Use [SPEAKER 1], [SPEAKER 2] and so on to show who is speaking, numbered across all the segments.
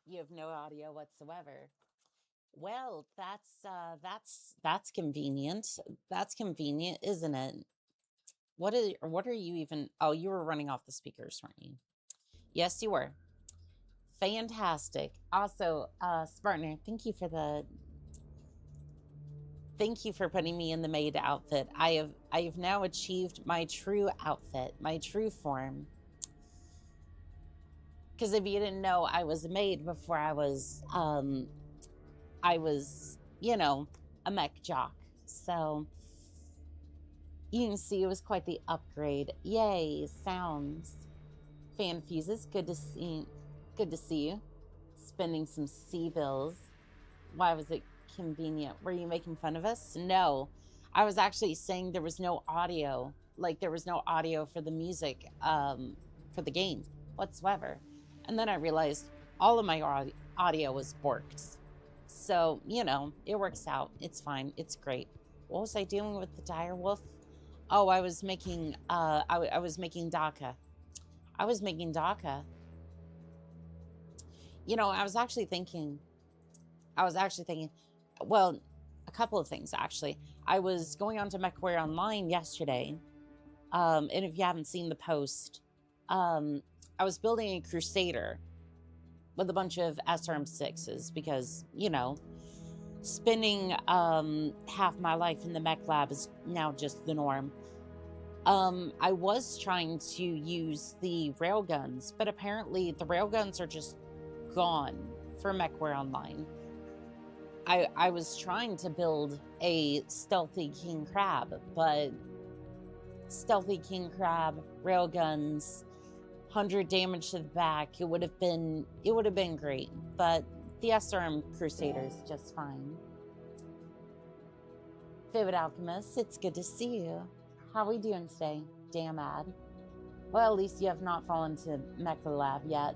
[SPEAKER 1] You have no audio whatsoever. Well, that's convenient. That's convenient, isn't it? What are you even? Oh, you were running off the speakers, weren't you? Yes, you were. Fantastic. Also, Spartan, thank you for putting me in the maid outfit. I have now achieved my true outfit, my true form. Because if you didn't know, I was a maid before I was, you know, a mech jock. So you can see it was quite the upgrade. Yay, sounds. Fan fuses, good to see you. Spending some sea bills. Why was it convenient? Were you making fun of us? No. I was actually saying there was no audio. Like there was no audio for the music, for the game whatsoever. And then I realized all of my audio was borked. So, you know, it works out. It's fine. It's great. What was I doing with the dire wolf? Oh, I was making I was making DACA. I was making DACA. You know, I was actually thinking, well, a couple of things actually. I was going on to Mechwarrior Online yesterday, and if you haven't seen the post, I was building a Crusader with a bunch of SRM6s because, you know, spending half my life in the mech lab is now just the norm. I was trying to use the railguns, but apparently the railguns are just gone for Mechwarrior Online. I was trying to build a stealthy king crab, but stealthy king crab, railguns, 100 damage to the back, it would have been great, but the SRM Crusader is just fine. Vivid Alchemist, it's good to see you. How are we doing today? Damn ad. Well, at least you have not fallen to Mecha Lab yet.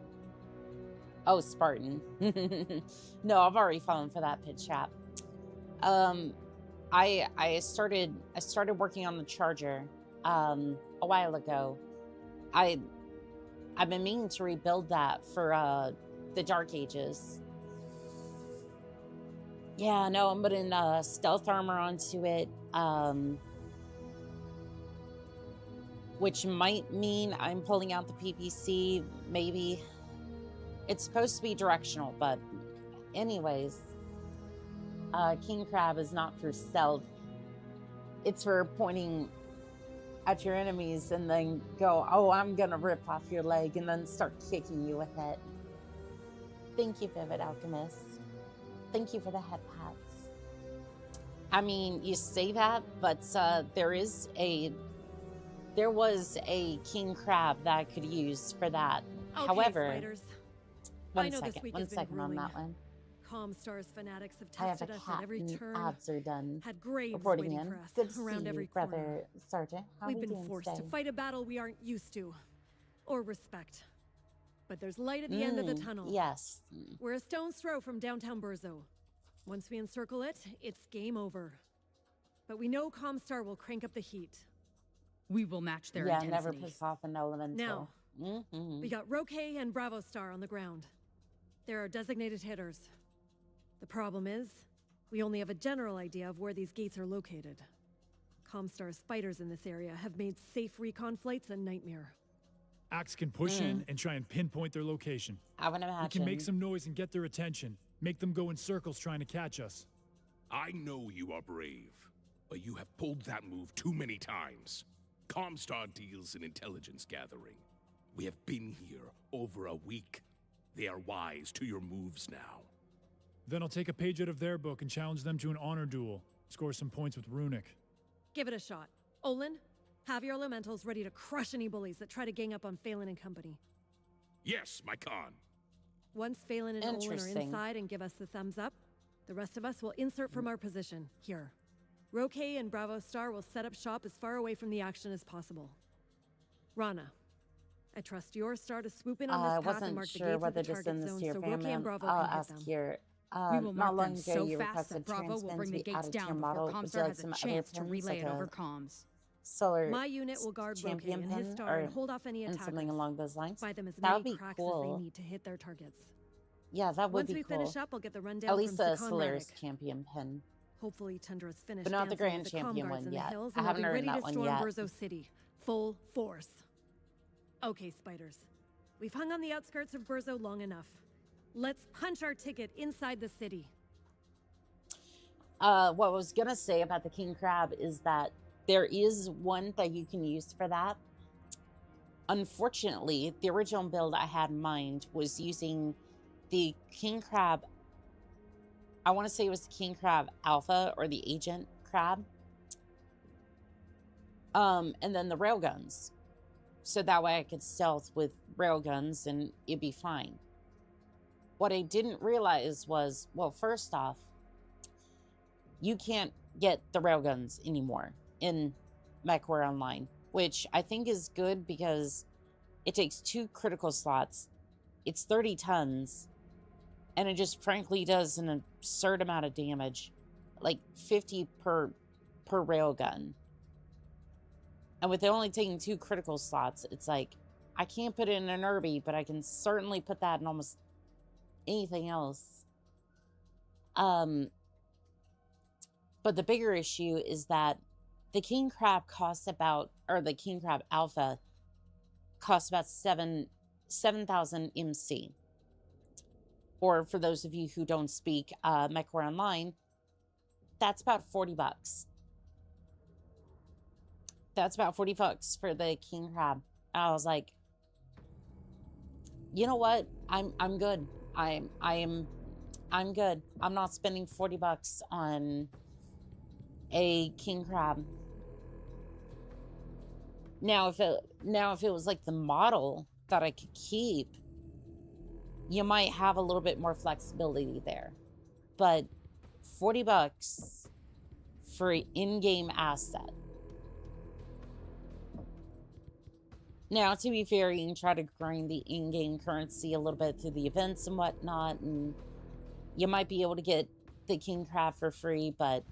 [SPEAKER 1] Oh, Spartan. No, I've already fallen for that pit trap. I started working on the charger a while ago. I've been meaning to rebuild that for the Dark Ages. Yeah, no, I'm putting stealth armor onto it, which might mean I'm pulling out the PPC, maybe. It's supposed to be directional, but anyways, King Crab is not for stealth. It's for pointing at your enemies and then go, oh, I'm gonna rip off your leg, and then start kicking you with it. Thank you, Vivid Alchemist. Thank you for the head pats. I mean, you say that, but there was a king crab that I could use for that.
[SPEAKER 2] Okay,
[SPEAKER 1] however,
[SPEAKER 2] spiders.
[SPEAKER 1] one second on that one.
[SPEAKER 2] Comstar's fanatics have
[SPEAKER 1] I have
[SPEAKER 2] tested
[SPEAKER 1] a
[SPEAKER 2] us
[SPEAKER 1] cat
[SPEAKER 2] at every
[SPEAKER 1] and
[SPEAKER 2] turn.
[SPEAKER 1] ads are done.
[SPEAKER 2] Had graves
[SPEAKER 1] Reporting
[SPEAKER 2] waiting
[SPEAKER 1] in.
[SPEAKER 2] for us
[SPEAKER 1] Good to
[SPEAKER 2] around
[SPEAKER 1] see
[SPEAKER 2] every
[SPEAKER 1] you,
[SPEAKER 2] corner.
[SPEAKER 1] Brother Sergeant. How
[SPEAKER 2] We've
[SPEAKER 1] are we
[SPEAKER 2] been
[SPEAKER 1] doing
[SPEAKER 2] forced
[SPEAKER 1] today?
[SPEAKER 2] to fight a battle we aren't used to, or respect. But there's light at the end of the tunnel.
[SPEAKER 1] Yes.
[SPEAKER 2] We're a stone's throw from downtown Burzo. Once we encircle it, it's game over. But we know Comstar will crank up the heat.
[SPEAKER 3] We will match their intensity.
[SPEAKER 1] Never piss off an elemental.
[SPEAKER 2] Now, we got Roque and Bravo Star on the ground. There are designated hitters. The problem is, we only have a general idea of where these gates are located. Comstar's fighters in this area have made safe recon flights a nightmare.
[SPEAKER 4] Axe can push in and try and pinpoint their location.
[SPEAKER 1] I would imagine.
[SPEAKER 4] We can make some noise and get their attention. Make them go in circles trying to catch us.
[SPEAKER 5] I know you are brave, but you have pulled that move too many times. Comstar deals in intelligence gathering. We have been here over a week. They are wise to your moves now.
[SPEAKER 4] Then I'll take a page out of their book and challenge them to an honor duel. Score some points with Runic.
[SPEAKER 2] Give it a shot. Olin, have your elementals ready to crush any bullies that try to gang up on Phelan and company.
[SPEAKER 5] Yes, my Khan.
[SPEAKER 2] Once Phelan and Olin are inside and give us the thumbs up, the rest of us will insert from our position, here. Roque and Bravo Star will set up shop as far away from the action as possible. Rana, I trust your star to swoop in on this path and mark the gates of the target zone so Roque and Bravo can hit them.
[SPEAKER 1] Here.
[SPEAKER 3] We will
[SPEAKER 1] not
[SPEAKER 3] mark
[SPEAKER 1] long
[SPEAKER 3] them
[SPEAKER 1] ago
[SPEAKER 3] so
[SPEAKER 1] you
[SPEAKER 3] fast
[SPEAKER 1] requested
[SPEAKER 3] that Bravo will bring the gates down
[SPEAKER 1] model.
[SPEAKER 3] before
[SPEAKER 1] Would you
[SPEAKER 3] Comstar
[SPEAKER 1] like
[SPEAKER 3] has
[SPEAKER 1] some
[SPEAKER 3] a
[SPEAKER 1] other
[SPEAKER 3] chance to
[SPEAKER 1] pins,
[SPEAKER 3] relay
[SPEAKER 1] like
[SPEAKER 3] it
[SPEAKER 1] a
[SPEAKER 3] over comms.
[SPEAKER 1] Solar
[SPEAKER 2] My unit will guard Roque
[SPEAKER 1] champion
[SPEAKER 2] and his
[SPEAKER 1] pin,
[SPEAKER 2] star and
[SPEAKER 1] or
[SPEAKER 2] hold off any attackers.
[SPEAKER 1] something along those lines?
[SPEAKER 2] Buy them as
[SPEAKER 1] That would
[SPEAKER 2] many
[SPEAKER 1] be
[SPEAKER 2] cracks
[SPEAKER 1] cool.
[SPEAKER 2] as they need to hit their targets.
[SPEAKER 1] Yeah, that would
[SPEAKER 2] Once
[SPEAKER 1] be cool.
[SPEAKER 2] Once we finish up, I'll get the rundown
[SPEAKER 1] at least
[SPEAKER 2] from
[SPEAKER 1] the
[SPEAKER 2] Sakan
[SPEAKER 1] Solaris
[SPEAKER 2] Radek.
[SPEAKER 1] champion pin.
[SPEAKER 2] Hopefully Tendra's finished
[SPEAKER 1] But not the
[SPEAKER 2] dancing
[SPEAKER 1] Grand
[SPEAKER 2] with the
[SPEAKER 1] Champion
[SPEAKER 2] Comm Guards
[SPEAKER 1] one
[SPEAKER 2] in the
[SPEAKER 1] yet.
[SPEAKER 2] hills,
[SPEAKER 1] I
[SPEAKER 2] and
[SPEAKER 1] haven't
[SPEAKER 2] we'll be
[SPEAKER 1] earned
[SPEAKER 2] ready
[SPEAKER 1] that
[SPEAKER 2] to
[SPEAKER 1] one
[SPEAKER 2] storm
[SPEAKER 1] yet.
[SPEAKER 2] Burzo City. Full force. Okay, Spiders. We've hung on the outskirts of Burzo long enough. Let's punch our ticket inside the city.
[SPEAKER 1] What I was gonna say about the king crab is that there is one that you can use for that. Unfortunately, the original build I had in mind was using the king crab. I want to say it was the king crab alpha or the agent crab. And then the railguns. So that way I could stealth with railguns and it'd be fine. What I didn't realize was, well, first off, you can't get the railguns anymore in Mechwarrior Online, which I think is good because it takes 2 critical slots. It's 30 tons, and it just frankly does an absurd amount of damage, like 50 per railgun. And with it only taking 2 critical slots, it's like, I can't put it in an Irby, but I can certainly put that in almost anything else. But the bigger issue is that the king crab costs about, or the king crab alpha costs about 7,000 MC. Or for those of you who don't speak Mechwarrior Online, that's about $40. That's about $40 for the king crab. And I was like, you know what? I'm good. I'm good. I'm not spending $40 on a king crab. Now if it was like the model that I could keep, you might have a little bit more flexibility there. But $40 for an in-game asset. Now, to be fair, you can try to grind the in-game currency a little bit through the events and whatnot, and you might be able to get the king crab for free, but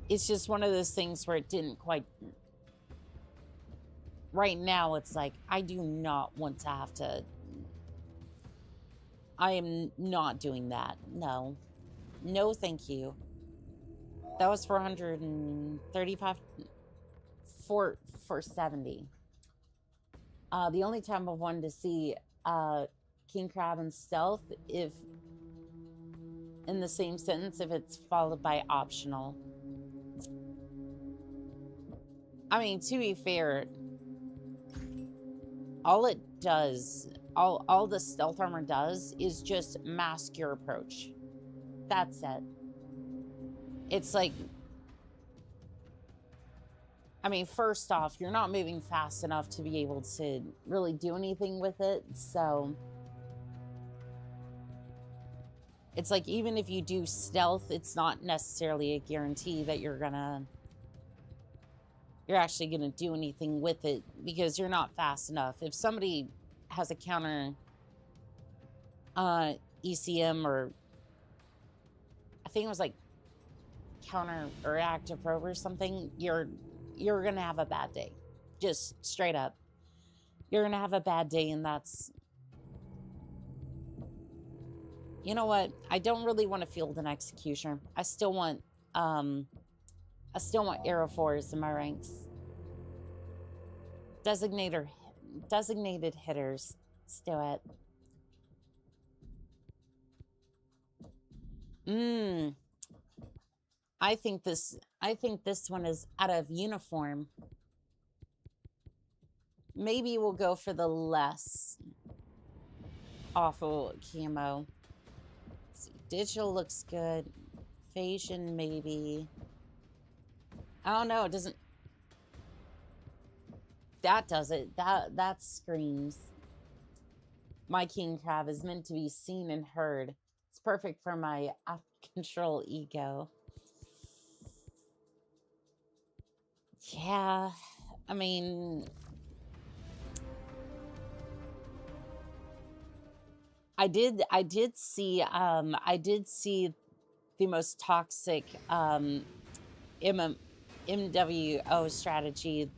[SPEAKER 1] it's just one of those things where it didn't quite... Right now, it's like, I do not want to have to... I am not doing that. No. No, thank you. That was 435... For 70. The only time I've wanted to see king crab and stealth, if in the same sentence, if it's followed by optional. I mean, to be fair, all it does, all the stealth armor does is just mask your approach. That's it. It's like, I mean, first off, you're not moving fast enough to be able to really do anything with it, so it's like, even if you do stealth, it's not necessarily a guarantee that you're actually gonna do anything with it, because you're not fast enough. If somebody has a counter ECM, or I think it was like counter or active probe or something, you're gonna have a bad day. Just straight up. You're gonna have a bad day, and that's... You know what? I don't really want to field an executioner. I still want Aero 4s in my ranks. Designated hitters. Let's do it. I think this one is out of uniform. Maybe we'll go for the less awful camo. Let's see, digital looks good. Phasian, maybe. I don't know, it doesn't... That does it. That screams. My king crab is meant to be seen and heard. It's perfect for my out-of-control ego. Yeah, I mean, I did see the most toxic MWO strategy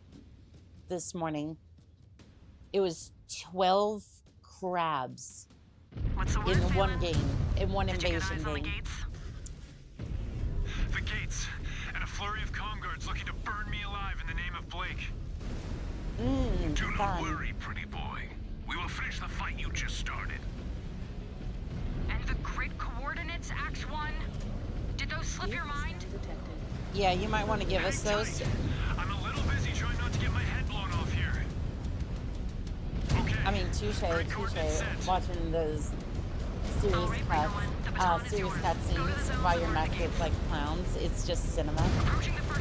[SPEAKER 1] this morning. It was 12 crabs
[SPEAKER 6] What's the word,
[SPEAKER 1] in one
[SPEAKER 6] Phelan?
[SPEAKER 1] game, in one
[SPEAKER 6] Did you get
[SPEAKER 1] invasion
[SPEAKER 6] eyes on the
[SPEAKER 1] game.
[SPEAKER 6] gates?
[SPEAKER 7] The gates, and a flurry of comm guards looking to burn me alive in the name of Blake.
[SPEAKER 5] Do not
[SPEAKER 1] Fun.
[SPEAKER 5] worry, pretty boy. We will finish the fight you just started.
[SPEAKER 3] And the grid coordinates, Act 1? Did those slip your mind?
[SPEAKER 1] Yeah, you might want to give us those.
[SPEAKER 7] I'm a little busy trying not to get my head blown off here. Okay.
[SPEAKER 1] I mean, touche. Watching those serious cutscenes while you're not with like clowns, it's just cinema.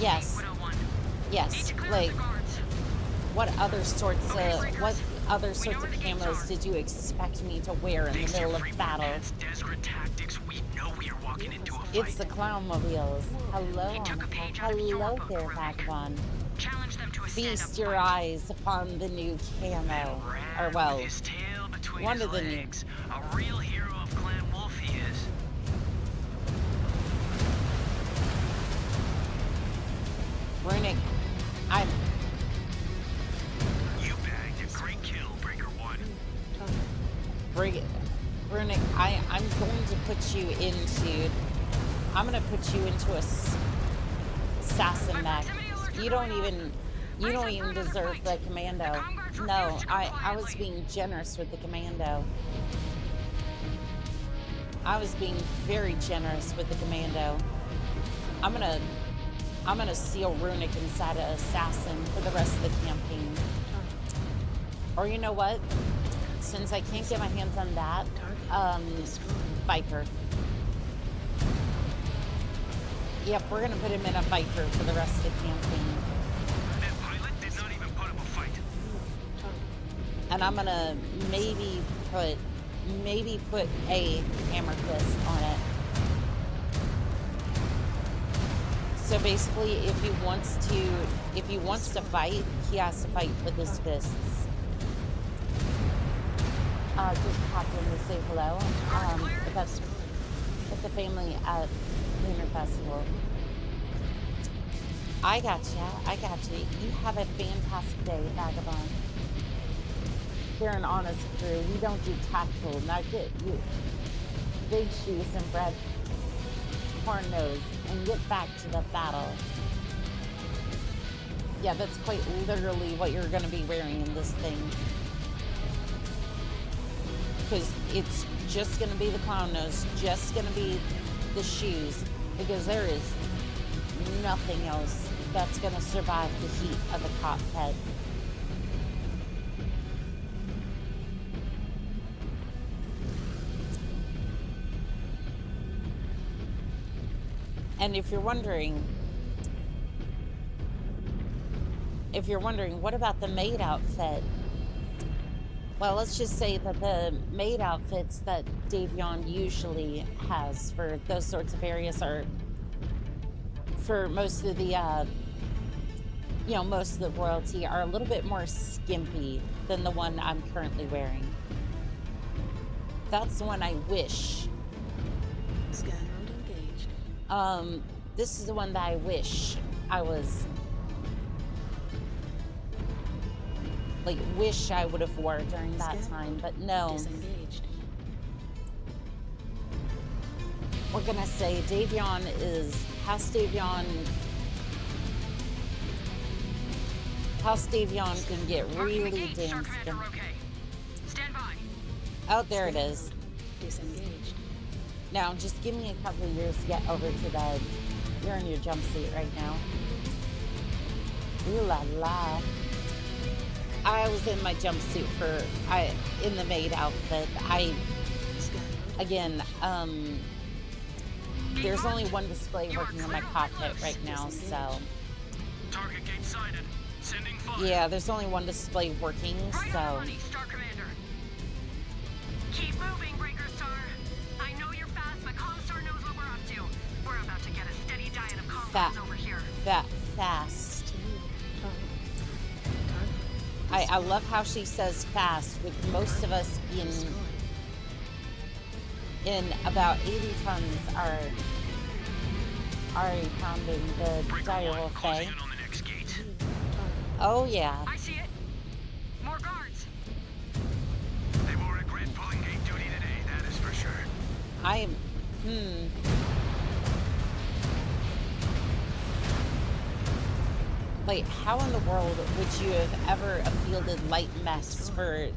[SPEAKER 1] Yes. Yes. Like, what other sorts of camos did you expect me to wear in the middle of battle?
[SPEAKER 7] Desperate tactics. We know we are walking into a fight.
[SPEAKER 1] It's the clown mobiles. Hello, hello there, vagabond.
[SPEAKER 3] Challenge them to a
[SPEAKER 1] Feast your eyes upon the new camo. Or well,
[SPEAKER 7] His tail between
[SPEAKER 1] one
[SPEAKER 7] his
[SPEAKER 1] of the new.
[SPEAKER 7] legs. A real hero of Clan Wolf he is.
[SPEAKER 1] Runic,
[SPEAKER 7] You bagged a great kill, Breaker 1.
[SPEAKER 1] Runic, I'm going to put you into. I'm going to put you into a assassin mech. You don't even deserve the commando. No, I was being generous with the commando. I was being very generous with the commando. I'm gonna seal Runic inside an assassin for the rest of the campaign. Or you know what? Since I can't get my hands on that, Viper. Yep, we're gonna put him in a Viper for the rest of the campaign.
[SPEAKER 7] That pilot did not even put up a fight.
[SPEAKER 1] And I'm gonna maybe put a hammer fist on it. So basically, if he wants to fight, he has to fight with his fists. Just pop in to say hello. That's with the family at Lunar Festival. I got you. You have a fantastic day, Vagabond. We're an honest crew. We don't do tactical. Now get you big shoes and bread, corn nose, and get back to the battle. Yeah, that's quite literally what you're going to be wearing in this thing. Because it's just going to be the clown nose, just going to be the shoes, because there is nothing else that's going to survive the heat of a cockpit. And if you're wondering, what about the maid outfit? Well, let's just say that the maid outfits that Davion usually has for those sorts of areas are, for most of the, most of the royalty, are a little bit more skimpy than the one I'm currently wearing. That's the one I wish. This is the one that I wish I was, wish I would have wore during that time, but no. We're gonna say House Davion can get really damn skimpy. Oh, there it is. Now, just give me a couple of years to get over to that. You're in your jumpsuit right now. Ooh la la. I was in my jumpsuit in the maid outfit. There's only one display working in my cockpit right now, so.
[SPEAKER 7] Target gate sighted. Sending fire.
[SPEAKER 1] Yeah, there's only one display working, so.
[SPEAKER 6] Keep moving, Breaker Star. I know you're fast, but Comstar knows what we're up to. We're about to get a steady diet of comrades over here.
[SPEAKER 1] Fast. I love how she says fast, with most of us in about 80 tons are already pounding the dire Faye. Oh yeah.
[SPEAKER 6] I see it. More guards.
[SPEAKER 7] They wore a great
[SPEAKER 1] Like, how in the world would you have ever fielded light mechs for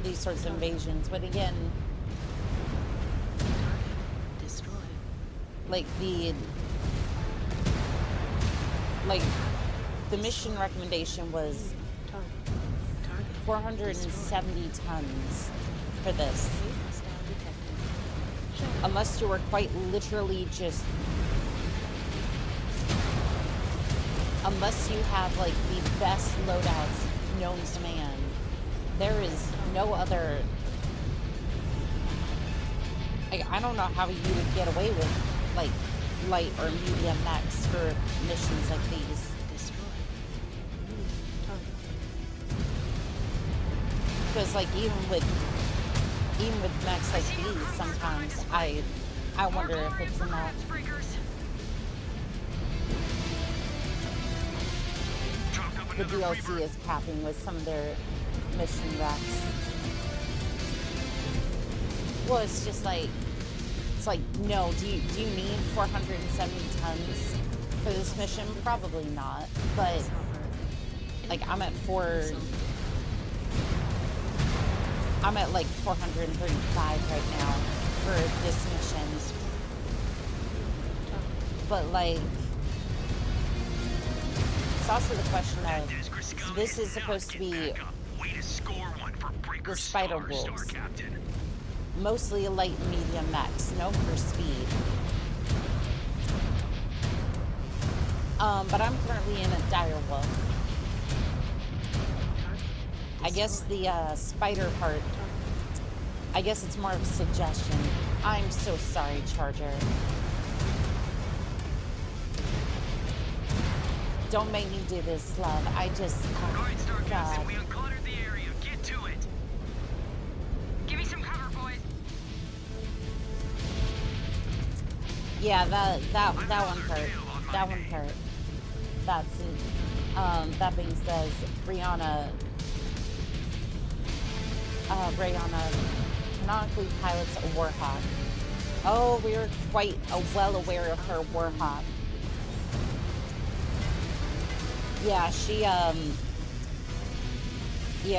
[SPEAKER 1] these sorts of invasions? But again, like the mission recommendation was 470 tons for this. Unless you were quite literally just... Unless you have, like, the best loadouts known to man, there is no other... Like, I don't know how you would get away with, like, light or medium mechs for missions like these. Because, like, even with mechs like these, sometimes I wonder if it's enough. The DLC is capping with some of their mission wrecks. Well, it's just like, no, do you need 470 tons for this mission? Probably not, but like I'm at like 435 right now for this mission. But like, it's also the question of, this is supposed to be the spider wolves. Mostly light and medium mechs, known for speed. But I'm currently in a dire wolf. I guess the spider part, I guess it's more of a suggestion. I'm so sorry, Charger. Don't make me do this, love. I just... Oh, God.
[SPEAKER 7] We uncluttered the area. Get to it.
[SPEAKER 3] Give me some cover, boys.
[SPEAKER 1] Yeah, that one hurt. That one hurt. That's it. That being said, Brianna canonically pilots a Warhawk. Oh, we were quite well aware of her Warhawk. Yeah,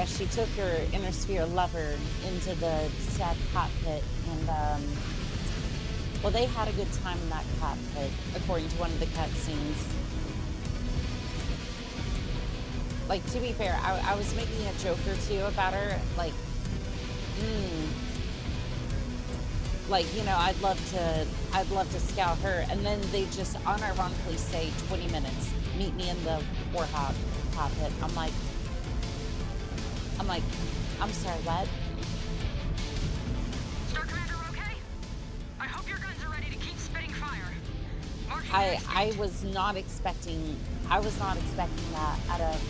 [SPEAKER 1] she took her inner sphere lover into the sad cockpit, and well, they had a good time in that cockpit, according to one of the cutscenes. Like, to be fair, I was making a joke or two about her, like, like, you know, I'd love to scout her, and then they just unironically say 20 minutes. Meet me in the Warhawk cockpit. I'm like, I'm sorry, what?
[SPEAKER 3] Star Commander, okay? I hope your guns are ready to keep spitting fire.
[SPEAKER 1] I was not expecting that out of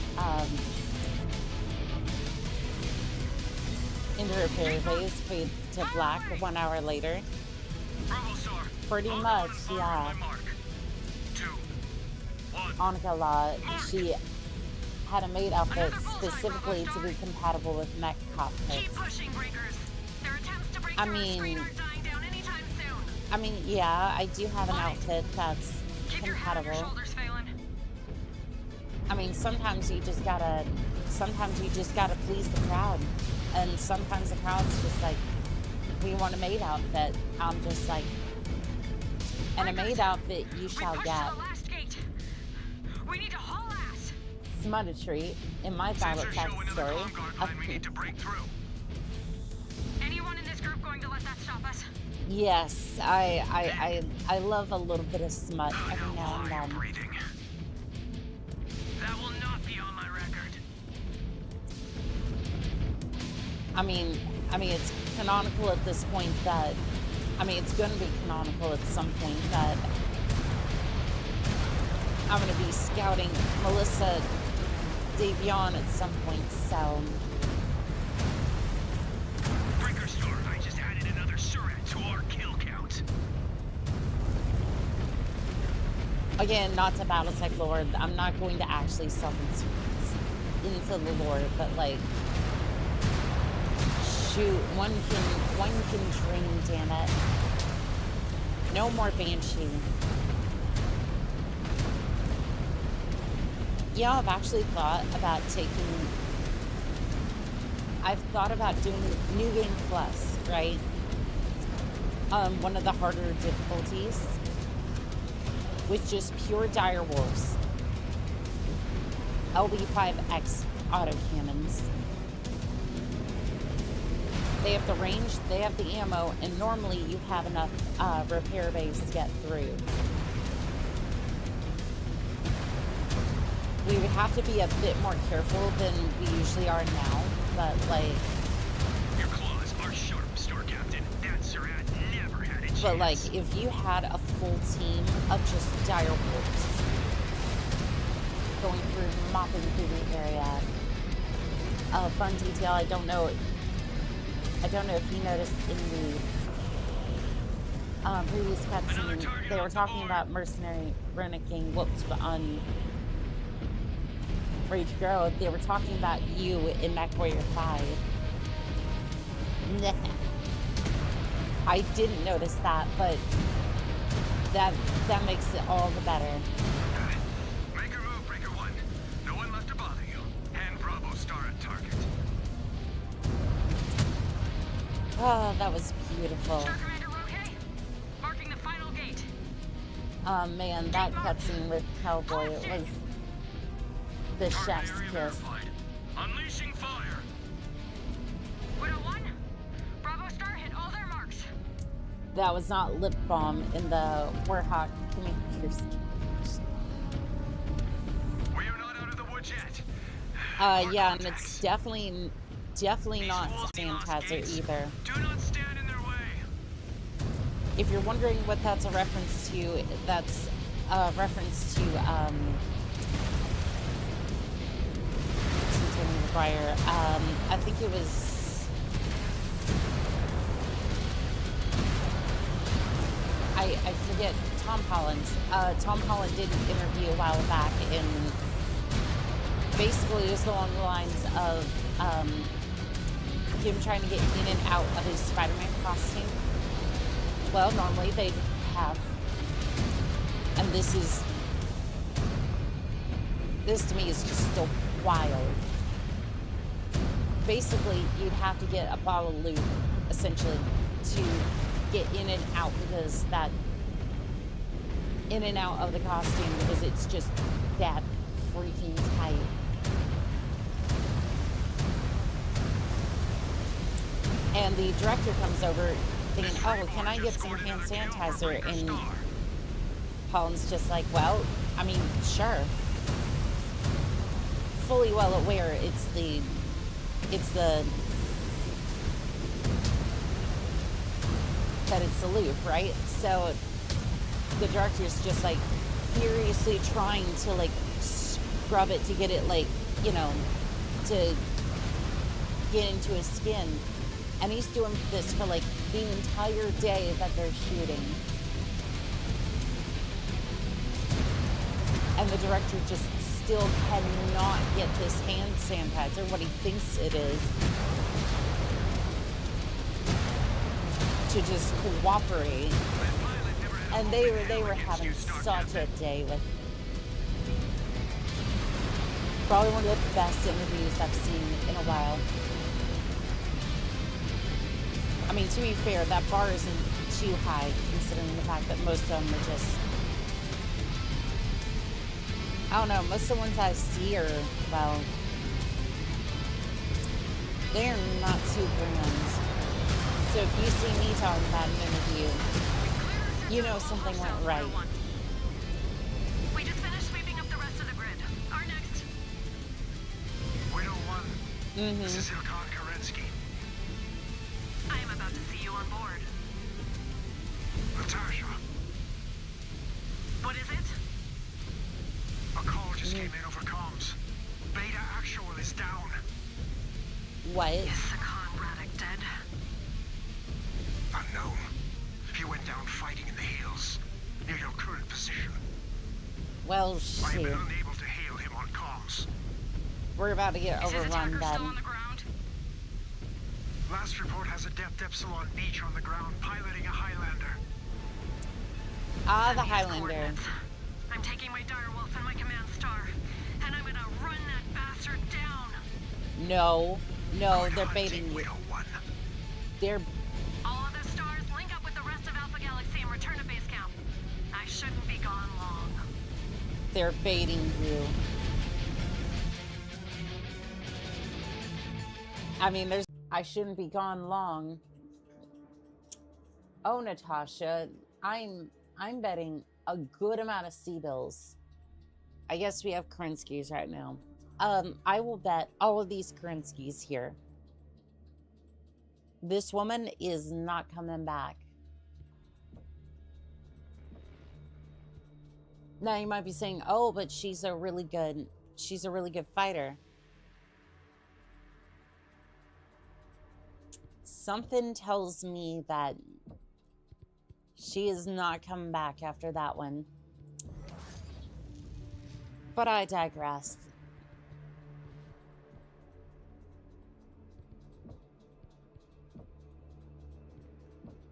[SPEAKER 1] inter-repair base fade to black 1 hour later.
[SPEAKER 7] Bravo, Star.
[SPEAKER 1] Pretty much, yeah. Annika Law, she had a maid outfit specifically to be compatible with mech cockpits.
[SPEAKER 3] Keep pushing, breakers. Their attempts to break through the screen aren't dying down anytime soon.
[SPEAKER 1] I mean, yeah, I do have an outfit that's compatible. I mean, sometimes you just gotta please the crowd, and sometimes the crowd's just like, we want a maid outfit. I'm just like, and a maid outfit you shall get.
[SPEAKER 3] We need to haul ass.
[SPEAKER 1] Smudgetry in my battle text story.
[SPEAKER 7] We need to break through.
[SPEAKER 3] Anyone in this group going to let that stop us?
[SPEAKER 1] Yes, I love a little bit of smut every now and then.
[SPEAKER 7] That will not be on my record.
[SPEAKER 1] I mean, it's canonical at this point that, it's going to be canonical at some point that I'm going to be scouting Melissa Davion at some point, so...
[SPEAKER 7] Breaker Star, I just added another Surat to our kill count.
[SPEAKER 1] Again, not to Battletech lore, I'm not going to actually self-insert into the lore, but like... Shoot, one can dream, damn it. No more Banshee. Yeah, I've actually thought about I've thought about doing New Game Plus, right? One of the harder difficulties with just pure dire wolves. LB5X autocannons. They have the range, they have the ammo, and normally you have enough repair bays to get through. We would have to be a bit more careful than we usually are now, but like...
[SPEAKER 7] Your claws are sharp, Store Captain. That Surat never had a chance.
[SPEAKER 1] But like, if you had a full team of just dire wolves going through, mopping through the area. Fun detail, I don't know if you noticed in the previous cutscene, they were talking about mercenary runicking. Whoops, on Rage Grow, they were talking about you in Mechwarrior 5. Nah. I didn't notice that, but that makes it all the better.
[SPEAKER 7] Make your move, Breaker 1. No one left to bother you. Hand Bravo Star at target.
[SPEAKER 1] Oh, that was beautiful.
[SPEAKER 3] Star Commander Roque, marking the final gate.
[SPEAKER 1] Oh man, that cutscene with Cowboy, it was the chef's kiss.
[SPEAKER 7] Unleashing fire.
[SPEAKER 3] Widow 1, Bravo Star hit all their marks.
[SPEAKER 1] That was not lip balm in the Warhawk Commander's cage.
[SPEAKER 7] We are not out of the woods yet.
[SPEAKER 1] Yeah, and it's definitely not Phantasm either.
[SPEAKER 7] Do not stand in their way.
[SPEAKER 1] If you're wondering what that's a reference to, that's a reference to Mechwarrior. I think it was I forget, Tom Holland. Tom Holland did an interview a while back, and basically it was along the lines of him trying to get in and out of his Spider-Man costume. Well, normally they'd have, and this to me is just still wild. Basically, you'd have to get a bottle loop, essentially, to get in and out, because that in and out of the costume, because it's just that freaking tight. And the director comes over thinking, oh, can I get some hand sanitizer? And Holland's just like, well, I mean, sure. Fully well aware it's the loop, right? So the director's just like furiously trying to like scrub it to get it like, you know, to get into his skin. And he's doing this for like the entire day that they're shooting. And the director just still cannot get this hand sanitizer, what he thinks it is, to just cooperate. And they were having such a day with probably one of the best interviews I've seen in a while. I mean, to be fair, that bar isn't too high, considering the fact that most of them are just, I don't know, most of the ones I see are, well, they're not too grand. So if you see me talking about an interview, you know something went right.
[SPEAKER 3] We just finished sweeping up the rest of the grid. Our next.
[SPEAKER 7] Widow 1. This is Ilkan Kerensky.
[SPEAKER 3] I am about to see you on board.
[SPEAKER 7] Natasha.
[SPEAKER 3] What is it?
[SPEAKER 7] A call just came in over comms. Beta Actual is down.
[SPEAKER 1] What?
[SPEAKER 3] Is Sakan Braddock dead?
[SPEAKER 7] Unknown. He went down fighting in the hills, near your current position.
[SPEAKER 1] Well,
[SPEAKER 7] I have
[SPEAKER 1] shit.
[SPEAKER 7] been unable to hail him on comms.
[SPEAKER 1] We're about to get
[SPEAKER 3] Is his
[SPEAKER 1] overrun
[SPEAKER 3] attacker
[SPEAKER 1] then.
[SPEAKER 3] still on the ground?
[SPEAKER 7] Last report has a depth Epsilon beach on the ground piloting a Highlander.
[SPEAKER 1] Ah, the
[SPEAKER 3] Send me his
[SPEAKER 1] Highlander.
[SPEAKER 3] coordinates. I'm taking my direwolf and my command star, and I'm gonna run that bastard down.
[SPEAKER 1] No, no,
[SPEAKER 7] Good
[SPEAKER 1] they're
[SPEAKER 7] hunting,
[SPEAKER 1] baiting you.
[SPEAKER 7] Widow One.
[SPEAKER 1] They're
[SPEAKER 3] All other stars, link up with the rest of Alpha Galaxy and return to base camp. I shouldn't be gone long.
[SPEAKER 1] they're baiting you. I mean, I shouldn't be gone long. Oh, Natasha, I'm betting a good amount of C-bills. I guess we have Krenskis right now. I will bet all of these Krenskis here. This woman is not coming back. Now you might be saying, oh, but she's a really good fighter. Something tells me that she is not coming back after that one. But I digress.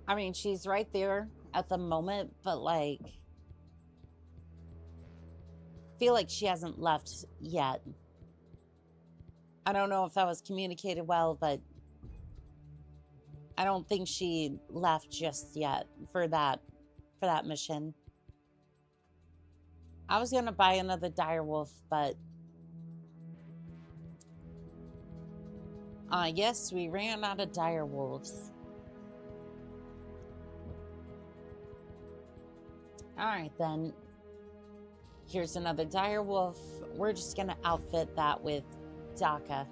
[SPEAKER 1] I mean, she's right there at the moment, but like, feel like she hasn't left yet. I don't know if that was communicated well, but I don't think she left just yet for that mission. I was gonna buy another direwolf, but yes, we ran out of direwolves. All right, then. Here's another direwolf. We're just gonna outfit that with DACA.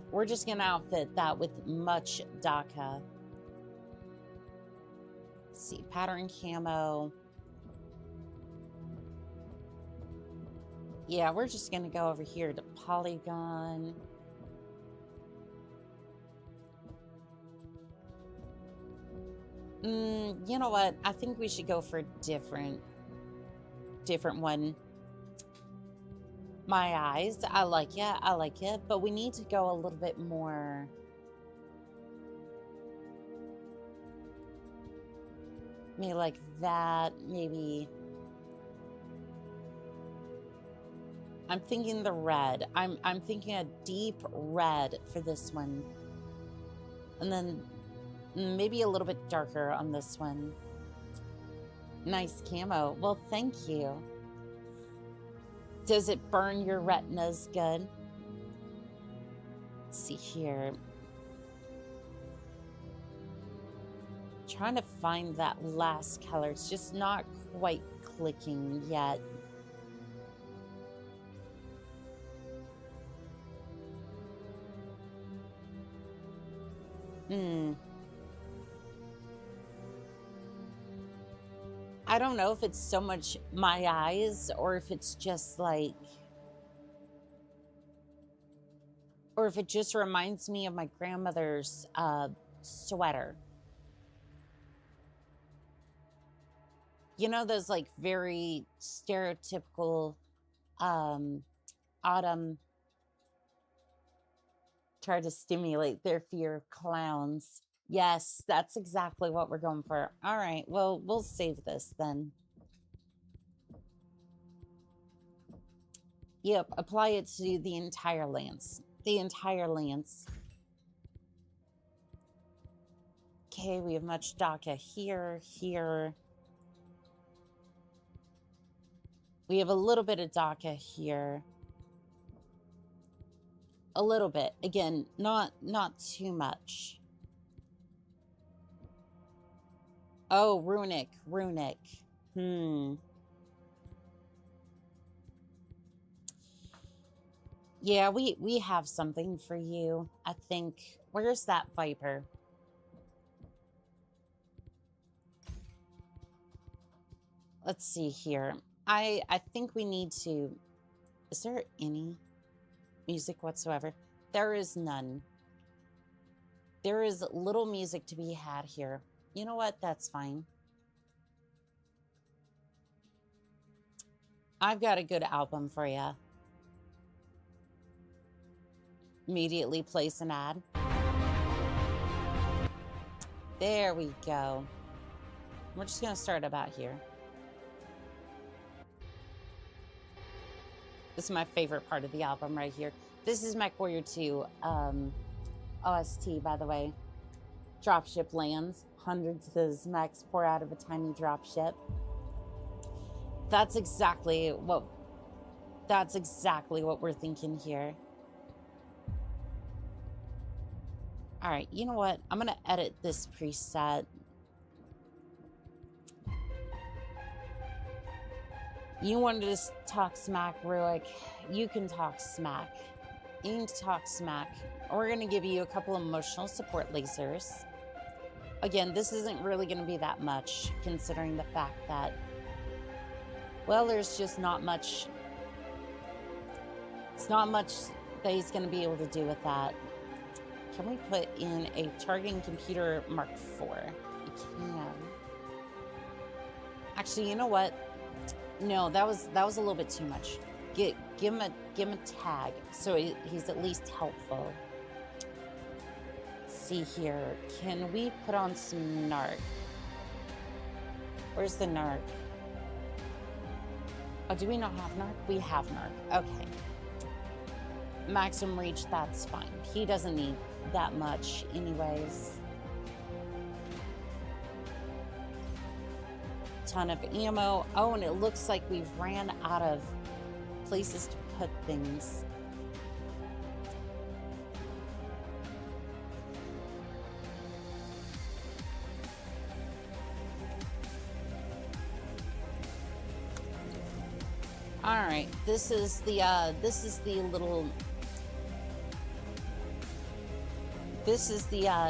[SPEAKER 1] We're just gonna outfit that with much DACA. Let's see, pattern camo. Yeah, we're just gonna go over here to polygon. You know what? I think we should go for a different one. My eyes, I like it, but we need to go a little bit more. Maybe like that, maybe. I'm thinking the red. I'm thinking a deep red for this one. And then maybe a little bit darker on this one. Nice camo. Well, thank you. Does it burn your retinas good? Let's see here. Trying to find that last color. It's just not quite clicking yet. I don't know if it's so much my eyes or if it's just like, or if it just reminds me of my grandmother's sweater. You know, those like very stereotypical autumn, try to stimulate their fear of clowns. Yes, that's exactly what we're going for. All right, well, we'll save this then. Yep, apply it to the entire lance. The entire lance. Okay, we have much DACA here, here. We have a little bit of DACA here. A little bit. Again, not too much. Oh, runic. Yeah, we have something for you, I think. Where's that viper? Let's see here. I think we need to... Is there any music whatsoever? There is none. There is little music to be had here. You know what? That's fine. I've got a good album for you. Immediately place an ad. There we go. We're just going to start about here. This is my favorite part of the album right here. This is Mechwarrior 2 OST, by the way. Dropship lands. Hundreds of those mechs pour out of a tiny dropship. That's exactly what we're thinking here. All right, you know what? I'm gonna edit this preset. You wanted to talk smack, Ruick. You can talk smack. You can talk smack. We're gonna give you a couple emotional support lasers. Again, this isn't really gonna be that much, considering the fact that, well, there's just not much. It's not much that he's gonna be able to do with that. Can we put in a targeting computer Mark IV? We can. Actually, you know what? No, that was a little bit too much. Give him a tag so he's at least helpful. Let's see here. Can we put on some narc? Where's the narc? Oh, do we not have narc? We have narc. Okay. Maximum reach, that's fine. He doesn't need that much anyways. Ton of ammo. Oh, and it looks like we've ran out of places to put things. All right, this is the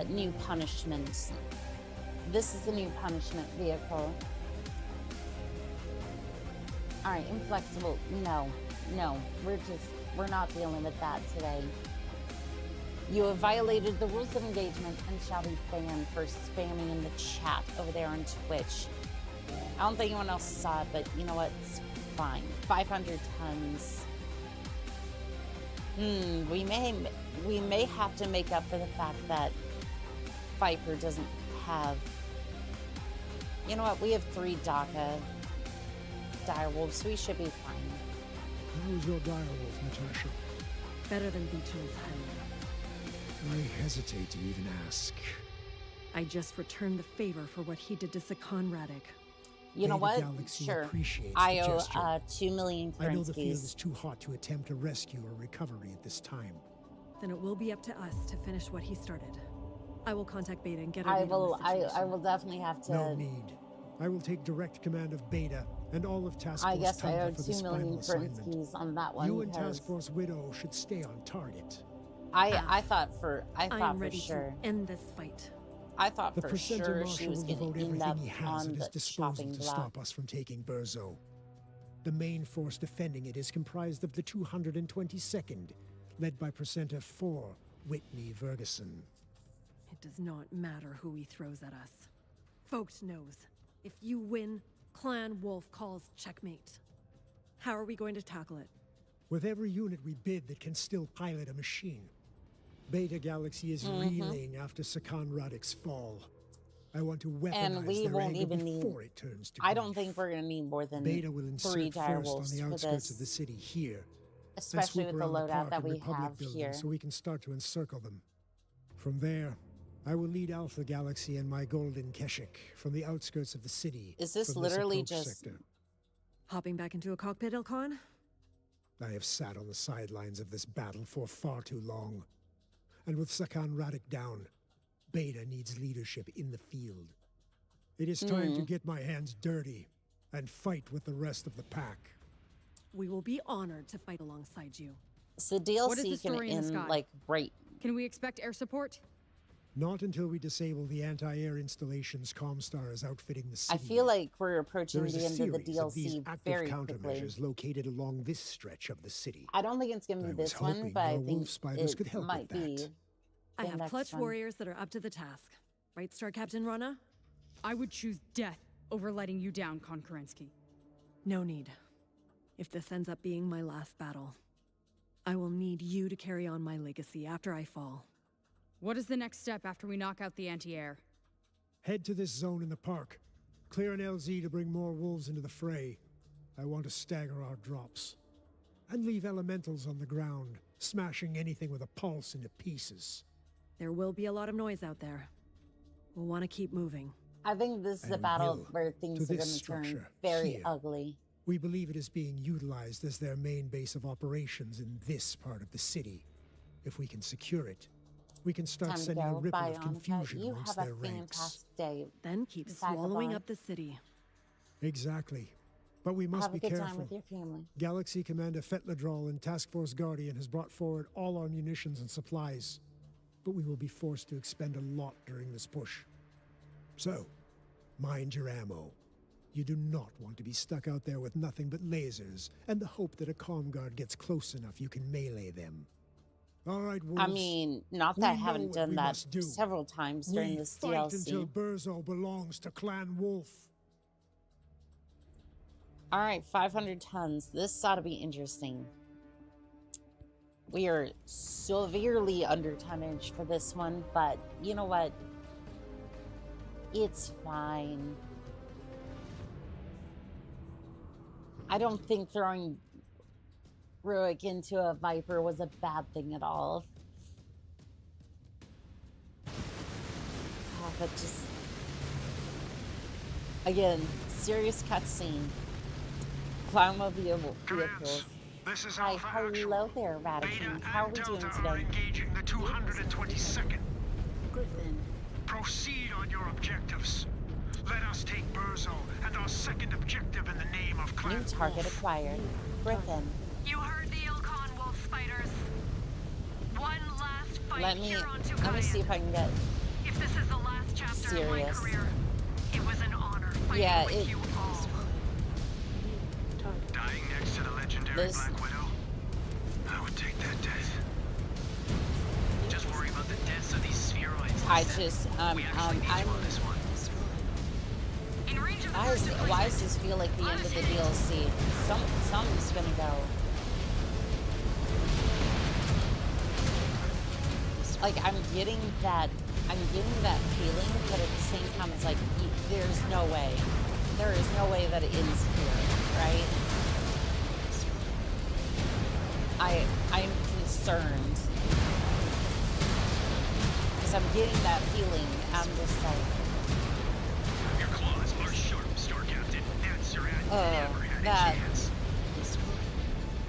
[SPEAKER 1] new punishment. This is the new punishment vehicle. All right, inflexible. No, we're not dealing with that today. You have violated the rules of engagement and shall be banned for spamming in the chat over there on Twitch. I don't think anyone else saw it, but you know what? It's fine. 500 tons. We may have to make up for the fact that Viper doesn't have. You know what? We have 3 DACA direwolves, so we should be fine.
[SPEAKER 8] How's your direwolf, Natasha?
[SPEAKER 2] Better than Beecham's Highland.
[SPEAKER 8] I hesitate to even ask.
[SPEAKER 2] I just returned the favor for what he did to Sakan Radek.
[SPEAKER 1] You know what? Sure. I owe 2 million currencies.
[SPEAKER 8] I know the field is too hot to attempt a rescue or recovery at this time.
[SPEAKER 2] Then it will be up to us to finish what he started. I will contact Beta and get a
[SPEAKER 1] I will definitely have to.
[SPEAKER 8] No need. I will take direct command of Beta and all of Task Force.
[SPEAKER 1] I guess I owe
[SPEAKER 8] for
[SPEAKER 1] 2 million currencies on that one.
[SPEAKER 8] You and Task Force Widow should stay on target.
[SPEAKER 1] I thought for
[SPEAKER 2] I'm ready
[SPEAKER 1] sure.
[SPEAKER 2] to end this fight.
[SPEAKER 1] I thought
[SPEAKER 8] the
[SPEAKER 1] for sure she was going to end up
[SPEAKER 8] he has
[SPEAKER 1] on
[SPEAKER 8] at his
[SPEAKER 1] the
[SPEAKER 8] disposal
[SPEAKER 1] chopping
[SPEAKER 8] to
[SPEAKER 1] block.
[SPEAKER 8] stop us from taking Burzo. The main force defending it is comprised of the 222nd, led by Percenter 4, Whitney Ferguson.
[SPEAKER 2] It does not matter who he throws at us. Vogt knows. If you win, Clan Wolf calls checkmate. How are we going to tackle it?
[SPEAKER 8] With every unit we bid that can still pilot a machine. Beta Galaxy is reeling after Sakan Radek's fall. I want to weaponize
[SPEAKER 1] And we
[SPEAKER 8] their
[SPEAKER 1] won't
[SPEAKER 8] anger
[SPEAKER 1] even need.
[SPEAKER 8] before it turns to
[SPEAKER 1] I don't
[SPEAKER 8] grief.
[SPEAKER 1] think we're going to need more than
[SPEAKER 8] Beta will
[SPEAKER 1] 3
[SPEAKER 8] insert first on
[SPEAKER 1] direwolves
[SPEAKER 8] the
[SPEAKER 1] for
[SPEAKER 8] outskirts
[SPEAKER 1] this,
[SPEAKER 8] of the city here,
[SPEAKER 1] especially
[SPEAKER 8] and
[SPEAKER 1] with the
[SPEAKER 8] swoop around
[SPEAKER 1] loadout
[SPEAKER 8] park
[SPEAKER 1] that
[SPEAKER 8] and
[SPEAKER 1] we
[SPEAKER 8] Republic
[SPEAKER 1] have
[SPEAKER 8] building
[SPEAKER 1] here.
[SPEAKER 8] so we can start to encircle them. From there, I will lead Alpha Galaxy and my Golden Keshik from the outskirts of the city.
[SPEAKER 1] Is this
[SPEAKER 8] from
[SPEAKER 1] literally
[SPEAKER 8] approach
[SPEAKER 1] just
[SPEAKER 8] sector.
[SPEAKER 2] Hopping back into a cockpit, Ilkhan?
[SPEAKER 8] I have sat on the sidelines of this battle for far too long. And with Sakan Radek down, Beta needs leadership in the field. It is time to get my hands dirty and fight with the rest of the pack.
[SPEAKER 2] We will be honored to fight alongside you.
[SPEAKER 1] So
[SPEAKER 9] What is the
[SPEAKER 1] DLC can
[SPEAKER 9] story in the
[SPEAKER 1] end
[SPEAKER 9] sky?
[SPEAKER 1] like right.
[SPEAKER 9] Can we expect air support?
[SPEAKER 8] Not until we disable the anti-air installations Comstar is outfitting the
[SPEAKER 1] I
[SPEAKER 8] city
[SPEAKER 1] feel
[SPEAKER 8] with.
[SPEAKER 1] like we're approaching
[SPEAKER 8] There is
[SPEAKER 1] the
[SPEAKER 8] a
[SPEAKER 1] end of the
[SPEAKER 8] series of these
[SPEAKER 1] DLC
[SPEAKER 8] active
[SPEAKER 1] very quickly.
[SPEAKER 8] countermeasures located along this stretch of the city.
[SPEAKER 1] I don't think it's going to be
[SPEAKER 8] I was
[SPEAKER 1] this one,
[SPEAKER 8] hoping
[SPEAKER 1] but I
[SPEAKER 8] your
[SPEAKER 1] think
[SPEAKER 8] wolf spiders
[SPEAKER 1] it
[SPEAKER 8] could help with
[SPEAKER 1] might be.
[SPEAKER 8] that.
[SPEAKER 2] I
[SPEAKER 1] the
[SPEAKER 2] have
[SPEAKER 1] next
[SPEAKER 2] clutch
[SPEAKER 1] one.
[SPEAKER 2] warriors that are up to the task. Right, Star Captain Rana?
[SPEAKER 9] I would choose death over letting you down, Konkurensky.
[SPEAKER 2] No need. If this ends up being my last battle, I will need you to carry on my legacy after I fall.
[SPEAKER 9] What is the next step after we knock out the anti-air?
[SPEAKER 8] Head to this zone in the park. Clear an LZ to bring more wolves into the fray. I want to stagger our drops. And leave elementals on the ground, smashing anything with a pulse into pieces.
[SPEAKER 2] There will be a lot of noise out there. We'll want to keep moving.
[SPEAKER 1] I think this is a battle where things are going to turn very ugly.
[SPEAKER 8] We believe it is being utilized as their main base of operations in this part of the city. If we can secure it, we can start sending a ripple of confusion amongst their ranks.
[SPEAKER 1] Day.
[SPEAKER 2] Then keep swallowing up the city.
[SPEAKER 8] Exactly. But we must be careful.
[SPEAKER 1] Have a good time with your family.
[SPEAKER 8] Galaxy Commander Fetladrol and Task Force Guardian has brought forward all our munitions and supplies. But we will be forced to expend a lot during this push. So, mind your ammo. You do not want to be stuck out there with nothing but lasers and the hope that a comm guard gets close enough you can melee them. All right, wolves.
[SPEAKER 1] I mean, not that I haven't done that several times during this DLC.
[SPEAKER 8] We fight until Burzo belongs to Clan Wolf.
[SPEAKER 1] All right, 500 tons. This ought to be interesting. We are severely under tonnage for this one, but you know what? It's fine. I don't think throwing Ruik into a Viper was a bad thing at all. But just... Again, serious cutscene. Climb of vehicles.
[SPEAKER 7] This is
[SPEAKER 1] Hi, hello there, Radican. How are we doing today?
[SPEAKER 7] Engaging the 222nd.
[SPEAKER 10] Griffin.
[SPEAKER 7] Proceed on your objectives. Let us take Burzo and our second objective in the name of Clan
[SPEAKER 1] New target acquired. Griffin.
[SPEAKER 3] You heard the Ilkhan wolf spiders. One last fight here on Tukayyid.
[SPEAKER 1] Let me see if I can get
[SPEAKER 3] If this is the last chapter of my career, it was an honor fighting with you all.
[SPEAKER 7] Dying next to the legendary Black Widow? I would take that death. Just worry about the deaths of these spheroids.
[SPEAKER 1] I just, why does this feel like the end of the DLC? Something's gonna go. Like, I'm getting that feeling, but at the same time, it's like, there's no way. There is no way that it ends here, right? I'm concerned. Because I'm getting that feeling. I'm just like...
[SPEAKER 7] Your claws are sharp, Star Captain.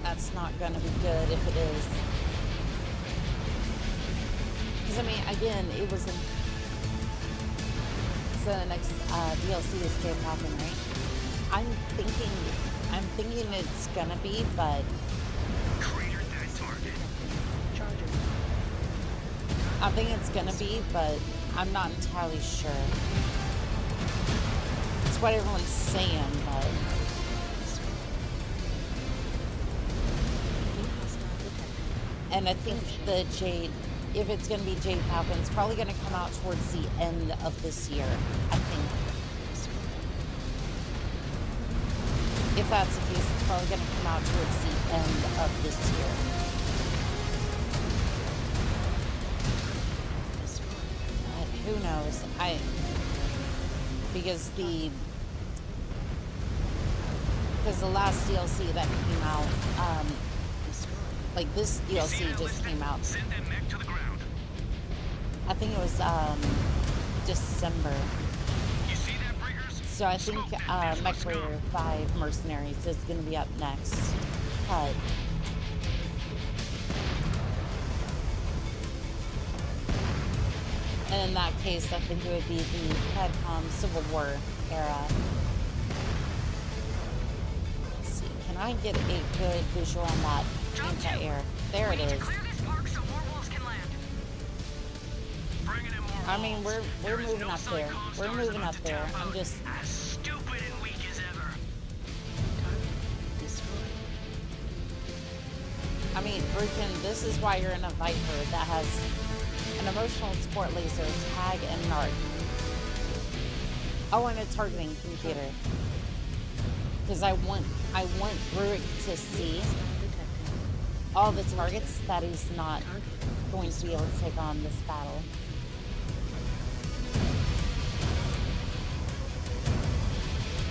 [SPEAKER 1] That's not gonna be good if it is. Because, I mean, again, it was in... So the next DLC is Jade Falcon, right? I'm thinking it's gonna be, but...
[SPEAKER 7] Crater that target.
[SPEAKER 10] Charger.
[SPEAKER 1] I think it's gonna be, but I'm not entirely sure. It's what everyone's saying, but... And I think the Jade, if it's gonna be Jade Falcon, it's probably gonna come out towards the end of this year, I think. If that's the case, it's probably gonna come out towards the end of this year. Who knows? Because the last DLC that came out, like this DLC just came out.
[SPEAKER 7] Send that mech to the ground.
[SPEAKER 1] I think it was December.
[SPEAKER 7] You see that, Briggers?
[SPEAKER 1] So I think Mechwarrior 5 Mercenaries is going to be up next. But and in that case, I think it would be the Patron Civil War era. Let's see, can I get a good visual on that anti-air? There it is.
[SPEAKER 3] Clear this park so more wolves can land.
[SPEAKER 7] Bringing in more
[SPEAKER 1] I mean,
[SPEAKER 7] wolves.
[SPEAKER 1] we're moving up there. We're moving up there. I'm just...
[SPEAKER 7] As stupid and weak as ever.
[SPEAKER 1] I mean, freaking, this is why you're in a Viper that has an emotional support laser, tag, and narc. Oh, and a targeting computer. Because I want Ruik to see all the targets that he's not going to be able to take on this battle.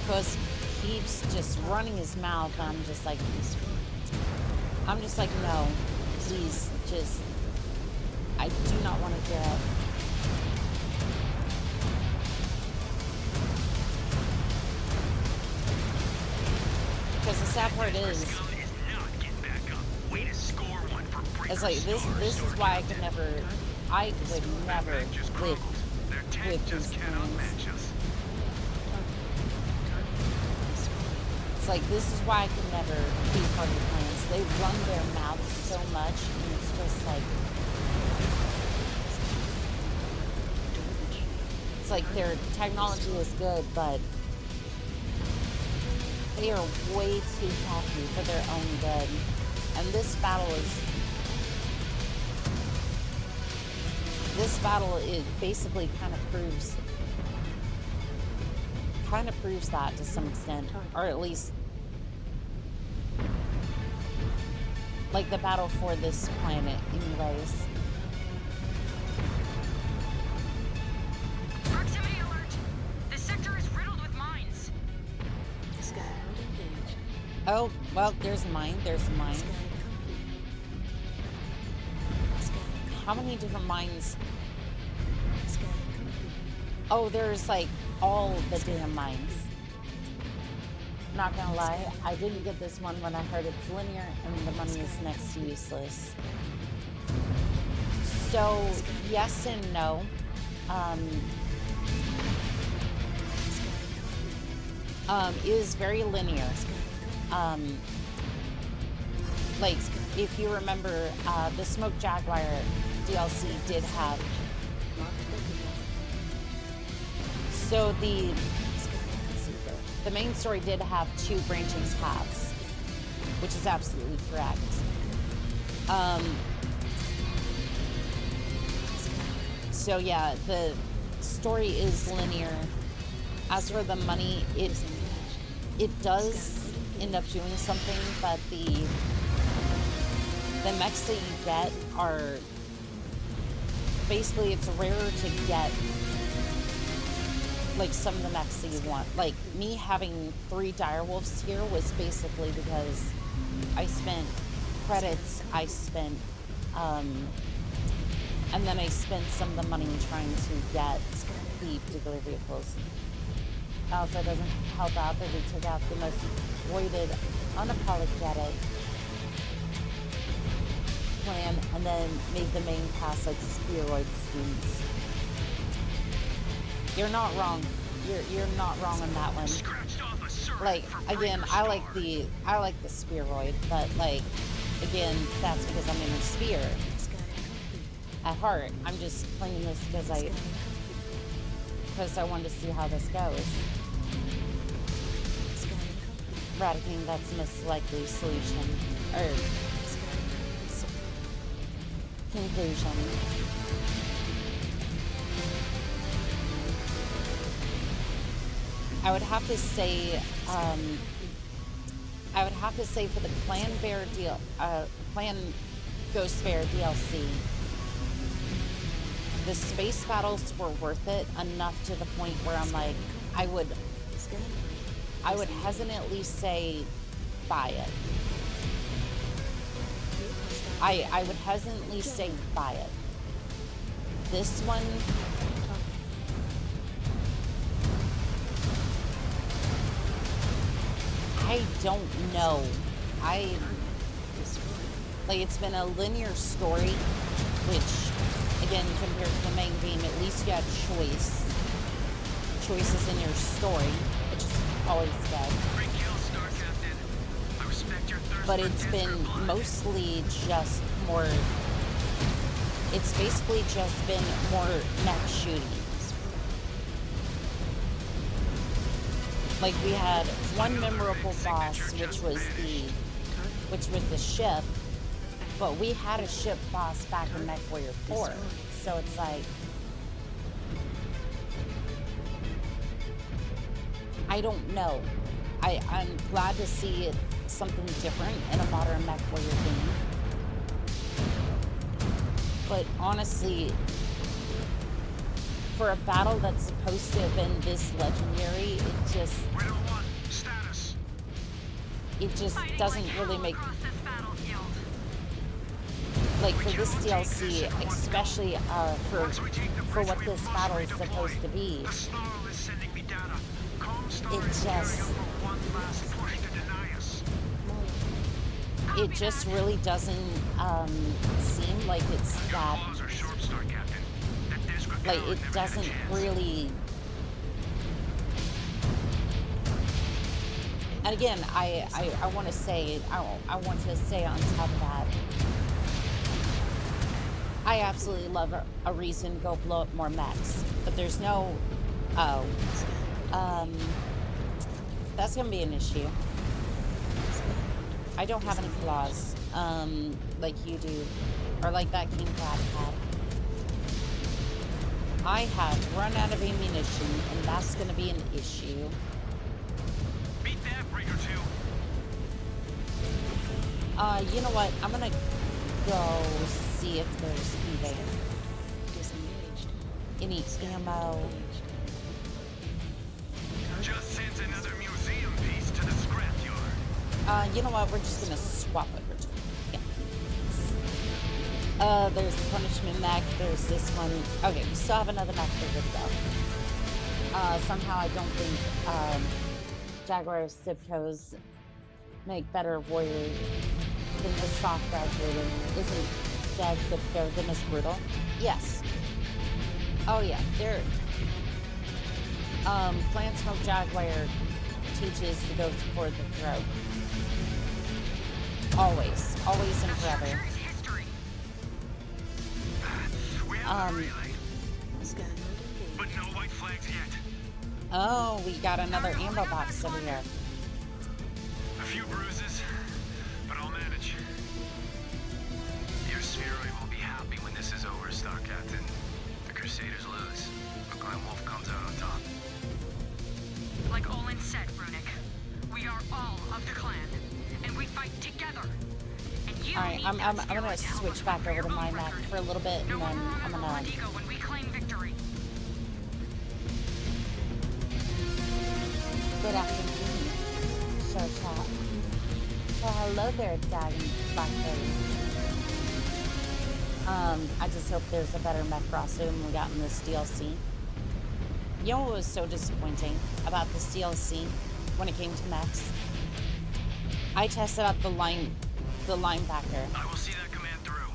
[SPEAKER 1] Because he keeps just running his mouth. I'm just like, no, please, just, I do not want to hear it. Because the sad part is, it's like, this is why I would never live with these things. It's like, this is why I can never be part of the plans. They run their mouths so much, and it's just like, it's like their technology is good, but they are way too cocky for their own good. And this battle basically kind of proves that to some extent, or at least like the battle for this planet anyways.
[SPEAKER 3] Proximity alert! This sector is riddled with mines.
[SPEAKER 1] Oh, well, there's a mine, How many different mines? Oh, there's like all the damn mines. Not gonna lie, I didn't get this one when I heard it's linear and the money is next to useless. So, yes and no. It is very linear. Like, if you remember, the Smoke Jaguar DLC did have. So the main story did have 2 branching paths, which is absolutely correct. So yeah, the story is linear. As for the money, it does end up doing something, but the mechs that you get are basically, it's rarer to get like some of the mechs that you want. Like me having 3 direwolves here was basically because I spent credits, and then I spent some of the money trying to get the particular vehicles. Also, it doesn't help out that we took out the most voided, unapologetic plan and then made the main pass like spheroid schemes. You're not wrong. You're not wrong on that one. Like, again, I like the spheroid, but like, again, that's because I'm in a sphere. At heart, I'm just playing this because I wanted to see how this goes. Eradicating, that's the most likely solution, or conclusion. I would have to say for the Clan Ghost Bear DLC, the space battles were worth it enough to the point where I'm like, I would hesitantly say buy it. I would hesitantly say buy it. This one, I don't know. It's been a linear story, which, again, compared to the main game, at least you had choices in your story, which is always good. But it's been mostly just more, it's basically just been more mech shooting. Like, we had one memorable boss, which was the ship, but we had a ship boss back in Mechwarrior 4, so it's like, I don't know. I'm glad to see something different in a modern Mechwarrior game, But honestly, for a battle that's supposed to have been this legendary, it just doesn't really make, like, for this DLC, especially for what this battle is supposed to be, it just really doesn't seem like it's that, like, it doesn't really. And again, I want to say, I want to say on top of that, I absolutely love a reason to go blow up more mechs, but there's no, that's gonna be an issue. I don't have any claws, like you do, or like that King Crab had. I have run out of ammunition, and that's gonna be an issue.
[SPEAKER 7] Beat that, Breaker 2.
[SPEAKER 1] You know what? I'm gonna go see if there's any ammo.
[SPEAKER 7] Just sent another museum piece to the scrapyard.
[SPEAKER 1] You know what? We're just gonna swap over to yeah. There's the punishment mech. There's this one. Okay, we still have another mech for good though. Somehow I don't think Jaguar Siptos make better warriors than the soft graduated. Isn't Jag Sipto the most brutal? Yes. Oh yeah, they're Plant Smoke Jaguar teaches to go for the throat. Always and forever.
[SPEAKER 7] But no white flags yet.
[SPEAKER 1] Oh, we got another ammo box over here.
[SPEAKER 7] A few bruises, but I'll manage. Your spheroid will be happy when this is over, Star Captain. The Crusaders lose, but Glen Wolf comes out on top.
[SPEAKER 3] Like Olin said, Runic, we are all of the clan, and we fight together. And you
[SPEAKER 1] Alright, I'm gonna switch back over to my mech for a little bit, and then I'm gonna...
[SPEAKER 3] when we claim victory.
[SPEAKER 1] Good afternoon, Show Chat. Well, hello there, Dragon Blackberry. I just hope there's a better mech roster than we got in this DLC. You know what was so disappointing about this DLC when it came to mechs? I tested out the linebacker.
[SPEAKER 7] I will see that command through.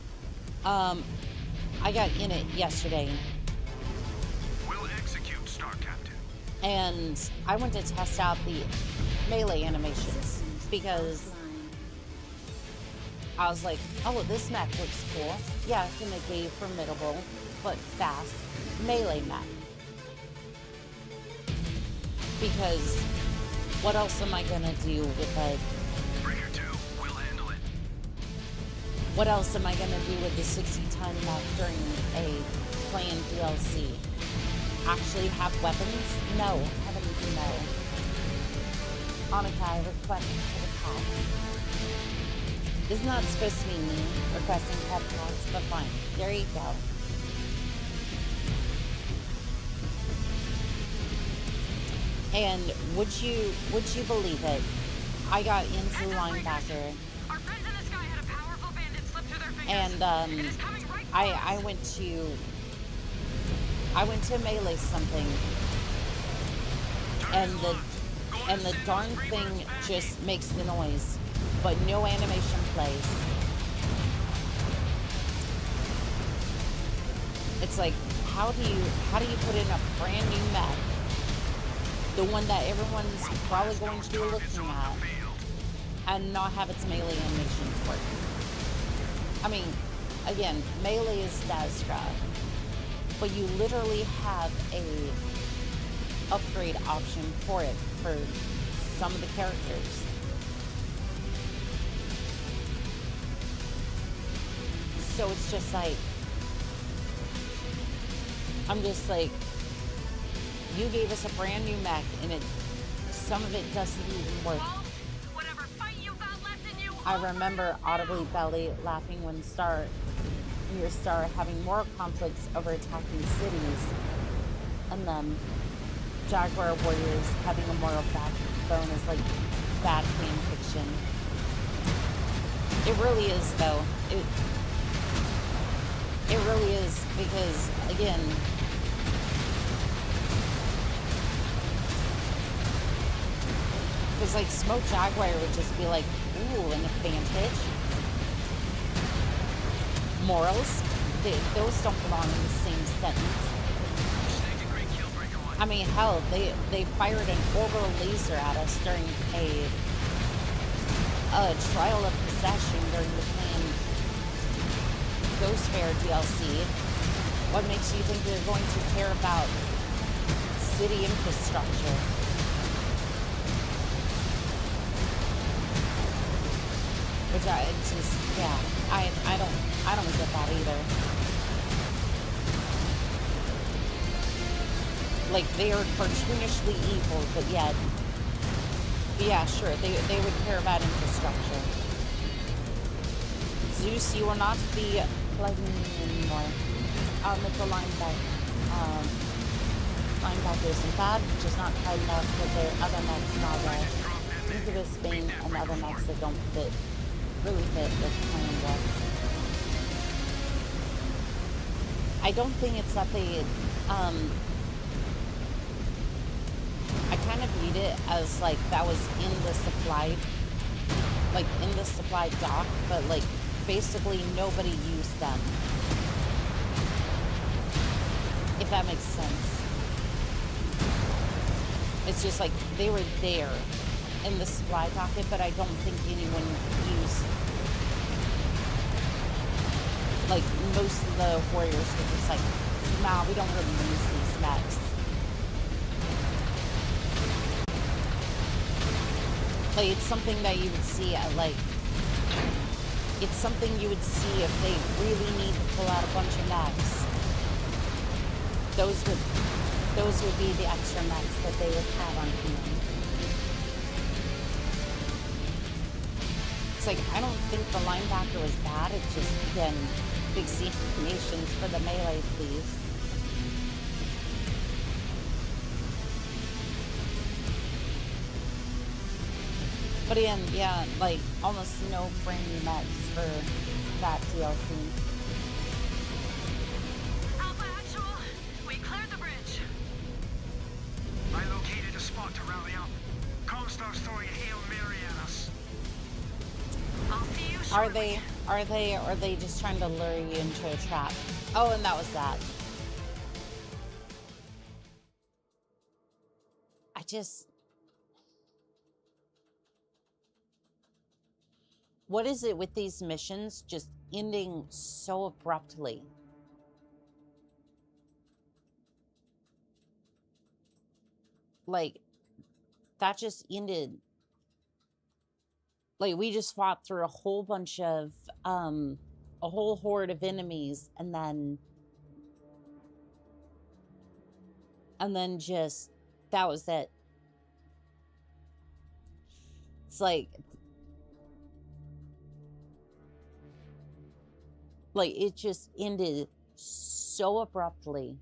[SPEAKER 1] I got in it yesterday.
[SPEAKER 7] We'll execute, Star Captain.
[SPEAKER 1] And I went to test out the melee animations because I was like, oh, this mech looks cool. Yeah, it's gonna be formidable, but fast melee mech. Because what else am I gonna do with a...
[SPEAKER 7] Breaker 2, we'll handle it.
[SPEAKER 1] What else am I gonna do with the 60-ton mech during a planned DLC? Actually have weapons? No. Heavens no. Oni-chan requesting for the pets. This is not supposed to be me requesting pet pets, but fine. There you go. And would you believe it? I got into linebacker, and I went to melee something, and the darn thing just makes the noise, but no animation plays. It's like, how do you put in a brand new mech, the one that everyone's probably going to be looking at, and not have its melee animations work? I mean, again, melee is status grab, but you literally have a upgrade option for it for some of the characters. So it's just like, I'm just like, you gave us a brand new mech, and some of it doesn't even work. I remember audibly belly laughing when Star and your star having moral conflicts over attacking cities, and then Jaguar warriors having a moral backbone is like bad fan fiction. It really is, though. It really is, because again, because like Smoke Jaguar would just be like, ooh, an advantage. Morals, those don't belong in the same sentence. I mean, hell, they fired an orbital laser at us during a trial of possession during the planned Ghost Fair DLC. What makes you think they're going to care about city infrastructure? Which I just, yeah, I don't get that either. Like, they are cartoonishly evil, but yet, yeah, sure, they would care about infrastructure. Zeus, you will not be plugging in anymore. Mitchell linebacker isn't bad, just not tight enough because there are other mechs not there. Incubus, Bane, and other mechs that don't really fit with playing with. I don't think it's that they, I kind of viewed it as like that was in the supply, like in the supply dock, but like basically nobody used them. If that makes sense. It's just like they were there in the supply docket, but I don't think anyone used, like most of the warriors were just like, nah, we don't really use these mechs. Like, it's something that you would see at, like, it's something you would see if they really need to pull out a bunch of mechs. Those would be the extra mechs that they would have on hand. It's like, I don't think the linebacker was bad, it's just, again, big C nations for the melee, please. But again, yeah, like, almost no brand new mechs for that DLC.
[SPEAKER 6] Alpha Actual, we cleared the bridge.
[SPEAKER 7] I located a spot to rally up. Comstar's throwing a Hail Mary at us.
[SPEAKER 6] I'll see you shortly.
[SPEAKER 1] Are they just trying to lure you into a trap? Oh, and that was that. What is it with these missions just ending so abruptly? Like, that just ended. Like, we just fought through a whole bunch of, a whole horde of enemies, and then just, that was it. It's like it just ended so abruptly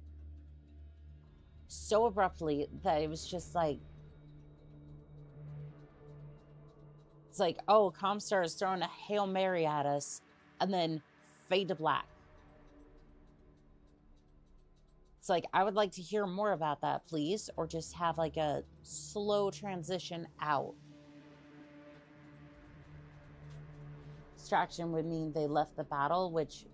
[SPEAKER 1] that it was just like, it's like, oh, Comstar is throwing a Hail Mary at us, and then fade to black. It's like, I would like to hear more about that, please, or just have like a slow transition out. Distraction would mean they left the battle, which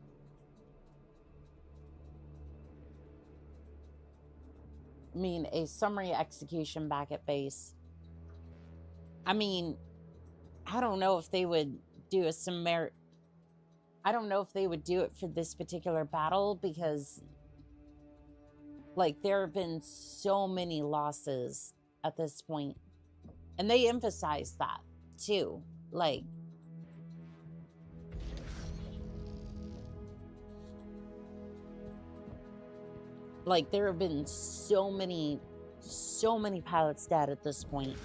[SPEAKER 1] mean a summary execution back at base. I mean, I don't know if they would do a summary. I don't know if they would do it for this particular battle, because like there have been so many losses at this point, and they emphasize that too. Like there have been so many pilots dead at this point.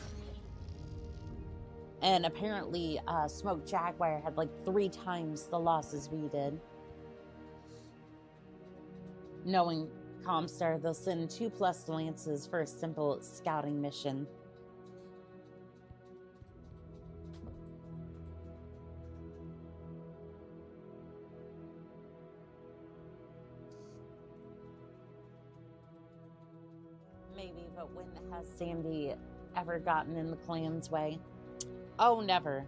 [SPEAKER 1] And apparently Smoke Jaguar had like 3 times the losses we did. Knowing Comstar, they'll send 2+ lances for a simple scouting mission. Maybe, but when has Sandy ever gotten in the clan's way? Oh, never.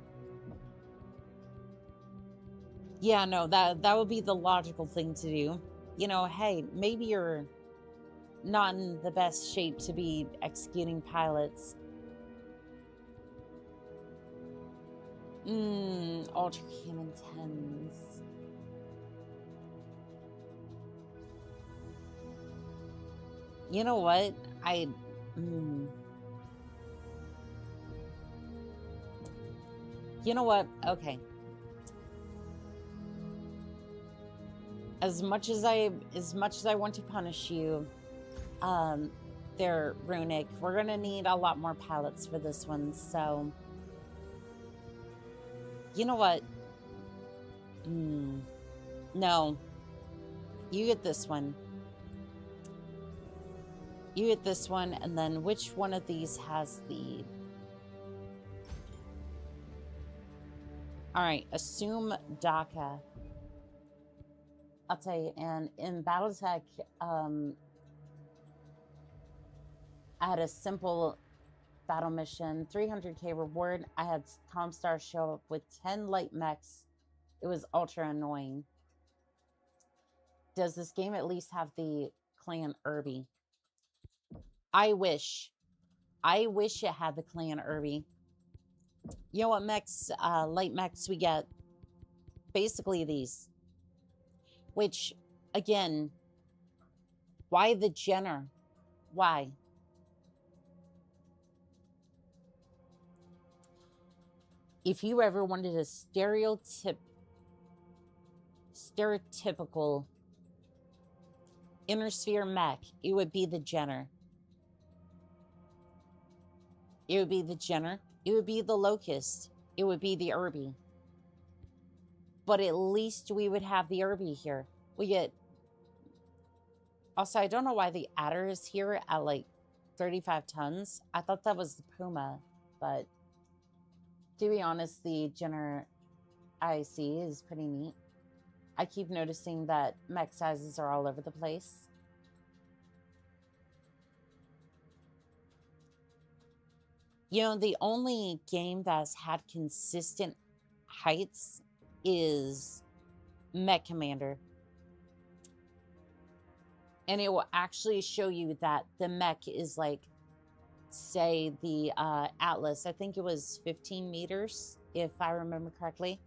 [SPEAKER 1] Yeah, no, that would be the logical thing to do. You know, hey, maybe you're not in the best shape to be executing pilots. Ultra Cannon 10s. You know what? You know what? Okay. As much as I want to punish you, there, Runic, we're gonna need a lot more pilots for this one, so you know what? No. You get this one. You get this one, and then which one of these has the... Alright, assume DACA. I'll tell you, and in Battletech, I had a simple battle mission, 300k reward. I had Comstar show up with 10 light mechs. It was ultra annoying. Does this game at least have the clan Irby? I wish it had the clan Irby. You know what mechs, light mechs we get? Basically these. Which, again, why the Jenner? Why? If you ever wanted a stereotypical inner sphere mech, it would be the Jenner. It would be the Jenner. It would be the Locust. It would be the Irby. But at least we would have the Irby here. We get... Also, I don't know why the Adder is here at like 35 tons. I thought that was the Puma, but to be honest, the Jenner IC is pretty neat. I keep noticing that mech sizes are all over the place. You know, the only game that's had consistent heights is Mech Commander. And it will actually show you that the mech is like, say, the Atlas. I think it was 15 meters, if I remember correctly.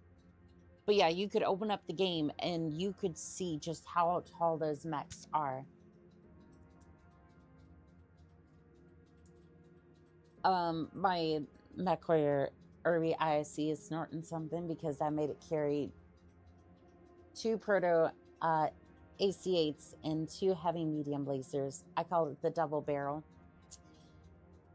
[SPEAKER 1] But yeah, you could open up the game and you could see just how tall those mechs are. My Mechwarrior Irby IIC is snorting something because I made it carry 2 proto AC-8s and 2 heavy medium lasers. I call it the double barrel.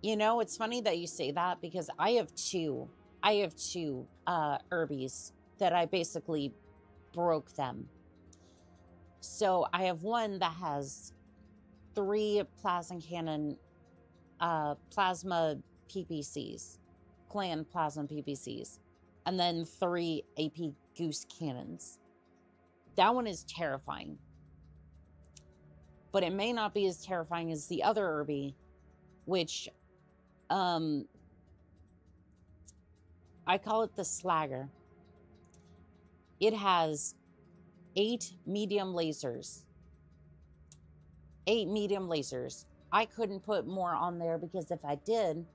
[SPEAKER 1] You know, it's funny that you say that because I have two Irbies that I basically broke them. So I have one that has 3 plasma cannon plasma PPCs, clan plasma PPCs, and then 3 AP goose cannons. That one is terrifying. But it may not be as terrifying as the other Irby, which I call it the Slagger. It has 8 medium lasers. 8 medium lasers. I couldn't put more on there because if I did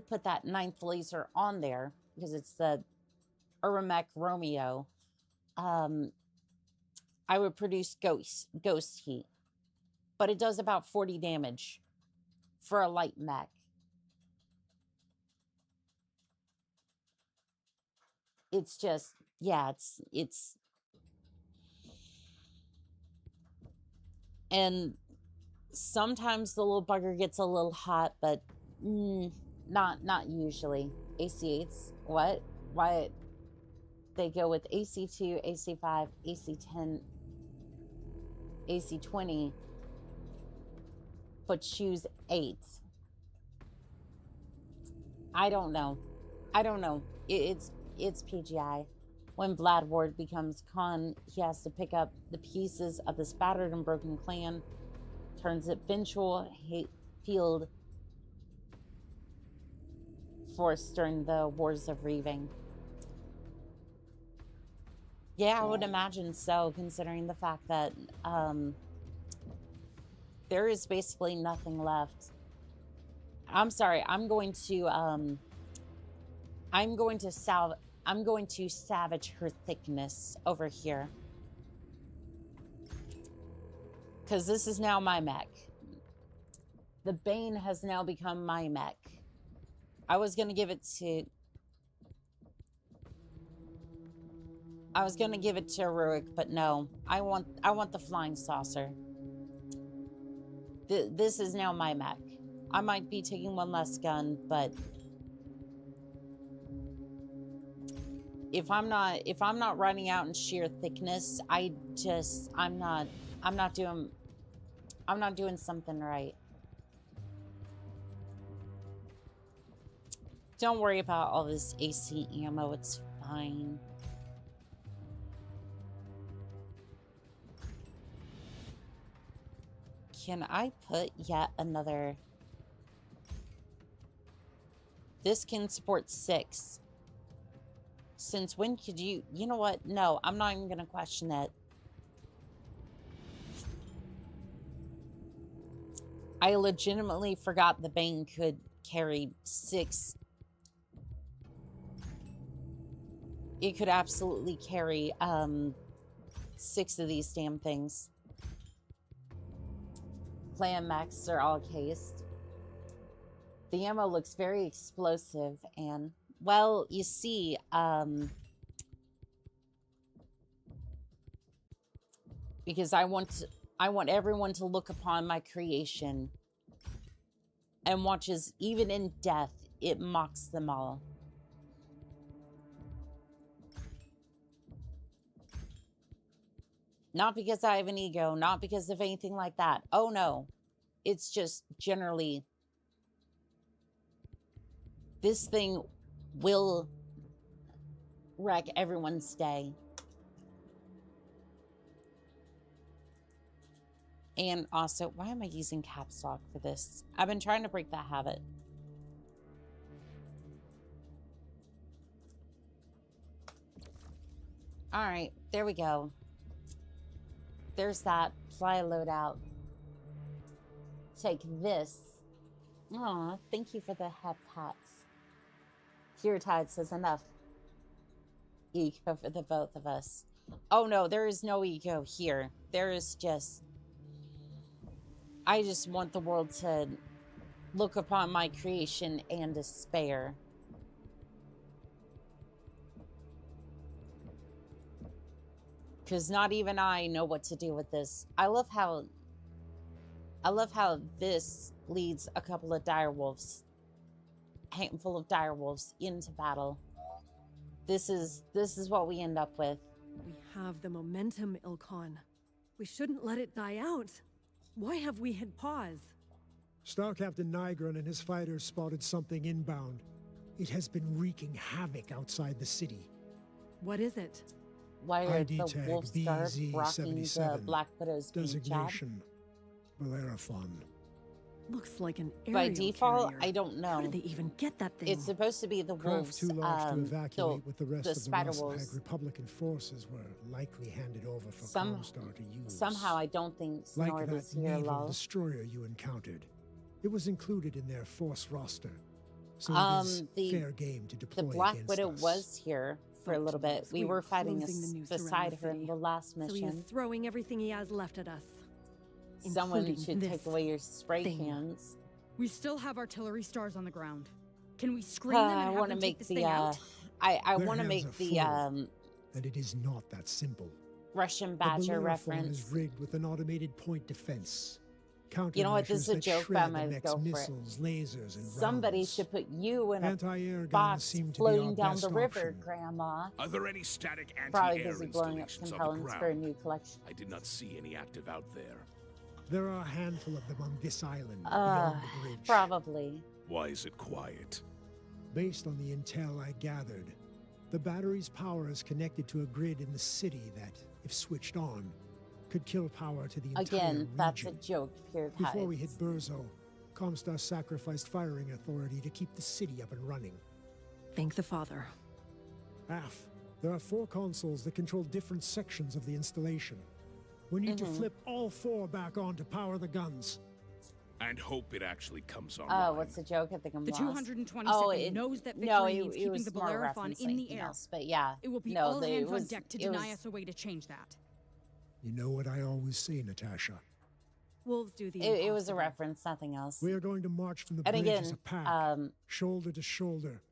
[SPEAKER 1] put that 9th laser on there, because it's the Uramech Romeo, I would produce ghost heat. But it does about 40 damage for a light mech. It's just, yeah, it's and sometimes the little bugger gets a little hot, but not usually. AC-8s, what? Why? They go with AC-2, AC-5, AC-10. AC 20, but choose 8. I don't know. It's PGI. When Vlad Ward becomes Khan, he has to pick up the pieces of this battered and broken clan, turns it eventual hate field force during the Wars of Reaving. Yeah, I would imagine so, considering the fact that there is basically nothing left. I'm sorry, I'm going to savage her thickness over here. Because this is now my mech. The Bane has now become my mech. I was gonna give it to Heroic, but no. I want the flying saucer. This is now my mech. I might be taking one less gun, but if I'm not running out in sheer thickness, I'm not doing something right. Don't worry about all this AC ammo, it's fine. Can I put yet another? This can support 6. Since when could you know what? No, I'm not even gonna question it. I legitimately forgot the Bane could carry 6. It could absolutely carry 6 of these damn things. Clan mechs are all cased. The ammo looks very explosive and, well, you see, because I want everyone to look upon my creation and watches, even in death, it mocks them all. Not because I have an ego, not because of anything like that. Oh no. It's just generally, this thing will wreck everyone's day. And also, why am I using caps lock for this? I've been trying to break that habit. All right, there we go. There's that. Fly loadout. Take this. Aw, thank you for the hep hats. Tide says enough. Ego for the both of us. Oh no, there is no ego here. There is just... I just want the world to look upon my creation and despair. Because not even I know what to do with this. I love how this leads a couple of direwolves, handful of direwolves into battle. This is what we end up with.
[SPEAKER 2] We have the momentum, Ilkhan. We shouldn't let it die out. Why have we hit pause?
[SPEAKER 8] Star Captain Nygren and his fighters spotted something inbound. It has been wreaking havoc outside the city.
[SPEAKER 2] What is it?
[SPEAKER 1] Why are the wolf stars rocking the Black Widow's
[SPEAKER 8] designation? Bellerophon.
[SPEAKER 2] Looks like an aerial
[SPEAKER 1] By default,
[SPEAKER 2] carrier.
[SPEAKER 1] I don't know.
[SPEAKER 2] How did they even get that thing?
[SPEAKER 1] It's supposed to be the wolves.
[SPEAKER 8] Craft too large to evacuate with the rest of the
[SPEAKER 1] spider
[SPEAKER 8] Rosshag
[SPEAKER 1] wolves.
[SPEAKER 8] Republican forces were likely handed over for Comstar to use.
[SPEAKER 1] Somehow, I don't think
[SPEAKER 8] like
[SPEAKER 1] Snort
[SPEAKER 8] that
[SPEAKER 1] is here,
[SPEAKER 8] naval
[SPEAKER 1] lol.
[SPEAKER 8] destroyer you encountered. It was included in their force roster, so it is fair game to deploy
[SPEAKER 1] The Black
[SPEAKER 8] against
[SPEAKER 1] Widow
[SPEAKER 8] us.
[SPEAKER 1] was here for a little bit. We were fighting beside her in the last
[SPEAKER 2] So he
[SPEAKER 1] mission.
[SPEAKER 2] is throwing everything he has left at us.
[SPEAKER 1] Someone
[SPEAKER 2] including
[SPEAKER 1] should
[SPEAKER 2] this
[SPEAKER 1] take away your spray
[SPEAKER 2] thing.
[SPEAKER 1] cans.
[SPEAKER 9] We still have artillery stars on the ground. Can we screen them and
[SPEAKER 1] I
[SPEAKER 9] have
[SPEAKER 1] want to
[SPEAKER 9] them take
[SPEAKER 1] make
[SPEAKER 9] this
[SPEAKER 1] the
[SPEAKER 9] thing out?
[SPEAKER 1] I
[SPEAKER 8] Their
[SPEAKER 1] want to
[SPEAKER 8] hands
[SPEAKER 1] make
[SPEAKER 8] are
[SPEAKER 1] the
[SPEAKER 8] full, and it is not that simple.
[SPEAKER 1] Russian
[SPEAKER 8] The
[SPEAKER 1] Badger
[SPEAKER 8] Bellerophon
[SPEAKER 1] reference.
[SPEAKER 8] is rigged with an automated point defense.
[SPEAKER 1] You know what? This is a joke, but I'm
[SPEAKER 8] going
[SPEAKER 1] gonna go for it.
[SPEAKER 8] Missiles, lasers, and
[SPEAKER 1] Somebody
[SPEAKER 8] rounds.
[SPEAKER 1] should put you in a
[SPEAKER 8] Anti-air guns
[SPEAKER 1] box
[SPEAKER 8] seem to be
[SPEAKER 1] floating
[SPEAKER 8] our
[SPEAKER 1] down
[SPEAKER 8] best
[SPEAKER 1] the river,
[SPEAKER 8] option.
[SPEAKER 1] Grandma.
[SPEAKER 5] Are there any static
[SPEAKER 1] Probably
[SPEAKER 5] anti-air
[SPEAKER 1] busy blowing up
[SPEAKER 5] installations on the
[SPEAKER 1] components for a
[SPEAKER 5] ground?
[SPEAKER 1] new collection.
[SPEAKER 5] I did not see any active out there.
[SPEAKER 8] There are a handful of them on this island beyond the bridge.
[SPEAKER 1] Probably.
[SPEAKER 5] Why is it quiet?
[SPEAKER 8] Based on the intel I gathered, the battery's power is connected to a grid in the city that, if switched on, could kill power to the entire
[SPEAKER 1] Again, that's a
[SPEAKER 8] region.
[SPEAKER 1] joke. Pure
[SPEAKER 8] Before we hit
[SPEAKER 1] tides.
[SPEAKER 8] Burzo, Comstar sacrificed firing authority to keep the city up and running.
[SPEAKER 2] Thank the Father.
[SPEAKER 8] Af, there are 4 consoles that control different sections of the installation. We need to flip all 4 back on to power the guns.
[SPEAKER 5] And hope it actually comes online.
[SPEAKER 1] Oh, what's the joke? I think I'm
[SPEAKER 9] The
[SPEAKER 1] lost.
[SPEAKER 9] 222nd knows that victory means keeping the Bellerophon in the air.
[SPEAKER 1] Else, but yeah.
[SPEAKER 9] It will be
[SPEAKER 1] no,
[SPEAKER 9] all
[SPEAKER 1] they-
[SPEAKER 9] hands
[SPEAKER 1] it was,
[SPEAKER 9] on deck to
[SPEAKER 1] it
[SPEAKER 9] deny
[SPEAKER 1] was-
[SPEAKER 9] us a way to change that.
[SPEAKER 8] You know what I always say, Natasha.
[SPEAKER 2] Wolves do the
[SPEAKER 1] It was a
[SPEAKER 2] impossible.
[SPEAKER 1] reference, nothing else.
[SPEAKER 8] We are going to march from the
[SPEAKER 1] And
[SPEAKER 8] bridge
[SPEAKER 1] again,
[SPEAKER 8] as a pack, shoulder to shoulder.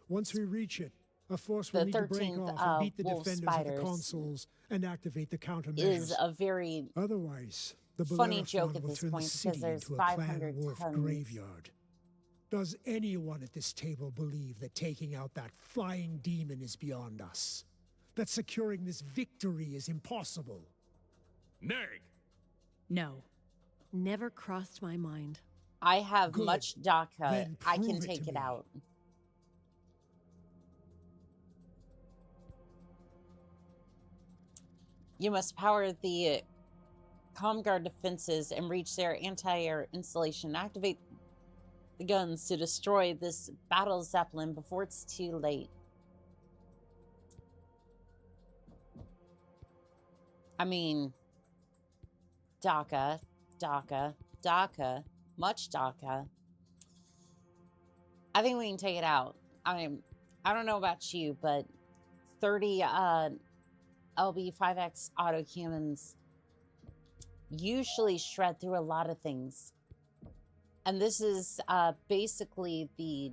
[SPEAKER 8] Once we reach it, a force will
[SPEAKER 1] the
[SPEAKER 8] need to break
[SPEAKER 1] 13th,
[SPEAKER 8] off and beat the
[SPEAKER 1] wolf
[SPEAKER 8] defenders of the
[SPEAKER 1] spiders
[SPEAKER 8] consoles and activate the countermeasures.
[SPEAKER 1] is a very
[SPEAKER 8] Otherwise, the
[SPEAKER 1] funny
[SPEAKER 8] Bellerophon
[SPEAKER 1] joke at
[SPEAKER 8] will
[SPEAKER 1] this
[SPEAKER 8] turn
[SPEAKER 1] point
[SPEAKER 8] the
[SPEAKER 1] because
[SPEAKER 8] city
[SPEAKER 1] there's
[SPEAKER 8] into a
[SPEAKER 1] 500
[SPEAKER 8] clan wolf
[SPEAKER 1] tons.
[SPEAKER 8] graveyard. Does anyone at this table believe that taking out that flying demon is beyond us? That securing this victory is impossible?
[SPEAKER 5] Nay!
[SPEAKER 9] No.
[SPEAKER 2] Never crossed my mind.
[SPEAKER 1] I have
[SPEAKER 8] Good.
[SPEAKER 1] much DACA.
[SPEAKER 8] Then
[SPEAKER 1] I can
[SPEAKER 8] prove it
[SPEAKER 1] take
[SPEAKER 8] to
[SPEAKER 1] it
[SPEAKER 8] me.
[SPEAKER 1] out. You must power the Comguard defenses and reach their anti-air installation. Activate the guns to destroy this battle zeppelin before it's too late. I mean, DACA, much DACA. I think we can take it out. I don't know about you, but 30 LB5X autocannons usually shred through a lot of things. And this is basically the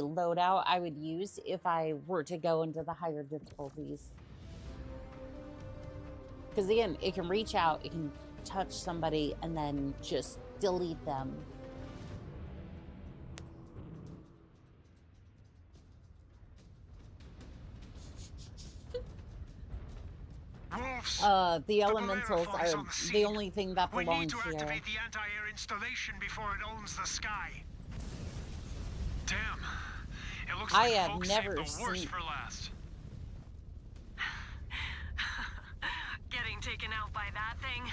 [SPEAKER 1] loadout I would use if I were to go into the higher difficulties. Because again, it can reach out, it can touch somebody, and then just delete them.
[SPEAKER 7] Wolves,
[SPEAKER 1] The elementals
[SPEAKER 7] Bellerophon is
[SPEAKER 1] are
[SPEAKER 7] on the
[SPEAKER 1] the
[SPEAKER 7] scene.
[SPEAKER 1] only thing that
[SPEAKER 7] We
[SPEAKER 1] belong
[SPEAKER 7] need to
[SPEAKER 1] here.
[SPEAKER 7] activate the anti-air installation before it owns the sky. Damn. It looks
[SPEAKER 1] I
[SPEAKER 7] like
[SPEAKER 1] have
[SPEAKER 7] folks
[SPEAKER 1] never
[SPEAKER 7] saved the worst
[SPEAKER 1] seen-
[SPEAKER 7] for last.
[SPEAKER 6] Getting taken out by that thing?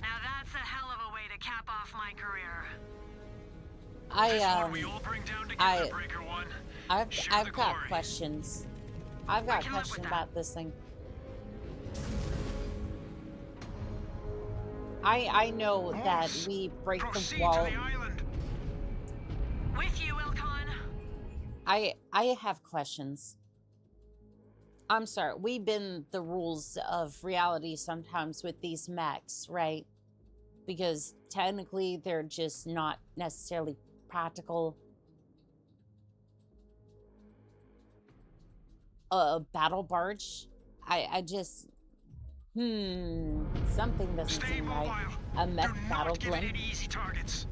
[SPEAKER 6] Now that's a hell of a way to cap off my career.
[SPEAKER 7] This one we all bring down together, Breaker One.
[SPEAKER 1] I've
[SPEAKER 7] Share the
[SPEAKER 1] got
[SPEAKER 7] glory.
[SPEAKER 1] questions. I've got
[SPEAKER 6] can live with
[SPEAKER 1] questions
[SPEAKER 6] that.
[SPEAKER 1] about this thing. I know that
[SPEAKER 7] Wolves,
[SPEAKER 1] we break the
[SPEAKER 7] proceed
[SPEAKER 1] wall.
[SPEAKER 7] to the island.
[SPEAKER 6] With you, Ilkon.
[SPEAKER 1] I have questions. I'm sorry, we bend the rules of reality sometimes with these mechs, right? Because technically they're just not necessarily practical. A battle barge? I just... something doesn't
[SPEAKER 7] Stay
[SPEAKER 1] seem
[SPEAKER 7] mobile.
[SPEAKER 1] right. A mech
[SPEAKER 7] Do
[SPEAKER 1] battle
[SPEAKER 7] not give it
[SPEAKER 1] blimp?
[SPEAKER 7] any easy targets.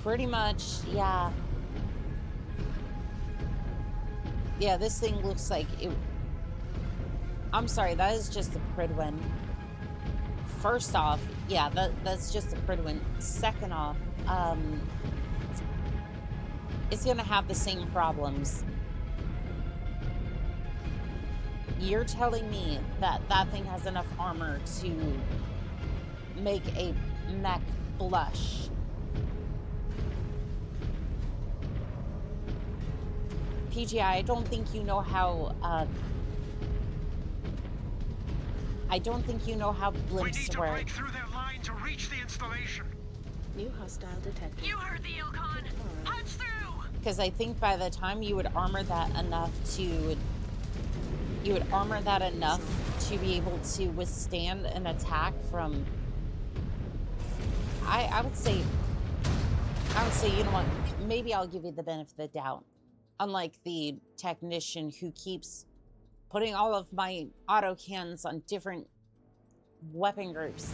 [SPEAKER 1] Pretty much, yeah. Yeah, this thing looks like it... I'm sorry, that is just a Pridwin. First off, yeah, that's just a Pridwin. Second off, it's gonna have the same problems. You're telling me that that thing has enough armor to make a mech blush? PGI, I don't think you know how, I don't think you know how
[SPEAKER 7] We need
[SPEAKER 1] blimps
[SPEAKER 7] to
[SPEAKER 1] work.
[SPEAKER 7] break through their line to reach the installation.
[SPEAKER 10] New hostile detected.
[SPEAKER 6] You heard the Ilkon. Punch through!
[SPEAKER 1] Because I think by the time you would armor that enough to... You would armor that enough to be able to withstand an attack from... I would say, you know what, maybe I'll give you the benefit of the doubt. Unlike the technician who keeps putting all of my autocannons on different weapon groups.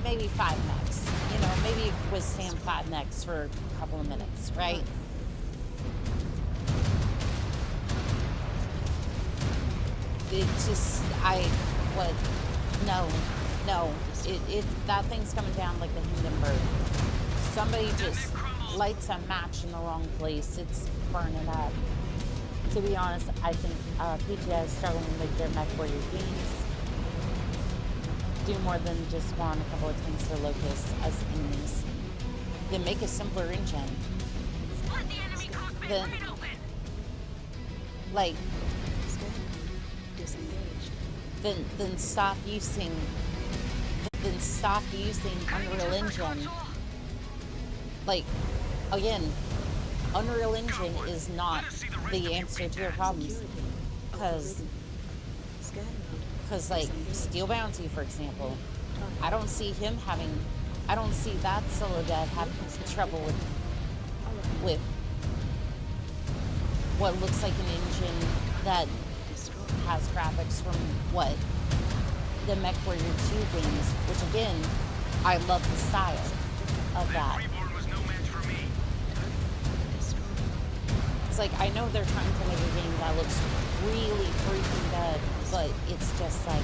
[SPEAKER 1] Maybe 5 mechs. You know, maybe you could withstand 5 mechs for a couple of minutes, right? It just, no. That thing's coming down like the Hindenburg. Somebody just lights a match in the wrong place. It's burning up. To be honest, I think PGI is struggling with their Mechwarrior games. Do more than just spawn a couple of tanks or locusts as enemies. Then make a simpler engine.
[SPEAKER 6] Split the enemy cockpit
[SPEAKER 1] Then,
[SPEAKER 6] wide open.
[SPEAKER 1] like,
[SPEAKER 10] Disengaged.
[SPEAKER 1] then stop using Unreal Engine. Like, again, Unreal Engine is not the answer to your problems. Because like Steel Bounty, for example, I don't see that solo dev having trouble with what looks like an engine that has graphics from the Mechwarrior 2 games, which again, I love the style of that. It's like, I know they're trying to make a game that looks really freaking good, but it's just like,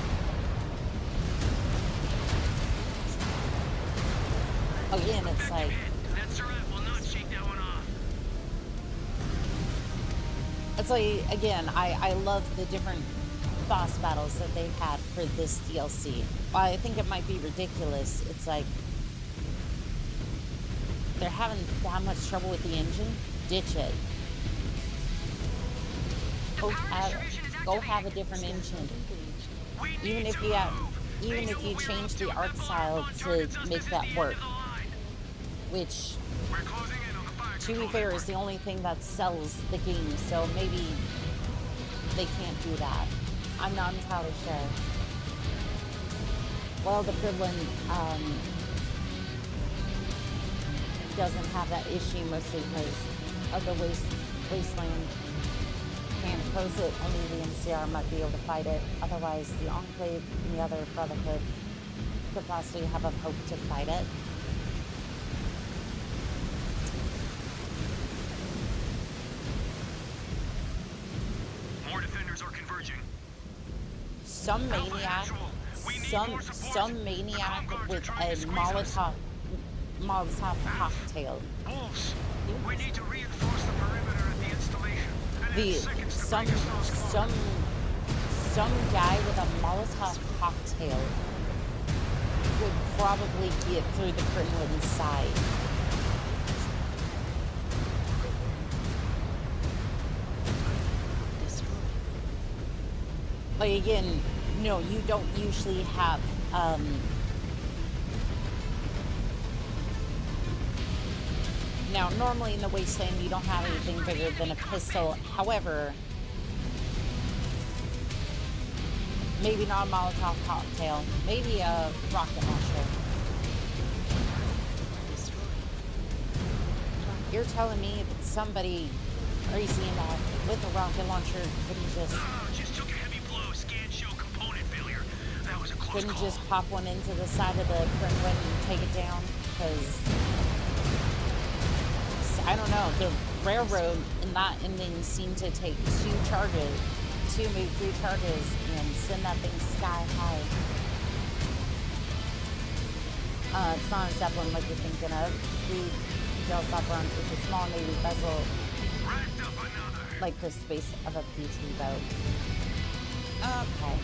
[SPEAKER 1] again, it's like, it's like, again, I love the different boss battles that they had for this DLC. While I think it might be ridiculous, it's like, they're having that much trouble with the engine, ditch it. Go have a different engine. Even if you change the art style to make that work. Which, to be fair, is the only thing that sells the game, so maybe they can't do that. I'm not entirely sure. Well, the Griffin doesn't have that issue, mostly because of the wasteland can't close it. Only the NCR might be able to fight it. Otherwise, the Enclave and the other Brotherhood could possibly have a hope to fight it.
[SPEAKER 7] More defenders are converging.
[SPEAKER 1] Some maniac with a Molotov cocktail.
[SPEAKER 7] Wolves, we need to reinforce the perimeter at the installation.
[SPEAKER 1] Some guy with a Molotov cocktail would probably get through the Kremlin side. Like, again, no, you don't usually have now, normally in the Wasteland, you don't have anything bigger than a pistol. However, maybe not a Molotov cocktail, maybe a rocket launcher. You're telling me that somebody crazy enough with a rocket launcher couldn't
[SPEAKER 7] just took a heavy blow. Scan show component failure. That was a close
[SPEAKER 1] couldn't
[SPEAKER 7] call.
[SPEAKER 1] just pop one into the side of the Kremlin and take it down? Because I don't know, the railroad in that ending seemed to take 2 charges, 2 maybe 3 charges, and send that thing sky high. It's not a Zeppelin like you're thinking of. The Gel Zeppelin is a small Navy vessel, like the space of a PT boat. Okay.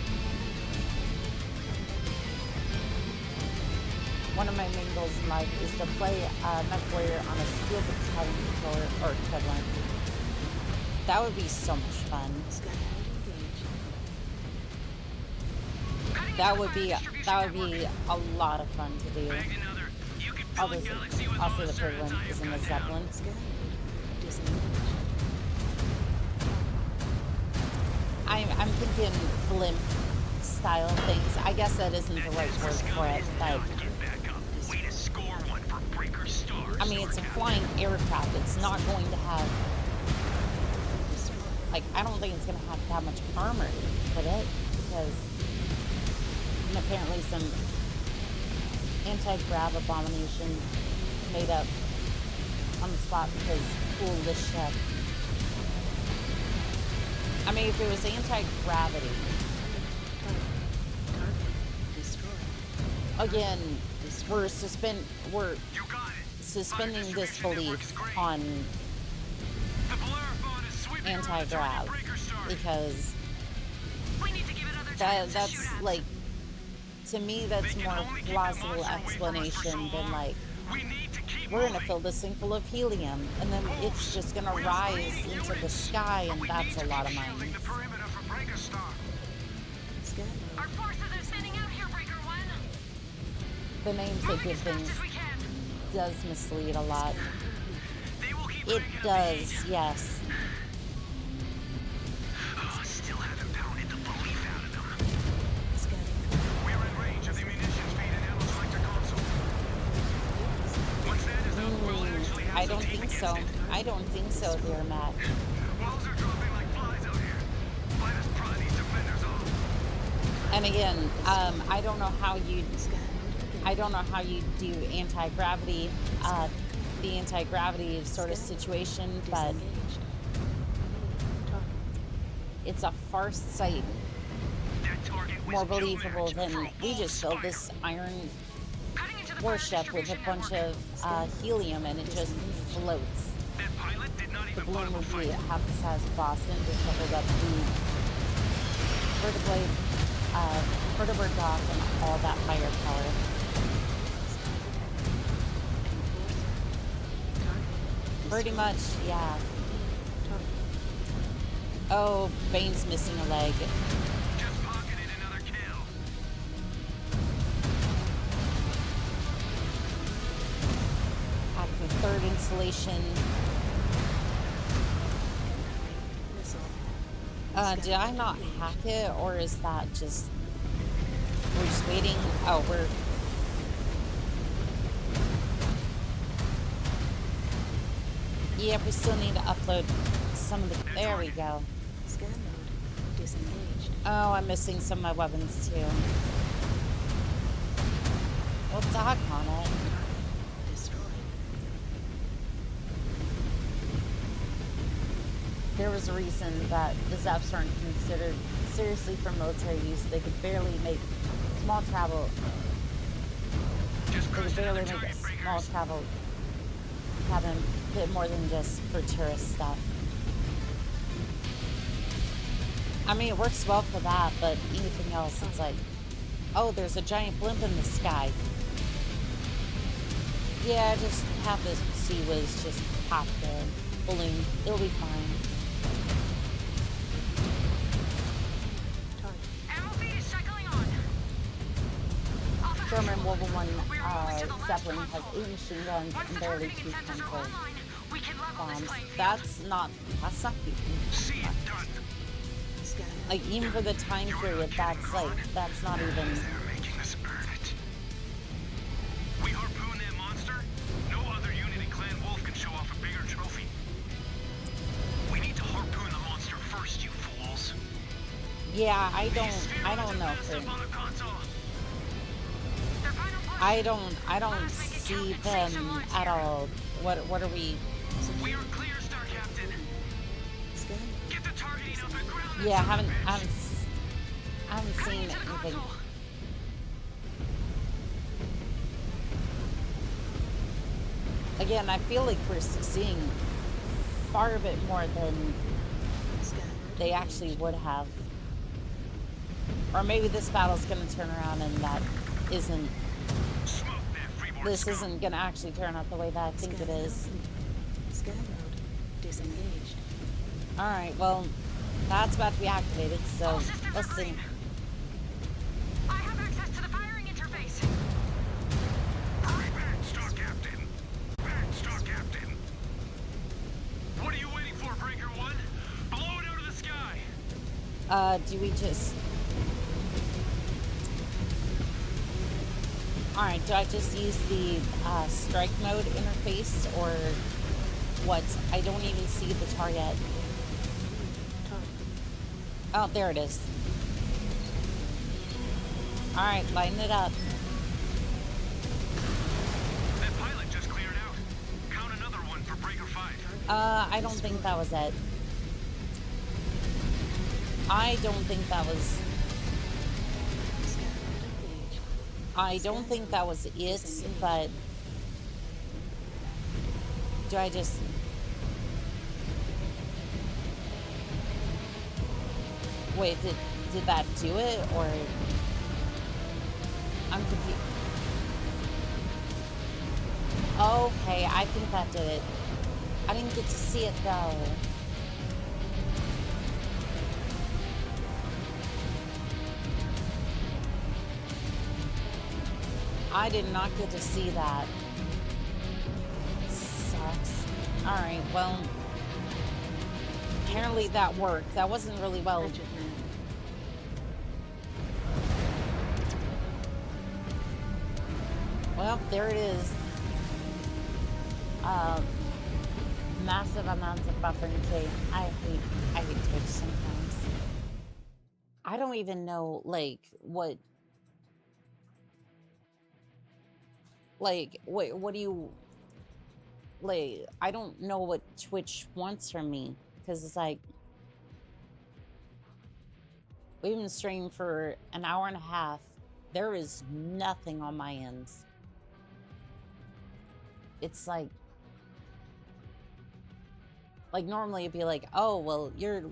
[SPEAKER 1] One of my main goals in life is to play Mechwarrior on a Steel Battalion controller or equivalent. That would be so much fun. That would be a lot of fun to do. Also the Kremlin is in the Zeppelin. I'm thinking blimp style things. I guess that isn't the right word for it, but I mean, it's a flying aircraft. It's not going to have, like, I don't think it's gonna have that much armor, would it? Because, and apparently some anti-grav abomination made up on the spot because cool this ship. I mean, if it was anti-gravity, again, we're suspending disbelief on anti-grav because that's like, to me, that's more plausible explanation than like, we're gonna fill this thing full of helium and then it's just gonna rise into the sky, and that's a lot of mines.
[SPEAKER 6] Our forces are sending out here, Breaker 1.
[SPEAKER 1] The names they give things does mislead a lot. It does, yes.
[SPEAKER 7] Still haven't pounded the belief out of them. We're in range of the munitions feed and ammo selector console. Once that is up, we'll actually have
[SPEAKER 1] I don't think so. I don't think so, dear Matt.
[SPEAKER 7] Walls are dropping like flies out here. Let us pry these defenders off.
[SPEAKER 1] And again, I don't know how you do anti-gravity, the anti-gravity sort of situation, but it's a far sight more believable than we just filled this iron warship with a bunch of helium and it just floats. The balloon would be half the size of Boston, just to hold up the vertebrate dock and all that firepower. Pretty much, yeah. Oh, Bane's missing a leg.
[SPEAKER 7] Just pocketed another kill.
[SPEAKER 1] Hack the third installation. Did I not hack it, or is that just... We're just waiting? Oh, we're... Yeah, we still need to upload some of the... There we go.
[SPEAKER 10] Scan mode disengaged.
[SPEAKER 1] Oh, I'm missing some of my weapons, too. Well, dock on it.
[SPEAKER 10] Destroyed.
[SPEAKER 1] There was a reason that the Zaps aren't considered seriously for military use. They could barely make small travel. They could barely make a small travel cabin fit more than just for tourist stuff. I mean, it works well for that, but anything else, it's like, oh, there's a giant blimp in the sky. Yeah, just have this sea whiz just pop the balloon. It'll be fine. German World War I Zeppelin has 8 machine guns and barely 2 chemical bombs. That's not like, even for the time period, that's not even.
[SPEAKER 7] We harpoon that monster. No other unit in Clan Wolf can show off a bigger trophy. We need to harpoon the monster first, you fools.
[SPEAKER 1] Yeah, I don't know. I don't see them at all. What are we?
[SPEAKER 7] We are clear, Star Captain. Get the targeting up and ground.
[SPEAKER 1] Yeah, I haven't seen anything. Again, I feel like we're seeing far a bit more than they actually would have. Or maybe this battle's gonna turn around and that isn't. This isn't gonna actually turn out the way that I think it is.
[SPEAKER 10] Scan mode disengaged.
[SPEAKER 1] Alright, well, that's about to be activated, so let's see.
[SPEAKER 6] I have access to the firing interface.
[SPEAKER 7] Hurry back, Star Captain. Back, Star Captain. What are you waiting for, Breaker 1? Blow it out of the sky.
[SPEAKER 1] Do we just... Alright, do I just use the strike mode interface, or what? I don't even see the target. Oh, there it is. Alright, lighten it up.
[SPEAKER 7] That pilot just cleared out. Count another one for Breaker 5.
[SPEAKER 1] I don't think that was it. I don't think that was... I don't think that was it, but... Do I just... Wait, did that do it, or... I'm confused. Okay, I think that did it. I didn't get to see it, though. I did not get to see that. Sucks. Alright, well... Apparently that worked. That wasn't really well... Well, there it is. Massive amounts of buffering tape. I hate Twitch sometimes. I don't even know, like, what do you, like, I don't know what Twitch wants from me, because it's like, we've been streaming for an hour and a half. There is nothing on my end. It's like normally it'd be like, oh, well, you're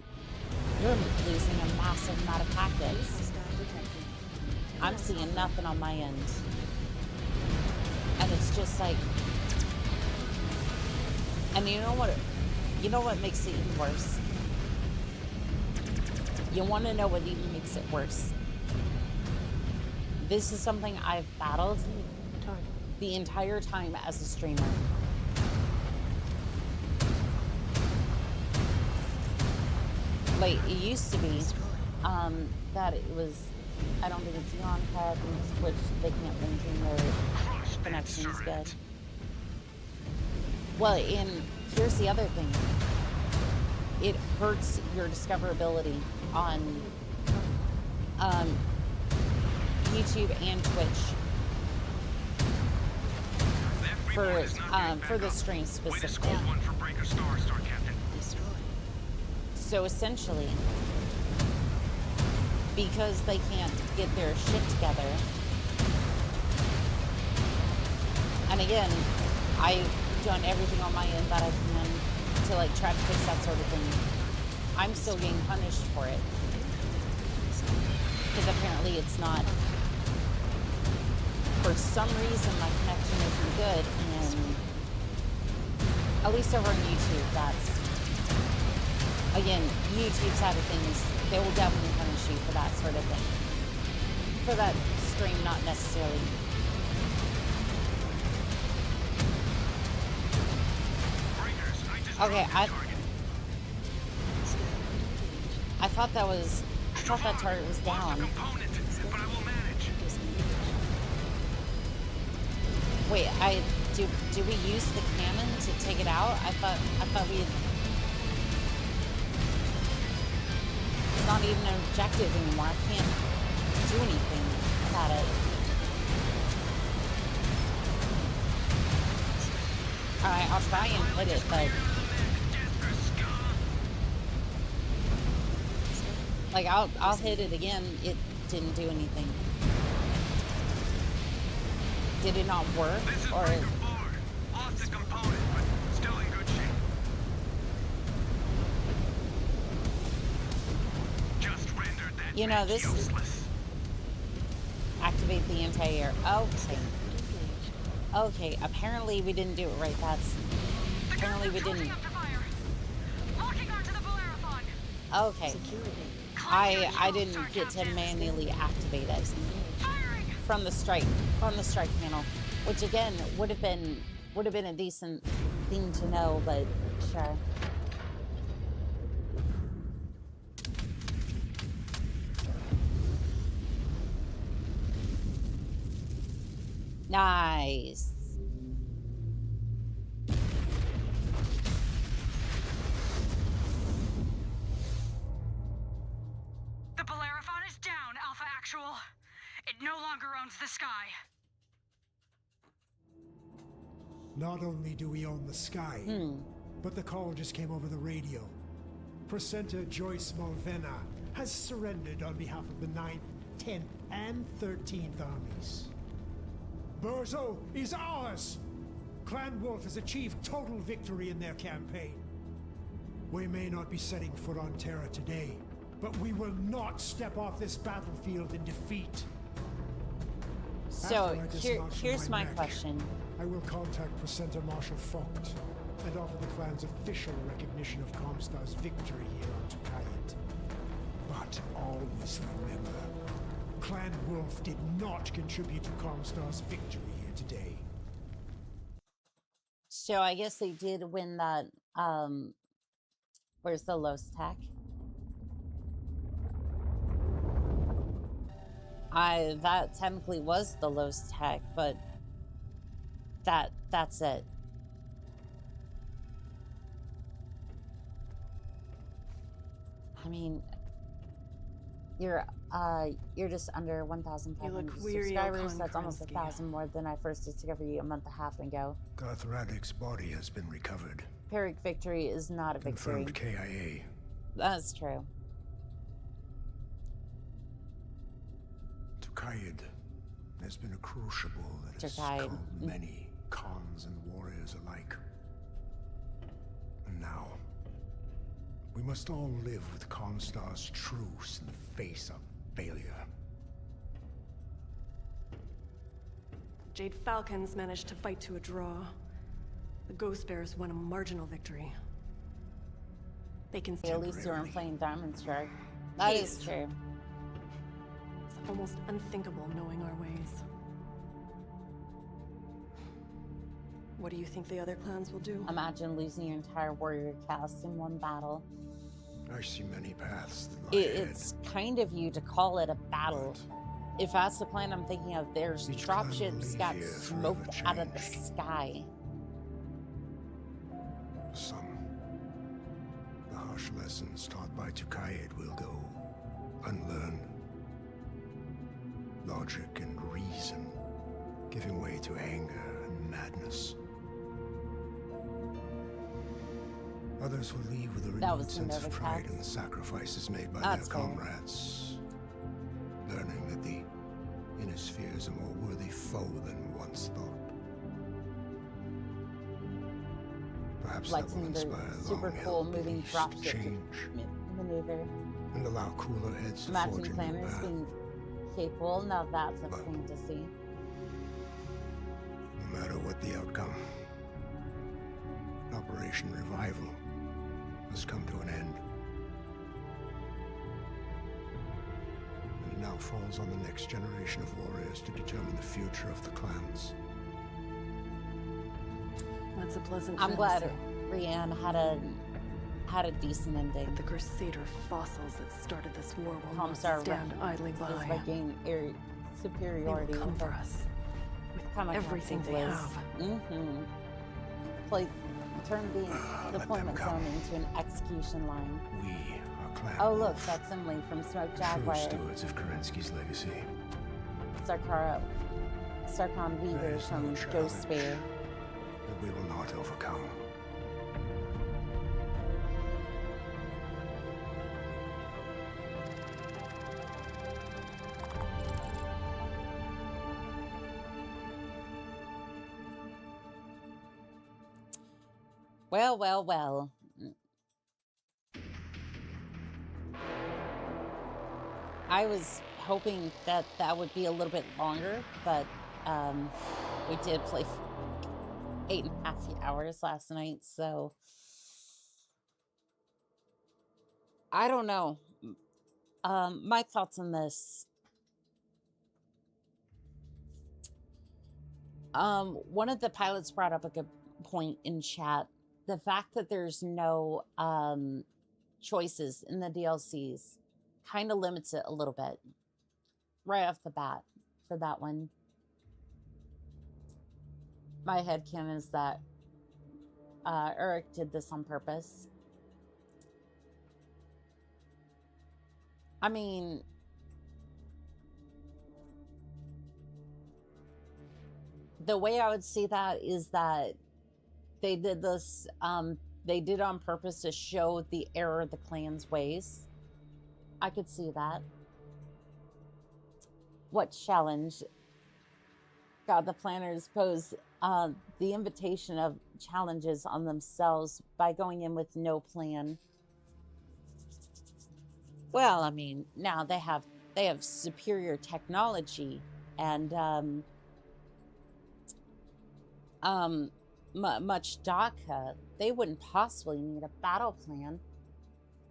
[SPEAKER 1] losing a massive amount of packets. I'm seeing nothing on my end. And it's just like, and you know what makes it even worse? You want to know what even makes it worse? This is something I've battled the entire time as a streamer. Like, it used to be that it was, I don't think it's on head and Twitch, they can't maintain their connections good. Well, and here's the other thing. It hurts your discoverability on YouTube and Twitch for the stream specifically. So essentially, because they can't get their shit together, and again, I've done everything on my end that I can to like try to fix that sort of thing. I'm still getting punished for it because apparently it's not. For some reason, my connection isn't good, and at least over on YouTube, that's. Again, YouTube side of things, they will definitely punish you for that sort of thing. For that stream, not necessarily. Okay, I thought that was, I thought that target was down. Wait, do we use the cannon to take it out? I thought we had. It's not even an objective anymore. I can't do anything about it. Alright, I'll try and hit it, but... Like, I'll hit it again. It didn't do anything. Did it not work? Or...
[SPEAKER 7] Lost the component, but still in good shape. Just rendered that.
[SPEAKER 1] You know, this...
[SPEAKER 7] Useless.
[SPEAKER 1] Activate the anti-air. Okay. Okay, apparently we didn't do it right. That's... Apparently we didn't... Okay. I didn't get to manually activate it from the strike panel, which again would have been a decent thing to know, but sure. Nice.
[SPEAKER 3] It no longer owns the sky.
[SPEAKER 8] Not only do we own the sky, but the call just came over the radio. Presenter Joyce Mulvena has surrendered on behalf of the 9th, 10th, and 13th armies. Burzo is ours! Clan Wolf has achieved total victory in their campaign. We may not be setting foot on Terra today, but we will not step off this battlefield in defeat.
[SPEAKER 1] So here's my question.
[SPEAKER 8] I will contact Presenter Marshal Vogt and offer the clan's official recognition of Comstar's victory here on Tukayyid. But always remember, Clan Wolf did not contribute to Comstar's victory here today.
[SPEAKER 1] So I guess they did win that, where's the Los Tech? That technically was the Los Tech, but that's it. I mean, you're just under 1,500 subscribers. That's almost 1,000 more than I first discovered you a month and a half ago.
[SPEAKER 8] Darth Radik's body has been recovered.
[SPEAKER 1] Pyrrhic victory is not a victory.
[SPEAKER 8] Confirmed KIA.
[SPEAKER 1] That's true.
[SPEAKER 8] Tukayyid has been a crucible that has killed many Khans and warriors alike. And now, we must all live with Comstar's truce in the face of failure.
[SPEAKER 11] Jade Falcons managed to fight to a draw. The Ghost Bears won a marginal victory. They can
[SPEAKER 1] at least you weren't playing Diamond Strike. That is true.
[SPEAKER 11] It's almost unthinkable knowing our ways. What do you think the other clans will do?
[SPEAKER 1] Imagine losing your entire warrior cast in one battle.
[SPEAKER 8] I see many paths that lie ahead.
[SPEAKER 1] It's kind of you to call it a battle. But if that's the plan I'm thinking of, there's dropships got smoked out of the sky.
[SPEAKER 8] Some, the harsh lessons taught by Tukayyid will go unlearned. Logic and reason giving way to anger and madness. Others will leave with a renewed sense of pride in the sacrifices made by their comrades, learning that the inner sphere is a more worthy foe than once thought. Perhaps that will inspire
[SPEAKER 1] super cool moving dropship
[SPEAKER 8] change
[SPEAKER 1] maneuver.
[SPEAKER 8] And allow cooler heads to forge a new
[SPEAKER 1] planners
[SPEAKER 8] path.
[SPEAKER 1] being capable. Now that's a thing to see.
[SPEAKER 8] No matter what the outcome, Operation Revival must come to an end. And it now falls on the next generation of warriors to determine the future of the clans.
[SPEAKER 11] That's a pleasant
[SPEAKER 1] I'm glad Rianne had a decent ending.
[SPEAKER 11] But the Crusader fossils that started this war will
[SPEAKER 1] Comstar
[SPEAKER 11] not stand idly by.
[SPEAKER 1] By gaining superiority.
[SPEAKER 11] They will come for us with everything they have.
[SPEAKER 1] Like, turn the deployment zone into an execution line.
[SPEAKER 8] We are Clan
[SPEAKER 1] Oh look,
[SPEAKER 8] Wolf,
[SPEAKER 1] that's Emily from Smoke
[SPEAKER 8] true
[SPEAKER 1] Jaguar.
[SPEAKER 8] stewards of Kerensky's legacy.
[SPEAKER 1] Sarkon Weaver from Ghost Spear.
[SPEAKER 8] That we will not overcome.
[SPEAKER 1] Well, well, well. I was hoping that that would be a little bit longer, but we did play 8.5 hours last night, so I don't know. My thoughts on this. One of the pilots brought up a good point in chat. The fact that there's no choices in the DLCs kind of limits it a little bit right off the bat for that one. My headcanon is that Eric did this on purpose. I mean, the way I would see that is that they did this, they did on purpose to show the error of the clan's ways. I could see that. What challenge? God, the planners pose the invitation of challenges on themselves by going in with no plan. Well, I mean, now they have superior technology and much DACA. They wouldn't possibly need a battle plan.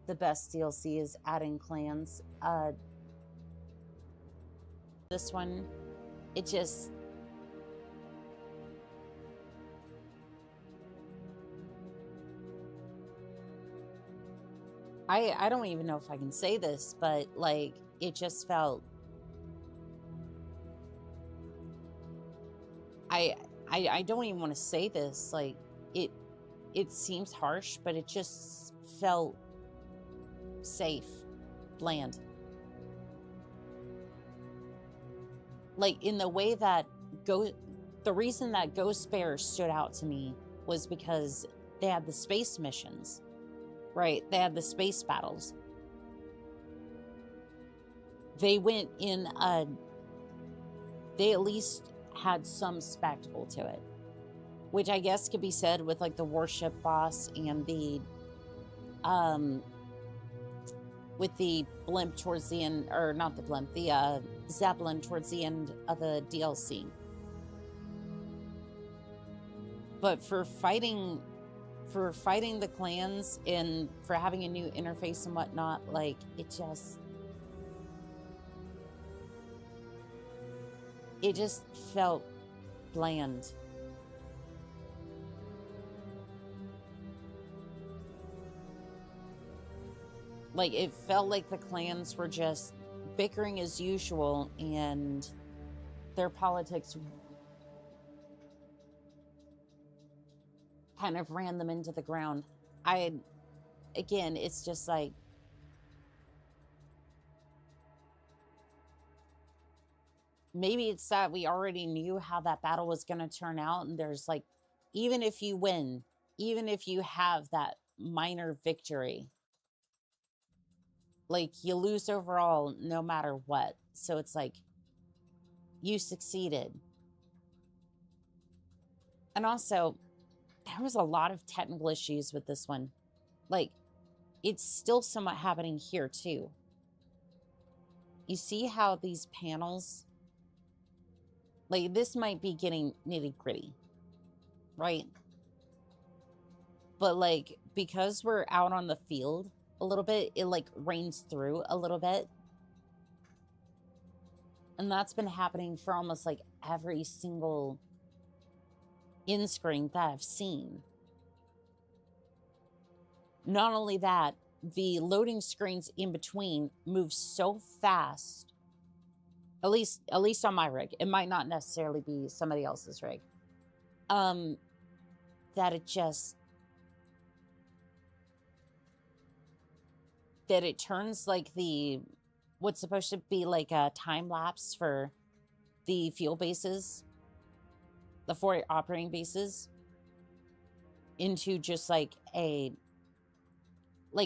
[SPEAKER 1] The best DLC is adding clans. This one, it just... I don't even know if I can say this, but like, it just felt... I don't even want to say this, like, it seems harsh, but it just felt safe, bland. Like, in the way that the reason that Ghost Bear stood out to me was because they had the space missions, right? They had the space battles. They went in they at least had some spectacle to it, which I guess could be said with like the warship boss and the with the blimp towards the end, or not the blimp, the Zeppelin towards the end of the DLC. But for fighting the clans and for having a new interface and whatnot, like, it just felt bland. Like, it felt like the clans were just bickering as usual, and their politics kind of ran them into the ground. Again, it's just like, maybe it's that we already knew how that battle was going to turn out, and there's like, even if you win, even if you have that minor victory, like, you lose overall no matter what. So it's like, you succeeded. And also, there was a lot of technical issues with this one. Like, it's still somewhat happening here too. You see how these panels, like, this might be getting nitty-gritty, right? But like, because we're out on the field a little bit, it like rains through a little bit. And that's been happening for almost like every single end screen that I've seen. Not only that, the loading screens in between move so fast, at least on my rig. It might not necessarily be somebody else's rig. That it turns like what's supposed to be like a time lapse for the field bases, the 4 operating bases, into just like a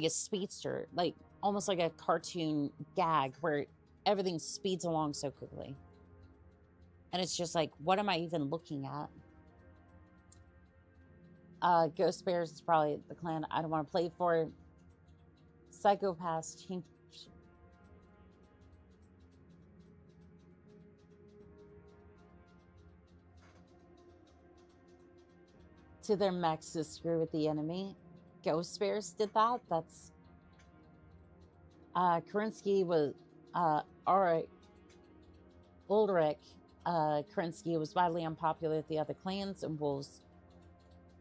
[SPEAKER 1] speedster, like almost like a cartoon gag where everything speeds along so quickly. And it's just like, what am I even looking at? Ghost Bears is probably the clan I don't want to play for. Psychopaths change to their mechs to screw with the enemy. Ghost Bears did that. That's Kerensky was Ulrich Kerensky was widely unpopular with the other clans, and wolves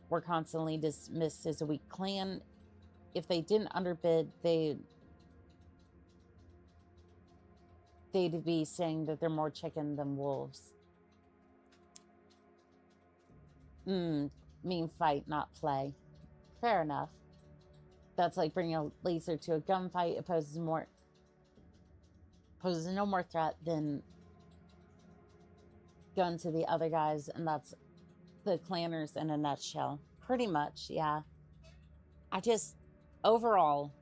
[SPEAKER 1] were constantly dismissed as a weak clan. If they didn't underbid, they'd be saying that they're more chicken than wolves. Mean fight, not play. Fair enough. That's like bringing a laser to a gunfight. It poses no more threat than gun to the other guys, and that's the clanners in a nutshell. Pretty much, yeah. I just, overall,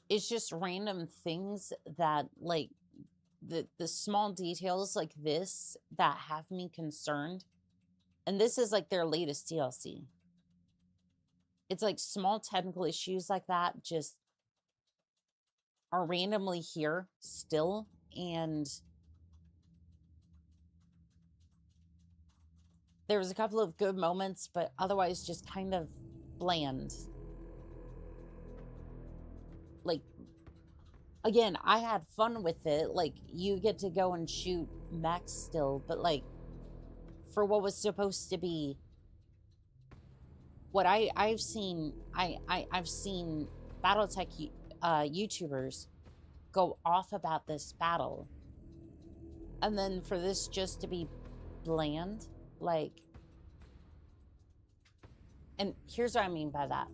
[SPEAKER 1] it's just random things that, like, the small details like this that have me concerned. And this is like their latest DLC. It's like small technical issues like that just are randomly here still, and there was a couple of good moments, but otherwise just kind of bland. Like, again, I had fun with it. Like, you get to go and shoot mechs still, but like, for what was supposed to be, what I've seen BattleTech YouTubers go off about this battle, and then for this just to be bland, like, and here's what I mean by that.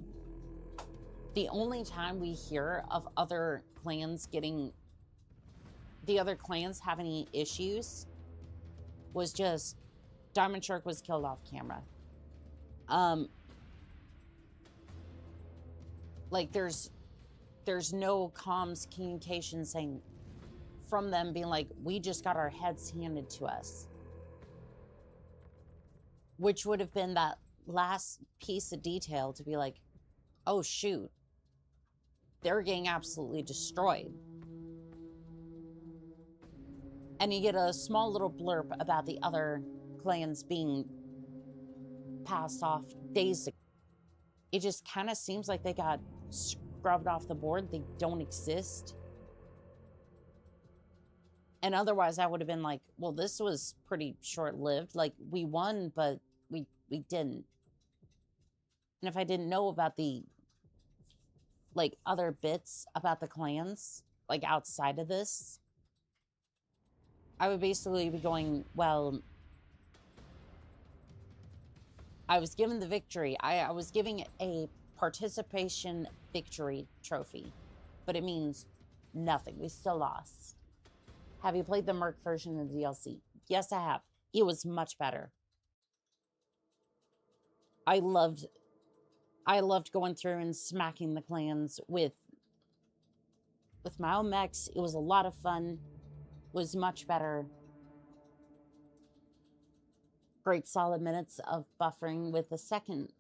[SPEAKER 1] The only time we hear of other clans having any issues was just Diamond Shark was killed off camera. Like, there's no comms communication saying from them being like, we just got our heads handed to us, which would have been that last piece of detail to be like, oh shoot, they're getting absolutely destroyed. And you get a small little blurb about the other clans being passed off days ago. It just kind of seems like they got scrubbed off the board. They don't exist. And otherwise I would have been like, well, this was pretty short-lived. Like, we won, but we didn't. And if I didn't know about the, like, other bits about the clans, like, outside of this, I would basically be going, well, I was given the victory. I was giving a participation victory trophy, but it means nothing. We still lost. Have you played the Merc version of the DLC? Yes, I have. It was much better. I loved going through and smacking the clans with my own mechs. It was a lot of fun. It was much better. Great solid minutes of buffering with a second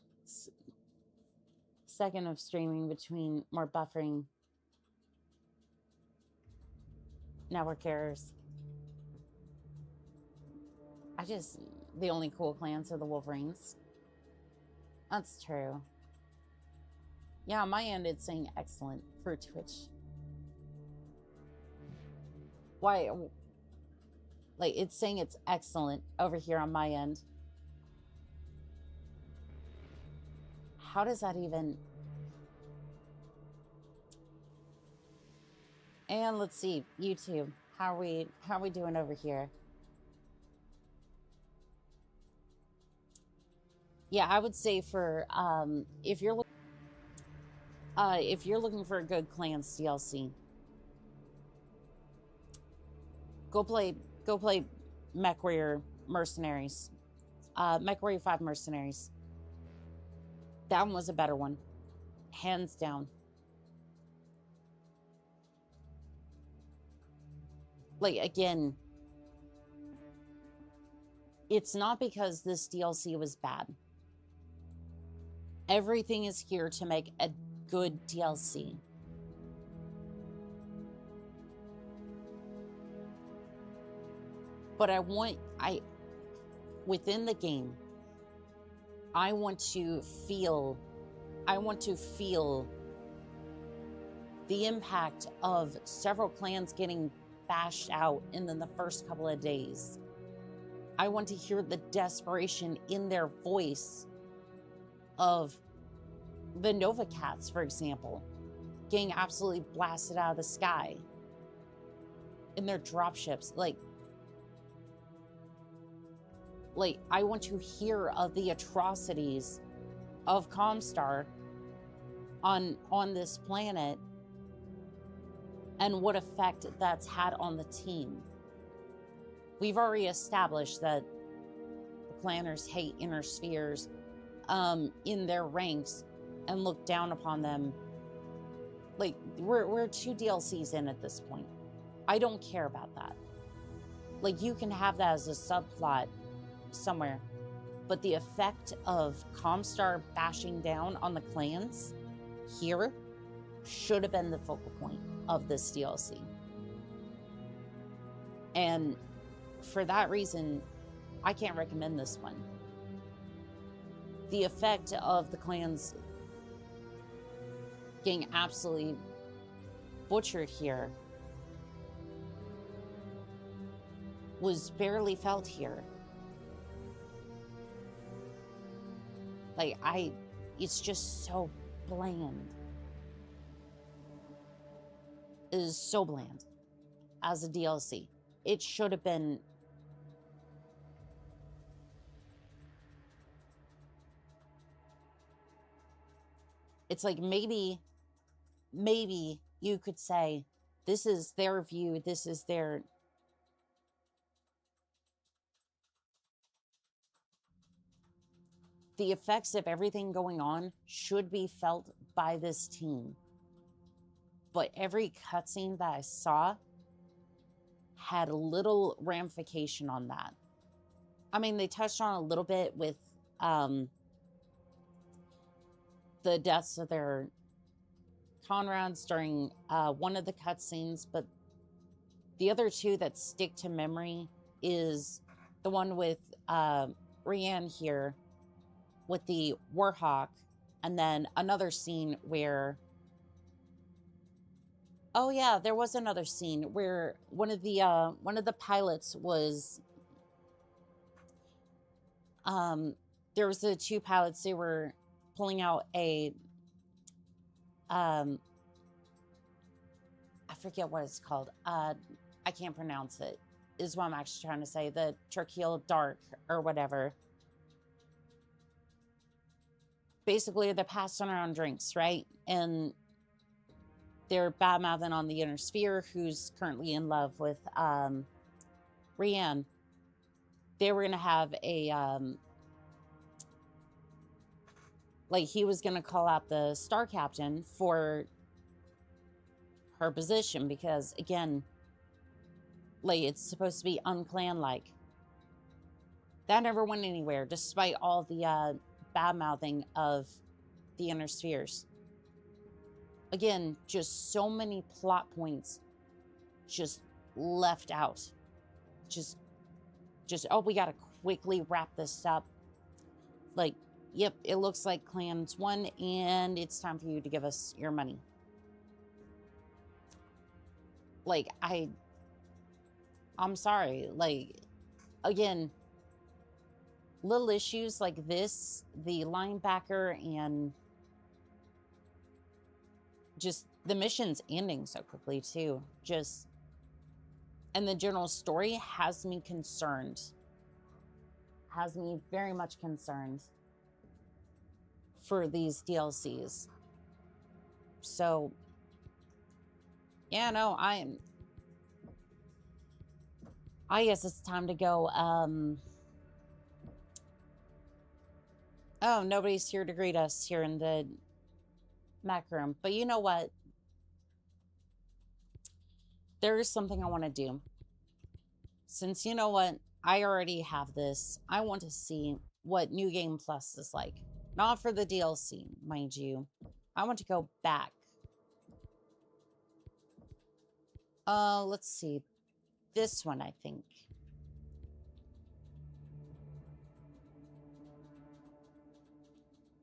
[SPEAKER 1] of streaming between more buffering. Network errors. The only cool clans are the Wolverines. That's true. Yeah, on my end, it's saying excellent for Twitch. Why? Like, it's saying it's excellent over here on my end. How does that even... And let's see, YouTube. How are we doing over here? Yeah, I would say for if you're looking for a good clans DLC, go play Mechwarrior Mercenaries, Mechwarrior 5 Mercenaries. That one was a better one, hands down. Like, again, it's not because this DLC was bad. Everything is here to make a good DLC. But within the game, I want to feel the impact of several clans getting bashed out in the first couple of days. I want to hear the desperation in their voice of the Nova Cats, for example, getting absolutely blasted out of the sky in their dropships. Like, I want to hear of the atrocities of Comstar on this planet and what effect that's had on the team. We've already established that the planners hate inner spheres in their ranks and look down upon them. Like, we're 2 DLCs in at this point. I don't care about that. Like, you can have that as a subplot somewhere, but the effect of Comstar bashing down on the clans here should have been the focal point of this DLC. And for that reason, I can't recommend this one. The effect of the clans getting absolutely butchered here was barely felt here. Like, it's just so bland. It is so bland as a DLC. It should have been. It's like maybe you could say, this is their view, this is their. The effects of everything going on should be felt by this team. But every cutscene that I saw had a little ramification on that. I mean, they touched on a little bit with the deaths of their comrades during one of the cutscenes, but the other 2 that stick to memory is the one with Rianne here with the Warhawk, and then another scene where, oh yeah, there was another scene where one of the pilots was, there was the 2 pilots, they were pulling out a, I forget what it's called, I can't pronounce it, is what I'm actually trying to say, the Turkey Dark or whatever. Basically, they're passing around drinks, right? And they're bad-mouthing on the inner sphere, who's currently in love with Rianne. They were going to have a, like, he was going to call out the star captain for her position because, again, like, it's supposed to be unclan-like. That never went anywhere, despite all the bad-mouthing of the inner spheres. Again, just so many plot points just left out. Just, oh, we gotta quickly wrap this up. Like, yep, it looks like clans won, and it's time for you to give us your money. Like, I'm sorry. Like, again, little issues like this, the linebacker, and just the missions ending so quickly too. Just, and the general story has me concerned. Has me very much concerned for these DLCs. So, yeah, no, I guess it's time to go. Oh, nobody's here to greet us here in the Mac room. But you know what? There is something I want to do. Since you know what? I already have this. I want to see what New Game Plus is like. Not for the DLC, mind you. I want to go back. Let's see. This one, I think.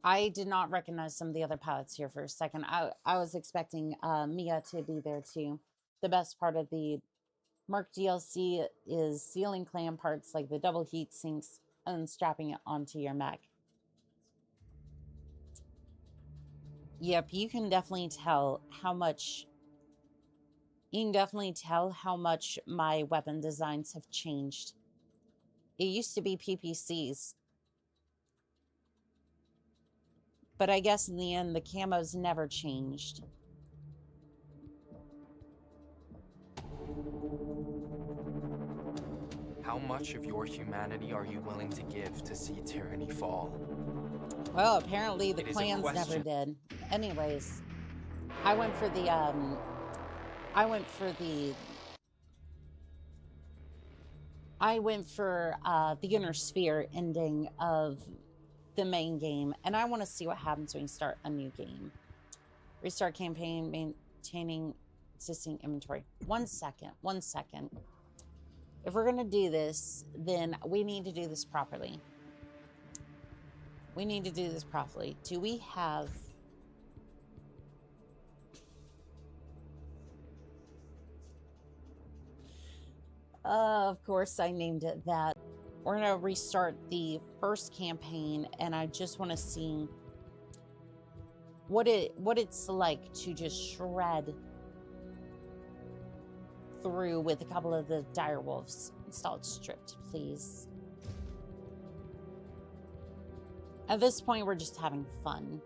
[SPEAKER 1] I did not recognize some of the other pilots here for a second. I was expecting Mia to be there too. The best part of the Merc DLC is sealing clan parts like the double heat sinks and strapping it onto your mech. Yep, you can definitely tell how much my weapon designs have changed. It used to be PPCs. But I guess in the end, the camos never changed.
[SPEAKER 12] How much of your humanity are you willing to give to see tyranny fall?
[SPEAKER 1] Well, apparently the clans never did. Anyways, I went for the inner sphere ending of the main game, and I want to see what happens when you start a new game. Restart campaign, maintaining existing inventory. 1 second, 1 second. If we're gonna do this, then we need to do this properly. We need to do this properly. Do we have... of course I named it that. We're gonna restart the first campaign, and I just want to see what it's like to just shred through with a couple of the dire wolves. Installed stripped, please. At this point, we're just having fun.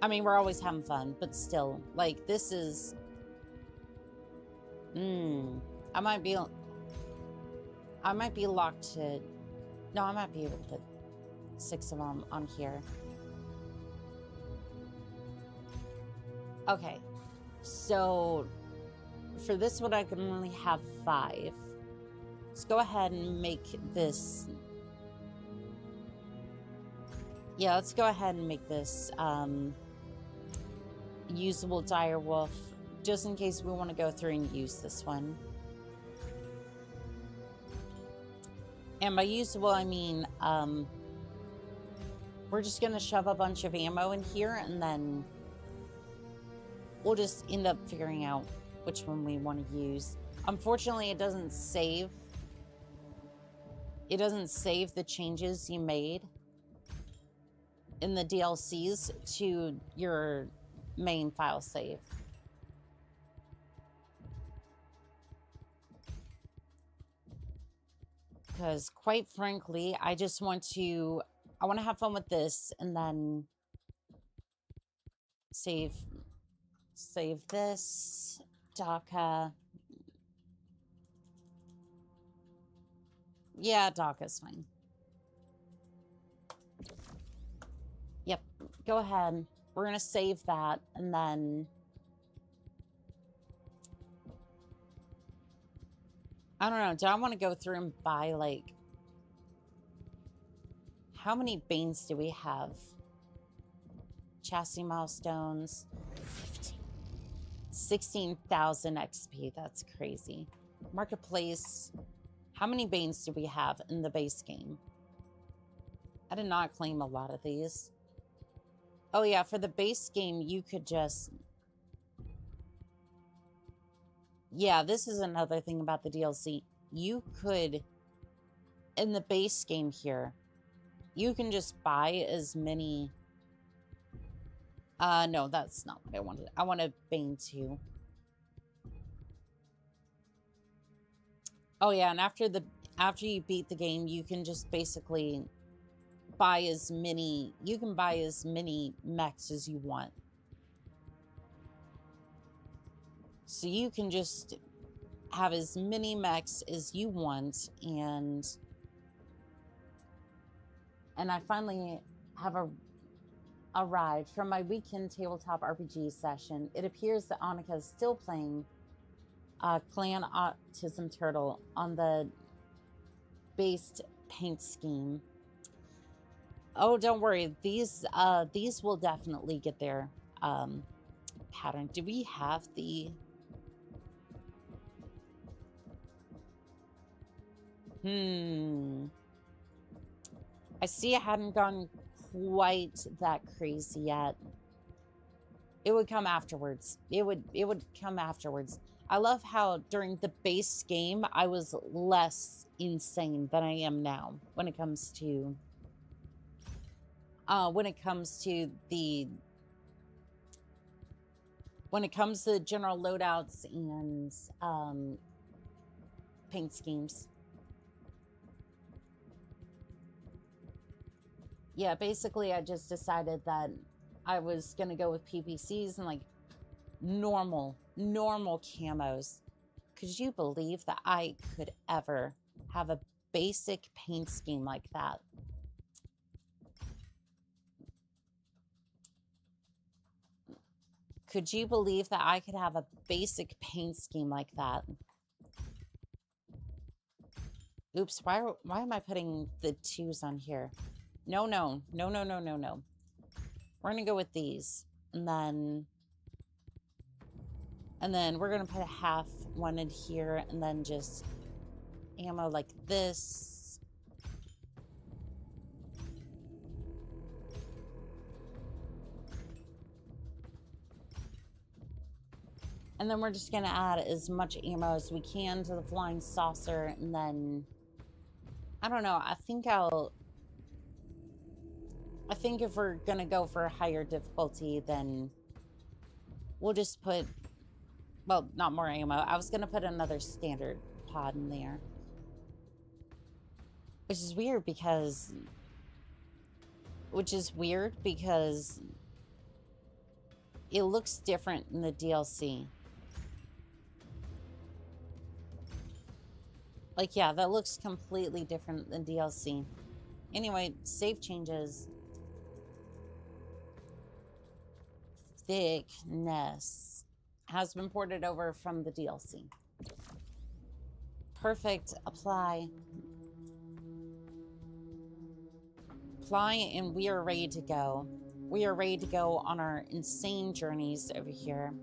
[SPEAKER 1] I mean, we're always having fun, but still, like, this is... I might be locked to... No, I might be able to put 6 of them on here. Okay. So, for this one, I can only have 5. Let's go ahead and make this... Yeah, let's go ahead and make this usable dire wolf, just in case we want to go through and use this one. And by usable, I mean, we're just going to shove a bunch of ammo in here, and then we'll just end up figuring out which one we want to use. Unfortunately, it doesn't save. It doesn't save the changes you made in the DLCs to your main file save. Because quite frankly, I want to have fun with this, and then save this, DACA. Yeah, DACA's fine. Yep, go ahead. We're gonna save that, and then I don't know. Do I want to go through and buy, like... How many Banes do we have? Chassis milestones. 16,000 XP. That's crazy. Marketplace. How many Banes do we have in the base game? I did not claim a lot of these. Oh yeah, for the base game, you could just... Yeah, this is another thing about the DLC. You could, in the base game here, you can just buy as many... no, that's not what I wanted. I want a Bane too. Oh yeah, and after you beat the game, you can just basically buy as many... You can buy as many mechs as you want. So you can just have as many mechs as you want, and I finally have arrived from my weekend tabletop RPG session. It appears that Annika is still playing Clan Autism Turtle on the based paint scheme. Oh, don't worry. These will definitely get their pattern. Do we have the... I see it hadn't gone quite that crazy yet. It would come afterwards. It would come afterwards. I love how during the base game I was less insane than I am now when it comes to the general loadouts and paint schemes. Yeah, basically I just decided that I was gonna go with PPCs and like normal camos. Could you believe that I could ever have a basic paint scheme like that? Could you believe that I could have a basic paint scheme like that? Oops, why am I putting the 2s on here? No. We're gonna go with these. And then we're gonna put a half one in here and then just ammo like this. And then we're just gonna add as much ammo as we can to the flying saucer, and then I don't know, I think if we're gonna go for a higher difficulty, then we'll just put, well, not more ammo. I was gonna put another standard pod in there. Which is weird because it looks different in the DLC. Like, yeah, that looks completely different than DLC. Anyway, save changes. Thickness has been ported over from the DLC. Perfect. Apply. Apply, and we are ready to go. We are ready to go on our insane journeys over here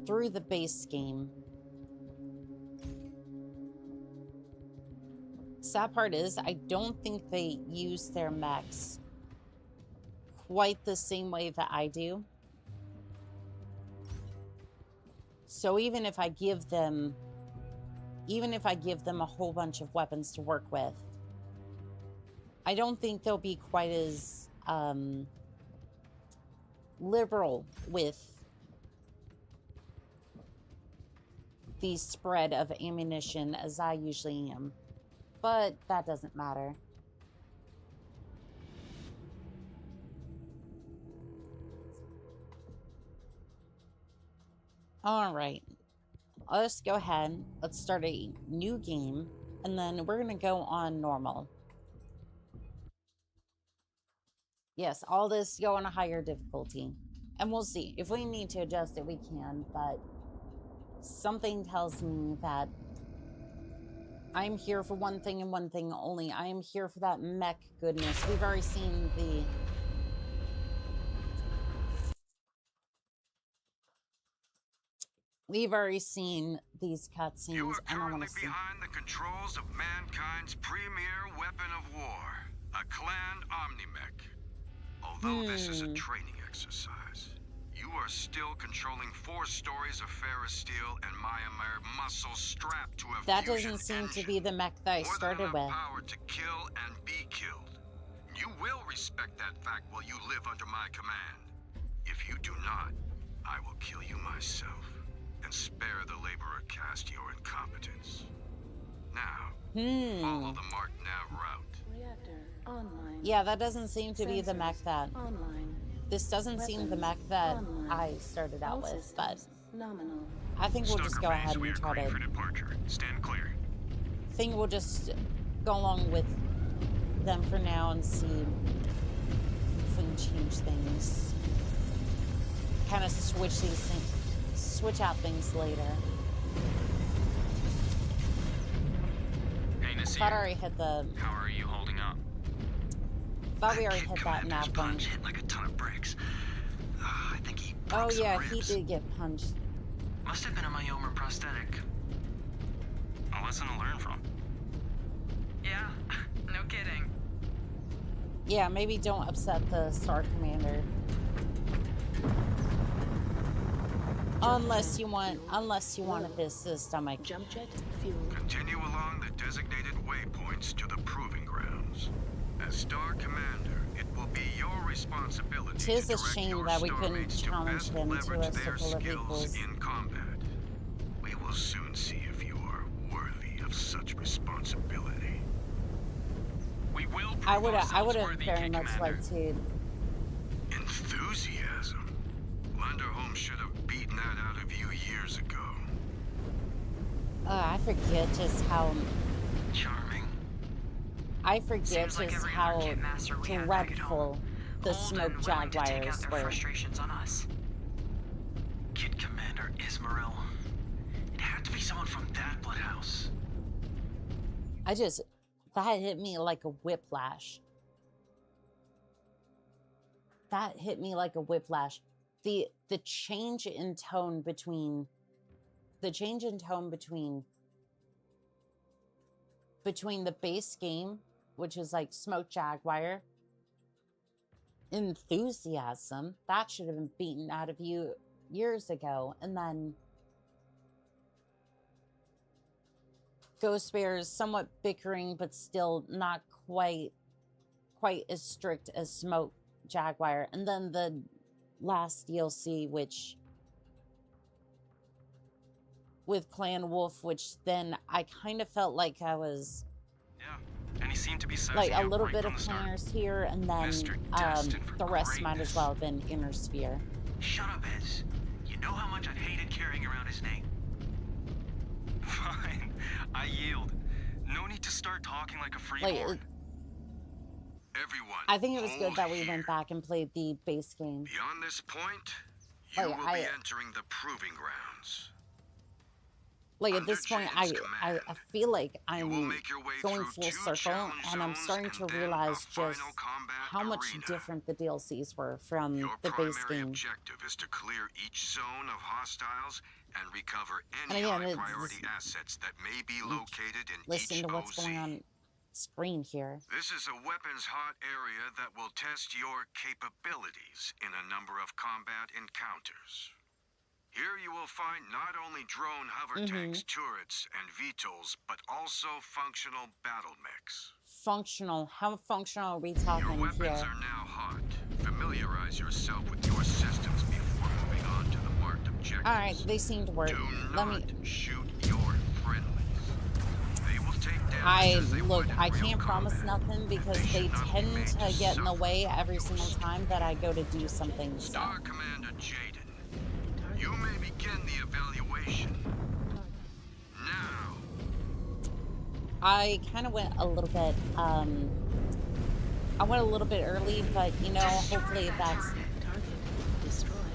[SPEAKER 1] through the base game. Sad part is, I don't think they use their mechs quite the same way that I do. So even if I give them a whole bunch of weapons to work with, I don't think they'll be quite as liberal with the spread of ammunition as I usually am. But that doesn't matter. All right. Let's go ahead. Let's start a new game. And then we're going to go on normal. Yes, all this go on a higher difficulty. And we'll see. If we need to adjust it, we can. But something tells me that I'm here for one thing and one thing only. I am here for that mech goodness. We've already seen the... We've already seen these cutscenes.
[SPEAKER 7] You are currently behind the controls of mankind's premier weapon of war, a clan Omni-Mech. Although this is a training exercise, you are still controlling 4 stories of ferrous steel and Myanmar muscle strapped to a
[SPEAKER 1] that doesn't seem to be the mech that I started with.
[SPEAKER 7] Power to kill and be killed. You will respect that fact while you live under my command. If you do not, I will kill you myself and spare the laborer caste your incompetence. Now, follow the marked nav route.
[SPEAKER 10] Reactor online.
[SPEAKER 1] Yeah, that doesn't seem to be the mech that...
[SPEAKER 10] Online.
[SPEAKER 1] This doesn't seem the mech that I started out with, but
[SPEAKER 10] nominal.
[SPEAKER 1] I think we'll just go ahead and try to...
[SPEAKER 7] Stand clear.
[SPEAKER 1] I think we'll just go along with them for now and see if we can change things. Kind of switch these things, switch out things later.
[SPEAKER 13] Hey, Nasir.
[SPEAKER 1] I thought I already hit the...
[SPEAKER 13] How are you holding up?
[SPEAKER 1] Thought we already hit that nav one.
[SPEAKER 7] Hit like a ton of bricks. I think he
[SPEAKER 1] oh yeah, he did get punched.
[SPEAKER 13] Must have been a myomer prosthetic. A lesson to learn from.
[SPEAKER 3] Yeah, no kidding.
[SPEAKER 1] Yeah, maybe don't upset the Star Commander. Unless you want his stomach.
[SPEAKER 10] Jump jet fuel.
[SPEAKER 7] Continue along the designated waypoints to the proving grounds. As Star Commander, it will be your responsibility.
[SPEAKER 1] Tis a shame that we couldn't challenge him to a circle of equals.
[SPEAKER 7] In combat. We will soon see if you are worthy of such responsibility.
[SPEAKER 13] We will prove
[SPEAKER 1] I would have
[SPEAKER 13] worthy,
[SPEAKER 1] very much
[SPEAKER 13] Commander.
[SPEAKER 1] liked to.
[SPEAKER 7] Enthusiasm. Lunderholm should have beaten that out of you years ago.
[SPEAKER 1] I forget just how I forget just how dreadful the smoke jaguars were.
[SPEAKER 13] Frustrations on us. Kid Commander Ismail. It had to be someone from that bloodhouse.
[SPEAKER 1] That hit me like a whiplash. That hit me like a whiplash. The change in tone between the base game, which is like Smoke Jaguar, enthusiasm, that should have been beaten out of you years ago, and then Ghost Bears somewhat bickering, but still not quite as strict as Smoke Jaguar, and then the last DLC, which with Clan Wolf, which then I kind of felt like I was
[SPEAKER 13] and he seemed to be
[SPEAKER 1] like a little bit of planners here, and then the rest might as well have been Inner Sphere.
[SPEAKER 13] Shut up, Ez. You know how much I've hated carrying around his name. Fine, I yield. No need to start talking like a freeborn.
[SPEAKER 7] Everyone,
[SPEAKER 1] I think it was good that we went back and played the base game.
[SPEAKER 7] Beyond this point, you will be entering the proving grounds.
[SPEAKER 1] Like at this point, I feel like I'm going full circle, and I'm starting to realize just how much different the DLCs were from the base game.
[SPEAKER 7] Your objective is to clear each zone of hostiles and recover any high-priority assets that may be located in
[SPEAKER 1] listen to what's going on screen here.
[SPEAKER 7] This is a weapons-hot area that will test your capabilities in a number of combat encounters. Here you will find not only drone hover tanks, turrets, and VTOLs, but also functional battle mechs.
[SPEAKER 1] Functional? How functional are we talking here?
[SPEAKER 7] Your weapons are now hot. Familiarize yourself with your systems before moving on to the marked objectives.
[SPEAKER 1] Alright, they seem to work.
[SPEAKER 7] Let me shoot your friendlies. They will take damage
[SPEAKER 1] I can't promise nothing because they tend to get in the way every single time that I go to do something.
[SPEAKER 7] Star Commander Jaden. You may begin the evaluation. Now.
[SPEAKER 1] I kind of went a little bit, I went a little bit early, but, you know, hopefully that's...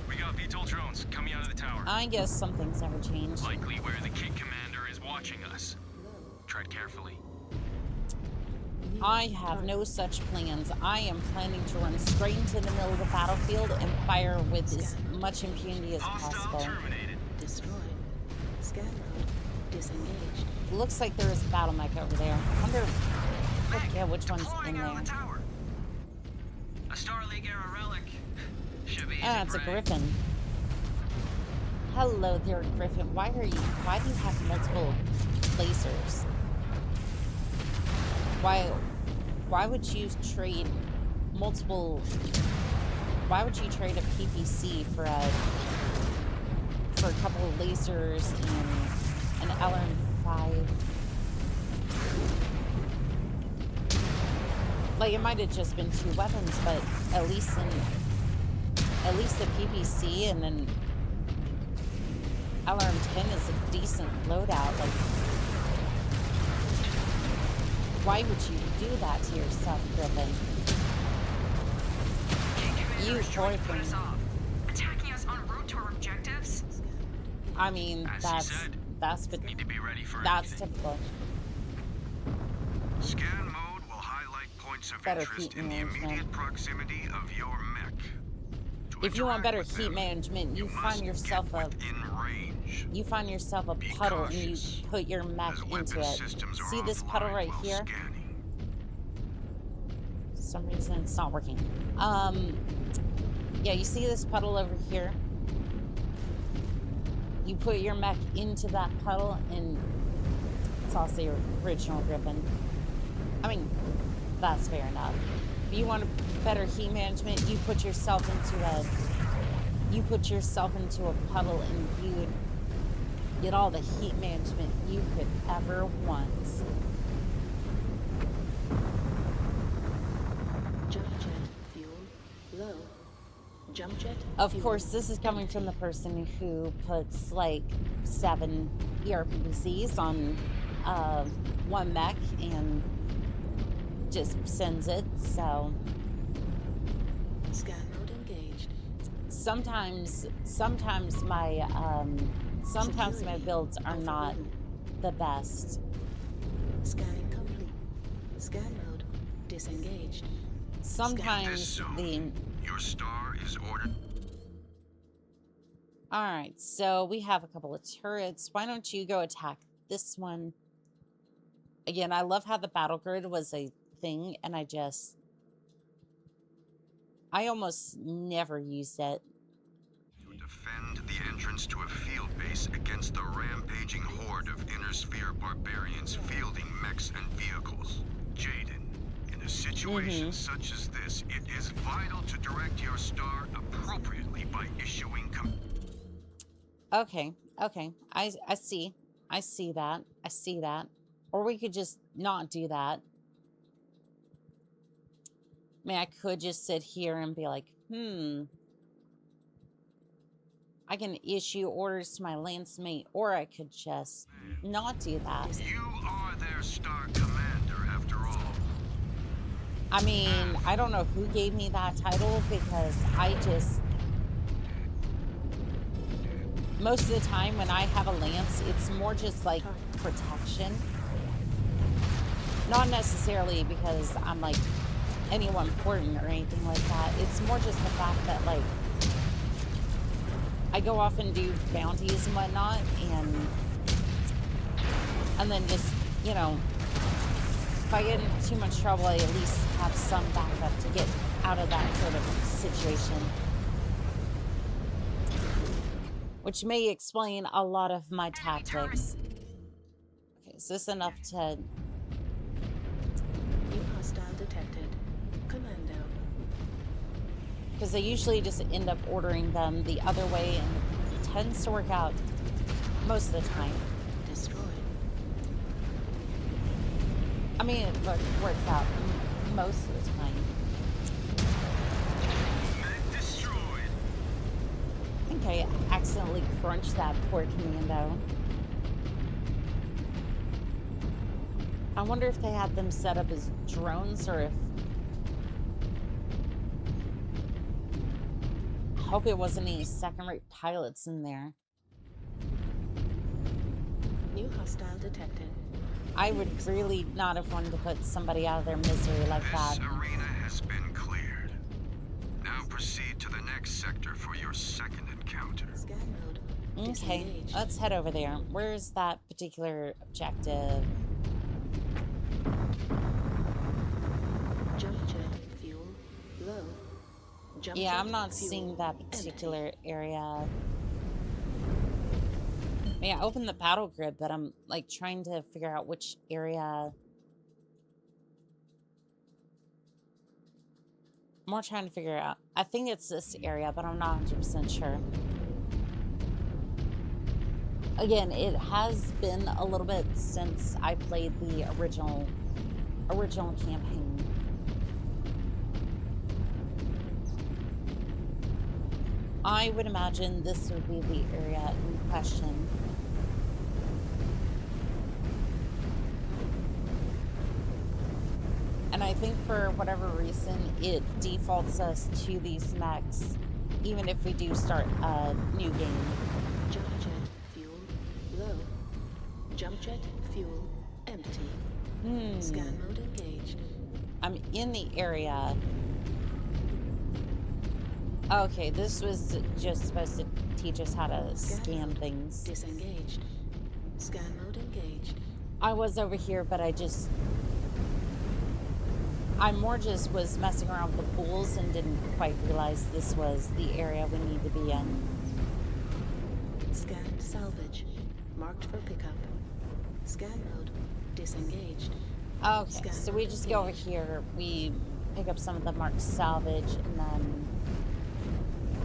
[SPEAKER 13] We got VTOL drones coming out of the tower.
[SPEAKER 1] I guess something's never changed.
[SPEAKER 13] Likely where the Kid Commander is watching us. Tread carefully.
[SPEAKER 1] I have no such plans. I am planning to run straight into the middle of the battlefield and fire with as much impunity as possible.
[SPEAKER 13] Terminated.
[SPEAKER 10] Destroyed. Scan mode disengaged.
[SPEAKER 1] Looks like there is a battle mech over there. I wonder which one's in there.
[SPEAKER 13] A Starleague era relic. Should be
[SPEAKER 1] it's a Griffin. Hello there, Griffin. Why do you have multiple lasers? Why would you trade multiple? Why would you trade a PPC for a couple of lasers and an LRM-5? Like, it might have just been 2 weapons, but at least the PPC and then LRM-10 is a decent loadout. Like, why would you do that to yourself, Griffin? You poor thing.
[SPEAKER 3] Attacking us en route to our objectives?
[SPEAKER 1] I mean, that's
[SPEAKER 13] need to be ready for
[SPEAKER 1] typical.
[SPEAKER 7] Scan mode will highlight points of interest in the immediate proximity of your mech.
[SPEAKER 1] If you want better heat management, you find yourself a puddle and you put your mech into it. See this puddle right here? For some reason it's not working. Yeah, you see this puddle over here? You put your mech into that puddle and it's also your original Griffin. I mean, that's fair enough. If you want a better heat management, you put yourself into a puddle and you get all the heat management you could ever want.
[SPEAKER 10] Jump jet fuel low. Jump jet.
[SPEAKER 1] Of course, this is coming from the person who puts like 7 ERPCs on one mech and just sends it, so.
[SPEAKER 10] Scan mode engaged.
[SPEAKER 1] Sometimes my builds are not the best.
[SPEAKER 10] Scanning complete. Scan mode disengaged.
[SPEAKER 1] Sometimes
[SPEAKER 7] your star is ordered.
[SPEAKER 1] All right, so we have a couple of turrets. Why don't you go attack this one? Again, I love how the battle grid was a thing, and I almost never used it.
[SPEAKER 7] To defend the entrance to a field base against the rampaging horde of inner sphere barbarians fielding mechs and vehicles. Jaden, in a situation such as this, it is vital to direct your star appropriately by issuing
[SPEAKER 1] Okay. I see that. Or we could just not do that. I mean, I could just sit here and be like, I can issue orders to my lance mate, or I could just not do that.
[SPEAKER 7] You are their star commander, after all.
[SPEAKER 1] I mean, I don't know who gave me that title, because most of the time when I have a lance, it's more just like protection. Not necessarily because I'm like anyone important or anything like that. It's more just the fact that like I go off and do bounties and whatnot, and then just, you know, if I get into too much trouble, I at least have some backup to get out of that sort of situation. Which may explain a lot of my tactics. Okay, is this enough to...
[SPEAKER 10] New hostile detected. Commando.
[SPEAKER 1] Because I usually just end up ordering them the other way, and it tends to work out most of the time.
[SPEAKER 10] Destroyed.
[SPEAKER 1] I mean, it works out most of the time. I think I accidentally crunched that poor commando. I wonder if they had them set up as drones, or if... I hope it wasn't any second-rate pilots in there.
[SPEAKER 10] New hostile detected.
[SPEAKER 1] I would really not have wanted to put somebody out of their misery like that.
[SPEAKER 7] This arena has been cleared. Now proceed to the next sector for your second encounter.
[SPEAKER 10] Scan mode.
[SPEAKER 1] Okay,
[SPEAKER 10] Disengaged.
[SPEAKER 1] let's head over there. Where's that particular objective?
[SPEAKER 10] Jump jet fuel low. Jump
[SPEAKER 1] Yeah,
[SPEAKER 10] jet
[SPEAKER 1] I'm not
[SPEAKER 10] fuel
[SPEAKER 1] seeing that
[SPEAKER 10] empty.
[SPEAKER 1] particular area. Yeah, I opened the battle grid, but I'm like trying to figure out which area. I'm more trying to figure out. I think it's this area, but I'm not 100% sure. Again, it has been a little bit since I played the original campaign. I would imagine this would be the area in question. And I think for whatever reason, it defaults us to these mechs, even if we do start a new game.
[SPEAKER 10] Jump jet fuel low. Jump jet fuel empty. Scan mode engaged.
[SPEAKER 1] I'm in the area. Okay, this was just supposed to teach us how to scan things.
[SPEAKER 10] Disengaged. Scan mode engaged.
[SPEAKER 1] I was over here, but I more just was messing around with the pools and didn't quite realize this was the area we need to be in.
[SPEAKER 10] Scan salvage. Marked for pickup. Scan mode disengaged.
[SPEAKER 1] Okay, so we just go over here, we pick up some of the marked salvage, and then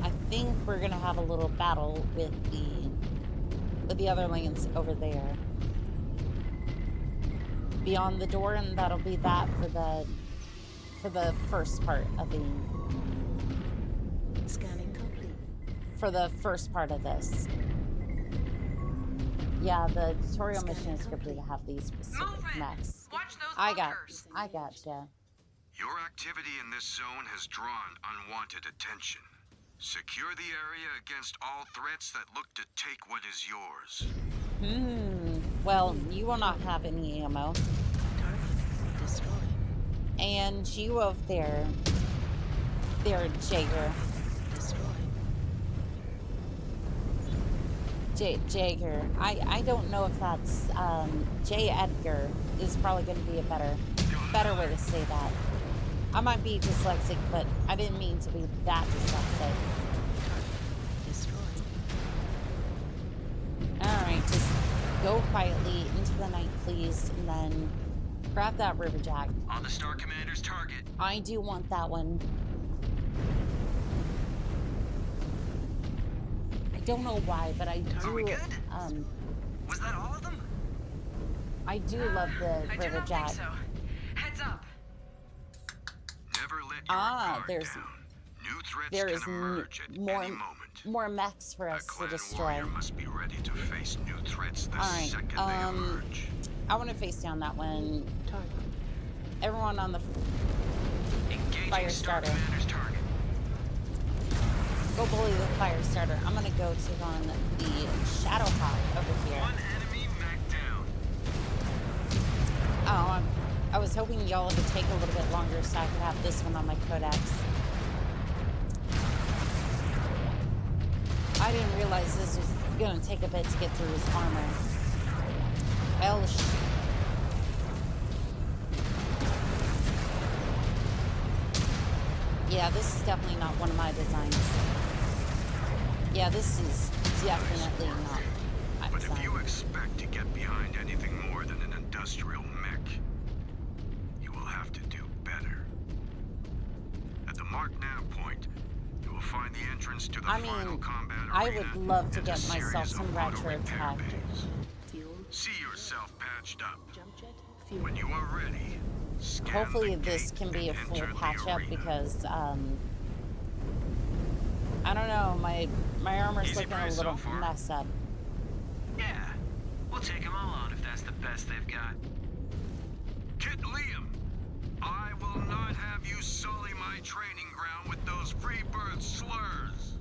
[SPEAKER 1] I think we're gonna have a little battle with the other lanes over there. Beyond the door, and that'll be that for the first part of the...
[SPEAKER 10] Scanning complete.
[SPEAKER 1] For the first part of this. Yeah, the tutorial mission is scripted to have these specific mechs.
[SPEAKER 6] Watch
[SPEAKER 3] Watch those bunkers.
[SPEAKER 1] I gotcha.
[SPEAKER 7] Your activity in this zone has drawn unwanted attention. Secure the area against all threats that look to take what is yours.
[SPEAKER 1] Well, you will not have any ammo.
[SPEAKER 10] Destroy.
[SPEAKER 1] And you over there, Jaeger. Jaeger. I don't know if that's J. Edgar is probably going to be a better way to say that. I might be dyslexic, but I didn't mean to be that dyslexic. Alright, just go quietly into the night, please, and then grab that riverjack.
[SPEAKER 13] On the Star Commander's target.
[SPEAKER 1] I do want that one. I don't know why, but I do.
[SPEAKER 13] Are we good? Was that all of them?
[SPEAKER 1] I do love the riverjack.
[SPEAKER 3] I don't think so. Heads up.
[SPEAKER 7] Never let your guard
[SPEAKER 1] there's
[SPEAKER 7] down. New threats can emerge at any moment.
[SPEAKER 1] More mechs for us to destroy.
[SPEAKER 7] Warrior must be ready to face new threats the second they emerge.
[SPEAKER 1] I want to face down that one. Everyone on the fire starter.
[SPEAKER 13] Target.
[SPEAKER 1] Go bully the fire starter. I'm gonna go take on the Shadow Hawk over here.
[SPEAKER 13] One enemy mech down.
[SPEAKER 1] Oh, I was hoping y'all would take a little bit longer so I could have this one on my codex. I didn't realize this was gonna take a bit to get through his armor. Well, yeah, this is definitely not one of my designs. Yeah, this is definitely not my
[SPEAKER 7] But
[SPEAKER 1] design.
[SPEAKER 7] if you expect to get behind anything more than an industrial mech, you will have to do better. At the Mark Nav point, you will find the entrance to the final combat arena.
[SPEAKER 1] I would love to
[SPEAKER 7] and
[SPEAKER 1] get
[SPEAKER 7] a
[SPEAKER 1] myself
[SPEAKER 7] series
[SPEAKER 1] some
[SPEAKER 7] of
[SPEAKER 1] retro
[SPEAKER 7] auto-repair
[SPEAKER 1] tech.
[SPEAKER 7] bays.
[SPEAKER 10] Fuel.
[SPEAKER 7] See yourself patched up.
[SPEAKER 10] Jump jet. Fuel.
[SPEAKER 7] When you are ready, scan
[SPEAKER 1] Hopefully
[SPEAKER 7] the
[SPEAKER 1] this
[SPEAKER 7] gate
[SPEAKER 1] can be a
[SPEAKER 7] and
[SPEAKER 1] full
[SPEAKER 7] enter the
[SPEAKER 1] patch up
[SPEAKER 7] arena.
[SPEAKER 1] because I don't know, my armor's
[SPEAKER 13] Easy
[SPEAKER 1] looking a
[SPEAKER 13] price so
[SPEAKER 1] little
[SPEAKER 13] far.
[SPEAKER 1] messed up.
[SPEAKER 13] Yeah. We'll take them all on if that's the best they've got.
[SPEAKER 7] Kit Liam, I will not have you sully my training ground with those rebirth slurs.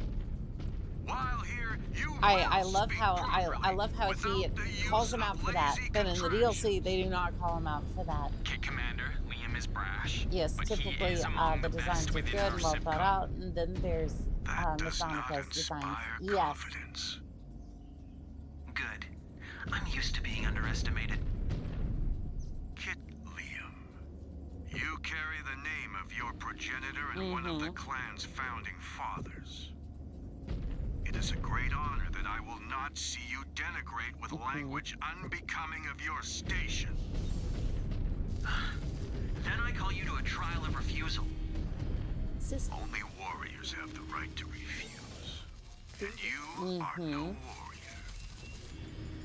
[SPEAKER 7] While here, you
[SPEAKER 1] I
[SPEAKER 7] will
[SPEAKER 1] love
[SPEAKER 7] speak
[SPEAKER 1] how
[SPEAKER 7] properly
[SPEAKER 1] I love how he
[SPEAKER 7] without the use
[SPEAKER 1] calls him
[SPEAKER 7] of
[SPEAKER 1] out for that,
[SPEAKER 7] lazy
[SPEAKER 1] but in the
[SPEAKER 7] contraptions.
[SPEAKER 1] DLC they do not call him out for that.
[SPEAKER 13] Kit Commander, Liam is brash.
[SPEAKER 1] Yes,
[SPEAKER 13] but he
[SPEAKER 1] typically
[SPEAKER 13] is among
[SPEAKER 1] the designs
[SPEAKER 13] best
[SPEAKER 1] are
[SPEAKER 13] within
[SPEAKER 1] good
[SPEAKER 13] our
[SPEAKER 1] and well
[SPEAKER 13] zip
[SPEAKER 1] thought
[SPEAKER 13] code.
[SPEAKER 1] out, and then there's
[SPEAKER 7] That does not
[SPEAKER 1] Masonica's designs.
[SPEAKER 7] inspire
[SPEAKER 1] Yes.
[SPEAKER 7] confidence.
[SPEAKER 13] Good. I'm used to being underestimated.
[SPEAKER 7] Kit Liam, you carry the name of your progenitor and one of the clan's founding fathers. It is a great honor that I will not see you denigrate with language unbecoming of your station.
[SPEAKER 13] Then I call you to a trial of refusal.
[SPEAKER 7] Only warriors have the right to refuse. And you are no warrior.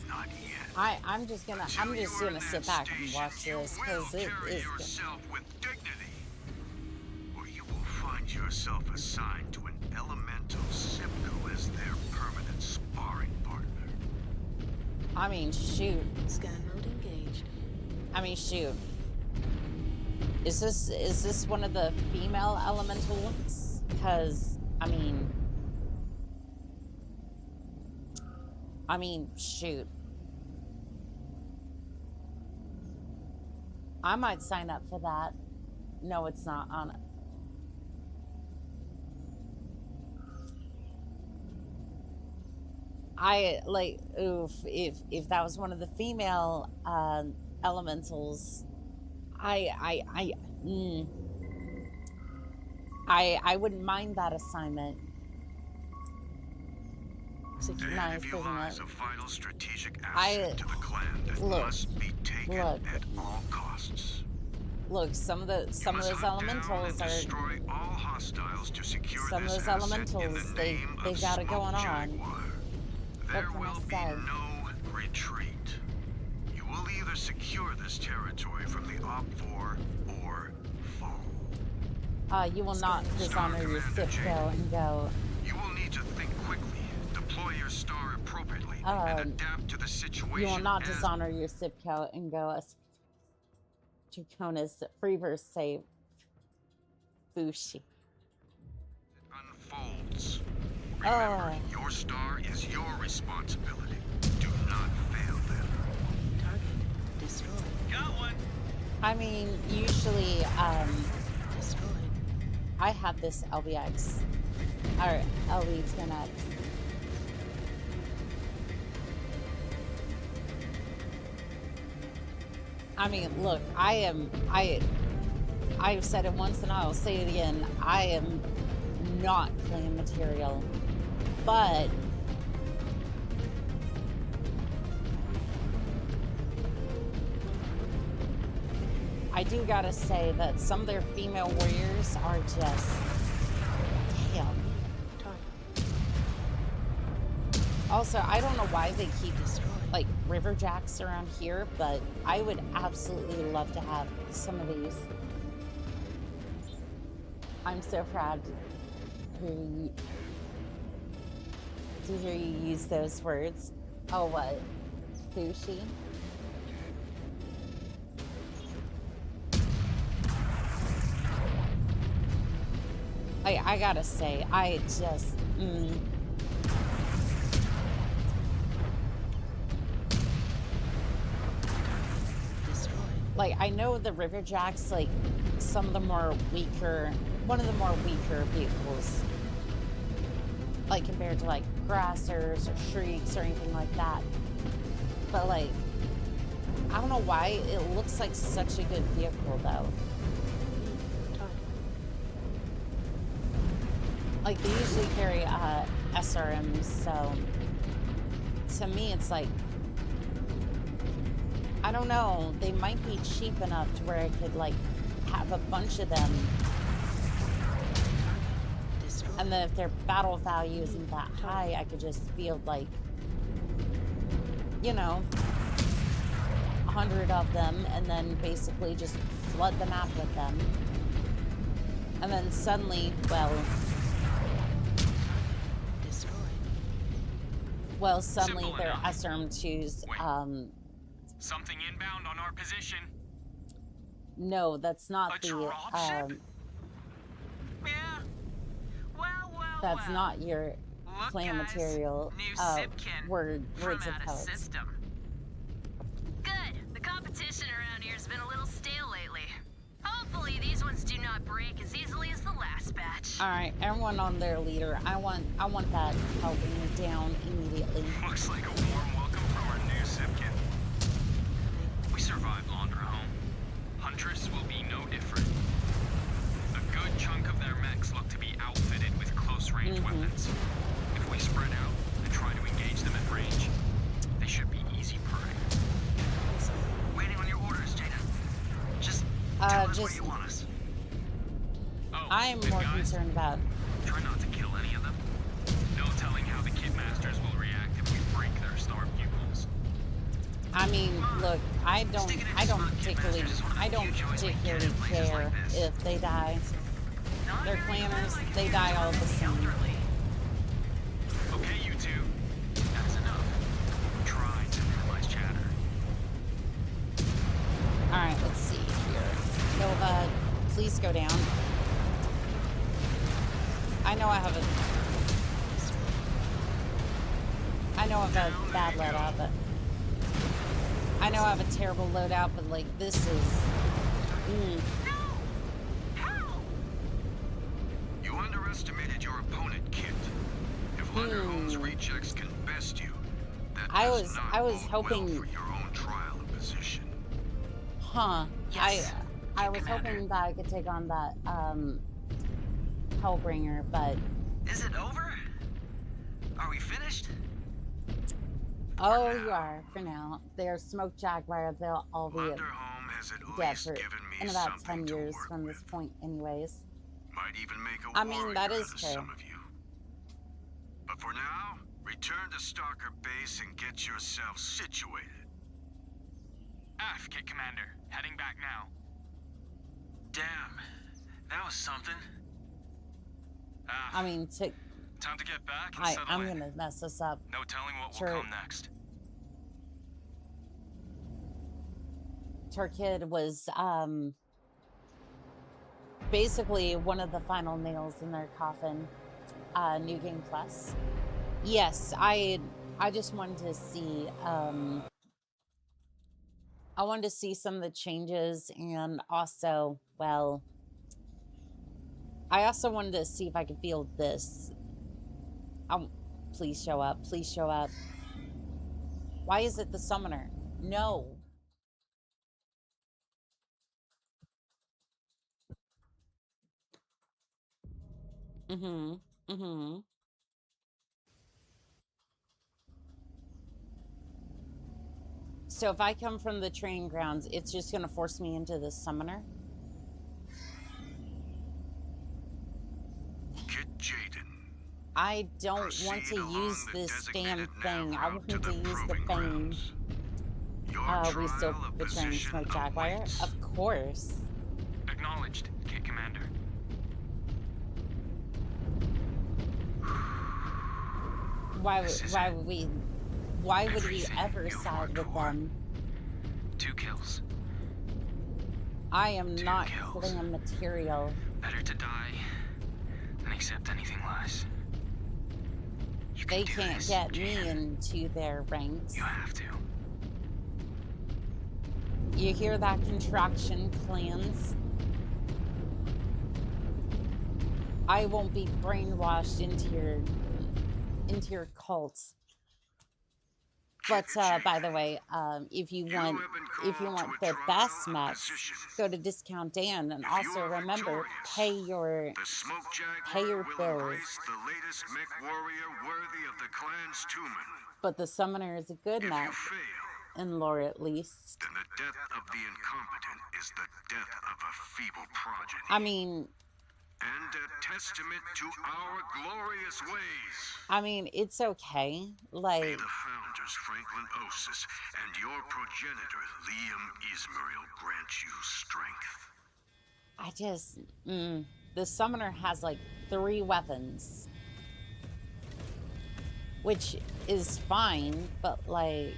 [SPEAKER 7] Not yet.
[SPEAKER 1] I'm just gonna sit back and watch this because it is good.
[SPEAKER 7] Yourself with dignity, or you will find yourself assigned to an elemental Simku as their permanent sparring partner.
[SPEAKER 1] I mean, shoot.
[SPEAKER 10] Scan mode engaged.
[SPEAKER 1] I mean, shoot. Is this one of the female elementals? Because I mean, shoot. I might sign up for that. No, it's not on it. If that was one of the female elementals, I wouldn't mind that assignment. Nice, isn't it?
[SPEAKER 7] A vital strategic asset to the clan that must be taken at all costs.
[SPEAKER 1] Look, some of those elementals are.
[SPEAKER 7] Destroy all hostiles to secure
[SPEAKER 1] Some of
[SPEAKER 7] this
[SPEAKER 1] those
[SPEAKER 7] asset
[SPEAKER 1] elementals,
[SPEAKER 7] in the name
[SPEAKER 1] they've
[SPEAKER 7] of
[SPEAKER 1] got it
[SPEAKER 7] Smoke
[SPEAKER 1] going on.
[SPEAKER 7] Jaguar. There
[SPEAKER 1] What
[SPEAKER 7] will
[SPEAKER 1] can I say?
[SPEAKER 7] be no retreat. You will either secure this territory from the Op-4 or fall.
[SPEAKER 1] You will not dishonor your Sipco and go.
[SPEAKER 7] You will need to think quickly, deploy your star appropriately, and adapt to the situation.
[SPEAKER 1] You will not dishonor your Sipco and go. Draconis Freeverse say Fushi.
[SPEAKER 7] It unfolds. Remember, your star is your responsibility. Do not fail them.
[SPEAKER 10] Target destroyed.
[SPEAKER 13] Got one.
[SPEAKER 1] I mean, usually,
[SPEAKER 10] Destroyed.
[SPEAKER 1] I have this LBX, or LB10X. I mean, look, I've said it once and I'll say it again. I am not clan material, but I do gotta say that some of their female warriors are just, damn. Also, I don't know why they keep like river jacks around here, but I would absolutely love to have some of these. I'm so proud to hear you use those words. Oh, what? Sushi? I gotta say, I just, like, I know the river jacks, like, some of the more weaker, one of the more weaker vehicles, like, compared to, like, grassers or shrieks or anything like that. But, like, I don't know why it looks like such a good vehicle, though. Like, they usually carry SRMs, so to me it's like, I don't know, they might be cheap enough to where I could, like, have a bunch of them, and then if their battle value isn't that high, I could just field, like, you know, 100 of them, and then basically just flood the map with them, and then suddenly, suddenly their SRM2s,
[SPEAKER 13] Something inbound on our position.
[SPEAKER 1] No, that's not
[SPEAKER 13] a dropship? Yeah. Well,
[SPEAKER 1] that's not your clan material. Words of poets.
[SPEAKER 6] System. Good. The competition around here's been a little stale lately. Hopefully these ones do not break as easily as the last batch.
[SPEAKER 1] All right, everyone on their leader. I want that helping me down immediately.
[SPEAKER 13] Looks like a warm welcome from our new Sipkin. We survived Laundra-home. Huntress will be no different. A good chunk of their mechs look to be outfitted with close-range weapons. If we spread out and try to engage them at range, they should be easy prey.
[SPEAKER 6] Waiting on your orders, Jada. Just tell us where you want us.
[SPEAKER 13] Oh,
[SPEAKER 1] I'm more concerned about.
[SPEAKER 13] Try not to kill any of them. No telling how the Kitmasters will react if we break their star pupils.
[SPEAKER 1] I mean, look, I don't particularly care if they die. They're clanners, they die all the same.
[SPEAKER 13] Okay, you two. That's enough. Try to minimize chatter.
[SPEAKER 1] Alright, let's see here. Nova, please go down. I know I have a bad loadout, but I know I have a terrible loadout, but like this is
[SPEAKER 7] You underestimated your opponent, Kit. If Hunter-home's rechecks can best you, that
[SPEAKER 1] I
[SPEAKER 7] does
[SPEAKER 1] was
[SPEAKER 7] not
[SPEAKER 1] hoping
[SPEAKER 7] well for your own trial of position.
[SPEAKER 1] Yes. I was hoping that I could take on that Hellbringer, but
[SPEAKER 6] is it over? Are we finished?
[SPEAKER 1] Oh, you are for now. They're Smoke Jaguar. They'll all be dead for in about 10 years from this point, anyways.
[SPEAKER 7] Might even make a
[SPEAKER 1] I mean, that is true.
[SPEAKER 7] Some of you. But for now, return to Stalker Base and get yourself situated.
[SPEAKER 13] Aft, Kit Commander. Heading back now.
[SPEAKER 6] Damn, that was something.
[SPEAKER 1] I mean,
[SPEAKER 13] time to get back and settle
[SPEAKER 1] I'm
[SPEAKER 13] in.
[SPEAKER 1] gonna mess this up.
[SPEAKER 13] No telling what will come next.
[SPEAKER 1] Tukayyid was basically one of the final nails in their coffin. New Game Plus. Yes, I just wanted to see I wanted to see some of the changes, and also, well, I also wanted to see if I could feel this. Please show up. Please show up. Why is it the summoner? No. So if I come from the training grounds, it's just going to force me into the summoner?
[SPEAKER 7] Get Jaden.
[SPEAKER 1] I don't want to use this damn thing. I want to use the thing. We still betraying Smoke Jaguar? Of course.
[SPEAKER 13] Acknowledged, Kit Commander.
[SPEAKER 1] Why would we ever side with them?
[SPEAKER 13] 2 kills.
[SPEAKER 1] I am not clan material.
[SPEAKER 13] Better to die than accept anything less.
[SPEAKER 1] They can't get me into their ranks.
[SPEAKER 13] You have to.
[SPEAKER 1] You hear that contraction, clans? I won't be brainwashed into your cult. But by the way, if you want the best match, go to Discount Dan, and also remember, pay your bills.
[SPEAKER 7] The latest Mechwarrior worthy of the clan's tumen.
[SPEAKER 1] But the summoner is a good match, in lore at least.
[SPEAKER 7] Then the death of the incompetent is the death of a feeble progeny.
[SPEAKER 1] I mean,
[SPEAKER 7] and a testament to our glorious ways.
[SPEAKER 1] I mean, it's okay. Like,
[SPEAKER 7] may the founders Franklin Osis and your progenitor Liam Ismail grant you strength.
[SPEAKER 1] I just, the summoner has like 3 weapons, which is fine, but like,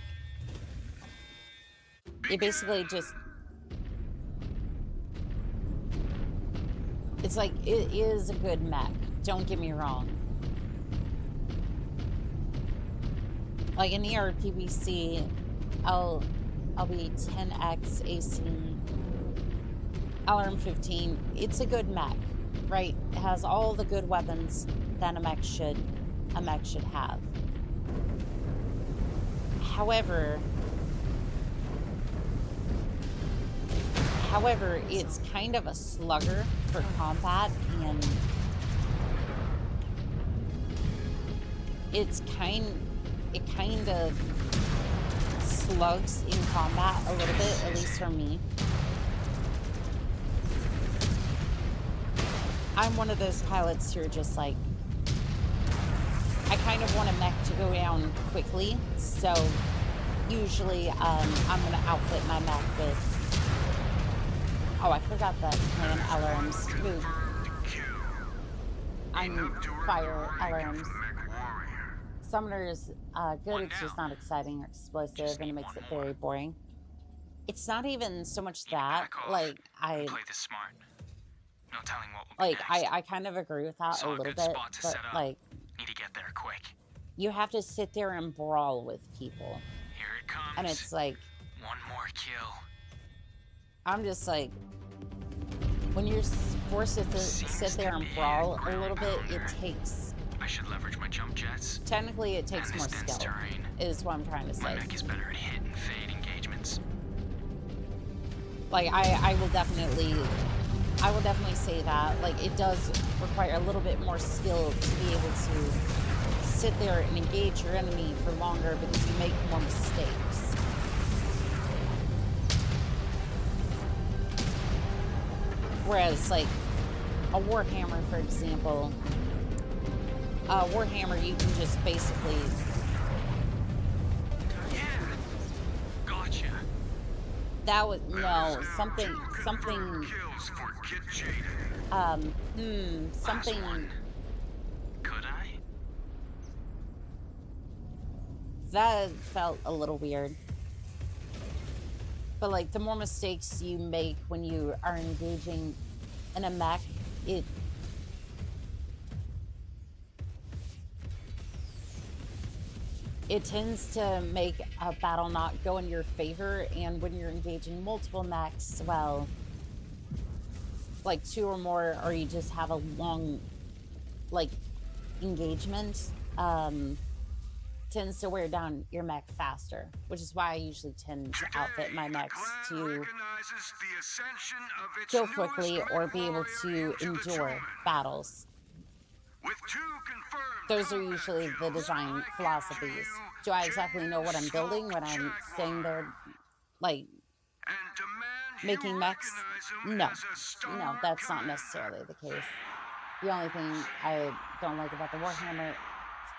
[SPEAKER 1] it basically just, it's like, it is a good mech, don't get me wrong. Like in ERPBC, I'll be 10x AC, LRM 15. It's a good mech, right? It has all the good weapons that a mech should have. However, it's kind of a slugger for combat, and it kind of slugs in combat a little bit, at least for me. I'm one of those pilots who are just like, I kind of want a mech to go down quickly, so usually I'm gonna outfit my mech with, oh, I forgot that clan LRMs too. I'm fire LRMs. Summoner is good, it's just not exciting or explosive, and it makes it very boring. It's not even so much that, like,
[SPEAKER 13] Play this smart. No telling what will
[SPEAKER 1] like,
[SPEAKER 13] be next.
[SPEAKER 1] I kind of agree with that a little bit, but like,
[SPEAKER 13] need to get there quick.
[SPEAKER 1] you have to sit there and brawl with people.
[SPEAKER 13] Here it comes.
[SPEAKER 1] And it's like,
[SPEAKER 13] one more kill.
[SPEAKER 1] I'm just like, when you're forced to sit there and brawl a little bit, it takes,
[SPEAKER 13] I should leverage my jump jets.
[SPEAKER 1] technically it takes more skill,
[SPEAKER 13] terrain.
[SPEAKER 1] is what I'm trying to say.
[SPEAKER 13] My mech is better at hit and fade engagements.
[SPEAKER 1] Like, I will definitely say that. Like, it does require a little bit more skill to be able to sit there and engage your enemy for longer because you make more mistakes. Whereas, like, a Warhammer, for example, Warhammer, you can just basically...
[SPEAKER 13] Yeah! Gotcha!
[SPEAKER 1] That was, no, something, something,
[SPEAKER 13] Could I?
[SPEAKER 1] that felt a little weird. But like the more mistakes you make when you are engaging in a mech, it tends to make a battle not go in your favor. And when you're engaging multiple mechs, well, like 2 or more, or you just have a long like engagement, tends to wear down your mech faster, which is why I usually tend to outfit my mechs to kill quickly or be able to endure battles. Those are usually the design philosophies. Do I exactly know what I'm building when I'm staying there, like, making mechs? No. No, that's not necessarily the case. The only thing I don't like about the Warhammer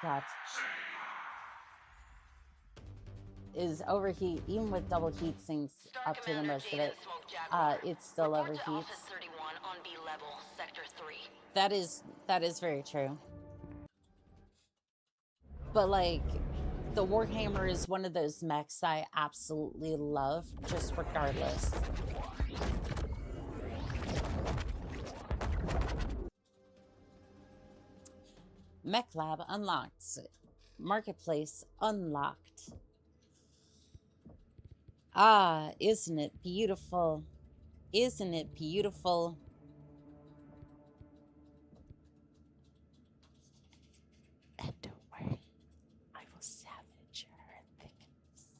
[SPEAKER 1] Scott is overheat. Even with double heat sinks up to the most of it, it still overheats. That is very true. But like, the Warhammer is one of those mechs I absolutely love, just regardless. Mech Lab unlocked. Marketplace unlocked. Ah, isn't it beautiful? Isn't it beautiful? And don't worry, I will savage her thickness.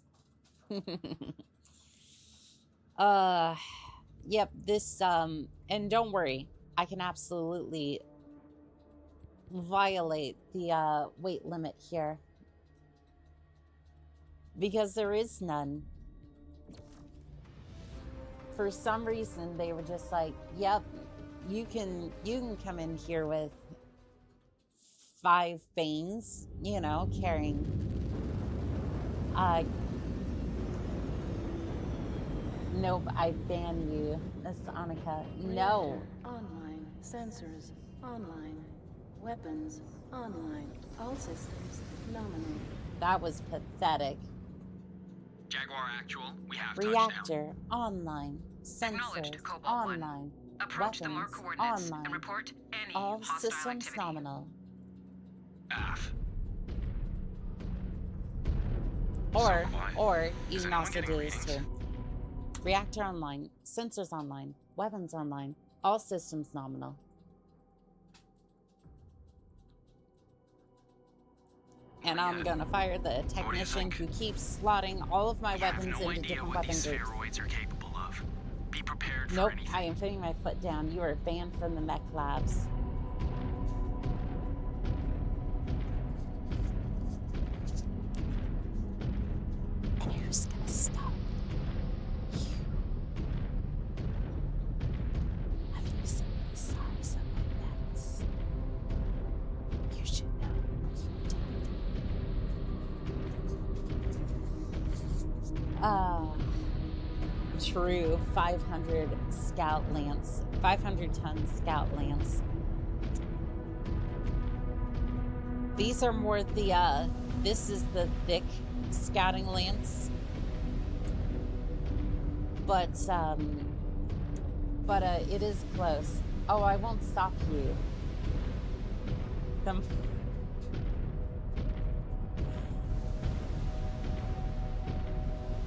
[SPEAKER 1] Yep, this, and don't worry, I can absolutely violate the, weight limit here. Because there is none. For some reason, they were just like, yep, you can come in here with 5 Banes, you know, carrying, nope, I ban you, Miss Annika. No.
[SPEAKER 10] Online. Sensors. Online. Weapons. Online. All systems. Nominal.
[SPEAKER 1] That was pathetic.
[SPEAKER 13] Jaguar Actual, we have
[SPEAKER 1] Reactor online. Sensors online.
[SPEAKER 3] Approach the mark
[SPEAKER 1] Weapons
[SPEAKER 3] coordinates
[SPEAKER 1] online.
[SPEAKER 3] and report any
[SPEAKER 1] All
[SPEAKER 3] hostile
[SPEAKER 1] systems
[SPEAKER 3] activity.
[SPEAKER 1] nominal.
[SPEAKER 13] Af.
[SPEAKER 1] Or you can also do this too. Reactor online. Sensors online. Weapons online. All systems nominal. And I'm gonna fire the technician who keeps slotting all of my weapons into different weapon groups.
[SPEAKER 13] Spheroids are capable of. Be prepared for
[SPEAKER 1] Nope,
[SPEAKER 13] anything.
[SPEAKER 1] I am putting my foot down. You are banned from the mech labs. And who's gonna stop you? Have you seen the size of my necks? You should know you did. True, 500 scout lance, 500-ton scout lance. These are more the, this is the thick scouting lance. But it is close. Oh, I won't stop you.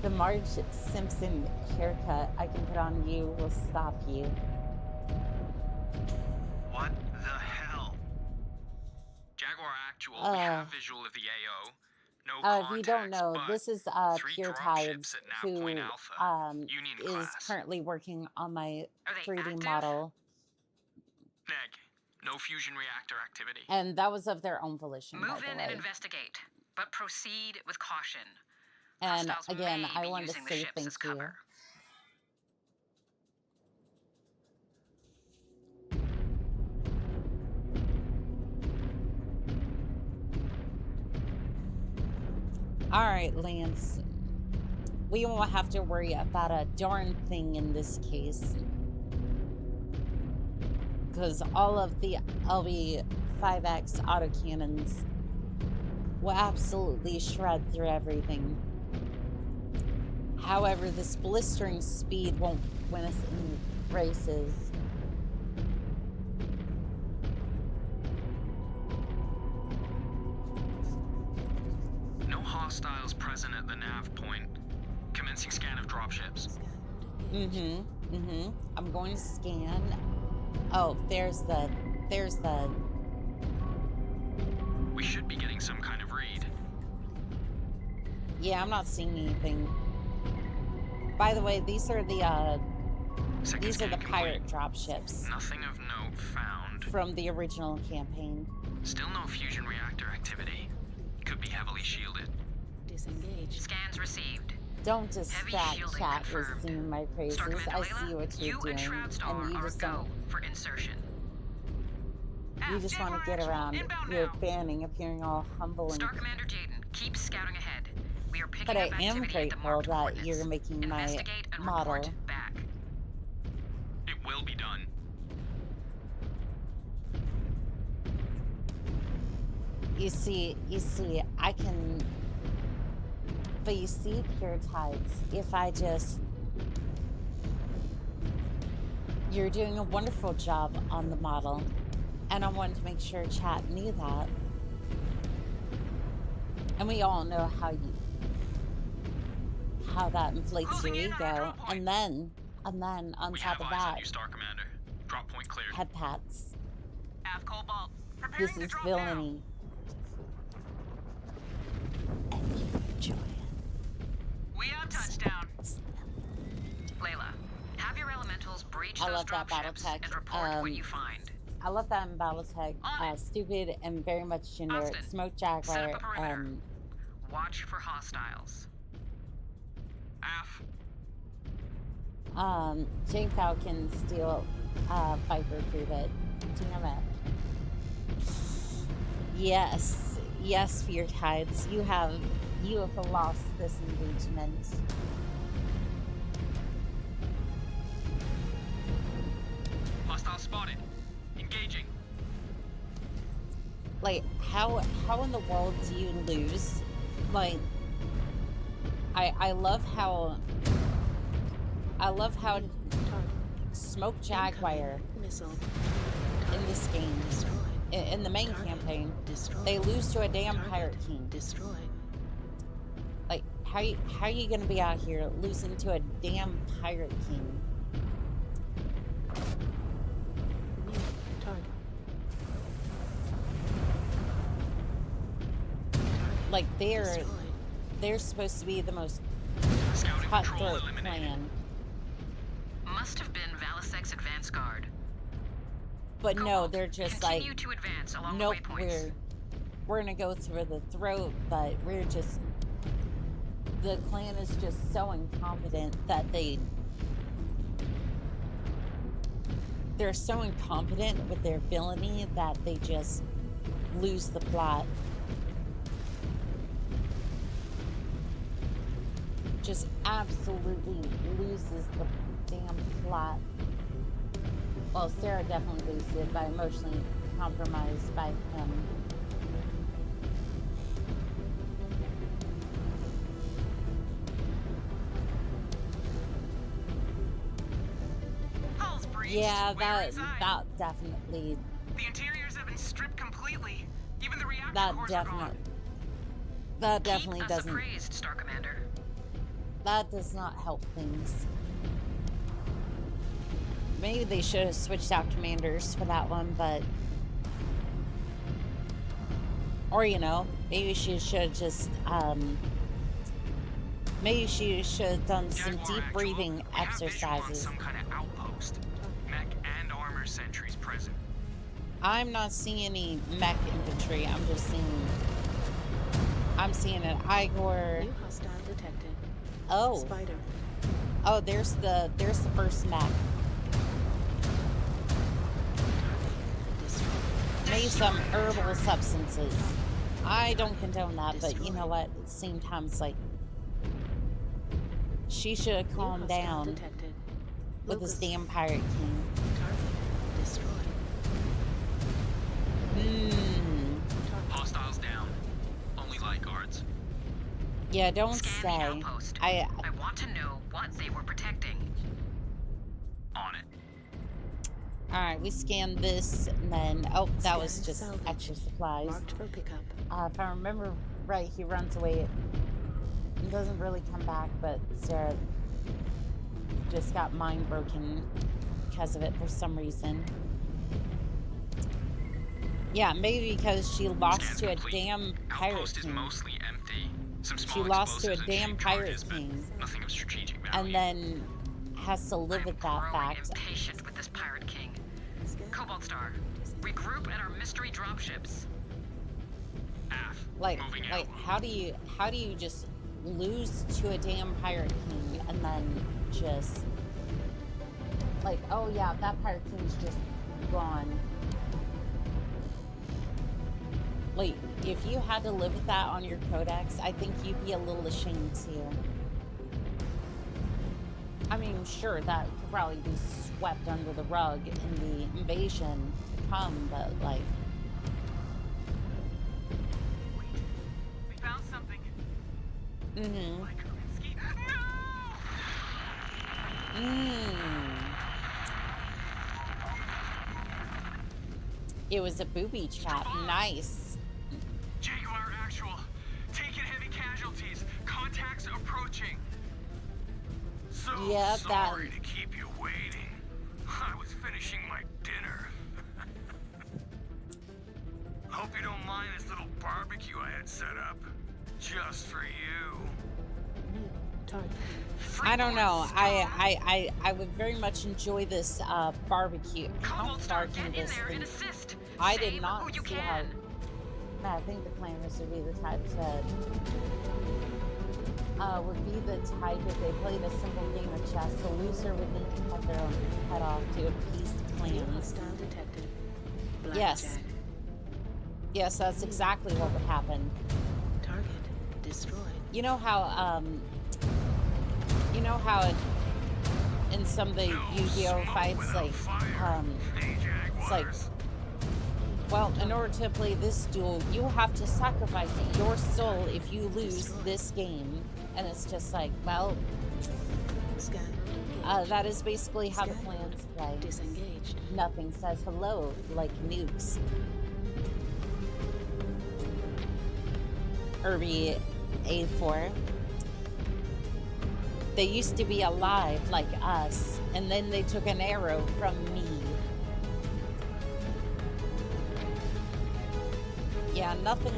[SPEAKER 1] The Marge Simpson haircut I can put on you will stop you.
[SPEAKER 13] What the hell? Jaguar Actual, we have visual of the AO. No
[SPEAKER 1] If you don't know, this is Pure Tides, who is currently working on my 3D model.
[SPEAKER 13] Neg, no fusion reactor activity.
[SPEAKER 1] And that was of their own volition,
[SPEAKER 3] Move
[SPEAKER 1] by the
[SPEAKER 3] in
[SPEAKER 1] way.
[SPEAKER 3] and investigate, but proceed with caution.
[SPEAKER 1] And
[SPEAKER 3] Hostiles
[SPEAKER 1] again,
[SPEAKER 3] may
[SPEAKER 1] I
[SPEAKER 3] be
[SPEAKER 1] wanted to
[SPEAKER 3] using the
[SPEAKER 1] say
[SPEAKER 3] ships
[SPEAKER 1] thank
[SPEAKER 3] as
[SPEAKER 1] you.
[SPEAKER 3] cover.
[SPEAKER 1] All right, Lance. We won't have to worry about a darn thing in this case. Because all of the LV-5X autocannons will absolutely shred through everything. However, this blistering speed won't win us any races.
[SPEAKER 13] No hostiles present at the nav point. Commencing scan of dropships.
[SPEAKER 1] I'm going to scan. Oh, there's the...
[SPEAKER 13] We should be getting some kind of read.
[SPEAKER 1] Yeah, I'm not seeing anything. By the way, these are the pirate dropships.
[SPEAKER 13] Nothing of note found.
[SPEAKER 1] From the original campaign.
[SPEAKER 13] Still no fusion reactor activity. Could be heavily shielded.
[SPEAKER 10] Disengage.
[SPEAKER 3] Scans received.
[SPEAKER 1] Don't distract chat with singing my praises. I see what you're doing, and you just don't.
[SPEAKER 3] For insertion.
[SPEAKER 1] You just want to get around your banning, appearing all humble and.
[SPEAKER 3] Star Commander Jaden, keep scouting ahead. We are picking
[SPEAKER 1] but I
[SPEAKER 3] up
[SPEAKER 1] am
[SPEAKER 3] activity
[SPEAKER 1] grateful that you're making my model.
[SPEAKER 3] Back.
[SPEAKER 13] It will be done.
[SPEAKER 1] You see, I can. But you see, Pure Tides, if I just. You're doing a wonderful job on the model, and I wanted to make sure chat knew that. And we all know how that inflates your ego, and then on top of that,
[SPEAKER 13] Star Commander. Drop point cleared.
[SPEAKER 1] Head pats.
[SPEAKER 3] Have Cobalt.
[SPEAKER 1] This is villainy. And you enjoy it.
[SPEAKER 3] We have touchdown. Layla, have your elementals breach those dropships and report what you find.
[SPEAKER 1] I love that in Battletech. Stupid and very much generic.
[SPEAKER 3] Austin,
[SPEAKER 1] Smoke Jaguar.
[SPEAKER 3] Watch for hostiles.
[SPEAKER 1] Jane Falcon steal Viper through it. Damn it. Yes, Fear Tides. You have lost this engagement.
[SPEAKER 13] Hostile spotted. Engaging.
[SPEAKER 1] Like, how in the world do you lose? Like, I love how Smoke Jaguar in this game, in the main campaign, they lose to a damn Pirate King. Like, how are you gonna be out here losing to a damn Pirate King? Like, they're supposed to be the most cutthroat clan.
[SPEAKER 3] Must have been Valisec's advance guard.
[SPEAKER 1] But no, they're just like,
[SPEAKER 3] to advance along
[SPEAKER 1] nope,
[SPEAKER 3] the waypoints.
[SPEAKER 1] we're gonna go through the throat, but the clan is just so incompetent that they're so incompetent with their villainy that they just lose the plot. Just absolutely loses the damn plot. Well, Sarah definitely loses it by emotionally compromised by him. Yeah, that definitely.
[SPEAKER 3] The interiors have been stripped completely. Even the reactor cores are gone.
[SPEAKER 1] That definitely
[SPEAKER 3] Keep us
[SPEAKER 1] doesn't.
[SPEAKER 3] appraised, Star Commander.
[SPEAKER 1] That does not help things. Maybe they should have switched out commanders for that one, but. Or, you know, maybe she should have just, maybe she should have done some deep breathing exercises.
[SPEAKER 13] Some kind of outpost. Mech and armor sentries present.
[SPEAKER 1] I'm not seeing any mech infantry. I'm seeing an Igor.
[SPEAKER 10] New hostile detected.
[SPEAKER 1] Oh.
[SPEAKER 10] Spider.
[SPEAKER 1] Oh, there's the first mech. Maybe some herbal substances. I don't condone that, but you know what? At the same time, it's like she should have calmed down with this damn Pirate King.
[SPEAKER 13] Hostiles down. Only light guards.
[SPEAKER 1] Yeah, don't say.
[SPEAKER 3] I want to know what they were protecting.
[SPEAKER 13] On it.
[SPEAKER 1] Alright, we scanned this, and then... Oh, that was just extra supplies.
[SPEAKER 10] Marked for pickup.
[SPEAKER 1] If I remember right, he runs away. It doesn't really come back, but Sarah just got mind broken because of it for some reason. Yeah, maybe because she lost to a damn pirate king.
[SPEAKER 13] Mostly empty.
[SPEAKER 1] She lost to a damn pirate king.
[SPEAKER 13] Nothing of strategic value.
[SPEAKER 1] And then has to live with that fact.
[SPEAKER 3] Impatient with this pirate king. Cobalt Star, regroup at our mystery dropships.
[SPEAKER 1] Like, how do you just lose to a damn pirate king and then just like, oh yeah, that pirate king's just gone. Like, if you had to live with that on your codex, I think you'd be a little ashamed too. I mean, sure, that could probably be swept under the rug in the invasion to come, but like...
[SPEAKER 13] We found something.
[SPEAKER 1] Mm-hmm. It was a booby trap. Nice.
[SPEAKER 13] Jaguar actual. Taking heavy casualties. Contacts approaching. So sorry to keep you waiting. I was finishing my dinner. Hope you don't mind this little barbecue I had set up. Just for you.
[SPEAKER 10] New target.
[SPEAKER 1] I don't know. I would very much enjoy this barbecue. How far can this thing? I did not see how. No, I think the planners would be the type to if they played a simple game of chess. The loser would need to cut their own head off to appease the clans. Yes. Yes, that's exactly what would happen.
[SPEAKER 10] Target destroyed.
[SPEAKER 1] You know how in some of the Yu-Gi-Oh fights, like, it's like, well, in order to play this duel, you have to sacrifice your soul if you lose this game. And it's just like, well, that is basically how the clans play.
[SPEAKER 10] Disengaged.
[SPEAKER 1] Nothing says hello like nukes. Irby A4. They used to be alive like us, and then they took an arrow from me. Yeah, nothing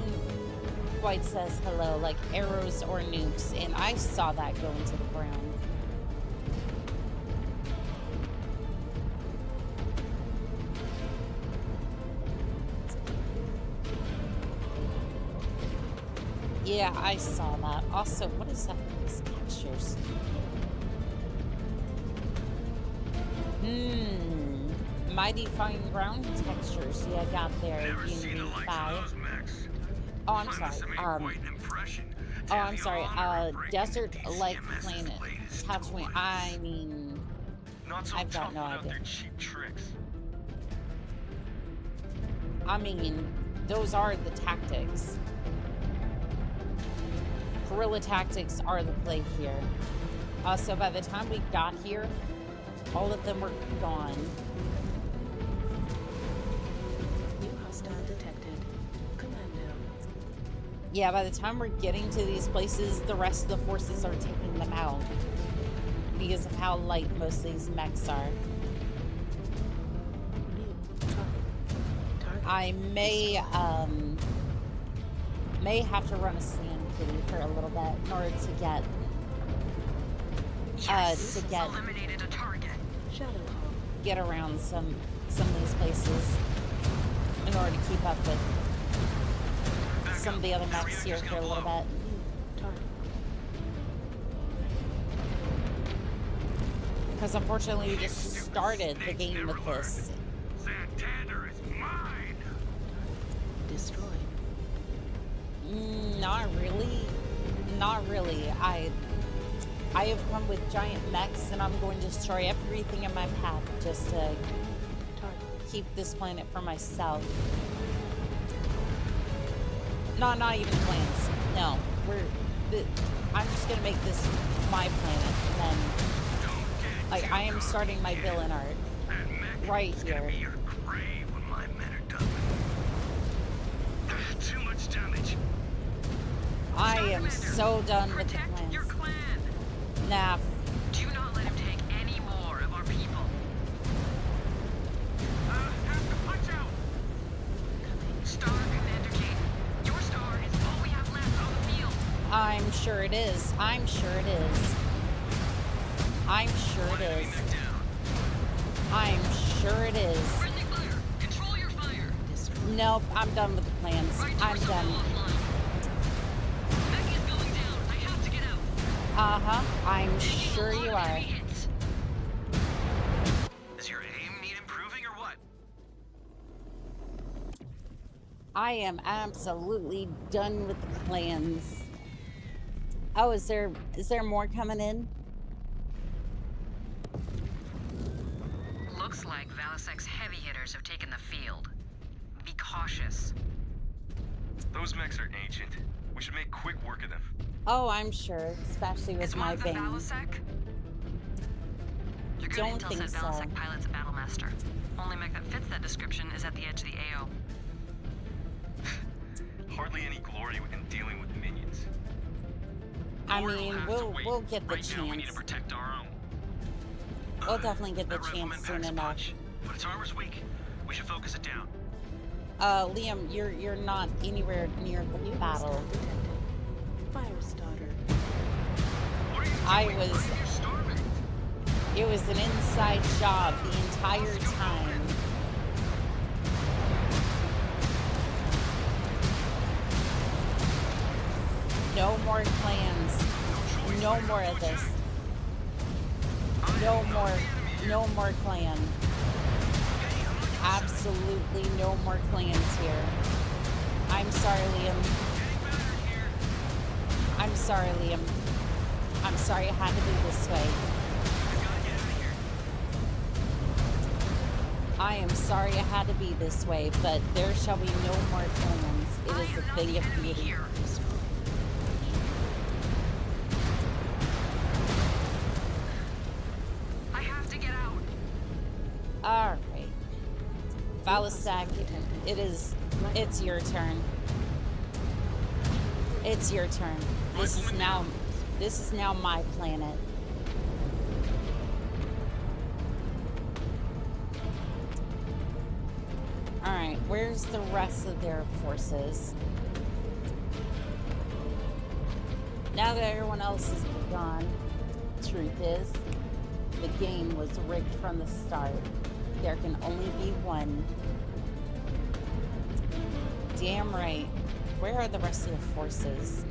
[SPEAKER 1] quite says hello like arrows or nukes, and I saw that go into the ground. Yeah, I saw that. Also, what is that with these textures? Mighty fine ground textures you got there, Unity 5. Oh, I'm sorry. Desert-like planet. Tatooine. I mean, I've got no idea. I mean, those are the tactics. Guerrilla tactics are the play here. So by the time we got here, all of them were gone.
[SPEAKER 10] New hostile detected. Commando.
[SPEAKER 1] Yeah, by the time we're getting to these places, the rest of the forces are taking them out because of how light most of these mechs are. I may have to run a sand kitty for a little bit in order to get get around some of these places in order to keep up with some of the other mechs here for a little bit. Because unfortunately we just started the game with this.
[SPEAKER 10] Destroyed.
[SPEAKER 1] Not really. Not really. I have come with giant mechs, and I'm going to destroy everything in my path just to keep this planet for myself. Not even plans. No, I'm just gonna make this my planet, and then, like, I am starting my villain art right here.
[SPEAKER 7] Too much damage.
[SPEAKER 1] I am so done with the plans.
[SPEAKER 3] Your clan.
[SPEAKER 1] Nah.
[SPEAKER 3] Do not let him take any more of our people. Have to punch out. Star Commander Jade. Your star is all we have left on the field.
[SPEAKER 1] I'm sure it is. I'm sure it is. I'm sure it is. I'm sure it is.
[SPEAKER 3] Friendly fire. Control your fire.
[SPEAKER 1] Nope, I'm done with the plans. I'm done.
[SPEAKER 3] Mech is going down. I have to get out.
[SPEAKER 1] Uh-huh. I'm sure you are.
[SPEAKER 13] Does your aim need improving or what?
[SPEAKER 1] I am absolutely done with the plans. Oh, is there more coming in?
[SPEAKER 3] Looks like Valisec's heavy hitters have taken the field. Be cautious.
[SPEAKER 13] Those mechs are ancient. We should make quick work of them.
[SPEAKER 1] Oh, I'm sure, especially with my bang.
[SPEAKER 3] Valisec? Your good
[SPEAKER 1] Don't
[SPEAKER 3] intel
[SPEAKER 1] think
[SPEAKER 3] said
[SPEAKER 1] so.
[SPEAKER 3] Valisec pilot's a battlemaster. Only mech that fits that description is at the edge of the AO.
[SPEAKER 13] Hardly any glory in dealing with minions.
[SPEAKER 1] I mean, we'll get the chance.
[SPEAKER 13] Now we need to protect our own.
[SPEAKER 1] We'll definitely get the chance soon enough.
[SPEAKER 13] But its armor's weak. We should focus it down.
[SPEAKER 1] Liam, you're not anywhere near the battle.
[SPEAKER 10] Firestarter.
[SPEAKER 1] It was an inside job the entire time. No more plans. No more of this. No more clan. Absolutely no more clans here. I'm sorry, Liam. I'm sorry, Liam. I'm sorry it had to be this way. I am sorry it had to be this way, but there shall be no more clans. It is a thing of beauty.
[SPEAKER 3] I have to get out.
[SPEAKER 1] Alright. Valisec, it's your turn. It's your turn. This is now my planet. Alright, where's the rest of their forces? Now that everyone else is gone, truth is, the game was rigged from the start. There can only be one. Damn right. Where are the rest of the forces?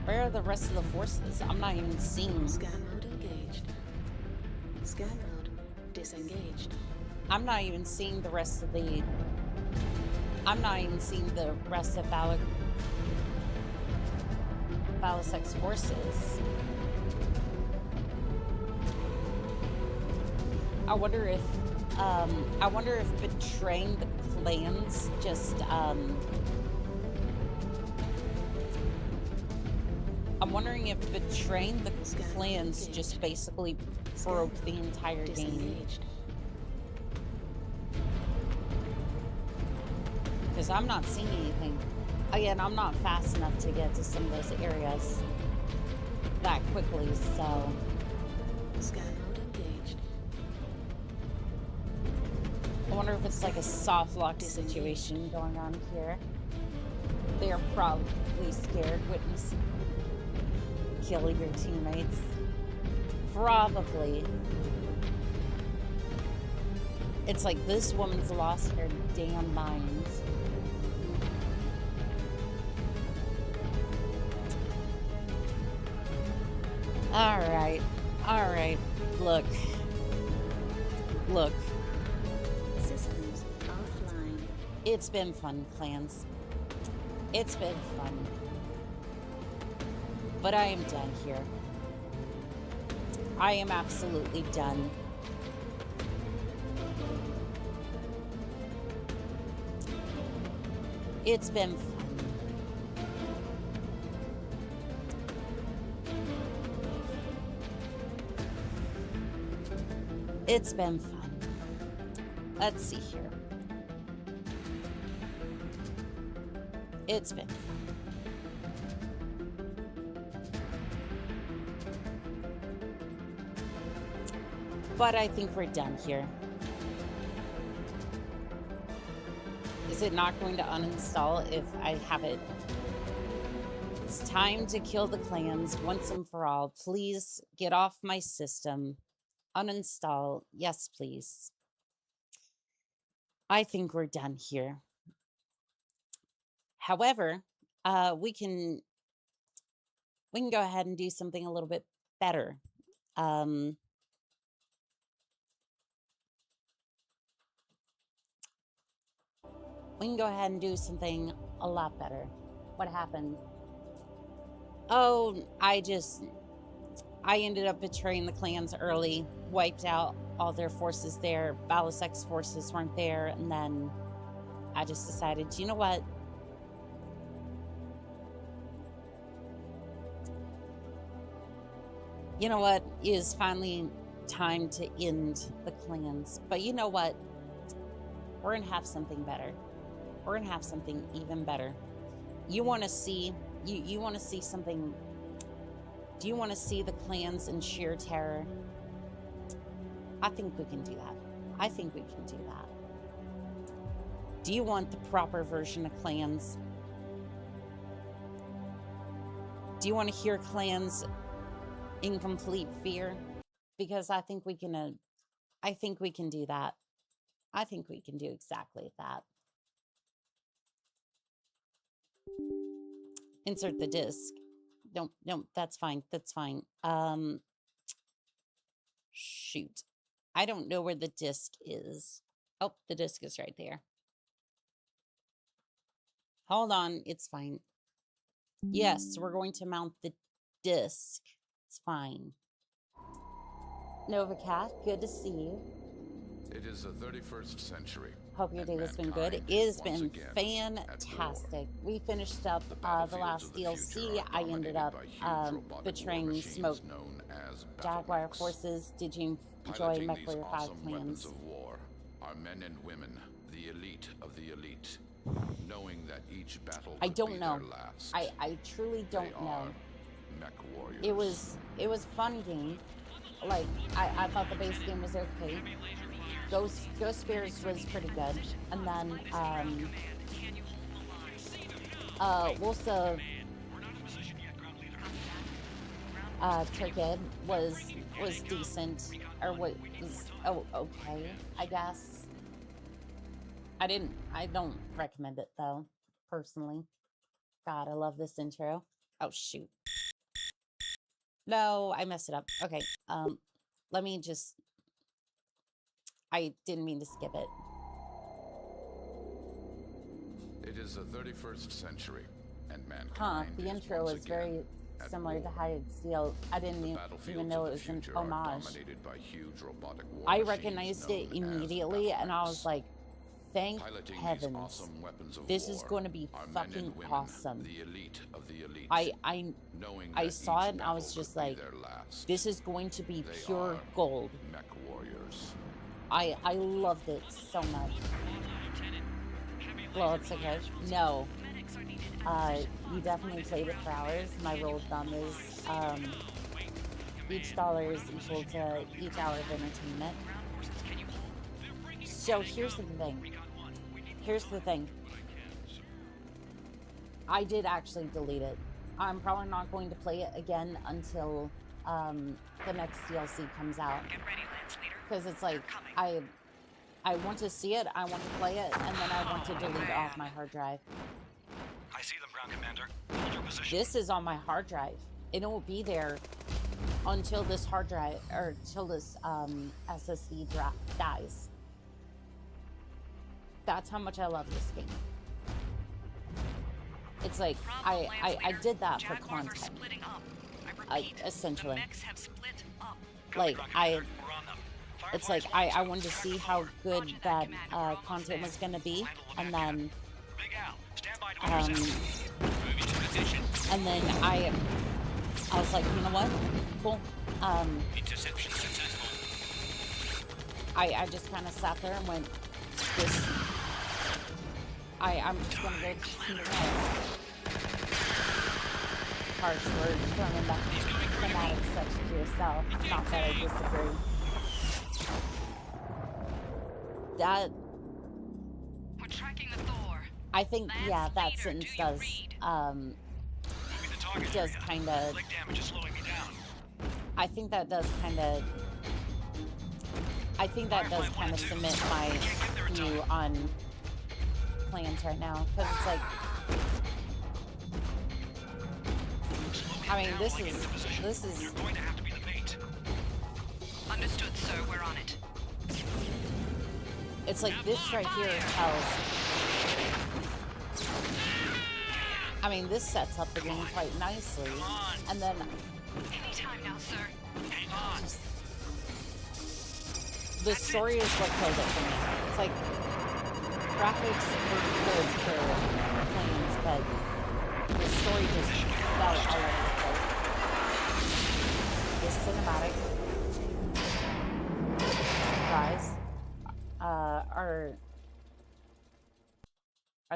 [SPEAKER 1] Where are the rest of the forces? I'm not even seeing.
[SPEAKER 10] Scan mode engaged. Scan mode disengaged.
[SPEAKER 1] I'm not even seeing the rest of the. I'm not even seeing the rest of Valisec's forces. I wonder if betraying the clans just I'm wondering if betraying the clans just basically broke the entire game. Because I'm not seeing anything. Again, I'm not fast enough to get to some of those areas that quickly, so.
[SPEAKER 10] Scan mode engaged.
[SPEAKER 1] I wonder if it's like a soft lock situation going on here. They are probably scared witnessing kill your teammates. Probably. It's like this woman's lost her damn mind. Alright. Alright. Look.
[SPEAKER 10] Systems offline.
[SPEAKER 1] It's been fun, clans. It's been fun. But I am done here. I am absolutely done. It's been fun. It's been fun. Let's see here. It's been fun. But I think we're done here. Is it not going to uninstall if I have it? It's time to kill the clans once and for all. Please get off my system. Uninstall. Yes, please. I think we're done here. However, we can go ahead and do something a little bit better. We can go ahead and do something a lot better. What happened? Oh, I ended up betraying the clans early, wiped out all their forces there. Balasex's forces weren't there, and then I just decided, you know what? You know what? It is finally time to end the clans. But you know what? We're gonna have something better. We're gonna have something even better. You want to see you want to see something? Do you want to see the clans in sheer terror? I think we can do that. I think we can do that. Do you want the proper version of clans? Do you want to hear clans in complete fear? Because I think we can do that. I think we can do exactly that. Insert the disc. No, that's fine. That's fine. Shoot. I don't know where the disc is. Oh, the disc is right there. Hold on. It's fine. Yes, we're going to mount the disc. It's fine. Nova Cat, good to see you.
[SPEAKER 14] It is the 31st century.
[SPEAKER 1] Hope your day has been good. It has been fantastic. We finished up the last DLC. I ended up betraying Smoke Jaguar forces. Did you enjoy Mechwarrior 5 clans?
[SPEAKER 14] Of war are men and women, the elite of the elite, knowing that each battle
[SPEAKER 1] I don't know. I truly don't know.
[SPEAKER 14] Mechwarriors.
[SPEAKER 1] It was fun game. Like I thought the base game was okay. Ghost Spears was pretty good, and then Wolves of Tukayyid was decent, or was okay, I guess. I don't recommend it though, personally. God, I love this intro. Oh shoot. No, I messed it up. Okay, let me just. I didn't mean to skip it.
[SPEAKER 14] It is the 31st century, and mankind.
[SPEAKER 1] Huh, the intro is very similar to Hide Steel. I didn't even know it was an homage. I recognized it immediately, and I was like, thank heavens. This is going to be fucking awesome. I saw it, and I was just like, this is going to be pure gold. I loved it so much. Well, it's okay. No. You definitely played it for hours. My rule of thumb is each dollar is equal to each hour of entertainment. So here's the thing. Here's the thing. I did actually delete it. I'm probably not going to play it again until the next DLC comes out. Because it's like, I want to see it, I want to play it, and then I want to delete it off my hard drive.
[SPEAKER 13] I see them, Ground Commander. Hold your position.
[SPEAKER 1] This is on my hard drive. It won't be there until this hard drive, or until this SSD dies. That's how much I love this game. It's like, I did that for content. Essentially. Like, it's like I wanted to see how good that content was going to be, and then And then I was like, you know what? Cool.
[SPEAKER 15] Interception successful.
[SPEAKER 1] I just kind of sat there and went, I'm just gonna go to something else. Harsh words from the fanatic such to yourself. Not that I disagree. That.
[SPEAKER 3] We're tracking the Thor.
[SPEAKER 1] I think, yeah, that sentence does kind of. I think that does kind of. I think that does kind of cement my view on plans right now, because it's like, I mean, this is.
[SPEAKER 3] You're going to have to be the bait. Understood, sir. We're on it.
[SPEAKER 1] It's like this right here tells. I mean, this sets up the game quite nicely, and then.
[SPEAKER 3] Anytime now, sir. Hang on.
[SPEAKER 1] The story is what killed it for me. It's like graphics were good for planes, but the story just fell all over the place. This cinematic surprise are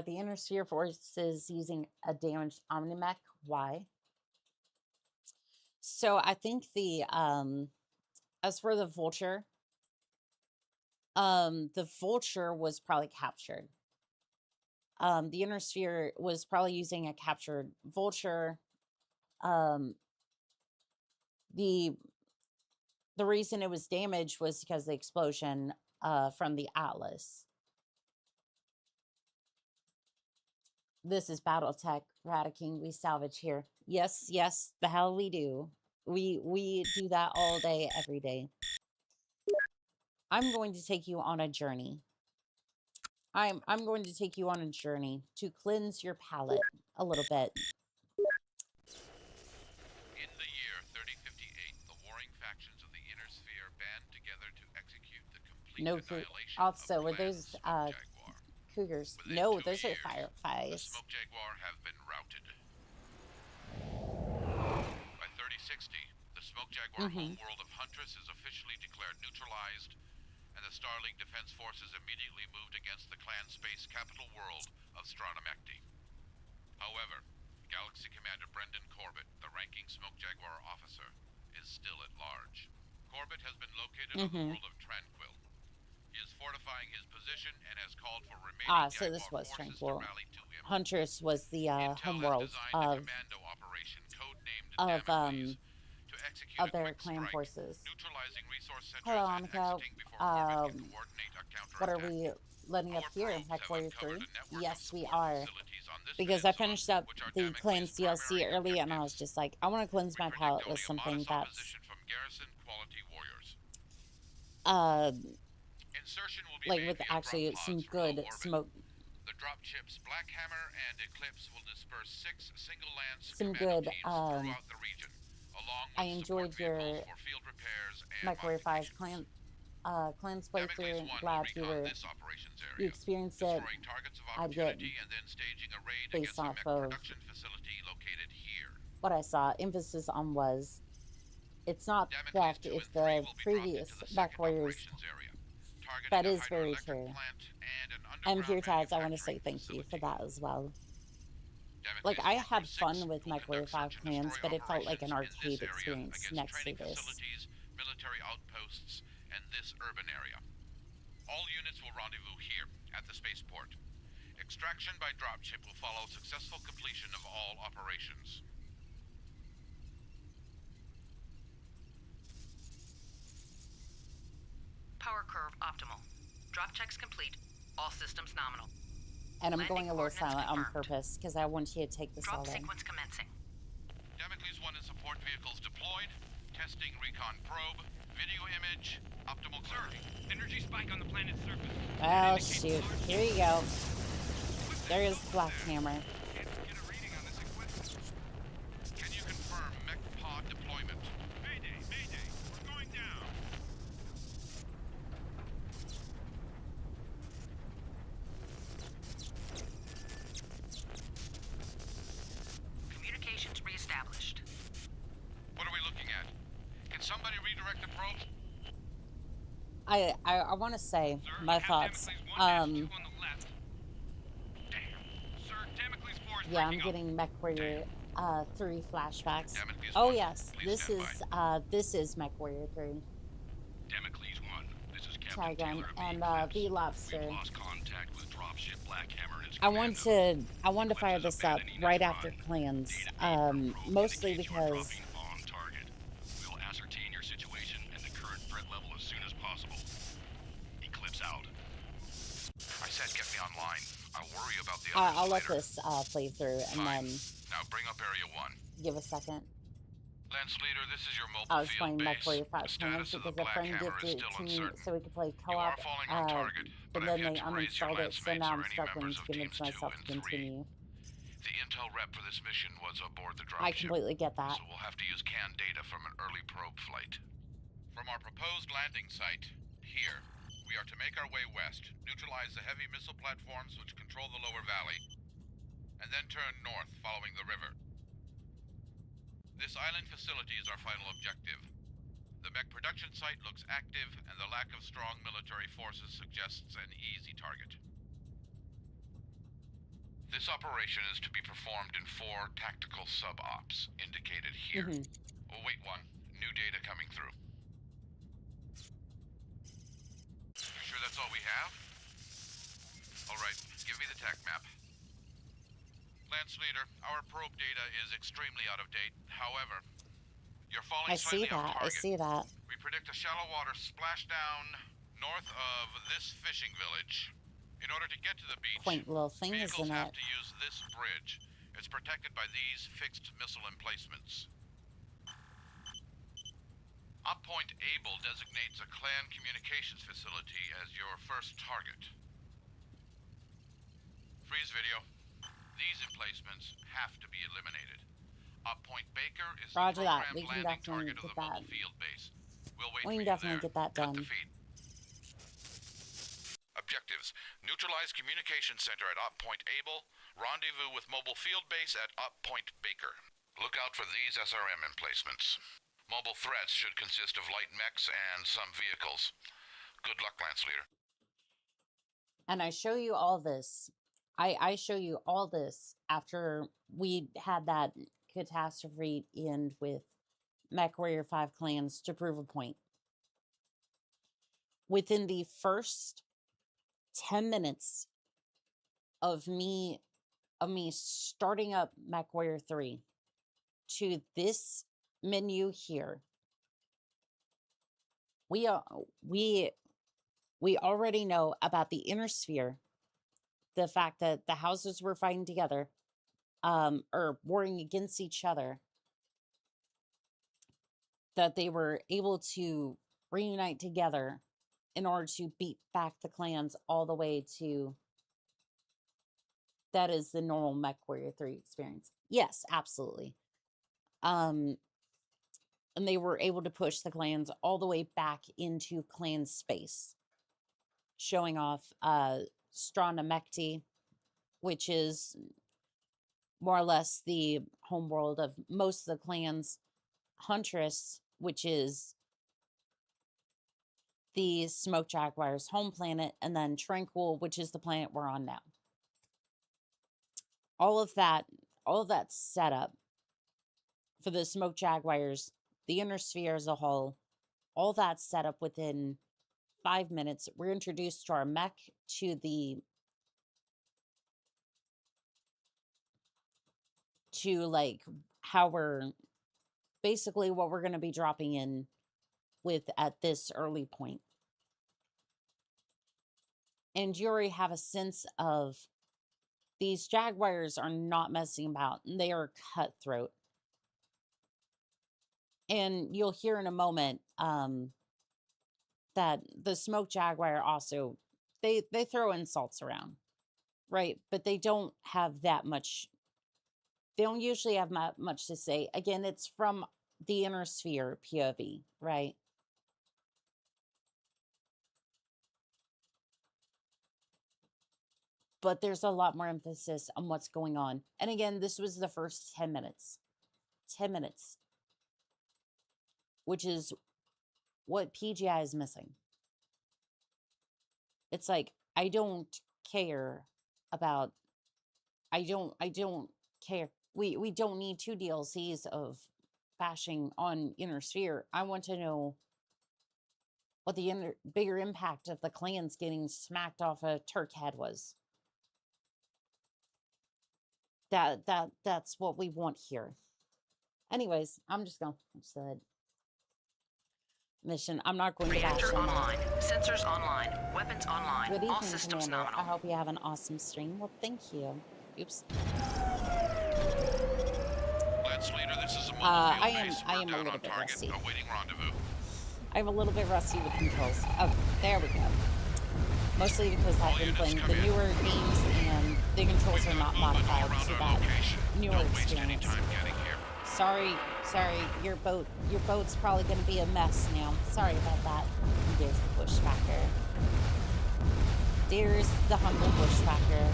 [SPEAKER 1] the Inner Sphere forces using a damaged Omni-Mech? Why? So I think the as for the Vulture. The Vulture was probably captured. The Inner Sphere was probably using a captured Vulture. The reason it was damaged was because of the explosion from the Atlas. This is Battletech, Radiking, we salvage here. Yes, yes, the hell we do. We do that all day, every day. I'm going to take you on a journey. I'm going to take you on a journey to cleanse your palate a little bit.
[SPEAKER 14] In the year 3058, the warring factions of the Inner Sphere band together to execute the complete annihilation
[SPEAKER 1] Also, were those cougars? No, those are fireflies.
[SPEAKER 14] The Smoke Jaguar have been routed. By 3060, the Smoke Jaguar homeworld of Huntress is officially declared neutralized, and the Starlink Defense Forces immediately moved against the clan space capital world of Stranomecti. However, Galaxy Commander Brendan Corbett, the ranking Smoke Jaguar officer, is still at large. Corbett has been located on the world of Tranquil. He is fortifying his position and has called for remaining
[SPEAKER 1] so this was Tranquil. Huntress was the homeworld of their clan forces. Hello, Annika. What are we letting up here? Mechwarrior 3? Yes, we are. Because I finished up the Clans DLC early, and I was just like, I want to cleanse my palate with something that's like with actually some good smoke.
[SPEAKER 14] The drop chips Black Hammer and Eclipse will disperse 6 single land
[SPEAKER 1] some good
[SPEAKER 14] throughout the region.
[SPEAKER 1] I enjoyed your Mechwarrior 5 Clans playthrough. Glad you experienced it. I'd get based off of what I saw. Emphasis on was it's not theft if the previous Mechwarriors. That is very true. And Pure Tads, I want to say thank you for that as well. Like, I had fun with Mechwarrior 5 Clans, but it felt like an arcade experience next to this.
[SPEAKER 14] Military outposts, and this urban area. All units will rendezvous here, at the spaceport. Extraction by dropship will follow successful completion of all operations.
[SPEAKER 3] Power curve optimal. Drop checks complete. All systems nominal.
[SPEAKER 1] And I'm going a little silent on purpose, because I want you to take this all in.
[SPEAKER 3] Drop sequence commencing.
[SPEAKER 14] Damocles 1 and support vehicles deployed. Testing recon probe. Video image. Optimal clarity.
[SPEAKER 13] Energy spike on the planet's surface.
[SPEAKER 1] Oh, shoot. Here you go. There is Black Hammer.
[SPEAKER 13] Get a reading on this equipment.
[SPEAKER 14] Can you confirm mech pod deployment?
[SPEAKER 13] Mayday, mayday. We're going down.
[SPEAKER 1] I want to say
[SPEAKER 13] Sir,
[SPEAKER 1] my thoughts. Yeah, I'm getting Mechwarrior 3 flashbacks. Oh yes, this is Mechwarrior 3.
[SPEAKER 15] Damocles 1, this is Captain
[SPEAKER 1] Try again.
[SPEAKER 15] Taylor of
[SPEAKER 1] And
[SPEAKER 15] Emotes.
[SPEAKER 1] V Lobster.
[SPEAKER 15] We've lost contact with dropship Blackhammer and his
[SPEAKER 1] I want to fire this up right after clans. Mostly because
[SPEAKER 15] on target. We'll ascertain your situation and the current threat level as soon as possible. Eclipse out.
[SPEAKER 14] I said get me online. I'll worry about the
[SPEAKER 1] I'll
[SPEAKER 14] others
[SPEAKER 1] let
[SPEAKER 14] later.
[SPEAKER 1] this play through and then
[SPEAKER 14] Now bring up Area 1.
[SPEAKER 1] give a second.
[SPEAKER 14] Lance Leader, this is your
[SPEAKER 1] I
[SPEAKER 14] mobile
[SPEAKER 1] was
[SPEAKER 14] field
[SPEAKER 1] playing
[SPEAKER 14] base.
[SPEAKER 1] Mechwarrior 5
[SPEAKER 14] The
[SPEAKER 1] clans
[SPEAKER 14] status of the
[SPEAKER 1] because a friend
[SPEAKER 14] Blackhammer is
[SPEAKER 1] gifted it
[SPEAKER 14] still
[SPEAKER 1] to me
[SPEAKER 14] uncertain.
[SPEAKER 1] so we could play
[SPEAKER 14] You are
[SPEAKER 1] co-op.
[SPEAKER 14] falling on target,
[SPEAKER 1] But
[SPEAKER 14] but
[SPEAKER 1] then
[SPEAKER 14] I've
[SPEAKER 1] they
[SPEAKER 14] yet to raise your
[SPEAKER 1] uninstalled it, so
[SPEAKER 14] lance
[SPEAKER 1] now
[SPEAKER 14] mates
[SPEAKER 1] I'm
[SPEAKER 14] or any
[SPEAKER 1] stuck and
[SPEAKER 14] members of
[SPEAKER 1] convince
[SPEAKER 14] teams 2
[SPEAKER 1] myself to
[SPEAKER 14] and 3.
[SPEAKER 1] continue.
[SPEAKER 14] The intel rep for this mission was aboard the
[SPEAKER 1] I
[SPEAKER 14] dropship.
[SPEAKER 1] completely get that.
[SPEAKER 14] So we'll have to use canned data from an early probe flight.
[SPEAKER 16] From our proposed landing site, here, we are to make our way west, neutralize the heavy missile platforms which control the lower valley, and then turn north following the river. This island facility is our final objective. The mech production site looks active, and the lack of strong military forces suggests an easy target.
[SPEAKER 14] This operation is to be performed in 4 tactical sub-ops, indicated here. Oh, wait one. New data coming through.
[SPEAKER 16] You sure that's all we have? All right, give me the tech map. Lance Leader, our probe data is extremely out of date. However, you're falling
[SPEAKER 1] I see
[SPEAKER 16] slightly off
[SPEAKER 1] that. I
[SPEAKER 16] target.
[SPEAKER 1] see that.
[SPEAKER 16] We predict a shallow water splashdown north of this fishing village. In order to get to the beach,
[SPEAKER 1] Quaint little thing,
[SPEAKER 16] vehicles
[SPEAKER 1] isn't
[SPEAKER 16] have
[SPEAKER 1] it?
[SPEAKER 16] to use this bridge. It's protected by these fixed missile emplacements. Point Able designates a clan communications facility as your first target. Freeze video. These emplacements have to be eliminated. Point Baker is
[SPEAKER 1] Roger
[SPEAKER 16] the
[SPEAKER 1] that.
[SPEAKER 16] programmed
[SPEAKER 1] We can
[SPEAKER 16] landing
[SPEAKER 1] definitely
[SPEAKER 16] target of
[SPEAKER 1] get
[SPEAKER 16] the
[SPEAKER 1] that.
[SPEAKER 16] mobile field base. We'll wait
[SPEAKER 1] We can
[SPEAKER 16] for you
[SPEAKER 1] definitely
[SPEAKER 16] there.
[SPEAKER 1] get that
[SPEAKER 16] Cut the
[SPEAKER 1] done.
[SPEAKER 16] feed. Objectives. Neutralize communication center at Point Able. Rendezvous with mobile field base at Point Baker.
[SPEAKER 14] Look out for these SRM emplacements. Mobile threats should consist of light mechs and some vehicles. Good luck, Lance Leader.
[SPEAKER 1] And I show you all this. I show you all this after we had that catastrophe end with Mechwarrior 5 clans to prove a point. Within the first 10 minutes of me starting up Mechwarrior 3 to this menu here, we already know about the inner sphere, the fact that the houses were fighting together, or warring against each other, that they were able to reunite together in order to beat back the clans all the way to, that is the normal Mechwarrior 3 experience. Yes, absolutely. And they were able to push the clans all the way back into clan space, showing off Stronamekti, which is more or less the homeworld of most of the clans. Huntress, which is the Smoke Jaguar's home planet, and then Tranquil, which is the planet we're on now. All of that set up for the Smoke Jaguars, the inner sphere as a whole, all that set up within 5 minutes. We're introduced to our mech, to like how we're basically what we're going to be dropping in with at this early point. And you already have a sense of these Jaguars are not messing about. They are cutthroat. And you'll hear in a moment that the Smoke Jaguar also, they throw insults around, right? But they don't have that much, they don't usually have much to say. Again, it's from the inner sphere POV, right? But there's a lot more emphasis on what's going on. And again, this was the first 10 minutes. 10 minutes. Which is what PGI is missing. It's like, I don't care about, I don't care. We don't need 2 DLCs of bashing on Inner Sphere. I want to know what the bigger impact of the clans getting smacked off a Turk head was. That's what we want here. Anyways, I'm just gonna finish the mission. I'm not going to bash
[SPEAKER 3] Reactor
[SPEAKER 1] them.
[SPEAKER 3] online. Sensors online. Weapons online.
[SPEAKER 1] Good evening,
[SPEAKER 3] All systems
[SPEAKER 1] Commander.
[SPEAKER 3] nominal.
[SPEAKER 1] I hope you have an awesome stream. Well, thank you. Oops.
[SPEAKER 16] Lance Leader, this is a
[SPEAKER 1] I am a little bit rusty.
[SPEAKER 16] Awaiting rendezvous.
[SPEAKER 1] I'm a little bit rusty with controls. Oh, there we go. Mostly because I've been playing the newer games and the controls are not modified to that newer experience. Sorry, your boat's probably going to be a mess now. Sorry about that. There's the bushwhacker. There's the humble bushwhacker.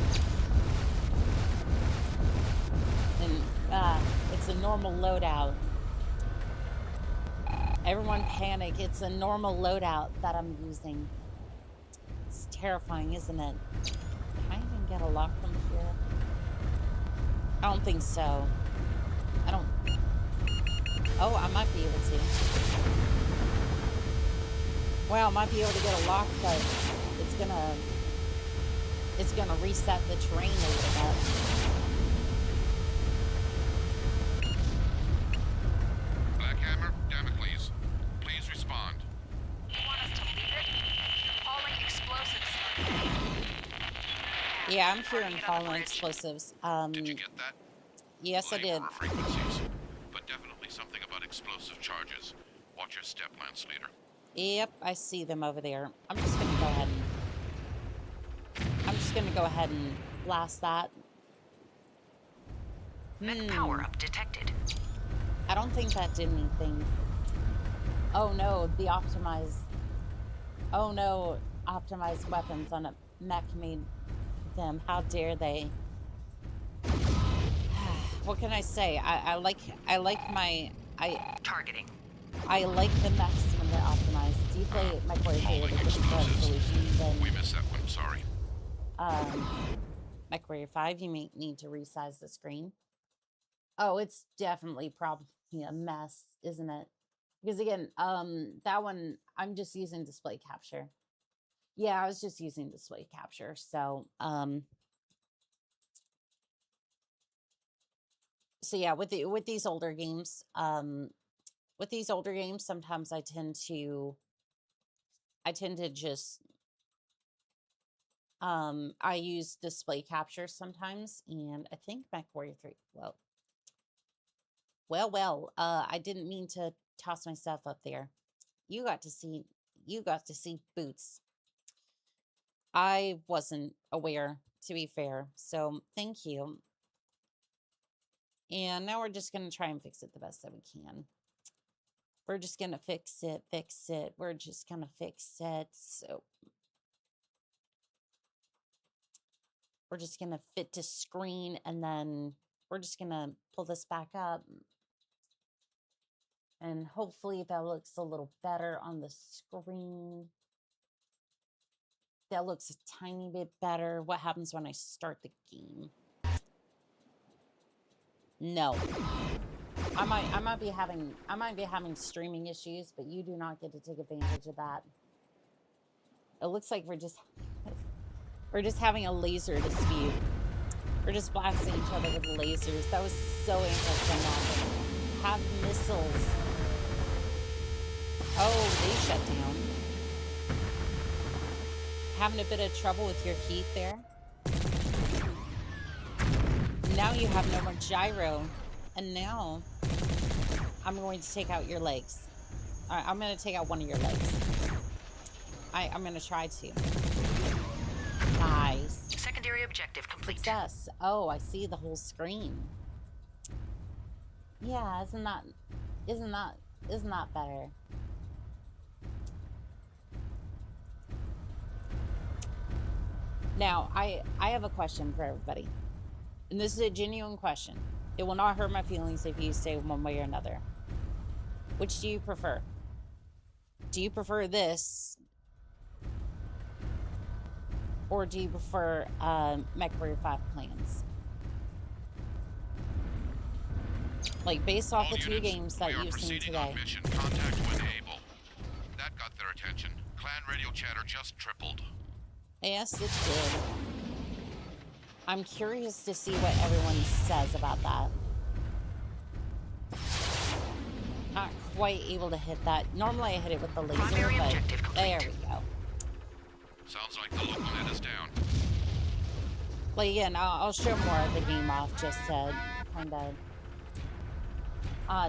[SPEAKER 1] And it's a normal loadout. Everyone panic. It's a normal loadout that I'm using. It's terrifying, isn't it? Can I even get a lock from here? I don't think so. I don't... Oh, I might be able to. Well, I might be able to get a lock, but it's gonna reset the terrain a little bit.
[SPEAKER 16] Blackhammer, Damocles, please respond.
[SPEAKER 3] You want us to leave it? Falling explosives.
[SPEAKER 1] Yeah, I'm hearing falling explosives.
[SPEAKER 16] Did you get that?
[SPEAKER 1] Yes, I did.
[SPEAKER 16] Frequencies, but definitely something about explosive charges. Watch your step, Lance Leader.
[SPEAKER 1] Yep, I see them over there. I'm just gonna go ahead and blast that.
[SPEAKER 3] Power up detected.
[SPEAKER 1] I don't think that did anything. Oh no, the optimized... Oh no, optimized weapons on a mech made them. How dare they? What can I say? I like my...
[SPEAKER 3] Targeting.
[SPEAKER 1] I like the mechs when they're optimized. Do you play Mechwarrior with a different solution than...
[SPEAKER 16] We missed that one, sorry.
[SPEAKER 1] Mechwarrior 5, you may need to resize the screen. Oh, it's definitely probably a mess, isn't it? Because again, that one, I'm just using display capture. Yeah, I was just using display capture. So, so yeah, with these older games, sometimes I tend to just, I use display capture sometimes, and I think Mechwarrior 3, well, I didn't mean to toss myself up there. You got to see Boots. I wasn't aware, to be fair, so thank you. And now we're just going to try and fix it the best that we can. We're just going to fix it. We're just going to fix it. So we're just going to fit to screen, and then we're just going to pull this back up. And hopefully that looks a little better on the screen. That looks a tiny bit better. What happens when I start the game? No. I might be having streaming issues, but you do not get to take advantage of that. It looks like we're just having a laser dispute. We're just blasting each other with lasers. That was so anticlimactic. Have missiles. Oh, they shut down. Having a bit of trouble with your heat there. Now you have no more gyro. And now I'm going to take out your legs. All right, I'm going to take out one of your legs. I'm going to try to. Nice.
[SPEAKER 3] Secondary objective complete.
[SPEAKER 1] Success. Oh, I see the whole screen. Yeah, isn't that better? Now, I have a question for everybody. And this is a genuine question. It will not hurt my feelings if you say one way or another. Which do you prefer? Do you prefer this Or do you prefer Mechwarrior 5 plans? Like, based off the two games that you've seen today.
[SPEAKER 16] Mission. Contact when able. That got their attention. Clan radio chatter just tripled.
[SPEAKER 1] Yes, it did. I'm curious to see what everyone says about that. Not quite able to hit that. Normally I hit it with the laser, but there we go.
[SPEAKER 16] Sounds like the local net is down.
[SPEAKER 1] Like, again, I'll show more of the game off just to kind of...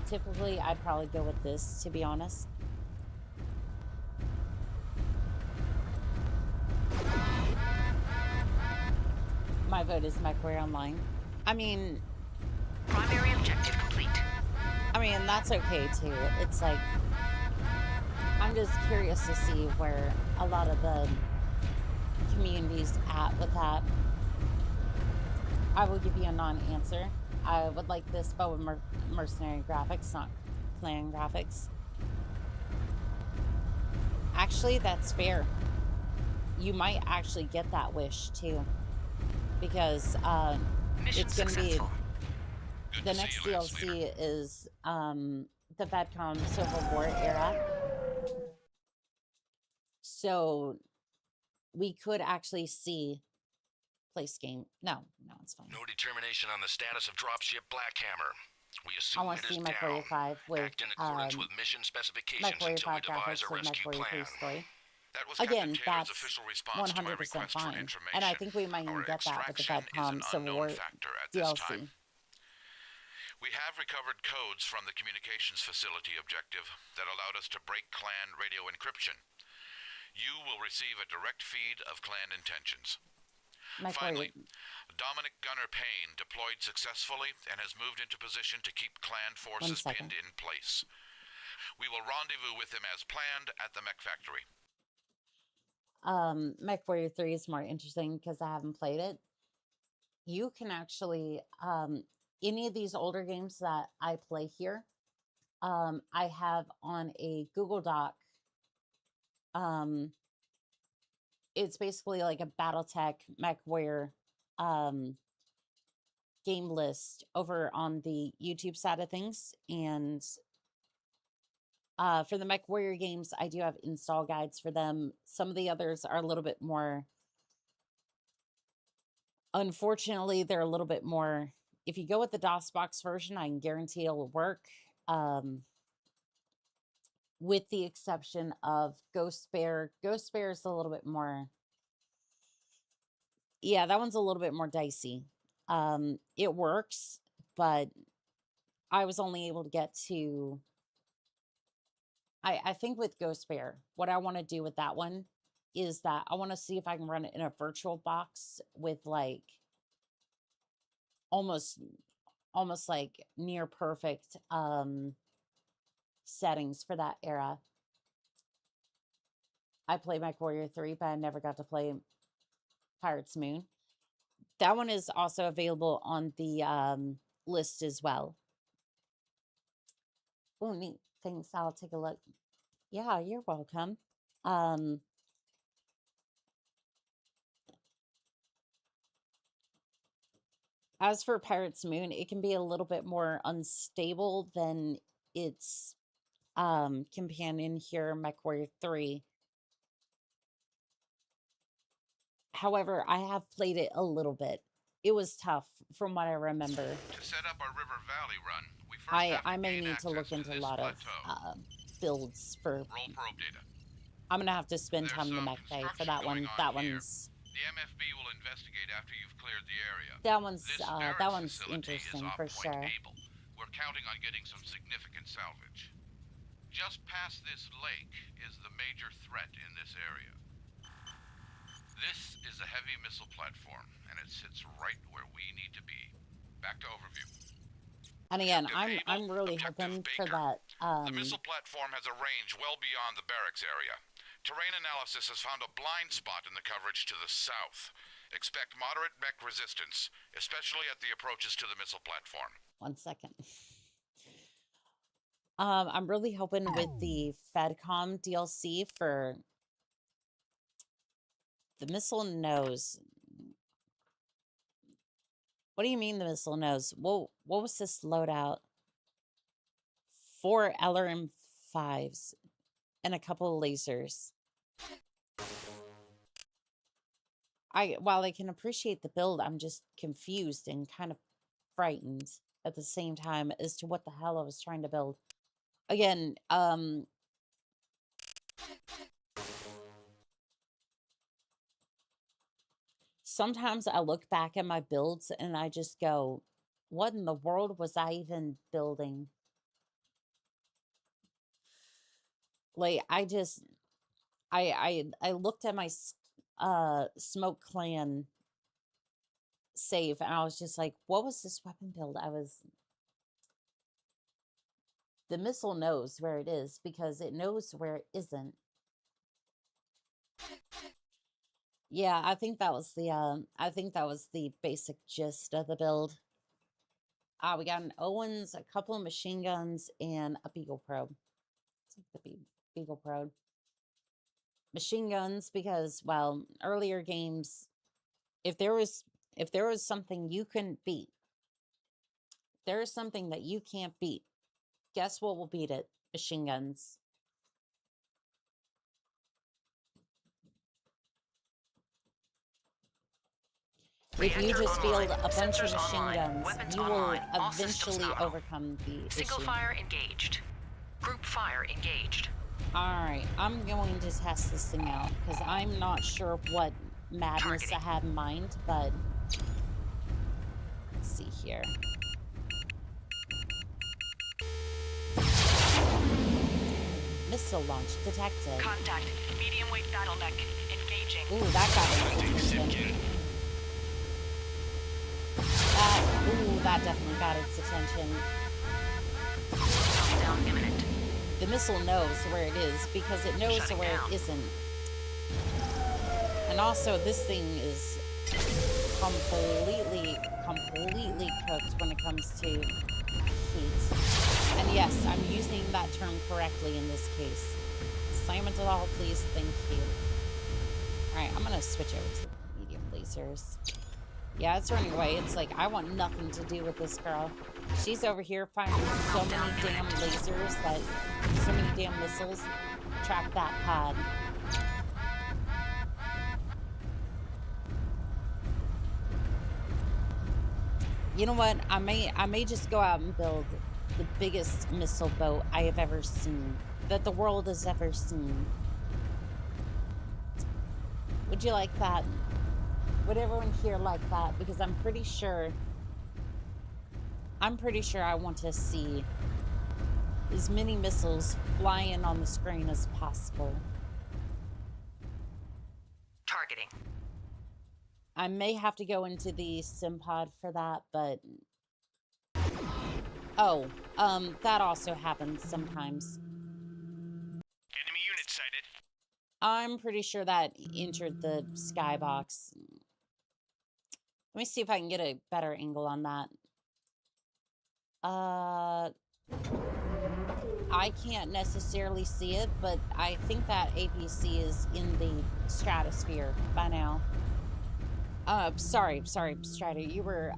[SPEAKER 1] typically, I'd probably go with this, to be honest. My vote is Mechwarrior Online. I mean...
[SPEAKER 6] Primary objective complete.
[SPEAKER 1] I mean, that's okay, too. It's like... I'm just curious to see where a lot of the community's at with that. I will give you a non-answer. I would like this, but with mercenary graphics, not clan graphics. Actually, that's fair. You might actually get that wish, too. Because it's going to be... The next DLC is the Fedcom Civil War era. So we could actually see place game. No, it's fine.
[SPEAKER 15] No determination on the status of dropship Blackhammer. We
[SPEAKER 1] I
[SPEAKER 15] assume
[SPEAKER 1] want
[SPEAKER 15] it
[SPEAKER 1] to see
[SPEAKER 15] is
[SPEAKER 1] Mechwarrior 5 with
[SPEAKER 15] Act in accordance with mission specifications
[SPEAKER 1] Mechwarrior
[SPEAKER 15] until we
[SPEAKER 1] 5
[SPEAKER 15] devise
[SPEAKER 1] graphics
[SPEAKER 15] a
[SPEAKER 1] with
[SPEAKER 15] rescue
[SPEAKER 1] Mechwarrior 3
[SPEAKER 15] plan.
[SPEAKER 1] story.
[SPEAKER 16] That was
[SPEAKER 1] Again,
[SPEAKER 16] Captain Taylor's
[SPEAKER 1] that's
[SPEAKER 16] official response to my
[SPEAKER 1] 100%
[SPEAKER 16] request for
[SPEAKER 1] fine.
[SPEAKER 16] information.
[SPEAKER 1] And I think we might even
[SPEAKER 16] Our
[SPEAKER 1] get that with the
[SPEAKER 16] extraction is an
[SPEAKER 1] Fedcom Civil
[SPEAKER 16] unknown
[SPEAKER 1] War
[SPEAKER 16] factor at this
[SPEAKER 1] DLC.
[SPEAKER 16] time. We have recovered codes from the communications facility objective that allowed us to break clan radio encryption. You will receive a direct feed of clan intentions. Finally, Dominic Gunner Payne deployed successfully and has moved into position to keep clan forces pinned in place. We will rendezvous with him as planned at the mech factory.
[SPEAKER 1] Mechwarrior 3 is more interesting because I haven't played it. You can actually, any of these older games that I play here, I have on a Google Doc. It's basically like a BattleTech Mechwarrior game list over on the YouTube side of things. And for the Mechwarrior games, I do have install guides for them. Some of the others are a little bit more... Unfortunately, they're a little bit more... If you go with the DOSBox version, I can guarantee it'll work. With the exception of Ghost Bear. Ghost Bear is a little bit more... Yeah, that one's a little bit more dicey. It works, but I was only able to get to... I think with Ghost Bear, what I want to do with that one is that I want to see if I can run it in a virtual box with like almost like near perfect settings for that era. I played Mechwarrior 3, but I never got to play Pirates Moon. That one is also available on the list as well. Oh, neat. Thanks. I'll take a look. Yeah, you're welcome. As for Pirates Moon, it can be a little bit more unstable than its companion here, Mechwarrior 3. However, I have played it a little bit. It was tough from what I remember.
[SPEAKER 16] To set up our River Valley run, we first
[SPEAKER 1] I may need to look into a lot of builds for...
[SPEAKER 16] Roll probe data.
[SPEAKER 1] I'm gonna have to spend time in the mech bay for that one. That one's...
[SPEAKER 16] The MFB will investigate after you've cleared the area.
[SPEAKER 1] That one's interesting for sure.
[SPEAKER 16] We're counting on getting some significant salvage. Just past this lake is the major threat in this area. This is a heavy missile platform, and it sits right where we need to be. Back to overview.
[SPEAKER 1] And again, I'm really hoping for that.
[SPEAKER 16] The missile platform has a range well beyond the barracks area. Terrain analysis has found a blind spot in the coverage to the south. Expect moderate mech resistance, especially at the approaches to the missile platform.
[SPEAKER 1] 1 second. I'm really hoping with the Fedcom DLC for The missile knows. What do you mean the missile knows? Whoa, what was this loadout? 4 LRM-5s and a couple of lasers. While I can appreciate the build, I'm just confused and kind of frightened at the same time as to what the hell I was trying to build. Again, sometimes I look back at my builds and I just go, what in the world was I even building? Like, I looked at my Smoke Clan save and I was just like, what was this weapon build? The missile knows where it is because it knows where it isn't. Yeah, I think that was the basic gist of the build. We got an Owens, a couple of machine guns, and a Beagle probe. The Beagle probe. Machine guns because, well, earlier games, if there was something you couldn't beat, there is something that you can't beat. Guess what will beat it? Machine guns. If you just field a bunch of machine guns, you will eventually overcome the issue.
[SPEAKER 3] Single fire engaged. Group fire engaged.
[SPEAKER 1] Alright, I'm going to test this thing out, because I'm not sure what madness I had in mind, but... Let's see here. Missile launch detected.
[SPEAKER 3] Contact. Medium weight battle mech. Engaging.
[SPEAKER 1] Ooh, that got its attention. That definitely got its attention.
[SPEAKER 3] Down imminent.
[SPEAKER 1] The missile knows where it is because it knows where it isn't. And also, this thing is completely cooked when it comes to heat. And yes, I'm using that term correctly in this case. Slam it to the hull, please. Thank you. Alright, I'm gonna switch over to medium lasers. Yeah, it's running away. It's like, I want nothing to do with this girl. She's over here finding so many damn lasers so many damn missiles. Track that pod. You know what? I may just go out and build the biggest missile boat I have ever seen. That the world has ever seen. Would you like that? Would everyone here like that? Because I'm pretty sure I want to see as many missiles flying on the screen as possible.
[SPEAKER 3] Targeting.
[SPEAKER 1] I may have to go into the Simpod for that, but... Oh, that also happens sometimes.
[SPEAKER 13] Enemy unit sighted.
[SPEAKER 1] I'm pretty sure that entered the skybox. Let me see if I can get a better angle on that. I can't necessarily see it, but I think that APC is in the stratosphere by now. Sorry, Strider, you were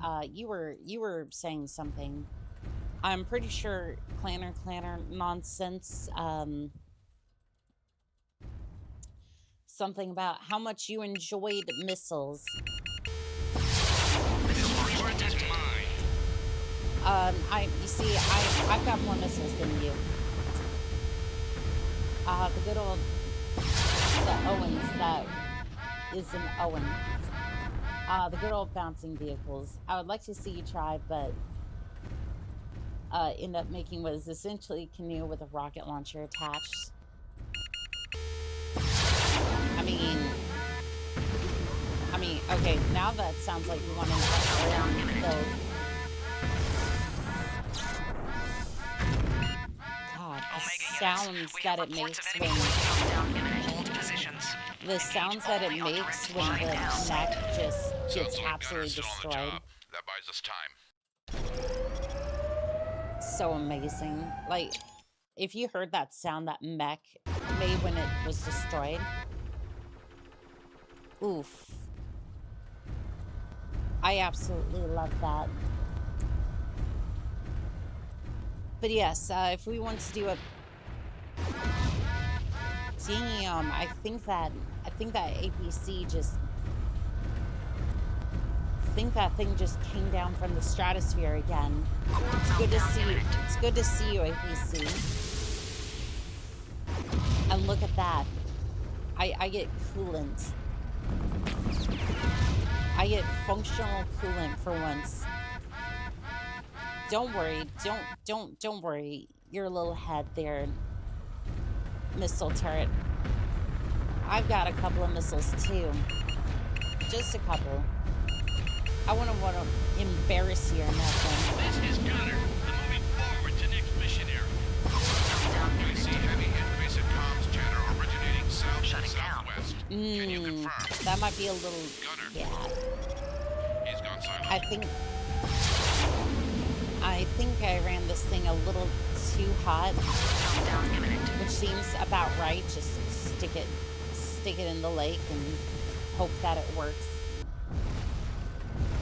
[SPEAKER 1] saying something. I'm pretty sure Clanner nonsense, something about how much you enjoyed missiles. I've got more missiles than you. The good old, the Owens, that is an Owen. The good old bouncing vehicles. I would like to see you try, but end up making what is essentially a canoe with a rocket launcher attached. I mean, okay, now that sounds like you want to build. God, the sounds that it makes when... The sounds that it makes when the mech just gets absolutely destroyed.
[SPEAKER 16] That buys us time.
[SPEAKER 1] So amazing. Like, if you heard that sound that mech made when it was destroyed, Oof. I absolutely love that. But yes, if we want to do a... Damn, I think that APC just... I think that thing just came down from the stratosphere again. It's good to see you. It's good to see you, APC. And look at that. I get coolant. I get functional coolant for once. Don't worry. Don't worry. Your little head there, missile turret. I've got a couple of missiles too. Just a couple. I wouldn't want to embarrass you or nothing.
[SPEAKER 15] This is Gunner. I'm moving forward to next mission area.
[SPEAKER 16] We see heavy increase in comms chatter originating south and southwest. Can you confirm?
[SPEAKER 1] That might be a little...
[SPEAKER 16] Gunner.
[SPEAKER 1] Yeah.
[SPEAKER 16] He's gone silent.
[SPEAKER 1] I think I ran this thing a little too hot, which seems about right. Just stick it in the lake and hope that it works.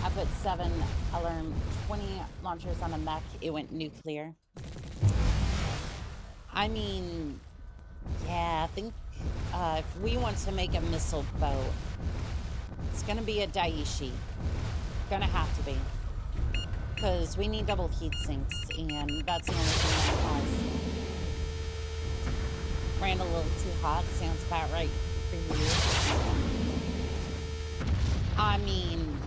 [SPEAKER 1] I put 7 alarm, 20 launchers on a mech. It went nuclear. I mean, yeah, I think if we want to make a missile boat, it's gonna be a Daiichi. Gonna have to be. Because we need double heat sinks, and that's the only thing that has. Ran a little too hot. Sounds about right for you. I mean,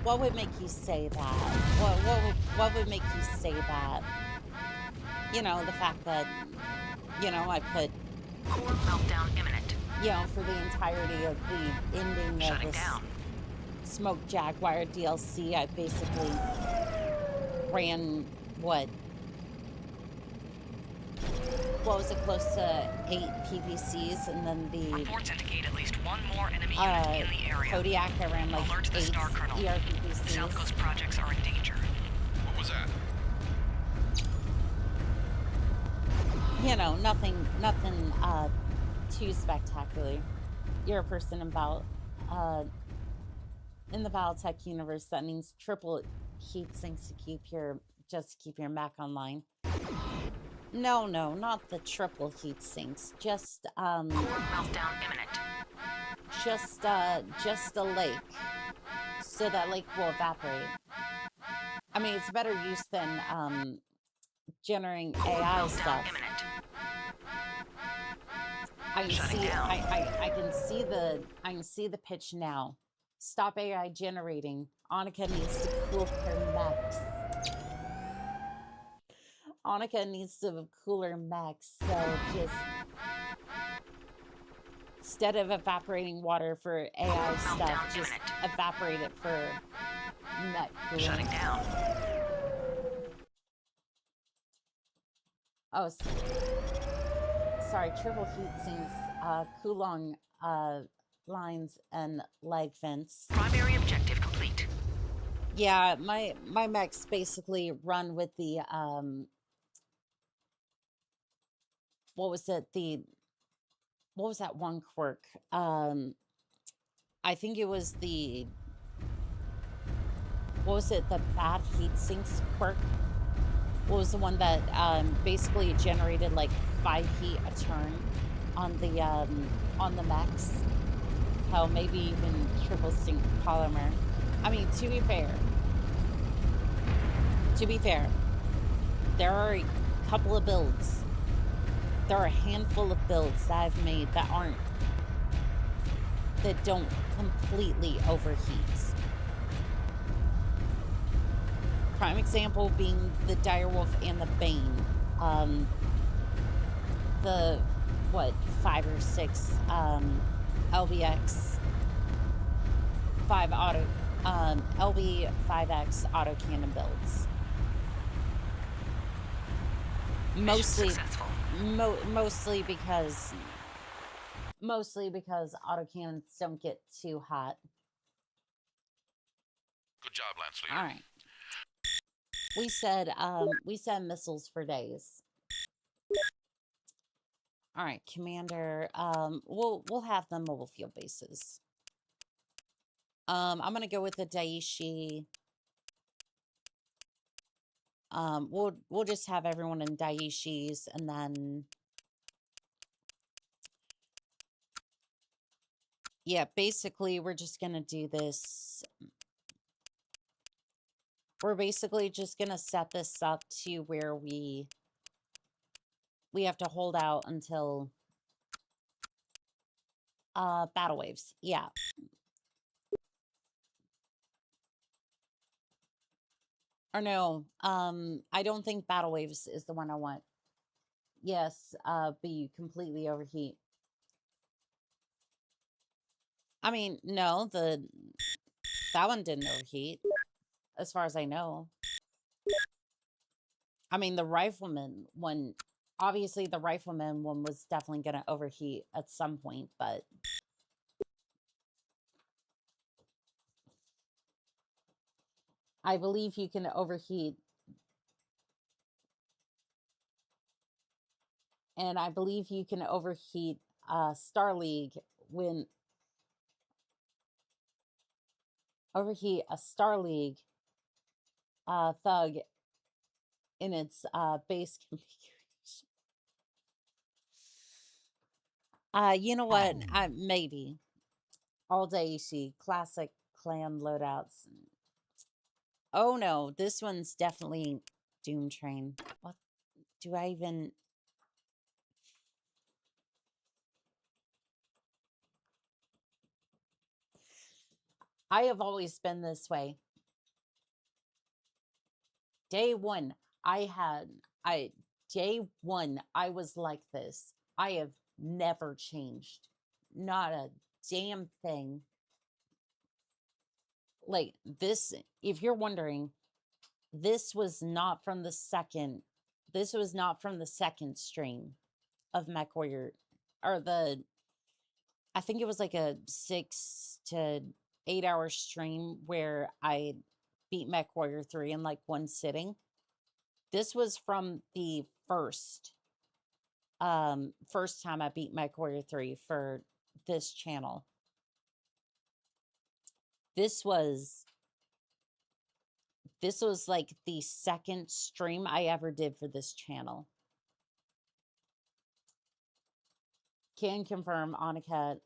[SPEAKER 1] what would make you say that? What would make you say that? You know, the fact that, you know, I put
[SPEAKER 6] core meltdown imminent.
[SPEAKER 1] You know, for the entirety of the ending of this Smoke Jaguar DLC, I basically ran what was it, close to 8 PVCs, and then the
[SPEAKER 3] reports indicate at least one more enemy unit in the area.
[SPEAKER 1] Kodiak, I ran like
[SPEAKER 3] Alert
[SPEAKER 1] 8
[SPEAKER 3] Star Colonel.
[SPEAKER 1] ERPVCs.
[SPEAKER 3] South Coast projects are in danger.
[SPEAKER 16] What was that?
[SPEAKER 1] You know, nothing too spectacular. You're a person about in the Battletech universe, that means triple heat sinks to keep your Mac online. No, not the triple heat sinks. Just
[SPEAKER 6] meltdown imminent.
[SPEAKER 1] Just a lake, so that lake will evaporate. I mean, it's better use than generating AI stuff.
[SPEAKER 6] Imminent.
[SPEAKER 1] I can see the pitch now. Stop AI generating. Annika needs to cool her mechs. Annika needs to cooler mechs, so just instead of evaporating water for AI stuff, just evaporate it for mech cooling.
[SPEAKER 6] Shutting down.
[SPEAKER 1] Oh, sorry, triple heat sinks, Kulong lines and leg vents.
[SPEAKER 6] Primary objective complete.
[SPEAKER 1] Yeah, my mechs basically run with the what was that one quirk? I think it was the the bad heat sinks quirk? What was the one that basically generated like 5 heat a turn on the mechs? Hell, maybe even triple sink polymer. I mean, to be fair, there are a couple of builds. There are a handful of builds that I've made that don't completely overheat. Prime example being the Direwolf and the Bane. The 5 or 6 LBX 5 auto LB 5X autocannon builds. Mostly because autocannons don't get too hot.
[SPEAKER 16] Good job, Lance Leader.
[SPEAKER 1] All right. We said missiles for days. All right, Commander. We'll have them mobile field bases. I'm gonna go with the Daiichi. We'll just have everyone in Daiichis, and then yeah, basically we're just gonna do this. We're basically just gonna set this up to where we have to hold out until battle waves. Yeah. Or no, I don't think battle waves is the one I want. Yes, but you completely overheat. I mean, no, that one didn't overheat, as far as I know. I mean, the rifleman one, obviously the rifleman one was definitely going to overheat at some point, but I believe you can overheat. And I believe you can overheat Star League when overheat a Star League thug in its base configuration. You know what? Maybe all day classic clan loadouts. Oh no, this one's definitely Doom Train. What do I even? I have always been this way. Day one, day one, I was like this. I have never changed. Not a damn thing. Like this, if you're wondering, this was not from the second stream of Mechwarrior, or I think it was like a 6 to 8 hour stream where I beat Mechwarrior 3 in like one sitting. This was from the first time I beat Mechwarrior 3 for this channel. This was like the second stream I ever did for this channel. Can confirm, Annika.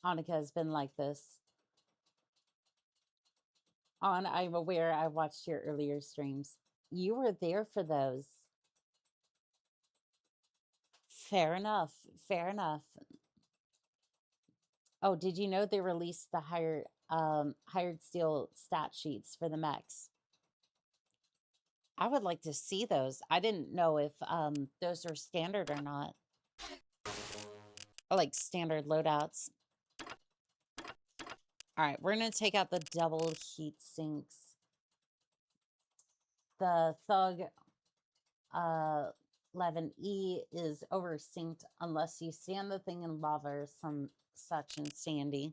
[SPEAKER 1] Annika has been like this. I'm aware. I watched your earlier streams. You were there for those. Fair enough. Fair enough. Oh, did you know they released the hired steel stat sheets for the mechs? I would like to see those. I didn't know if those are standard or not. Or like standard loadouts. All right, we're going to take out the double heat sinks. The Thug 11E is oversynced unless you stand the thing in lava or some such insanity.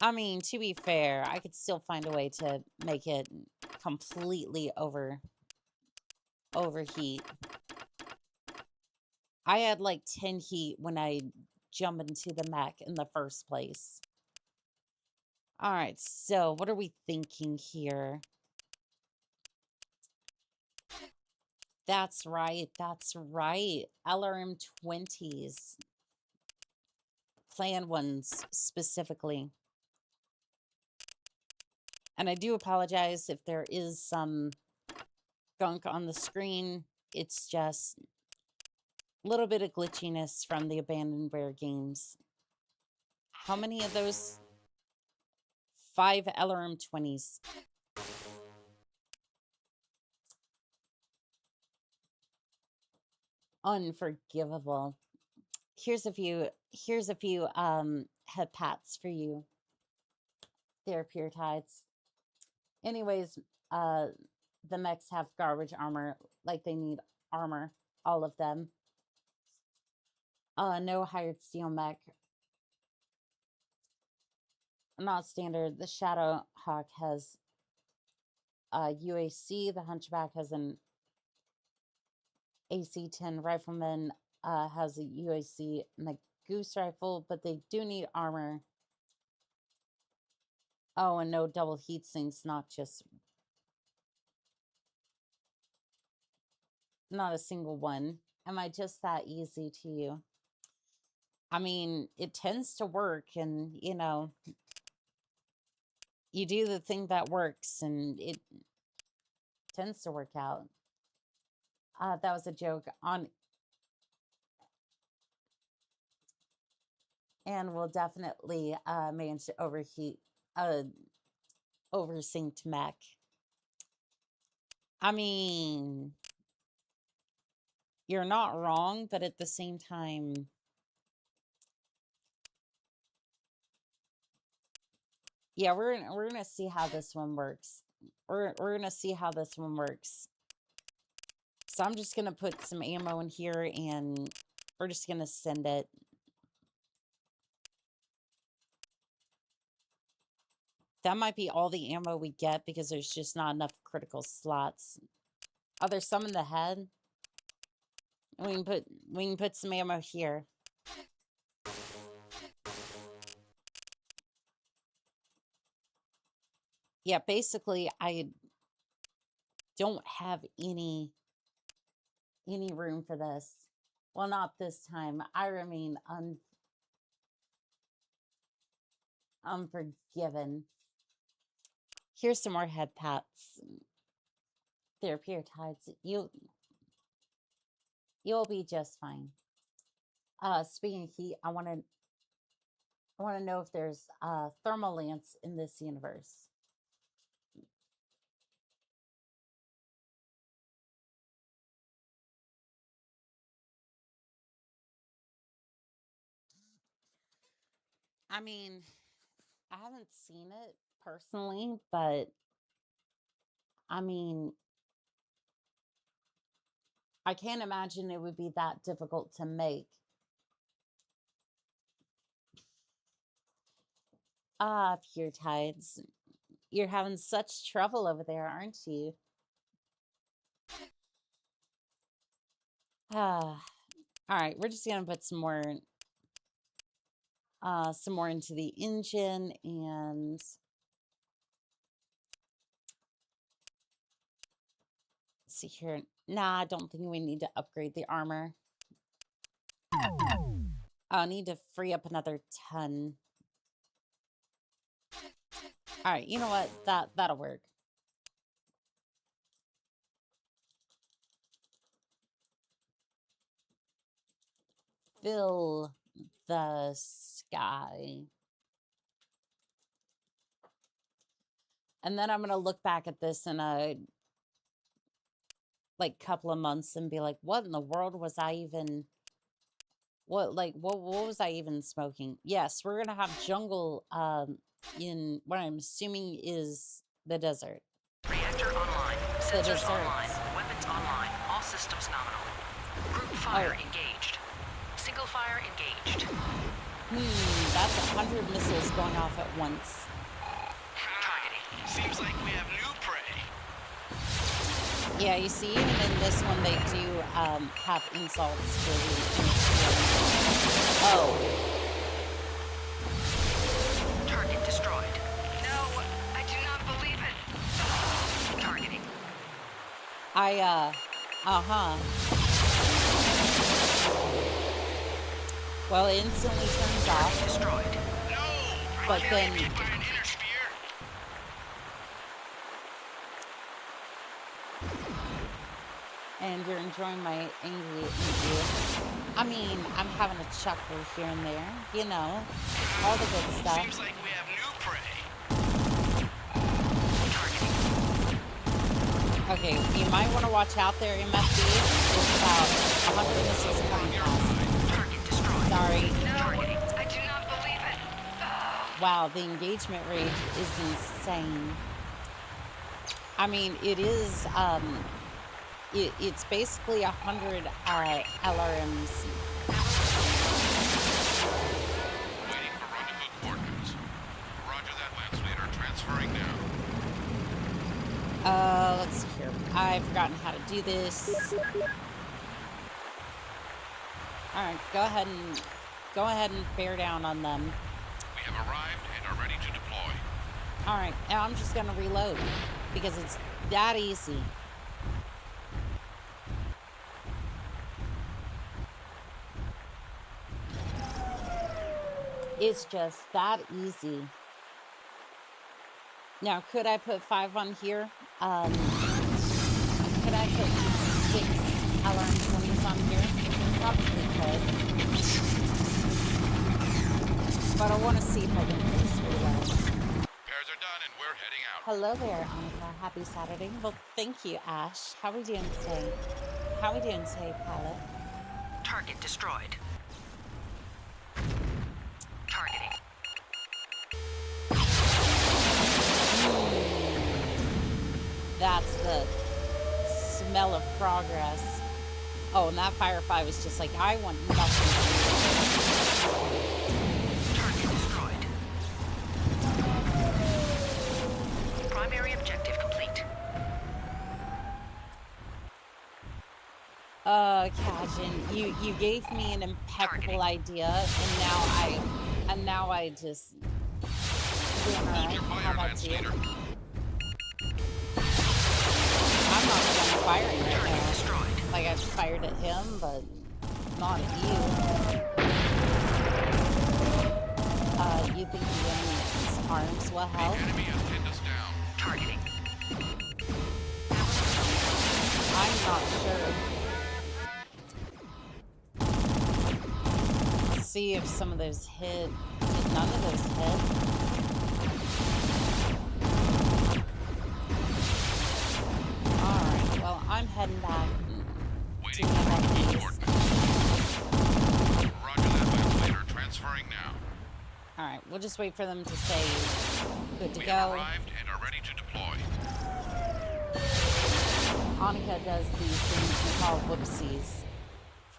[SPEAKER 1] I mean, to be fair, I could still find a way to make it completely overheat. I had like 10 heat when I jump into the mech in the first place. All right, so what are we thinking here? That's right. That's right. LRM 20s. Clan ones specifically. And I do apologize if there is some gunk on the screen. It's just a little bit of glitchiness from the Abandonware games. How many of those? 5 LRM 20s. Unforgivable. Here's a few head pats for you. They're pure tides. Anyways, the mechs have garbage armor, like they need armor, all of them. No hired steel mech. Not standard. The Shadow Hawk has UAC. The Hunchback has an AC-10 rifleman. has a UAC and a goose rifle, but they do need armor. Oh, and no double heat sinks, not a single one. Am I just that easy to you? I mean, it tends to work, and, you know, you do the thing that works, and it tends to work out. That was a joke on... And we'll definitely manage to overheat, oversynced mech. I mean, you're not wrong, but at the same time, yeah, we're gonna see how this one works. We're gonna see how this one works. So I'm just gonna put some ammo in here, and we're just gonna send it. That might be all the ammo we get because there's just not enough critical slots. Oh, there's some in the head. We can put some ammo here. Yeah, basically I don't have any room for this. Well, not this time. I remain unforgiven. Here's some more head pats. There, pure tides. You'll be just fine. Speaking of heat, I want to know if there's thermal lance in this universe. I mean, I haven't seen it personally, but I mean, I can't imagine it would be that difficult to make. Pure tides. You're having such trouble over there, aren't you? All right, we're just gonna put some more into the engine, and let's see here. Nah, I don't think we need to upgrade the armor. I'll need to free up another 10. All right, you know what? That'll work. Fill the sky. And then I'm going to look back at this in a couple of months and be like, what in the world was I even... What was I even smoking? Yes, we're going to have jungle in what I'm assuming is the desert.
[SPEAKER 3] Reactor online. Sensors online. Weapons online. All systems nominal. Group fire engaged. Single fire engaged.
[SPEAKER 1] That's 100 missiles going off at once.
[SPEAKER 3] Targeting.
[SPEAKER 17] Seems like we have new prey.
[SPEAKER 1] Yeah, you see, even in this one, they do have insults for the... Oh.
[SPEAKER 3] Target destroyed. No, I do not believe it. Targeting.
[SPEAKER 1] Well, it instantly turns off.
[SPEAKER 3] Destroyed.
[SPEAKER 17] No!
[SPEAKER 1] But then... And you're enjoying my angry interview. I mean, I'm having a chuckle here and there, you know, all the good stuff.
[SPEAKER 17] Seems like we have new prey.
[SPEAKER 1] Okay, you might want to watch out there, MFD. There's about 100 missiles coming past.
[SPEAKER 3] Target destroyed.
[SPEAKER 1] Sorry.
[SPEAKER 3] No, I do not believe it.
[SPEAKER 1] Wow, the engagement rate is insane. I mean, it is, it's basically 100 LRMs.
[SPEAKER 16] Waiting for rendezvous coordinates. Roger that, Lance Leader. Transferring now.
[SPEAKER 1] Let's see here. I've forgotten how to do this. All right, go ahead and bear down on them.
[SPEAKER 16] We have arrived and are ready to deploy.
[SPEAKER 1] All right, now I'm just gonna reload because it's that easy. It's just that easy. Now, could I put 5 on here? Could I put 6 LRM-20s on here? Probably could. But I want to see if I can place reload.
[SPEAKER 16] Repairs are done and we're heading out.
[SPEAKER 1] Hello there, Annika. Happy Saturday. Well, thank you, Ash. How are we doing today? How are we doing today, pilot?
[SPEAKER 3] Target destroyed. Targeting.
[SPEAKER 1] That's the smell of progress. Oh, and that Firefly was just like, I want nothing.
[SPEAKER 3] Target destroyed. Primary objective complete.
[SPEAKER 1] Kajin, you gave me an impeccable idea, and now I just doing alright. How about you? I'm not done firing right now. Like, I've fired at him, but not at you. You think the enemy's arms will help?
[SPEAKER 16] The enemy has pinned us down.
[SPEAKER 3] Targeting.
[SPEAKER 1] I'm not sure. Let's see if some of those hit. Did none of those hit? Alright, well, I'm heading back to my headpiece.
[SPEAKER 16] Roger that, Lance Leader. Transferring now.
[SPEAKER 1] Alright, we'll just wait for them to say good to
[SPEAKER 16] We
[SPEAKER 1] go.
[SPEAKER 16] have arrived and are ready to deploy.
[SPEAKER 1] Annika does these things we call whoopsies.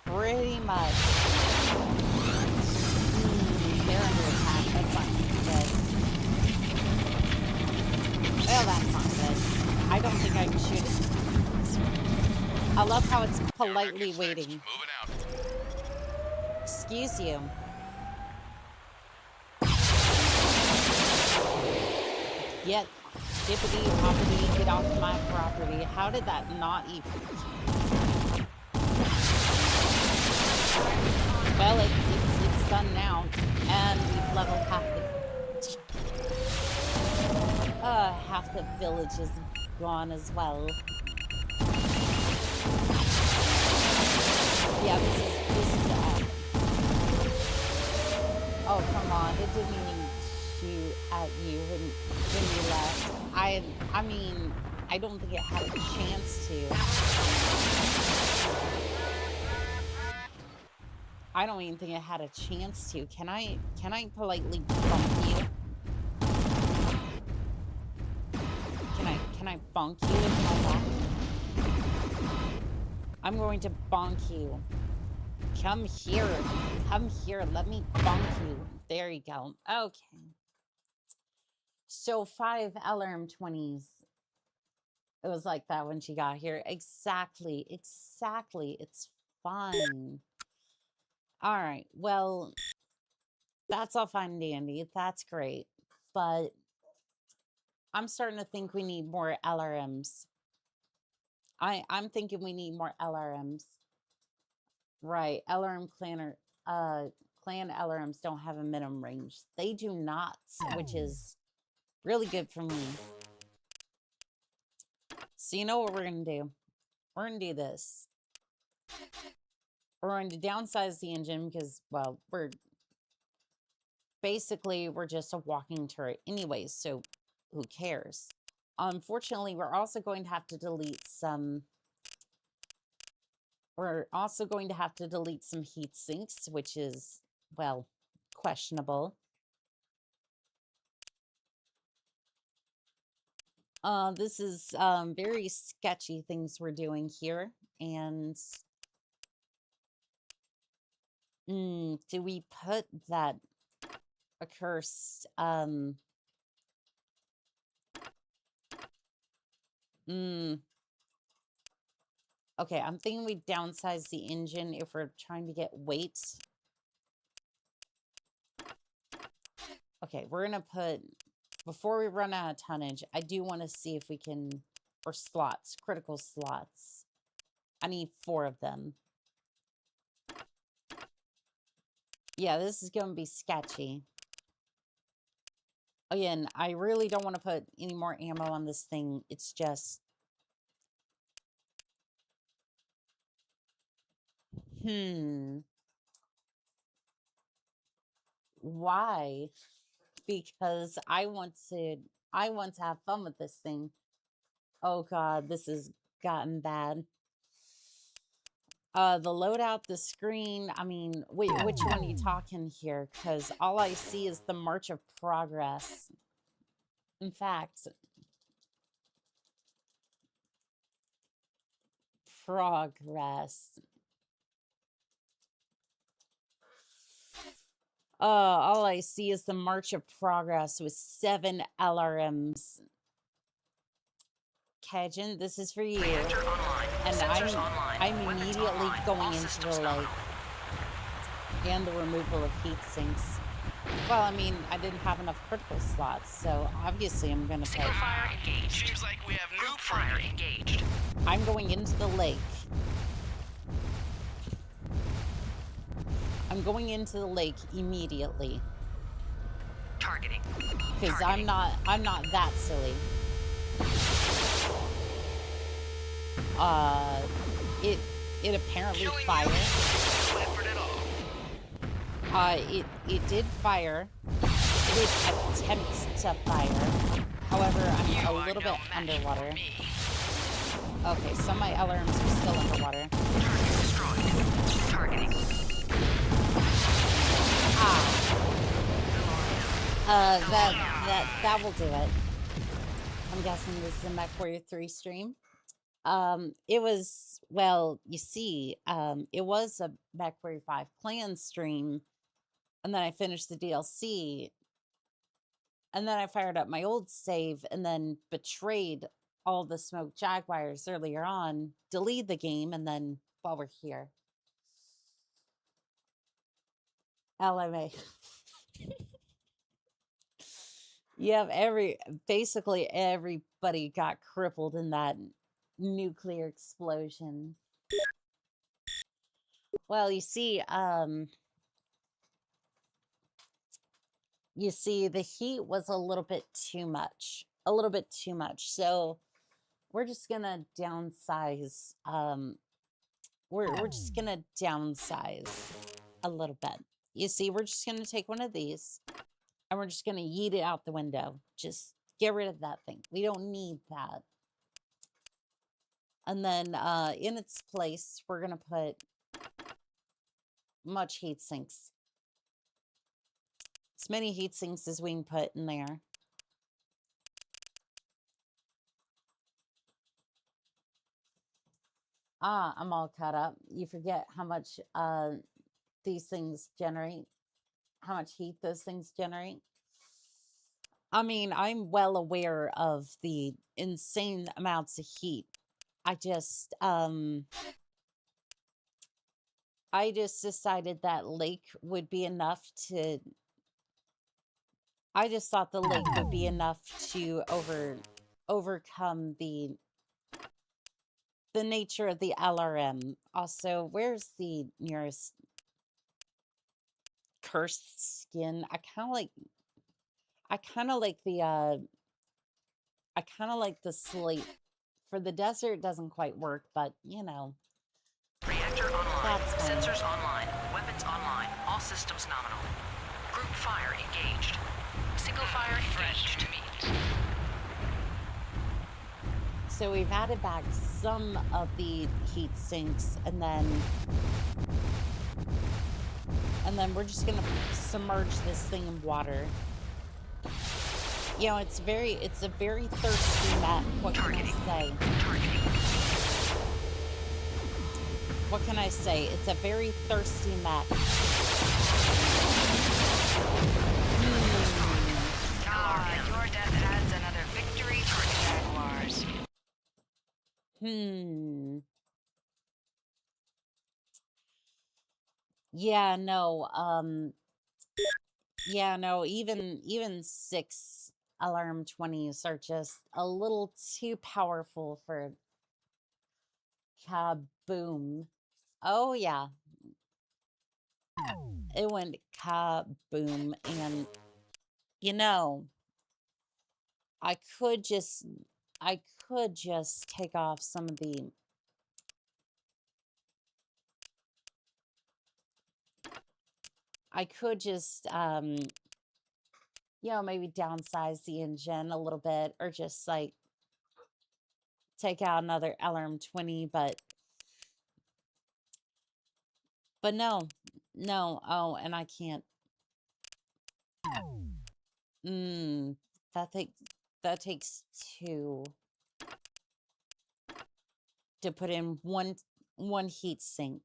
[SPEAKER 1] Pretty much. They're under attack. That's not good. Well, that's not good. I don't think I can shoot it. I love how it's politely waiting.
[SPEAKER 16] Moving out.
[SPEAKER 1] Excuse you. Get dippity hoppity, get off my property. How did that not even? Well, it's done now, and we've leveled half the village is gone as well. Yeah, this is oh, come on, it didn't even shoot at you when you left. I mean, I don't think it had a chance to. I don't even think it had a chance to. Can I politely bonk you? Can I bonk you with my back? I'm going to bonk you. Come here. Come here. Let me bonk you. There you go. Okay. So 5 LRM-20s. It was like that when she got here. Exactly. It's fine. All right. Well, that's all fine and dandy. That's great. But I'm starting to think we need more LRMs. I'm thinking we need more LRMs. Right. LRM clan LRMs don't have a minimum range. They do not, which is really good for me. So you know what we're going to do? We're going to do this. We're going to downsize the engine because, well, we're just a walking turret anyways, so who cares? Unfortunately, we're also going to have to delete some... We're also going to have to delete some heat sinks, which is, well, questionable. This is very sketchy things we're doing here, and do we put that accursed Okay, I'm thinking we downsize the engine if we're trying to get weight. Okay, we're gonna put, before we run out of tonnage, I do want to see if we can, or slots, critical slots. I need 4 of them. Yeah, this is gonna be sketchy. Again, I really don't want to put any more ammo on this thing. It's just... Why? Because I want to have fun with this thing. Oh god, this has gotten bad. The loadout, the screen, I mean, wait, which one are you talking here? Because all I see is the March of Progress. In fact, progress. All I see is the March of Progress with 7 LRMs. Kajin, this is for you. And I'm immediately going into the lake. And the removal of heat sinks. Well, I mean, I didn't have enough critical slots, so obviously I'm gonna
[SPEAKER 3] Single fire engaged. Seems like we have new fire engaged.
[SPEAKER 1] I'm going into the lake. I'm going into the lake immediately.
[SPEAKER 3] Targeting.
[SPEAKER 1] Because I'm not that silly. It apparently fired. It did fire. It did attempt to fire. However, I'm a little bit underwater. Okay, some of my alarms are still underwater.
[SPEAKER 3] Target destroyed. Targeting.
[SPEAKER 1] That will do it. I'm guessing this is a Mechwarrior 3 stream. It was, well, you see, it was a Mechwarrior 5 clan stream, and then I finished the DLC, and then I fired up my old save, and then betrayed all the Smoke Jaguars earlier on, deleted the game, and then, while we're here. LMA. Basically everybody got crippled in that nuclear explosion. Well, you see, the heat was a little bit too much. So we're just gonna downsize. We're just gonna downsize a little bit. You see, we're just gonna take one of these, and we're just gonna yeet it out the window. Just get rid of that thing. We don't need that. And then in its place, we're gonna put much heat sinks. As many heat sinks as we can put in there. I'm all caught up. You forget how much these things generate, how much heat those things generate. I mean, I'm well aware of the insane amounts of heat. I just decided that lake would be enough to... I just thought the lake would be enough to overcome the nature of the LRM. Also, where's the nearest cursed skin? I kind of like the slate. For the desert, it doesn't quite work, but you know.
[SPEAKER 3] Reactor online. Sensors online. Weapons online. All systems nominal. Group fire engaged. Single fire engaged. Meat.
[SPEAKER 1] So we've added back some of the heat sinks, and then we're just gonna submerge this thing in water. You know, it's a very thirsty map. What can I say? What can I say? It's a very thirsty map.
[SPEAKER 3] Your death adds another victory to the Jaguars.
[SPEAKER 1] Yeah, no, yeah, no, even 6 alarm 20s are just a little too powerful for kaboom. Oh yeah. It went kaboom, and you know, I could just take off some of the I could just you know, maybe downsize the engine a little bit, or just like take out another alarm 20, but no. Oh, and I can't. That takes 2 to put in one heat sink.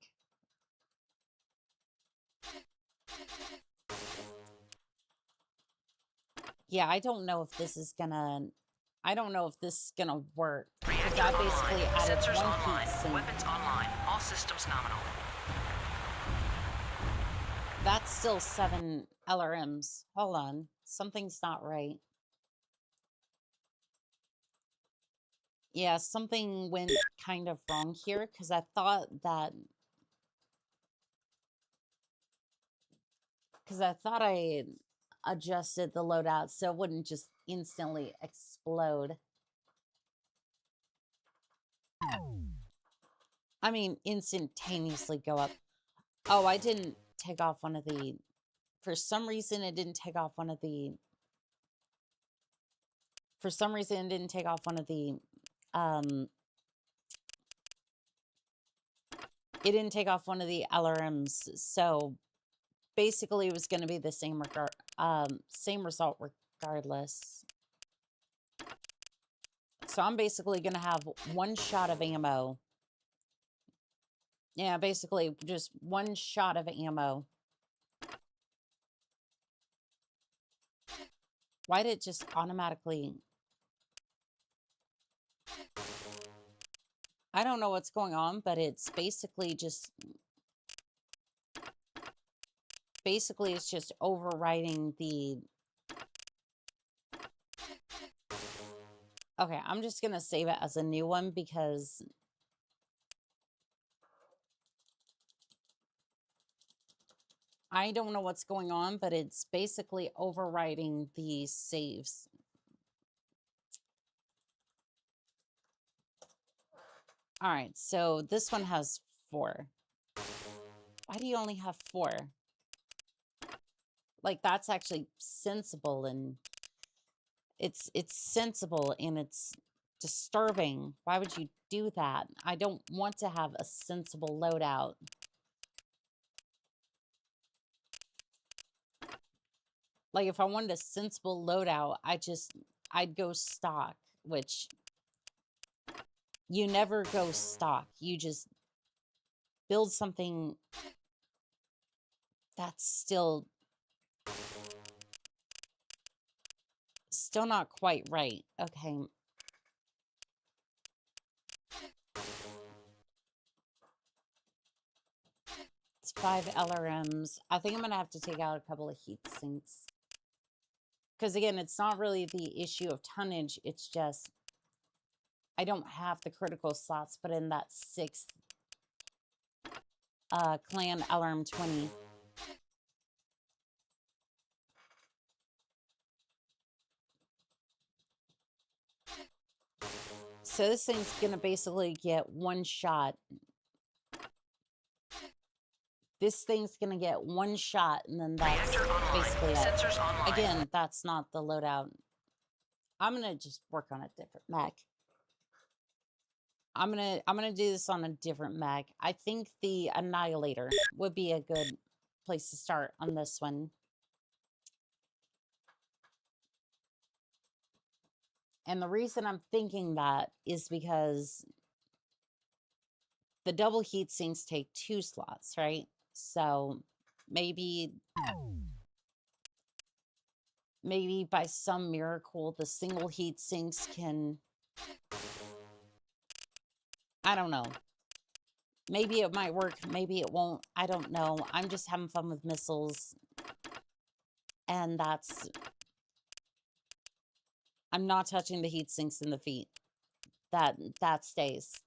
[SPEAKER 1] Yeah, I don't know if this is gonna work. Because I basically added
[SPEAKER 3] Sensors
[SPEAKER 1] one
[SPEAKER 3] online.
[SPEAKER 1] heat sink.
[SPEAKER 3] Weapons online. All systems nominal.
[SPEAKER 1] That's still 7 LRMs. Hold on. Something's not right. Yeah, something went kind of wrong here, because I thought I adjusted the loadout so it wouldn't just instantly explode. I mean, instantaneously go up. Oh, I didn't take off one of the... For some reason, it didn't take off one of the... It didn't take off one of the LRMs. So basically, it was going to be the same result regardless. So I'm basically going to have 1 shot of ammo. Yeah, basically just 1 shot of ammo. Why did it just automatically... I don't know what's going on, but it's basically just... Basically, it's just overriding the... Okay, I'm just going to save it as a new one, because... I don't know what's going on, but it's basically overriding the saves. All right, so this one has 4. Why do you only have 4? Like, that's actually sensible, and it's sensible, and it's disturbing. Why would you do that? I don't want to have a sensible loadout. Like, if I wanted a sensible loadout, I'd go stock, which you never go stock. You just build something that's still not quite right. Okay. It's 5 LRMs. I think I'm going to have to take out a couple of heat sinks. Because, again, it's not really the issue of tonnage. It's just I don't have the critical slots put in that 6th clan alarm 20. So this thing's going to basically get 1 shot. This thing's going to get 1 shot, and then that's basically it. Again, that's not the loadout. I'm going to just work on a different mech. I'm gonna do this on a different mech. I think the Annihilator would be a good place to start on this one. And the reason I'm thinking that is because the double heat sinks take 2 slots, right? So maybe by some miracle the single heat sinks can... I don't know. Maybe it might work, maybe it won't. I don't know. I'm just having fun with missiles. And that's... I'm not touching the heat sinks in the feet. That stays.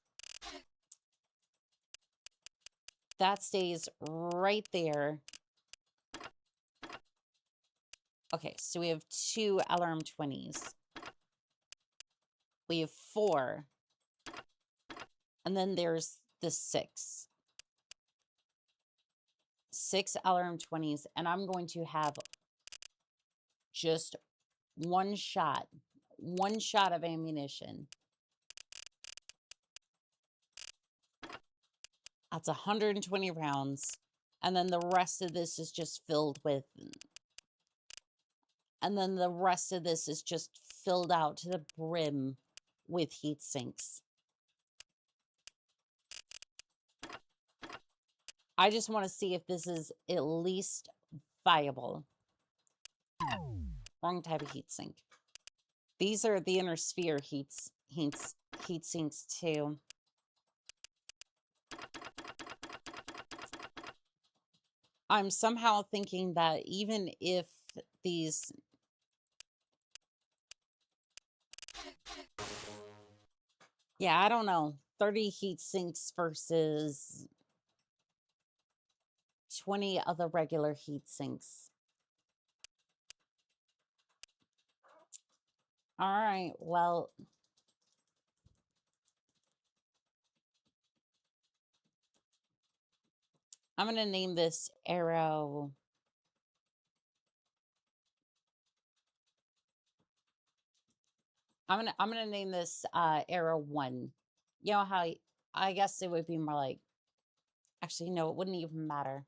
[SPEAKER 1] That stays right there. Okay, so we have 2 LRM-20s. We have 4. And then there's the 6. 6 LRM-20s, and I'm going to have just one shot of ammunition. That's 120 rounds. And then the rest of this is just filled with... And then the rest of this is just filled out to the brim with heat sinks. I just want to see if this is at least viable. Wrong type of heat sink. These are the inner sphere heat sinks too. I'm somehow thinking that even if these... Yeah, I don't know. 30 heat sinks versus 20 other regular heat sinks. All right, well... I'm going to name this arrow... I'm gonna name this arrow 1. You know how I guess it would be more like... Actually, no, it wouldn't even matter.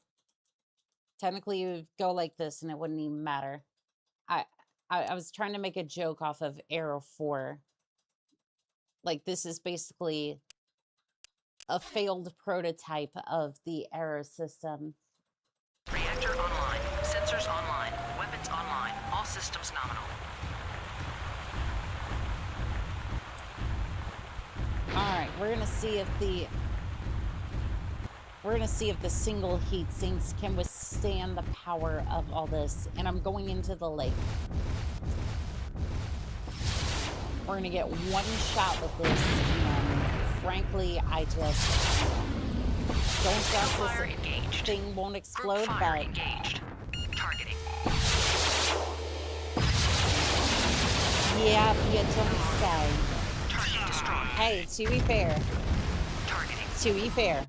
[SPEAKER 1] Technically, you would go like this and it wouldn't even matter. I was trying to make a joke off of arrow 4. Like, this is basically a failed prototype of the arrow system.
[SPEAKER 3] Reactor online. Sensors online. Weapons online. All systems nominal.
[SPEAKER 1] Alright, we're gonna see if the single heat sinks can withstand the power of all this. And I'm going into the lake. We're gonna get one shot with this, and frankly, I just don't trust this thing won't explode, but...
[SPEAKER 3] Engaged. Targeting.
[SPEAKER 1] Yeah, you don't say.
[SPEAKER 3] Target destroyed.
[SPEAKER 1] Hey, to be fair.
[SPEAKER 3] Targeting.
[SPEAKER 1] To be fair.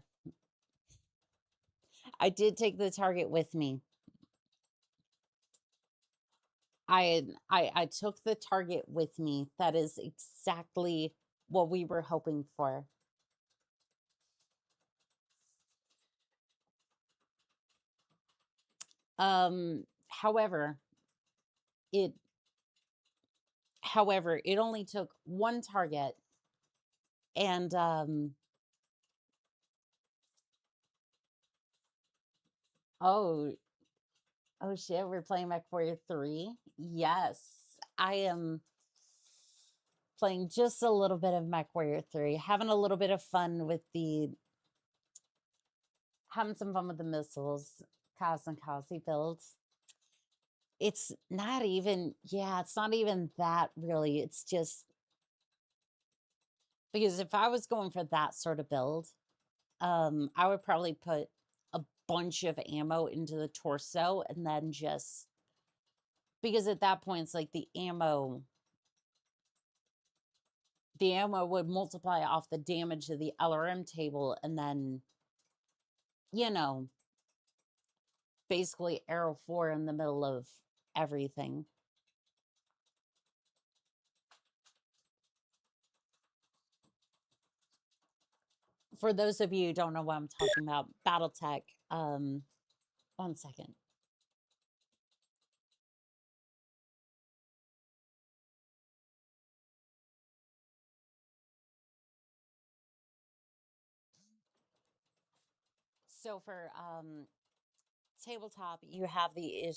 [SPEAKER 1] I did take the target with me. I took the target with me. That is exactly what we were hoping for. However, it only took one target, and oh shit, we're playing Mechwarrior 3. Yes, I am playing just a little bit of Mechwarrior 3, having a little bit of fun with the missiles, Kazi builds. It's not even, it's not even that really. It's just because if I was going for that sort of build, I would probably put a bunch of ammo into the torso and then just, because at that point it's like the ammo would multiply off the damage of the LRM table, and then, you know, basically arrow 4 in the middle of everything. For those of you who don't know what I'm talking about, Battletech, 1 second. So for tabletop, you have the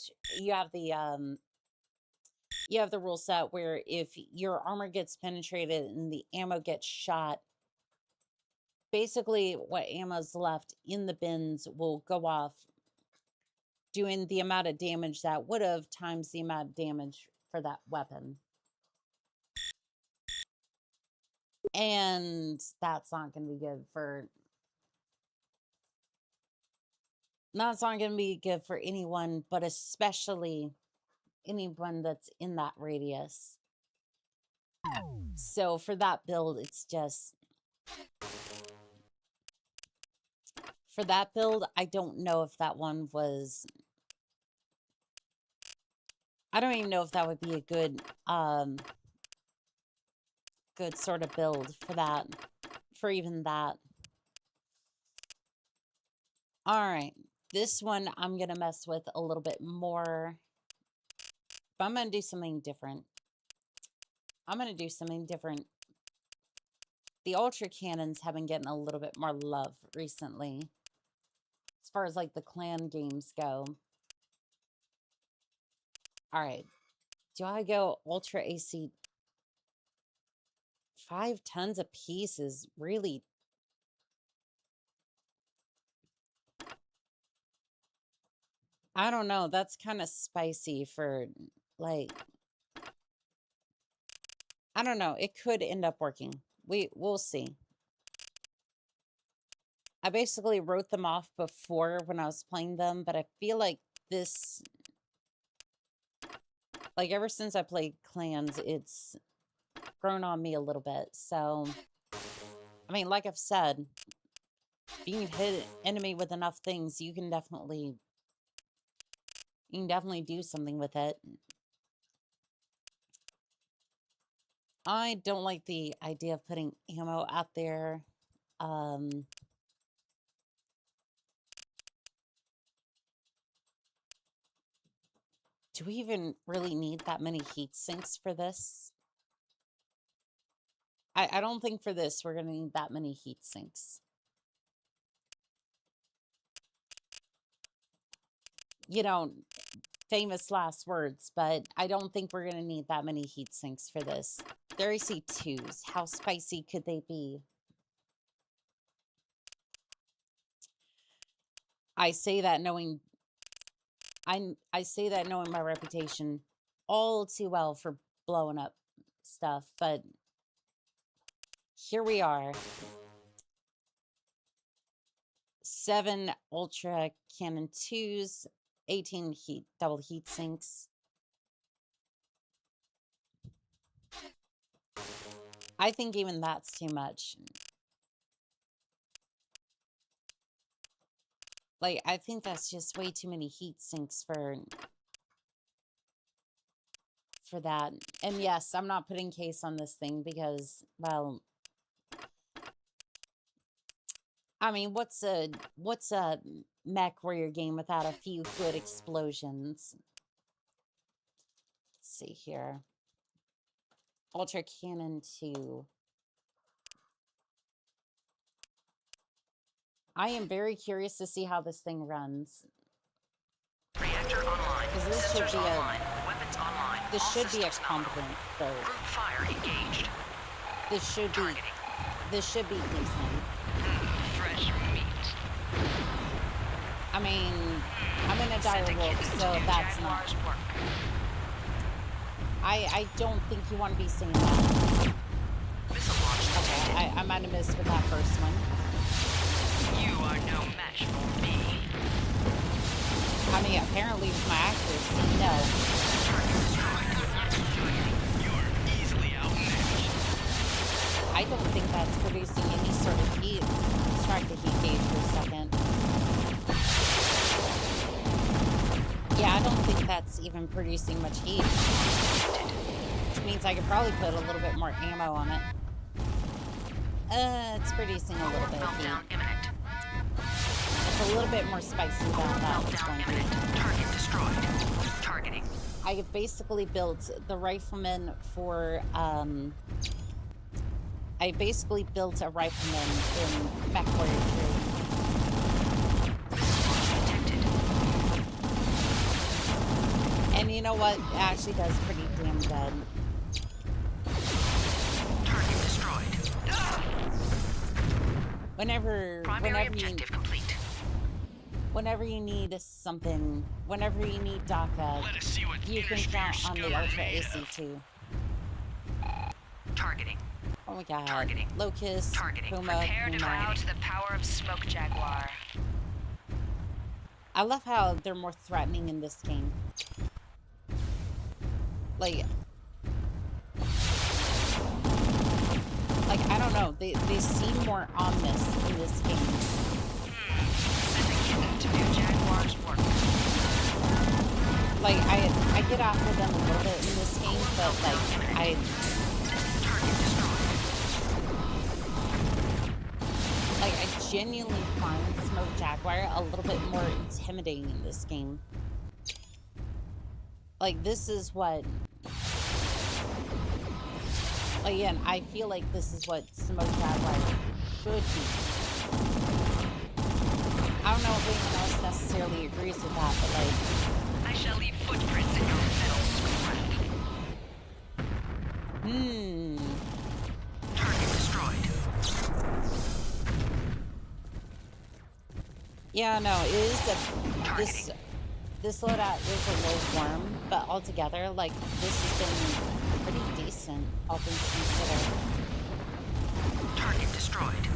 [SPEAKER 1] rule set where if your armor gets penetrated and the ammo gets shot basically what ammo's left in the bins will go off, doing the amount of damage that would have times the amount of damage for that weapon. And that's not going to be good for... That's not going to be good for anyone, but especially anyone that's in that radius. So for that build, it's just... For that build, I don't know if that one was... I don't even know if that would be a good, good sort of build for that. For even that. Alright. This one I'm going to mess with a little bit more. But I'm going to do something different. I'm going to do something different. The Ultra Cannons have been getting a little bit more love recently. As far as like the clan games go. Alright. Do I go Ultra AC? 5 tons a piece is really... I don't know. That's kind of spicy for, like... I don't know. It could end up working. We'll see. I basically wrote them off before when I was playing them, but I feel like this... Like, ever since I played clans, it's grown on me a little bit. So, I mean, like I've said, if you can hit an enemy with enough things, you can definitely do something with it. I don't like the idea of putting ammo out there. Do we even really need that many heat sinks for this? I don't think for this we're going to need that many heat sinks. You know, famous last words, but I don't think we're going to need that many heat sinks for this. They're AC2s. How spicy could they be? I say that knowing... I say that knowing my reputation all too well for blowing up stuff, but here we are. 7 Ultra Cannon 2s, 18 double heat sinks. I think even that's too much. Like, I think that's just way too many heat sinks for that. And yes, I'm not putting case on this thing because, well, I mean, what's a Mechwarrior game without a few good explosions? Let's see here. Ultra Cannon 2. I am very curious to see how this thing runs.
[SPEAKER 3] Reactor online.
[SPEAKER 1] Because this should be
[SPEAKER 3] online. Weapons online.
[SPEAKER 1] This should be a competent build.
[SPEAKER 3] Group fire engaged.
[SPEAKER 1] This should be decent.
[SPEAKER 3] Fresh meat.
[SPEAKER 1] I mean, I'm in a dire wolf, so that's not. I don't think you want to be saying that. Okay, I might have missed with that first one.
[SPEAKER 3] You are no match for me.
[SPEAKER 1] I mean, apparently with my accuracy, no.
[SPEAKER 17] You're easily outmatched.
[SPEAKER 1] I don't think that's producing any sort of heat. Let's track the heat gauge for a second. Yeah, I don't think that's even producing much heat. Which means I could probably put a little bit more ammo on it. It's producing a little bit of heat. It's a little bit more spicy than that was going to be.
[SPEAKER 3] Target destroyed. Targeting.
[SPEAKER 1] I have basically built the rifleman for, I basically built a rifleman in Mechwarrior 3. And you know what? It actually does pretty damn good. Whenever
[SPEAKER 3] objective complete.
[SPEAKER 1] Whenever you need something, whenever you need DACA, you can count on the Ultra AC2.
[SPEAKER 3] Targeting.
[SPEAKER 1] Oh my god.
[SPEAKER 3] Targeting.
[SPEAKER 1] Locust,
[SPEAKER 3] Targeting.
[SPEAKER 1] Puma,
[SPEAKER 3] Prepare to bow to the power of Smoke Jaguar.
[SPEAKER 1] I love how they're more threatening in this game. Like, I don't know. They seem more ominous in this game.
[SPEAKER 3] Send a kitten to do Jaguar's work.
[SPEAKER 1] Like, I get after them a little bit in this game, but like I genuinely find Smoke Jaguar a little bit more intimidating in this game. Like, this is what... Again, I feel like this is what Smoke Jaguar should be. I don't know if anyone else necessarily agrees with that, but like...
[SPEAKER 3] I shall leave footprints in your metal scrap. Target destroyed.
[SPEAKER 1] Yeah, no, it is this loadout is a little warm, but altogether, like, this has been pretty decent, all things considered.
[SPEAKER 3] Target destroyed.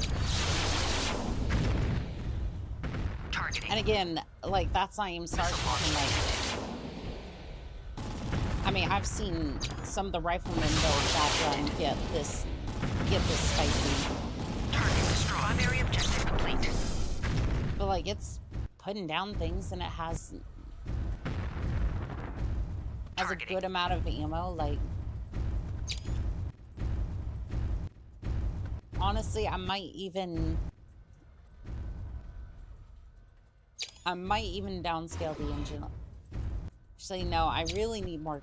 [SPEAKER 3] Targeting.
[SPEAKER 1] And again, like, that's not even starting like... I mean, I've seen some of the riflemen builds that get this spicy.
[SPEAKER 3] Target destroyed. Primary objective complete.
[SPEAKER 1] But like, it's putting down things, and it has a good amount of ammo. Like, honestly, I might even downscale the engine. Actually, no, I really need more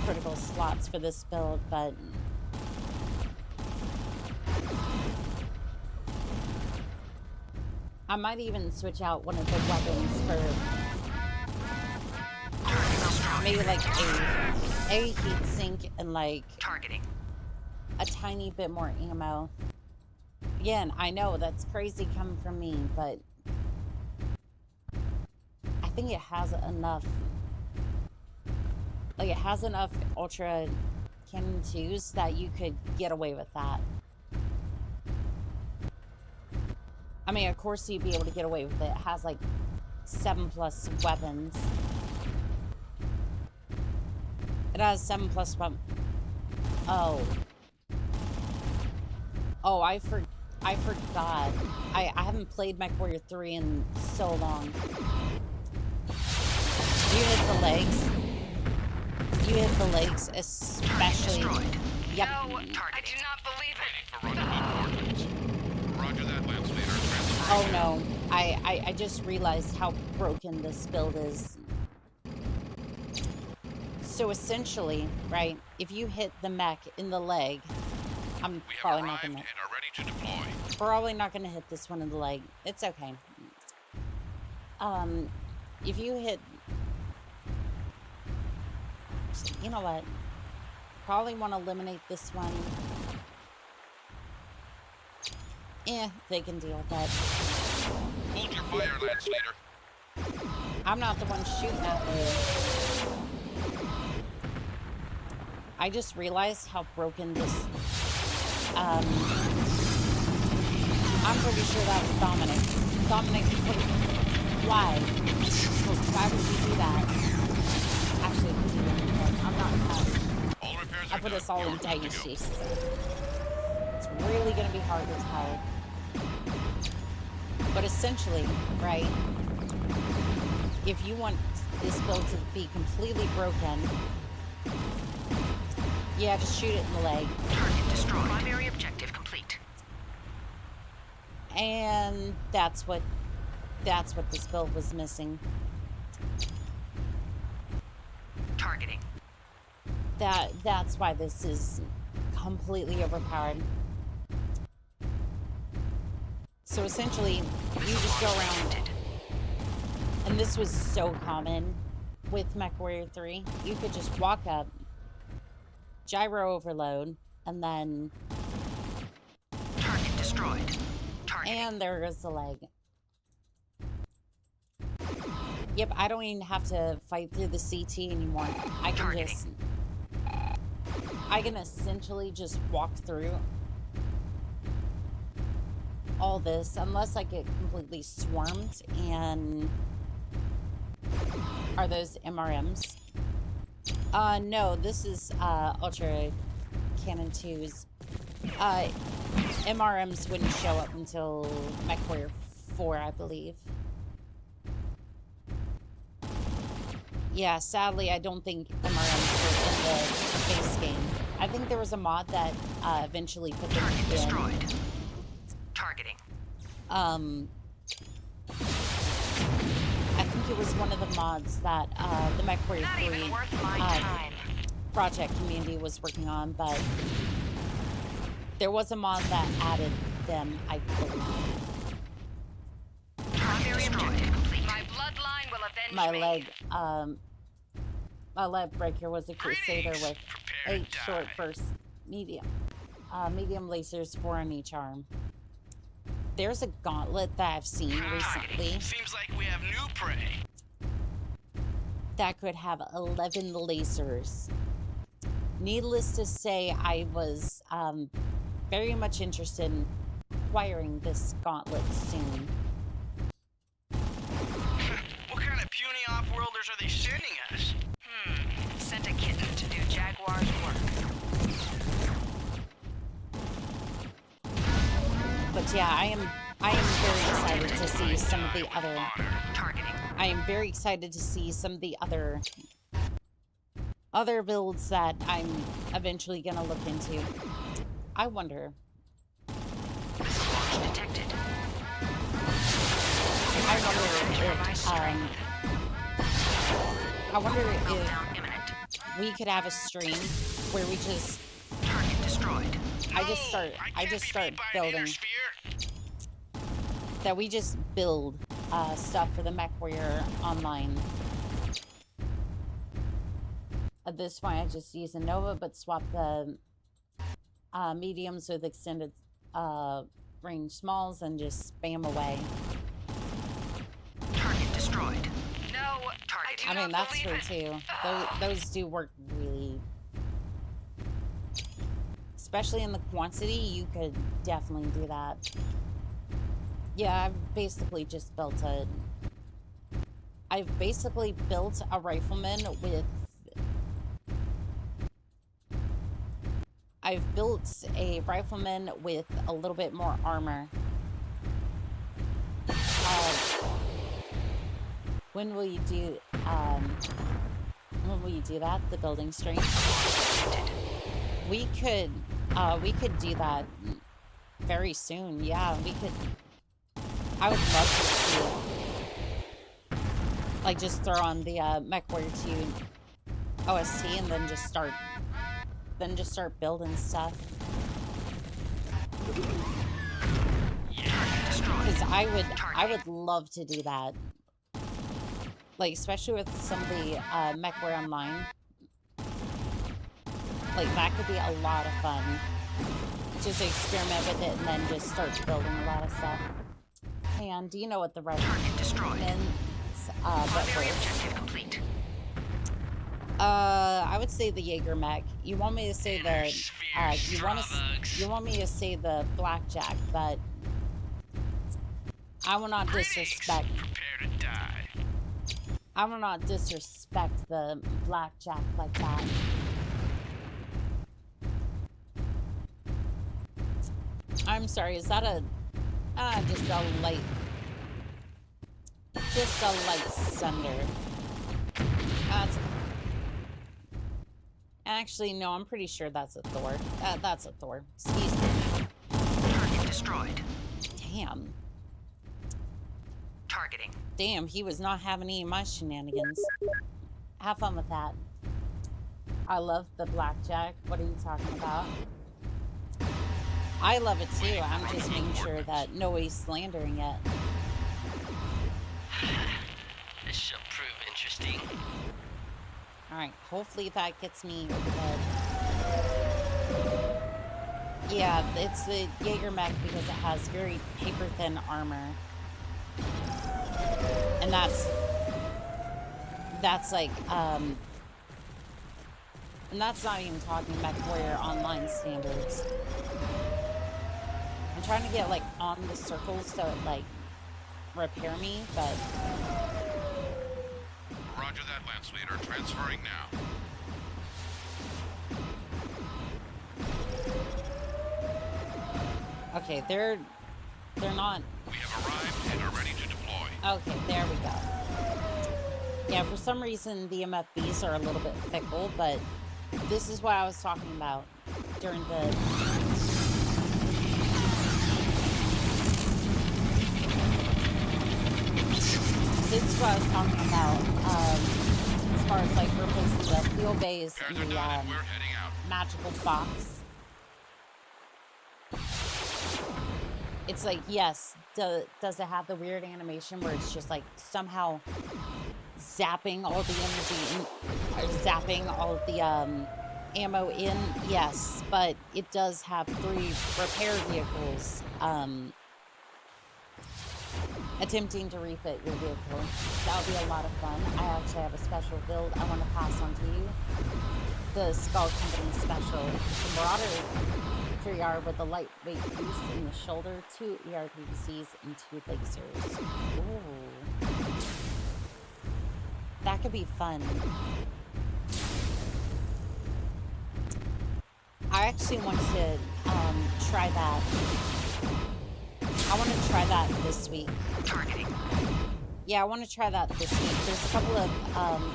[SPEAKER 1] critical slots for this build, but I might even switch out one of the weapons for maybe like a heat sink and like a tiny bit more ammo. Again, I know that's crazy coming from me, but I think it has enough. Like, it has enough Ultra Cannon 2s that you could get away with that. I mean, of course you'd be able to get away with it. It has like 7+ weapons. It has 7+ weapons. Oh, I forgot. I haven't played Mechwarrior 3 in so long. You hit the legs. You hit the legs, especially. Yep.
[SPEAKER 3] No, I do not believe it.
[SPEAKER 16] Roger that, Lance Leader.
[SPEAKER 1] Oh no, I just realized how broken this build is. So essentially, right, if you hit the mech in the leg, I'm probably not gonna. Probably not gonna hit this one in the leg. It's okay. If you hit, you know what? Probably want to eliminate this one. They can deal with that.
[SPEAKER 16] Hold your fire, Lance Leader.
[SPEAKER 1] I'm not the one shooting at you. I just realized how broken this. I'm pretty sure that was Dominic. Dominic, why? Why would you do that? Actually, I'm not. I put us all in dynasty. It's really gonna be hard to tell. But essentially, right? If you want this build to be completely broken, you have to shoot it in the leg.
[SPEAKER 3] Target destroyed. Primary objective complete.
[SPEAKER 1] And that's what this build was missing.
[SPEAKER 3] Targeting.
[SPEAKER 1] That's why this is completely overpowered. So essentially, you just go around, and this was so common with Mechwarrior 3. You could just walk up, gyro overload, and then
[SPEAKER 3] target destroyed.
[SPEAKER 1] And there goes the leg. Yep, I don't even have to fight through the CT anymore. I can essentially just walk through all this unless I get completely swarmed. And are those MRMs? No, this is Ultra Cannon 2's. MRMs wouldn't show up until Mechwarrior 4, I believe. Yeah, sadly, I don't think MRMs were in the base game. I think there was a mod that eventually put them in.
[SPEAKER 3] Destroyed. Targeting.
[SPEAKER 1] I think it was one of the mods that the Mechwarrior 3 project community was working on, but there was a mod that added them, I believe.
[SPEAKER 3] Primary objective complete. My bloodline will avenge
[SPEAKER 1] my leg breaker was a Crusader with 8 short burst medium lasers for Oni-chan. There's a gauntlet that I've seen recently.
[SPEAKER 17] Seems like we have new prey.
[SPEAKER 1] That could have 11 lasers. Needless to say, I was very much interested in acquiring this gauntlet soon.
[SPEAKER 17] What kind of puny off-worlders are they sending us?
[SPEAKER 3] Sent a kitten to do Jaguar's work.
[SPEAKER 1] But yeah, I am very excited to see some of the other. I am very excited to see some of the other builds that I'm eventually gonna look into. I wonder.
[SPEAKER 3] Detected.
[SPEAKER 1] I wonder if we could have a stream where we just
[SPEAKER 3] target destroyed.
[SPEAKER 1] I just start building. That we just build stuff for the Mechwarrior online. At this point, I just use a Nova, but swap the mediums with extended range smalls and just spam away.
[SPEAKER 3] Target destroyed. No target.
[SPEAKER 1] I mean, that's true too. Those do work really. Especially in the quantity, you could definitely do that. Yeah, I've basically built a rifleman with. I've built a rifleman with a little bit more armor. When will you do that? The building stream? We could do that very soon. Yeah, we could. I would love to see it. Like, just throw on the Mechwarrior 2 OST and then just start building stuff. Because I would love to do that. Like, especially with some of the Mechwarrior Online. Like, that could be a lot of fun. Just experiment with it and then just start building a lot of stuff. And do you know what the right
[SPEAKER 3] complete.
[SPEAKER 1] I would say the Jaeger mech. You want me to say the you want me to say the blackjack, but I will not disrespect.
[SPEAKER 17] Prepare to die.
[SPEAKER 1] I will not disrespect the blackjack like that. I'm sorry, is that a just a light sunder? Actually, no, I'm pretty sure that's a Thor. That's a Thor. Excuse me.
[SPEAKER 3] Target destroyed.
[SPEAKER 1] Damn.
[SPEAKER 3] Targeting.
[SPEAKER 1] Damn, he was not having any of my shenanigans. Have fun with that. I love the blackjack. What are you talking about? I love it too. I'm just making sure that nobody's slandering it.
[SPEAKER 17] This shall prove interesting.
[SPEAKER 1] Alright, hopefully that gets me over the head. Yeah, it's the Jaeger mech because it has very paper-thin armor. And that's like, and that's not even talking Mechwarrior online standards. I'm trying to get, like, on the circles so it, like, repair me, but...
[SPEAKER 16] Roger that, Lance Leader. Transferring now.
[SPEAKER 1] Okay, they're not...
[SPEAKER 16] We have arrived and are ready to deploy.
[SPEAKER 1] Okay, there we go. Yeah, for some reason the MFBs are a little bit fickle, but this is what I was talking about during the... This is what I was talking about, as far as like replacing the field base and the magical box. It's like, yes, does it have the weird animation where it's just like somehow zapping all the energy in, or zapping all of the ammo in? Yes, but it does have 3 repair vehicles attempting to refit your vehicle. That would be a lot of fun. I actually have a special build I want to pass on to you. The Skull Company special. The Marauder 3R with a lightweight boost in the shoulder, 2 ERPCs, and 2 lasers. Ooh. That could be fun. I actually want to try that. I want to try that this week.
[SPEAKER 3] Targeting.
[SPEAKER 1] Yeah, I want to try that this week. There's a couple of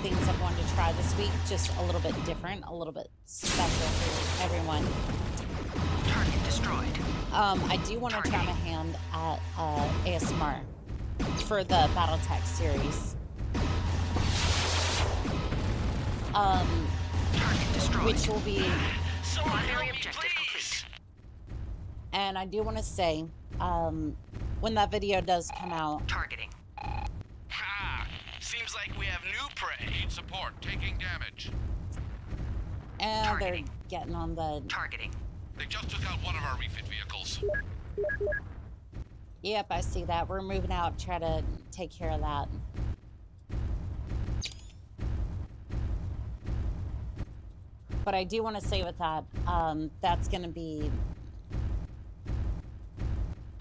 [SPEAKER 1] things I wanted to try this week, just a little bit different, a little bit special for everyone.
[SPEAKER 3] Target destroyed.
[SPEAKER 1] I do want to try my hand at ASMR for the BattleTech series.
[SPEAKER 3] Target destroyed.
[SPEAKER 1] Which will be
[SPEAKER 3] primary objective complete.
[SPEAKER 1] And I do want to say, when that video does come out.
[SPEAKER 3] Targeting.
[SPEAKER 17] Ha! Seems like we have new prey.
[SPEAKER 16] Need support. Taking damage.
[SPEAKER 1] And
[SPEAKER 3] Targeting.
[SPEAKER 1] They're getting on the...
[SPEAKER 3] Targeting.
[SPEAKER 16] They just took out one of our refit vehicles.
[SPEAKER 1] Yep, I see that. We're moving out, try to take care of that. But I do want to say with that, that's going to be...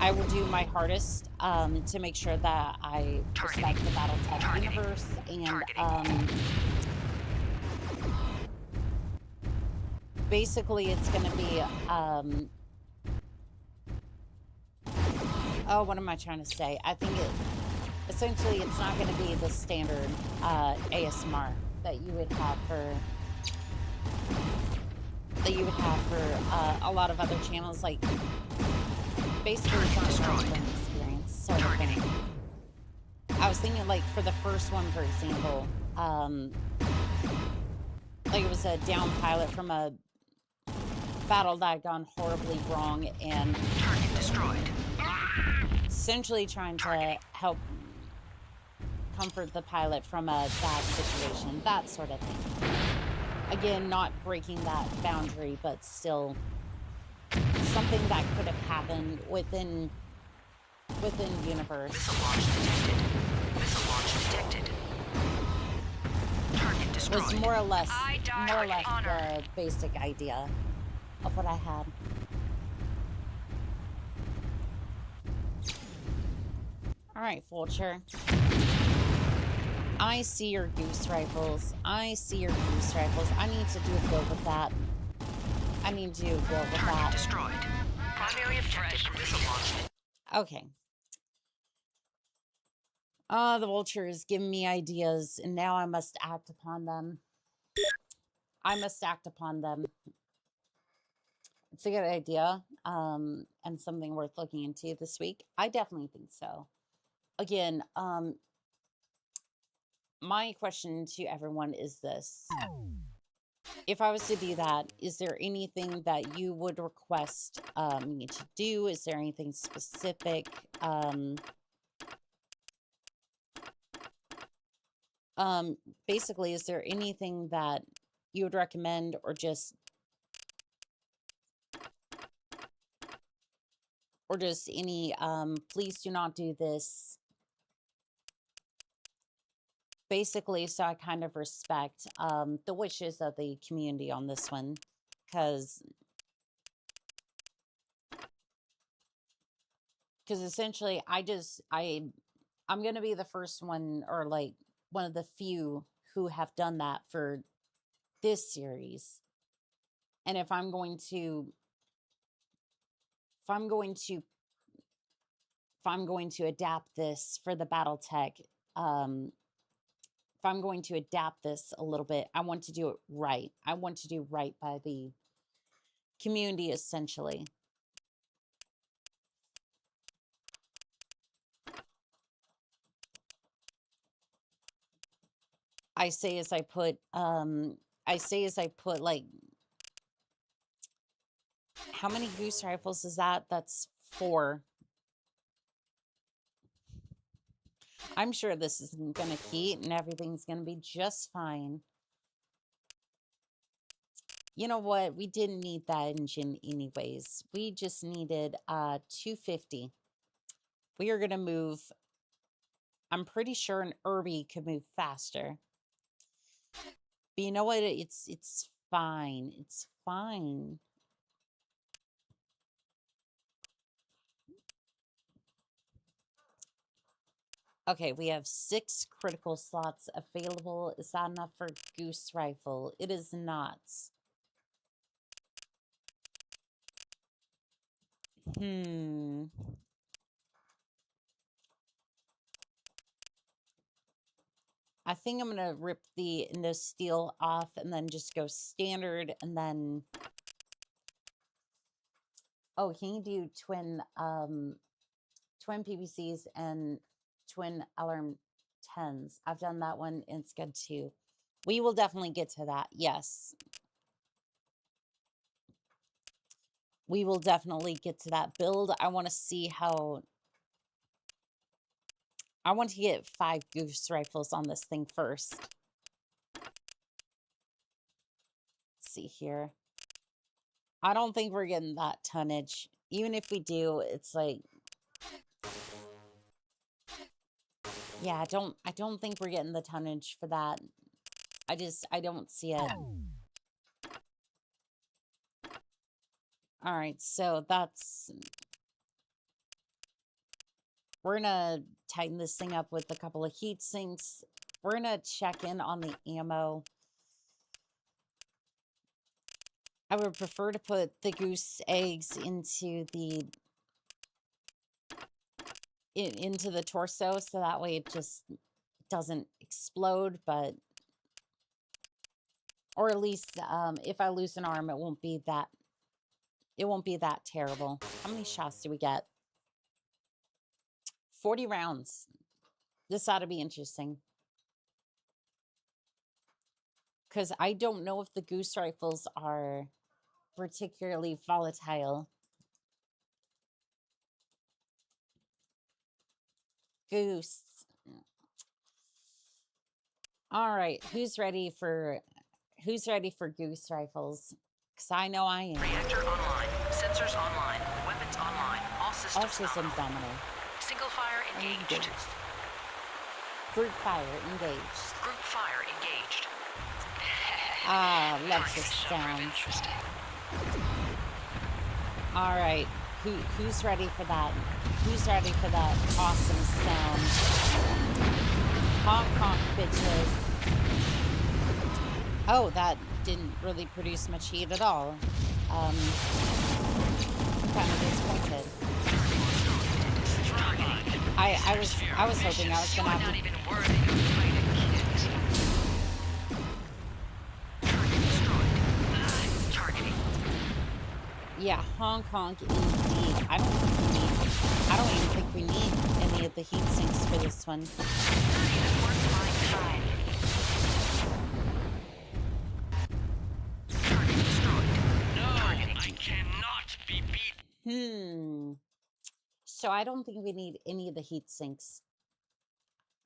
[SPEAKER 1] I will do my hardest to make sure that I respect the BattleTech universe and basically it's going to be oh, what am I trying to say? I think essentially it's not going to be the standard ASMR that you would have for a lot of other channels, like basically it's not a learning experience sort of thing. I was thinking like for the first one, for example, like it was a down pilot from a battle that had gone horribly wrong and
[SPEAKER 3] target destroyed.
[SPEAKER 1] Essentially trying to help comfort the pilot from a bad situation, that sort of thing. Again, not breaking that boundary, but still something that could have happened within universe.
[SPEAKER 3] Missile launch detected. Missile launch detected. Target destroyed.
[SPEAKER 1] Was more or less the basic idea of what I had. All right, Vulture. I see your goose rifles. I see your goose rifles. I need to do a build with that. I need to do a build with that.
[SPEAKER 3] Destroyed. Primary objective from missile launch.
[SPEAKER 1] Okay. The Vulture is giving me ideas, and now I must act upon them. I must act upon them. It's a good idea, and something worth looking into this week. I definitely think so. Again, my question to everyone is this. If I was to do that, is there anything that you would request me to do? Is there anything specific? Basically, is there anything that you would recommend or just or just any, please do not do this. Basically, so I kind of respect the wishes of the community on this one, because essentially I'm gonna be the first one, or like one of the few who have done that for this series. And if I'm going to adapt this for the Battletech, if I'm going to adapt this a little bit, I want to do it right. I want to do right by the community, essentially. I say as I put like, how many goose rifles is that? That's 4. I'm sure this is gonna heat and everything's gonna be just fine. You know what? We didn't need that engine anyways. We just needed 250. We are gonna move. I'm pretty sure an Irby could move faster. But you know what? It's fine. It's fine. Okay, we have 6 critical slots available. Is that enough for Goose Rifle? It is not. I think I'm gonna rip the steel off and then just go standard, and then oh, can you do twin PPCs and twin alarm 10s? I've done that one and it's good too. We will definitely get to that. Yes, we will definitely get to that build. I want to see how. I want to get 5 Goose Rifles on this thing first. Let's see here. I don't think we're getting that tonnage. Even if we do, it's like, yeah, I don't think we're getting the tonnage for that. I don't see it. All right, so that's, we're gonna tighten this thing up with a couple of heat sinks. We're gonna check in on the ammo. I would prefer to put the goose eggs into the torso, so that way it just doesn't explode, but, or at least if I lose an arm, it won't be that terrible. How many shots do we get? 40 rounds. This ought to be interesting. Because I don't know if the Goose Rifles are particularly volatile. Goose. All right, who's ready for Goose Rifles? Because I know I am.
[SPEAKER 3] Reactor online. Sensors online. Weapons online. All systems
[SPEAKER 1] nominal.
[SPEAKER 3] Single fire engaged.
[SPEAKER 1] Group fire engaged.
[SPEAKER 3] Group fire engaged.
[SPEAKER 1] Ah, love this sound. All right, who's ready for that? Who's ready for that awesome sound? Honk honk, bitches. Oh, that didn't really produce much heat at all. I'm kind of disappointed. I was hoping I was gonna have to. Yeah, honk honk indeed. I don't even think we need any of the heat sinks for this one. So I don't think we need any of the heat sinks.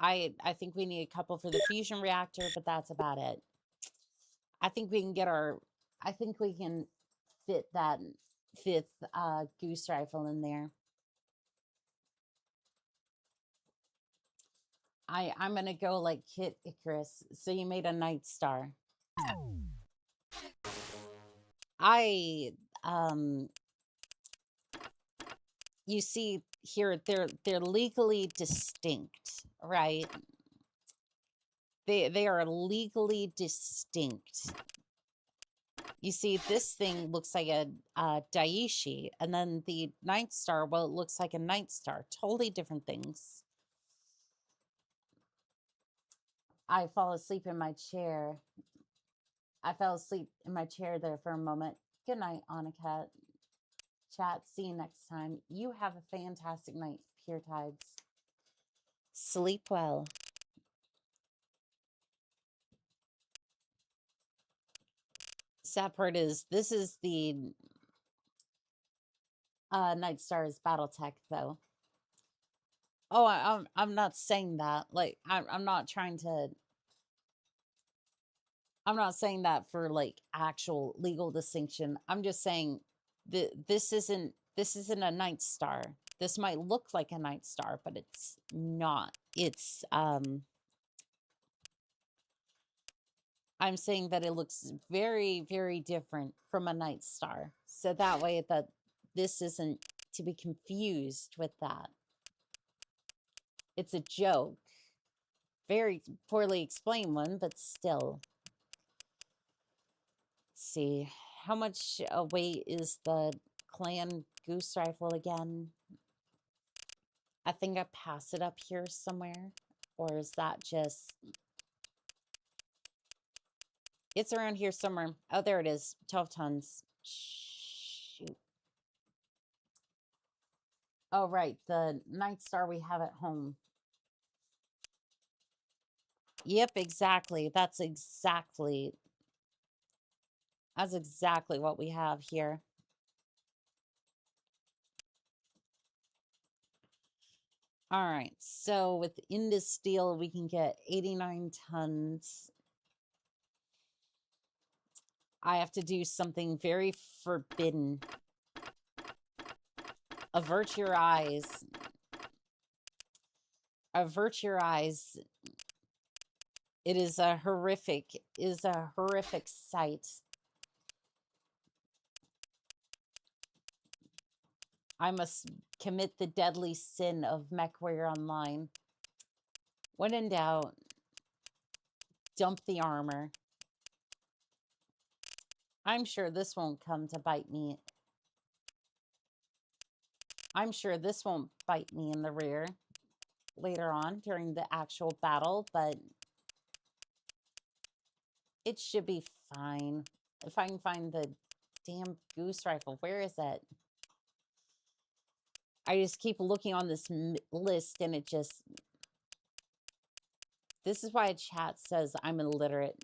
[SPEAKER 1] I think we need a couple for the fusion reactor, but that's about it. I think we can fit that 5th Goose Rifle in there. I'm gonna go like Kit Icarus. So you made a Night Star. You see here, they're legally distinct, right? They are legally distinct. You see, this thing looks like a Daiichi, and then the Night Star, well, it looks like a Night Star. Totally different things. I fall asleep in my chair. I fell asleep in my chair there for a moment. Good night, Oni-chan. Chat, see you next time. You have a fantastic night, Pure Tides. Sleep well. Sad part is, this is the Night Star's battle tech, though. Oh, I'm not saying that. Like, I'm not trying to. I'm not saying that for like actual legal distinction. I'm just saying that this isn't a Night Star. This might look like a Night Star, but it's not. It's I'm saying that it looks very, very different from a Night Star. So that way that this isn't to be confused with that. It's a joke. Very poorly explained one, but still. Let's see. How much weight is the clan goose rifle again? I think I pass it up here somewhere. Or is that just... It's around here somewhere. Oh, there it is. 12 tons. Shoot. Oh, right. The Night Star we have at home. Yep, exactly. That's exactly what we have here. All right. So with Indus Steel, we can get 89 tons. I have to do something very forbidden. Avert your eyes. Avert your eyes. It is a horrific sight. I must commit the deadly sin of Mechwarrior Online. When in doubt, dump the armor. I'm sure this won't come to bite me. I'm sure this won't bite me in the rear later on during the actual battle, but it should be fine. If I can find the damn goose rifle, where is it? I just keep looking on this list and it just... This is why chat says I'm illiterate.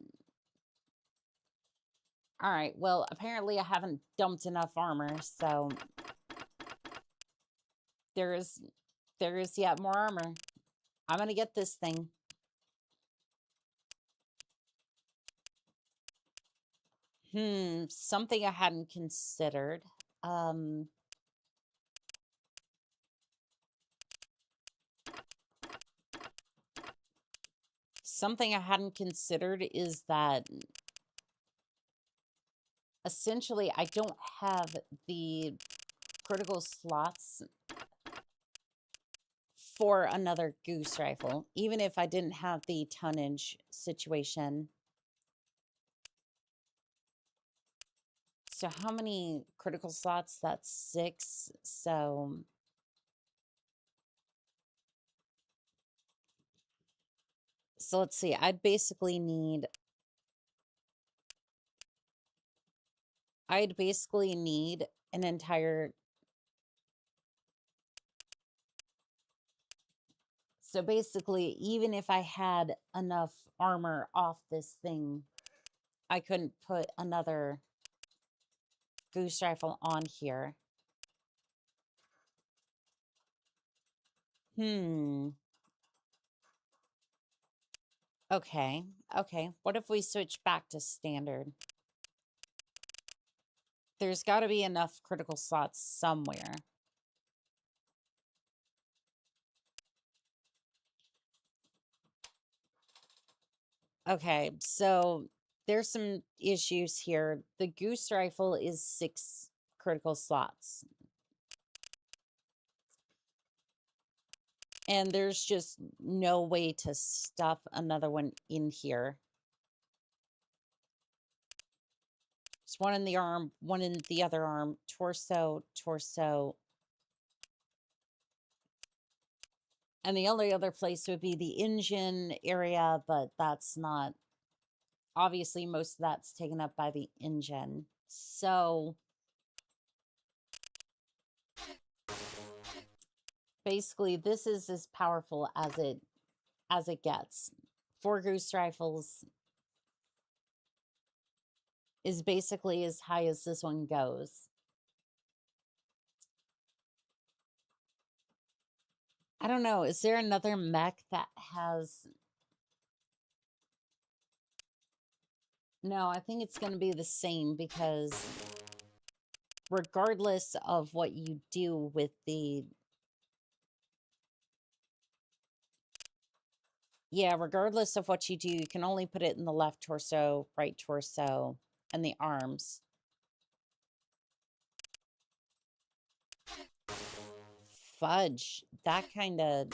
[SPEAKER 1] All right, well, apparently I haven't dumped enough armor, so... There is yet more armor. I'm gonna get this thing. Something I hadn't considered. Something I hadn't considered is that essentially I don't have the critical slots for another goose rifle, even if I didn't have the tonnage situation. So how many critical slots? That's 6. So let's see. I'd basically need an entire... So basically, even if I had enough armor off this thing, I couldn't put another goose rifle on here. Okay. What if we switch back to standard? There's got to be enough critical slots somewhere. Okay, so there's some issues here. The Goose Rifle is 6 critical slots. And there's just no way to stuff another one in here. Just one in the arm, one in the other arm, torso, torso. And the only other place would be the engine area, but that's not... Obviously, most of that's taken up by the engine. So... basically, this is as powerful as it gets. 4 Goose Rifles is basically as high as this one goes. I don't know. Is there another mech that has... No, I think it's going to be the same because regardless of what you do with the... Yeah, regardless of what you do, you can only put it in the left torso, right torso, and the arms. Fudge. That kind of...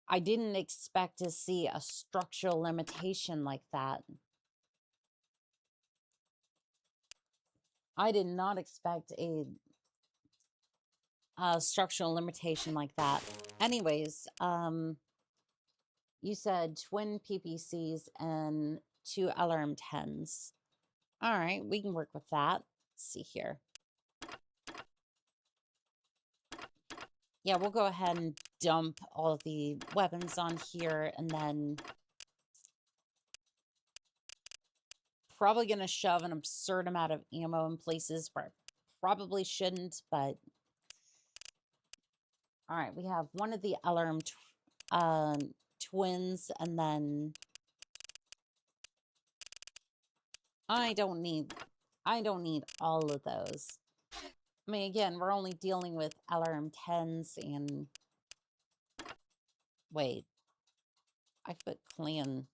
[SPEAKER 1] I didn't expect to see a structural limitation like that. I did not expect a structural limitation like that. Anyways, you said twin PPCs and 2 LRM-10s. All right, we can work with that. Let's see here. Yeah, we'll go ahead and dump all the weapons on here, and then probably going to shove an absurd amount of ammo in places where I probably shouldn't, but... All right, we have one of the LRM twins, and then I don't need all of those. I mean, again, we're only dealing with LRM-10s and... Wait. I put clan...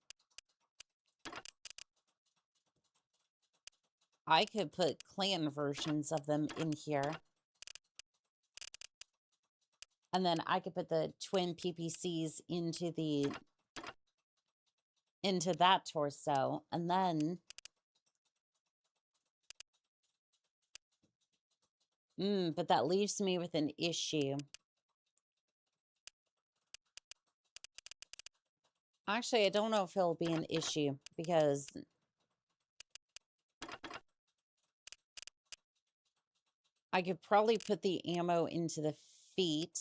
[SPEAKER 1] I could put clan versions of them in here. And then I could put the twin PPCs into that torso. And then... but that leaves me with an issue. Actually, I don't know if it'll be an issue because I could probably put the ammo into the feet.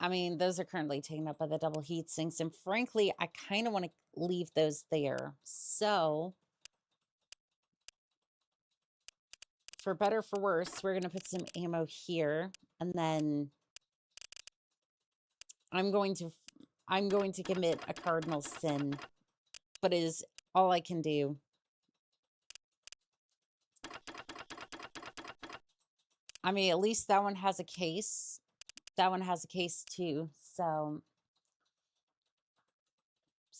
[SPEAKER 1] I mean, those are currently taken up by the double heat sinks, and frankly, I kind of want to leave those there. So, for better or for worse, we're going to put some ammo here, and then I'm going to commit a cardinal sin, but it is all I can do. I mean, at least that one has a case. That one has a case too. So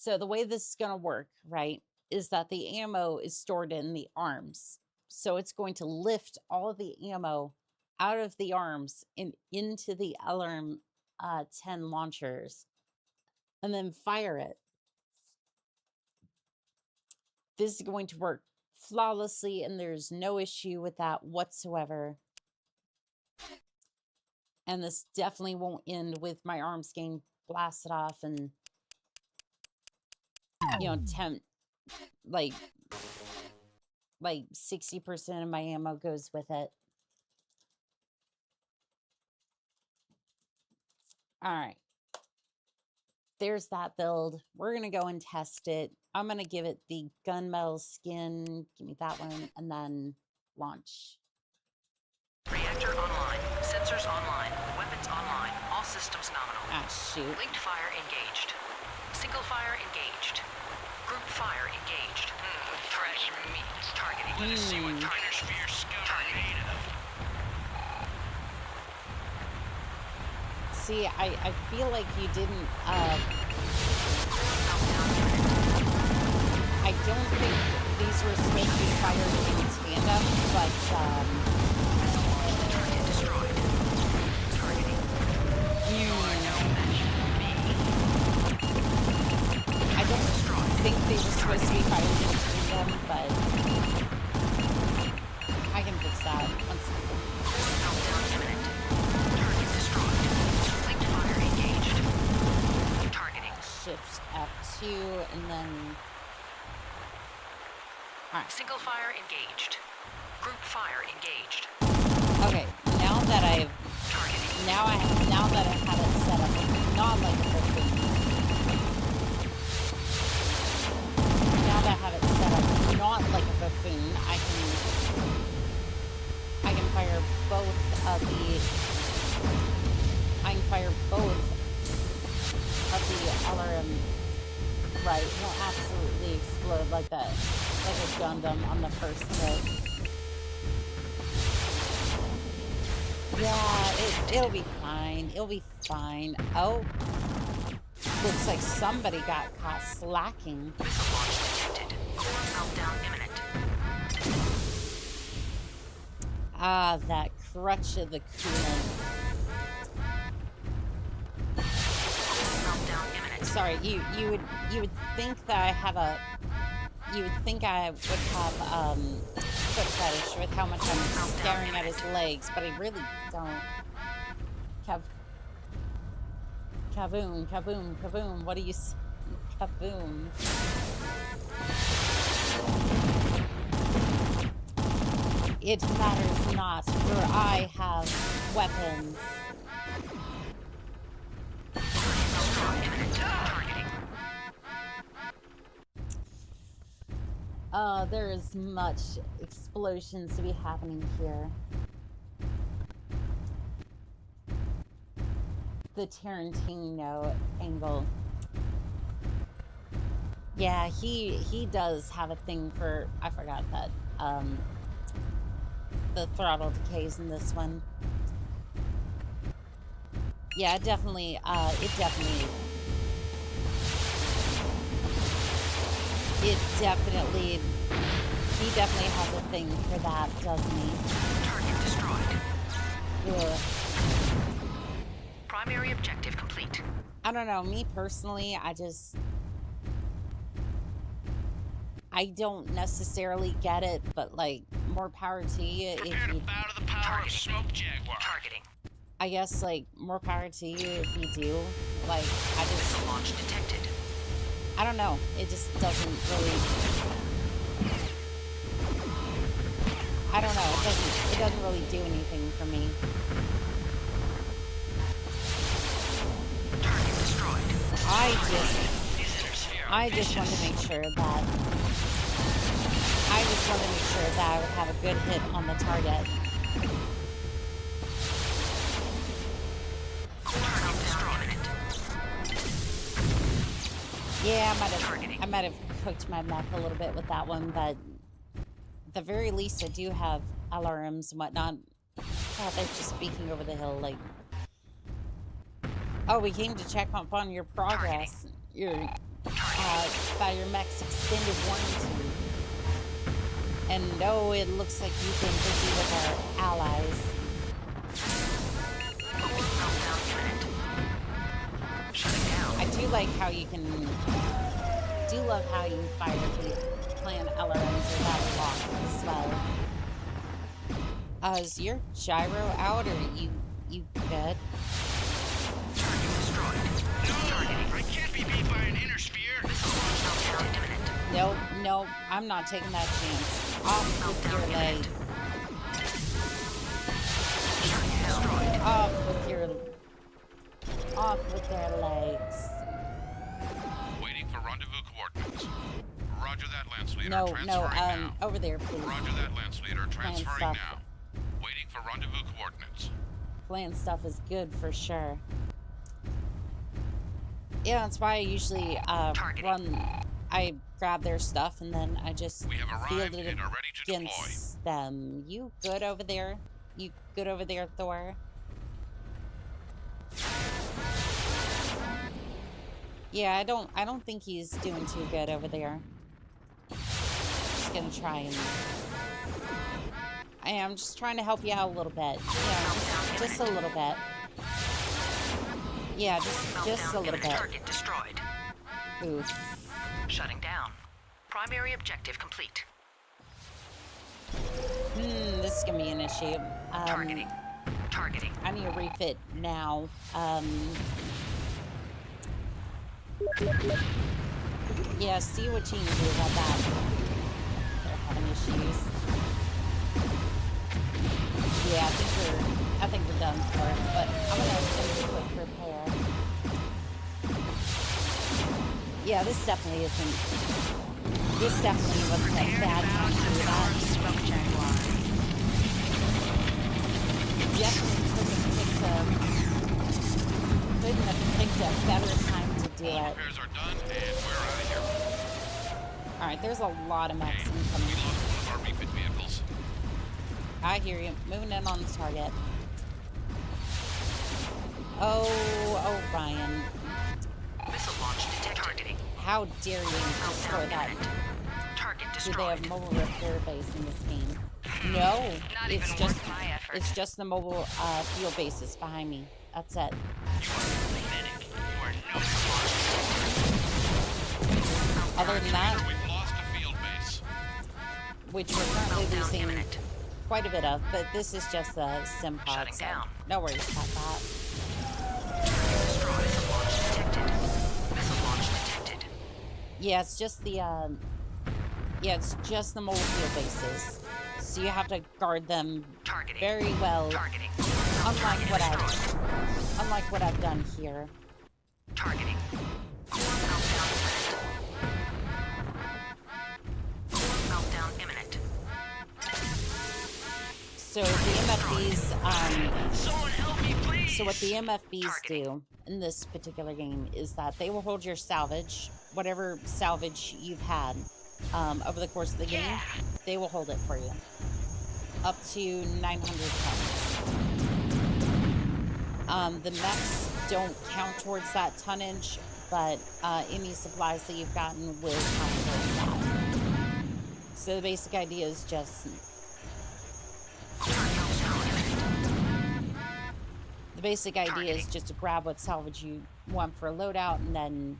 [SPEAKER 1] the way this is going to work, right, is that the ammo is stored in the arms. So it's going to lift all of the ammo out of the arms and into the LRM-10 launchers and then fire it. This is going to work flawlessly, and there's no issue with that whatsoever. And this definitely won't end with my arms getting blasted off and, you know, like 60% of my ammo goes with it. All right. There's that build. We're going to go and test it. I'm going to give it the gunmetal skin. Give me that one. And then launch.
[SPEAKER 3] Reactor online. Sensors online. Weapons online. All systems nominal.
[SPEAKER 1] Ah, shoot.
[SPEAKER 3] Linked fire engaged. Single fire engaged. Group fire engaged. Fresh meat. Targeting.
[SPEAKER 15] Let us see what kind of spear scum are made of.
[SPEAKER 1] See, I feel like you didn't, I don't think these were supposed to be fired in tandem, but,
[SPEAKER 3] Target destroyed. Targeting. You are now
[SPEAKER 1] I don't think they were supposed to be fired in tandem, but I can fix that. One second.
[SPEAKER 3] Meltdown imminent. Target destroyed. Linked fire engaged. Targeting.
[SPEAKER 1] Shift F2 and then. Alright.
[SPEAKER 3] Single fire engaged. Group fire engaged.
[SPEAKER 1] Okay, now that I have it set up not like a buffoon. Now that I have it set up not like a buffoon, I can fire both of the LRM. Right, will absolutely explode like a Gundam on the first hit. Yeah, it'll be fine. It'll be fine. Oh, looks like somebody got caught slacking.
[SPEAKER 3] Missile launch detected. Core meltdown imminent.
[SPEAKER 1] Ah, that crutch of the coolant.
[SPEAKER 3] Meltdown imminent.
[SPEAKER 1] Sorry, you would think that I have a. You would think I would have foot fetish with how much I'm staring at his legs, but I really don't. Kaboom, kaboom, kaboom. What do you say? Kaboom. It matters not, for I have weapons. There is much explosions to be happening here. The Tarantino angle. Yeah, he does have a thing for, I forgot that, the throttle decays in this one. Yeah, he definitely has a thing for that, doesn't he?
[SPEAKER 3] Target destroyed.
[SPEAKER 1] Ugh.
[SPEAKER 3] Primary objective complete.
[SPEAKER 1] I don't know, me personally, I don't necessarily get it, but like, more power to you if you...
[SPEAKER 17] bow to the power of Smoke Jaguar.
[SPEAKER 3] Targeting.
[SPEAKER 1] I guess, like, more power to you if you do. Like,
[SPEAKER 3] Missile launch detected.
[SPEAKER 1] I don't know. It just doesn't really... I don't know. It doesn't really do anything for me.
[SPEAKER 3] Target destroyed.
[SPEAKER 1] I just want to make sure that... I just want to make sure that I would have a good hit on the target. Yeah, I might have cooked my mech a little bit with that one, but at the very least, I do have LRMs and whatnot. Oh, they're just speaking over the hill, like. Oh, we came to check up on your progress. By your mech's extended warranty. And no, it looks like you've been busy with our allies. I do like how you can... I do love how you fire the clan LRMs without a lock as well. Is your gyro out, or you good?
[SPEAKER 3] Target destroyed.
[SPEAKER 17] No, I can't be beat by an inner sphere.
[SPEAKER 1] No, I'm not taking that chance. Off with your leg. Off with their legs.
[SPEAKER 16] Waiting for rendezvous coordinates. Roger that, Lance Leader.
[SPEAKER 1] No,
[SPEAKER 16] now.
[SPEAKER 1] over there, please.
[SPEAKER 16] Roger that, Lance Leader. Transferring now. Waiting for rendezvous coordinates.
[SPEAKER 1] Plan stuff is good for sure. Yeah, that's why I usually I grab their stuff and then I just field it against them. You good over there? You good over there, Thor? Yeah, I don't think he's doing too good over there. Just gonna try and... I am just trying to help you out a little bit. Yeah, just a little bit. Yeah, just a little bit.
[SPEAKER 3] Target destroyed.
[SPEAKER 1] Oof.
[SPEAKER 3] Shutting down. Primary objective complete.
[SPEAKER 1] This is gonna be an issue.
[SPEAKER 3] Targeting.
[SPEAKER 1] I need to refit now. Yeah, see what you can do about that. They're having issues. Yeah, I think we're done for it, but I'm gonna finish a quick repair. Yeah, this definitely wasn't a bad time to do that. Definitely couldn't have picked a better time to do it.
[SPEAKER 16] Repairs are done, and we're out of here.
[SPEAKER 1] Alright, there's a lot of mechs incoming.
[SPEAKER 16] We lost one of our refit vehicles.
[SPEAKER 1] I hear you. Moving in on the target. Oh, Ryan.
[SPEAKER 3] Missile launch detected. Targeting.
[SPEAKER 1] How dare you destroy that?
[SPEAKER 3] Target
[SPEAKER 1] Do
[SPEAKER 3] destroyed.
[SPEAKER 1] they have mobile repair base in this game? No.
[SPEAKER 3] Not
[SPEAKER 1] it's
[SPEAKER 3] even
[SPEAKER 1] just
[SPEAKER 3] worth my effort.
[SPEAKER 1] It's just the mobile field bases behind me. That's it. Other than that,
[SPEAKER 16] We've lost a field base.
[SPEAKER 1] which we're currently losing quite a bit of, but this is just a sim pod,
[SPEAKER 3] Shutting
[SPEAKER 1] so
[SPEAKER 3] down.
[SPEAKER 1] no worries about that.
[SPEAKER 3] Destroyed. Launch detected. Missile launch detected.
[SPEAKER 1] Yeah, it's just the mobile field bases. So you have to guard them very well.
[SPEAKER 3] Targeting.
[SPEAKER 1] Unlike what I've done here.
[SPEAKER 3] Targeting. Meltdown imminent.
[SPEAKER 1] So the MFBs,
[SPEAKER 3] Someone help me, please.
[SPEAKER 1] so what the MFBs do in this particular game is that they will hold your salvage, whatever salvage you've had over the course of the game, they will hold it for you. Up to 900 tons. The mechs don't count towards that tonnage, but any supplies that you've gotten will count towards that. So the basic idea is just... The basic idea is just to grab what salvage you want for a loadout and then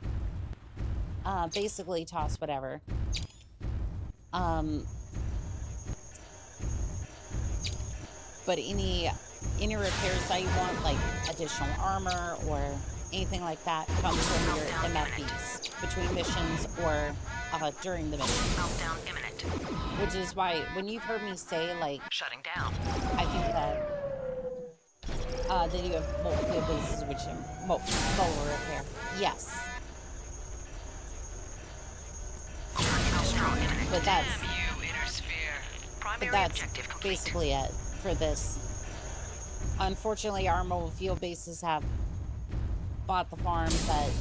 [SPEAKER 1] basically toss whatever. But any repairs that you want, like additional armor or anything like that, comes from your MFBs between missions or during the mission.
[SPEAKER 3] Meltdown imminent.
[SPEAKER 1] Which is why when you've heard me say like
[SPEAKER 3] Shutting down.
[SPEAKER 1] I think that you have mobile field bases, which are mobile repair. Yes. But that's basically it for this. Unfortunately, our mobile field bases have bought the farm, but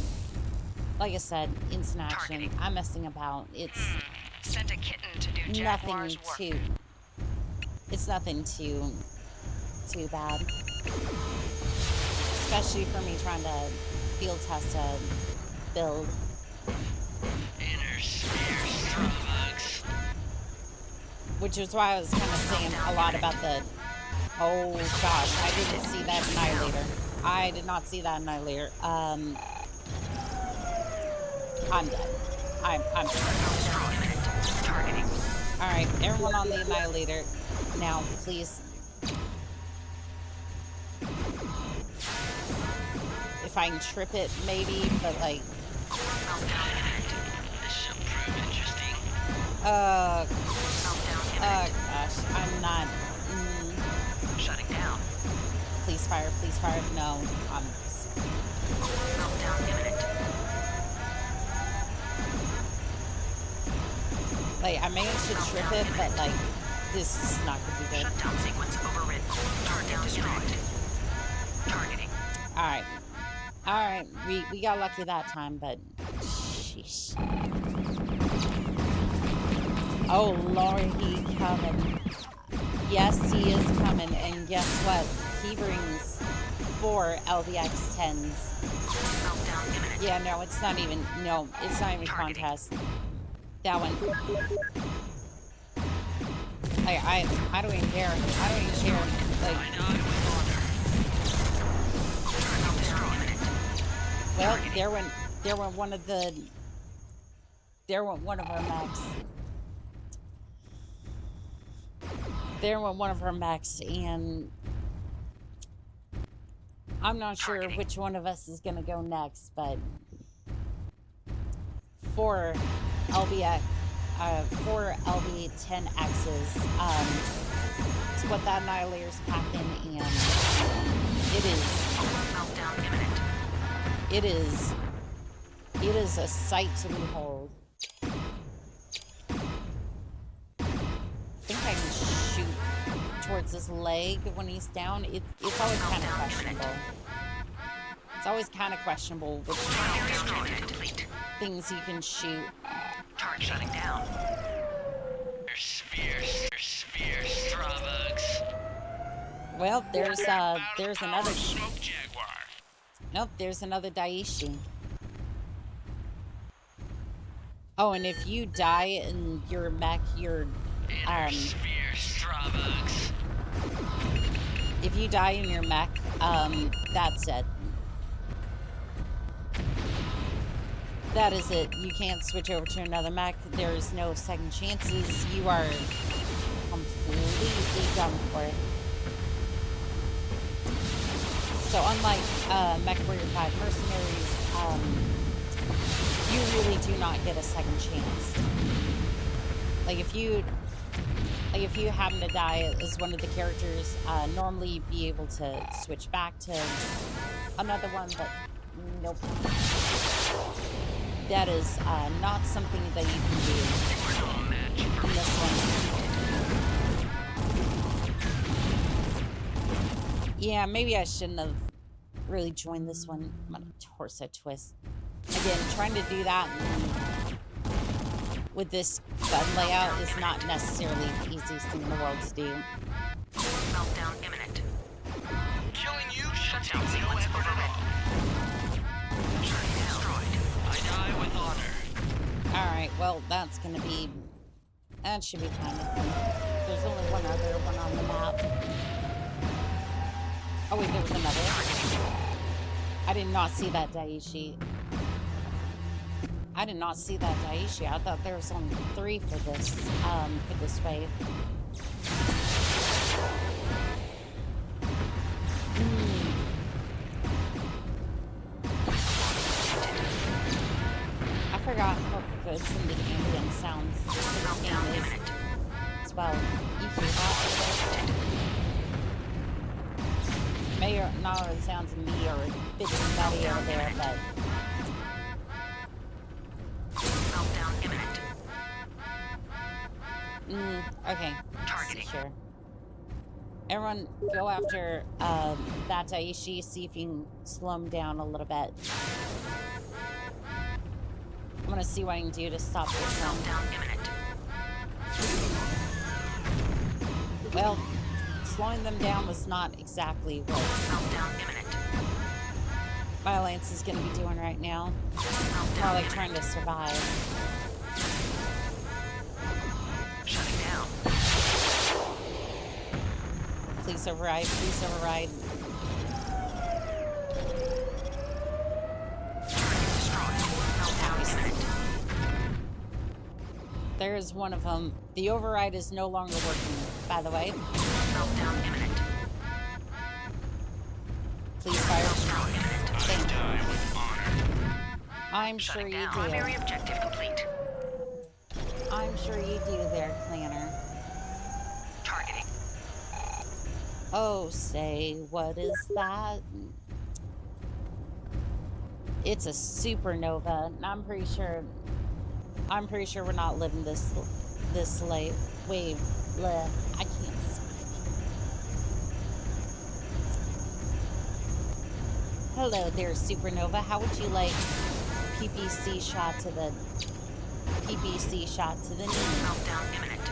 [SPEAKER 1] like I said, instant action. I'm messing about. It's
[SPEAKER 3] Sent a kitten to do
[SPEAKER 1] nothing
[SPEAKER 3] Jaguar's work.
[SPEAKER 1] too. It's nothing too bad. Especially for me trying to field test a build.
[SPEAKER 17] Inner sphere strugs.
[SPEAKER 1] Which is why I was kind of saying a lot about the... Oh gosh, I didn't see that Annihilator. I did not see that Annihilator. I'm dead. I'm
[SPEAKER 3] Targeting.
[SPEAKER 1] Alright, everyone on the Annihilator. Now, please. If I can trip it, maybe, but like...
[SPEAKER 17] This shall prove interesting.
[SPEAKER 1] Gosh, I'm not...
[SPEAKER 3] Shutting down.
[SPEAKER 1] Please fire, no, I'm...
[SPEAKER 3] Meltdown imminent.
[SPEAKER 1] Like, I managed to trip it, but like, this is not gonna be good.
[SPEAKER 3] Shutdown sequence overridden. Target destroyed. Targeting.
[SPEAKER 1] Alright, we got lucky that time, but... Sheesh. Oh Lord, he coming. Yes, he is coming, and guess what? He brings 4 LBX-10s. Yeah, no, it's not even, it's not even contest. That one. Like, I don't even care. I don't even care. Like, well, there went one of her mechs. There went one of her mechs, and I'm not sure which one of us is gonna go next, but 4 LB10Xs. It's what that Annihilator's packing, and it is a sight to behold. I think I can shoot towards his leg when he's down. It's always kind of questionable. It's always kind of questionable which things you can shoot.
[SPEAKER 3] Turret shutting down. There's spears, Strabugs.
[SPEAKER 1] Well, there's another smoke jaguar. Nope, there's another Daiichi. Oh, and if you die in your mech, if you die in your mech, that's it. That is it. You can't switch over to another mech. There is no second chances. You are completely done for it. So unlike Mechwarrior 5 Mercenaries, you really do not get a second chance. Like if you happen to die as one of the characters, normally you'd be able to switch back to another one, but nope. That is not something that you can do in this one. Yeah, maybe I shouldn't have really joined this one. I'm gonna torso twist. Again, trying to do that with this gun layout is not necessarily the easiest thing in the world to do.
[SPEAKER 3] Meltdown imminent. Killing you shuts down sequence override. Destroyed. I die with honor.
[SPEAKER 1] Alright, well, that should be fine, I think. There's only one other one on the map. Oh wait, there was another. I did not see that Daiichi. I did not see that Daiichi. I thought there was only 3 for this wave. I forgot how good some of the ambient sounds is as well. You hear that? May or not all the sounds of me or a bit nutty over there, but
[SPEAKER 3] meltdown imminent.
[SPEAKER 1] Okay. Sure. Everyone, go after that Daiichi. See if you can slow him down a little bit. I'm gonna see what I can do to stop this one.
[SPEAKER 3] Meltdown imminent.
[SPEAKER 1] Well, slowing them down was not exactly what my Lance is going to be doing right now. More like trying to survive.
[SPEAKER 3] Shutting down.
[SPEAKER 1] Please override. Please override. There's one of them. The override is no longer working, by the way.
[SPEAKER 3] Meltdown imminent.
[SPEAKER 1] Please fire. Thank you. I'm
[SPEAKER 3] Shutting
[SPEAKER 1] sure you
[SPEAKER 3] down.
[SPEAKER 1] do.
[SPEAKER 3] Primary objective complete.
[SPEAKER 1] I'm sure you do there, Planner.
[SPEAKER 3] Targeting.
[SPEAKER 1] Oh, say, what is that? It's a supernova, and I'm pretty sure we're not living this late wave. Bleh, I can't speak. Hello there, supernova. How would you like PPC shot to the knee?
[SPEAKER 3] Meltdown imminent.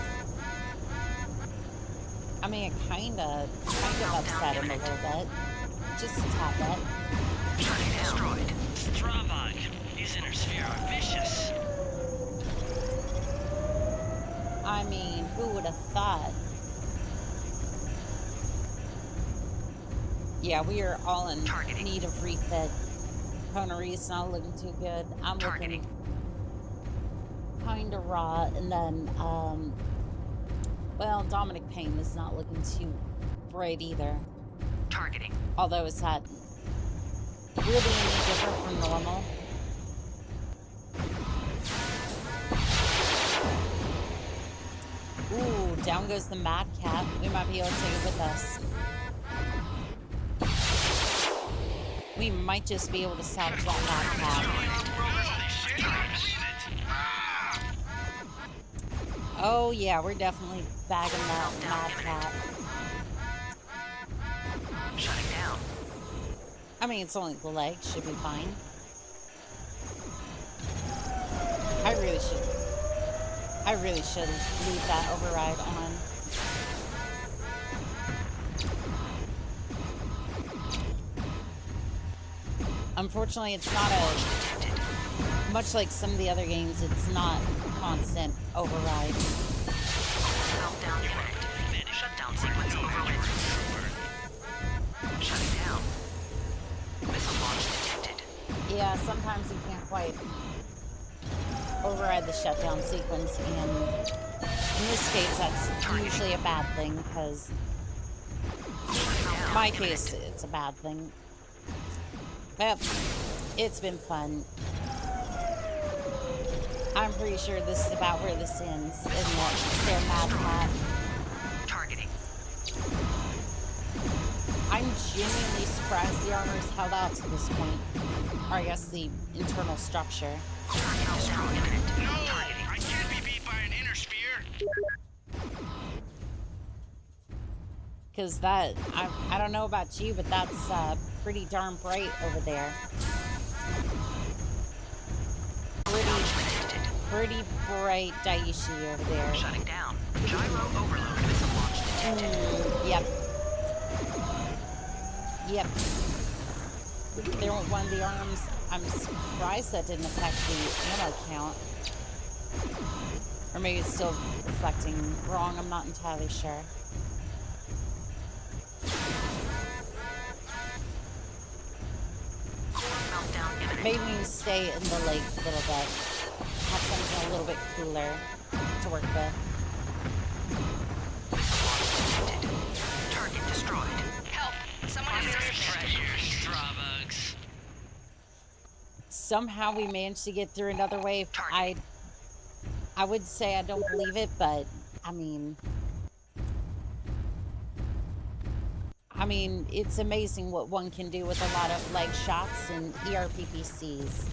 [SPEAKER 1] I mean, it kind of upset him a little bit. just a tad bit.
[SPEAKER 17] Destroyed. Stravog. These inner sphere are vicious.
[SPEAKER 1] I mean, who would have thought? Yeah, we are all in need of refit. Connery's not looking too good. I'm looking kind of raw. And then, well, Dominic Payne is not looking too bright either.
[SPEAKER 3] Targeting.
[SPEAKER 1] Although, is that really any different from normal? Ooh, down goes the Mad Cat. We might be able to take it with us. We might just be able to salvage that Mad Cat. Oh yeah, we're definitely bagging that Mad Cat.
[SPEAKER 3] Shutting down.
[SPEAKER 1] I mean, it's only the leg, should be fine. I really should leave that override on. Unfortunately, it's not a... Much like some of the other games, it's not constant override.
[SPEAKER 3] Meltdown imminent. Shutdown sequence override. Shutting down. Missile launch detected.
[SPEAKER 1] Yeah, sometimes you can't quite override the shutdown sequence, and in this case, that's usually a bad thing, because in my case, it's a bad thing. But it's been fun. I'm pretty sure this is about where this ends, isn't it? Their Mad Cat.
[SPEAKER 3] Targeting.
[SPEAKER 1] I'm genuinely surprised the armor's held out to this point. Or I guess the internal structure.
[SPEAKER 17] No! I can't be beat by an inner sphere!
[SPEAKER 1] Because that, I don't know about you, but that's pretty darn bright over there. Pretty bright Daiichi over there.
[SPEAKER 3] Shutting down. Gyro overload missile launch detected.
[SPEAKER 1] Yep. Yep. They weren't one of the arms. I'm surprised that didn't affect the ammo count. Or maybe it's still reflecting wrong. I'm not entirely sure. Maybe we stay in the lake a little bit. Have something a little bit cooler to work with.
[SPEAKER 3] Target destroyed.
[SPEAKER 17] Help! Someone is Stravags.
[SPEAKER 1] Somehow we managed to get through another wave. I would say I don't believe it, but I mean, it's amazing what one can do with a lot of leg shots and ERPPCs.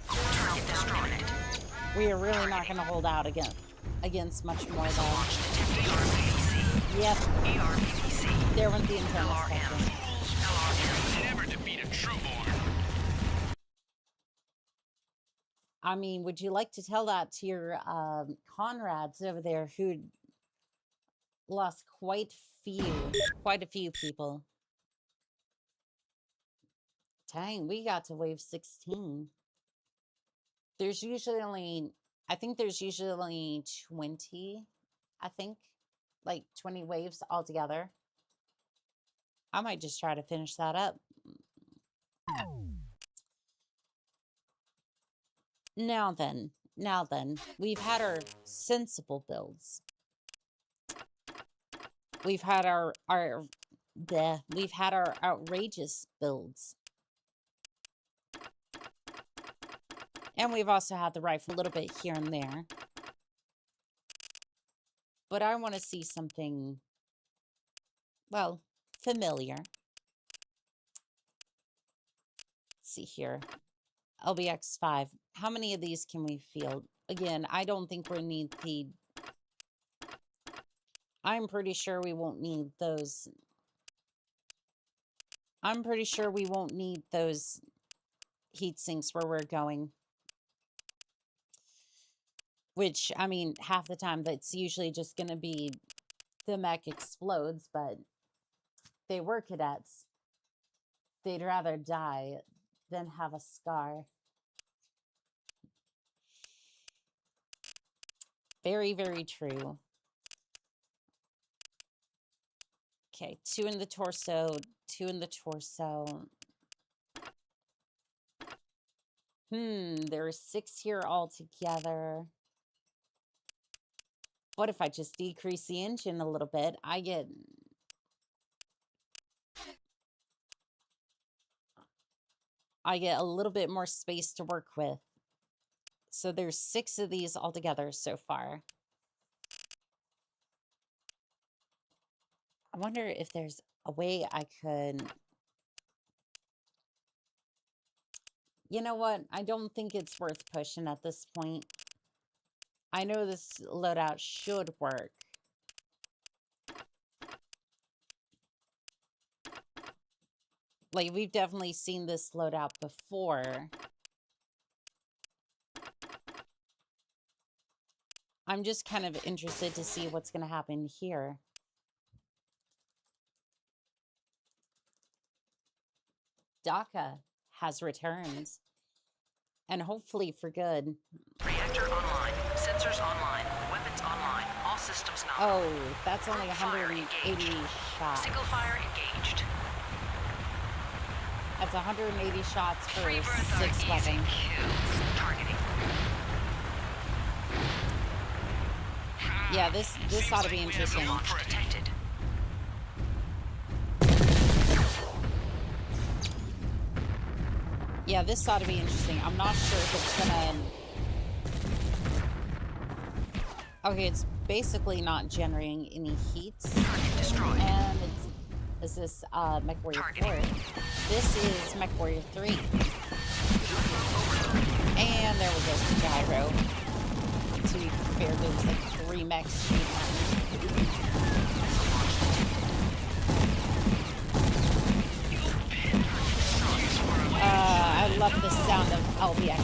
[SPEAKER 3] Target destroyed.
[SPEAKER 1] We are really not going to hold out against much more though. Yep.
[SPEAKER 3] ERPPC.
[SPEAKER 1] There went the internal spectrum.
[SPEAKER 17] Never defeat a trueborn.
[SPEAKER 1] I mean, would you like to tell that to your Conrads over there who lost quite a few people? Dang, we got to wave 16. There's usually only, I think there's usually only 20, I think, like 20 waves altogether. I might just try to finish that up. Now then, we've had our sensible builds. We've had our outrageous builds. And we've also had the rifle a little bit here and there. But I want to see something, well, familiar. Let's see here. LBX5. How many of these can we field? Again, I don't think we need the... I'm pretty sure we won't need those. I'm pretty sure we won't need those heat sinks where we're going. Which, I mean, half the time that's usually just going to be the mech explodes, but they were cadets, they'd rather die than have a scar. Very, very true. Okay, 2 in the torso, 2 in the torso. There are 6 here altogether. What if I just decrease the engine a little bit? I get a little bit more space to work with. So there's 6 of these altogether so far. I wonder if there's a way I could... You know what? I don't think it's worth pushing at this point. I know this loadout should work. Like, we've definitely seen this loadout before. I'm just kind of interested to see what's going to happen here. DACA has returned. And hopefully for good.
[SPEAKER 3] Reactor online. Sensors online. Weapons online. All systems nominal.
[SPEAKER 1] Oh, that's only 180 shots.
[SPEAKER 3] Single fire engaged.
[SPEAKER 1] That's 180 shots for 6 weapons.
[SPEAKER 3] Targeting.
[SPEAKER 1] Yeah, this ought to be interesting.
[SPEAKER 3] Detected.
[SPEAKER 1] Yeah, this ought to be interesting. I'm not sure if it's gonna... Okay, it's basically not generating any heat. And it's... Is this Mechwarrior 4? This is Mechwarrior 3. And there we go, the gyro. To be fair, there's like 3 mechs shooting at me. I love the sound of LBX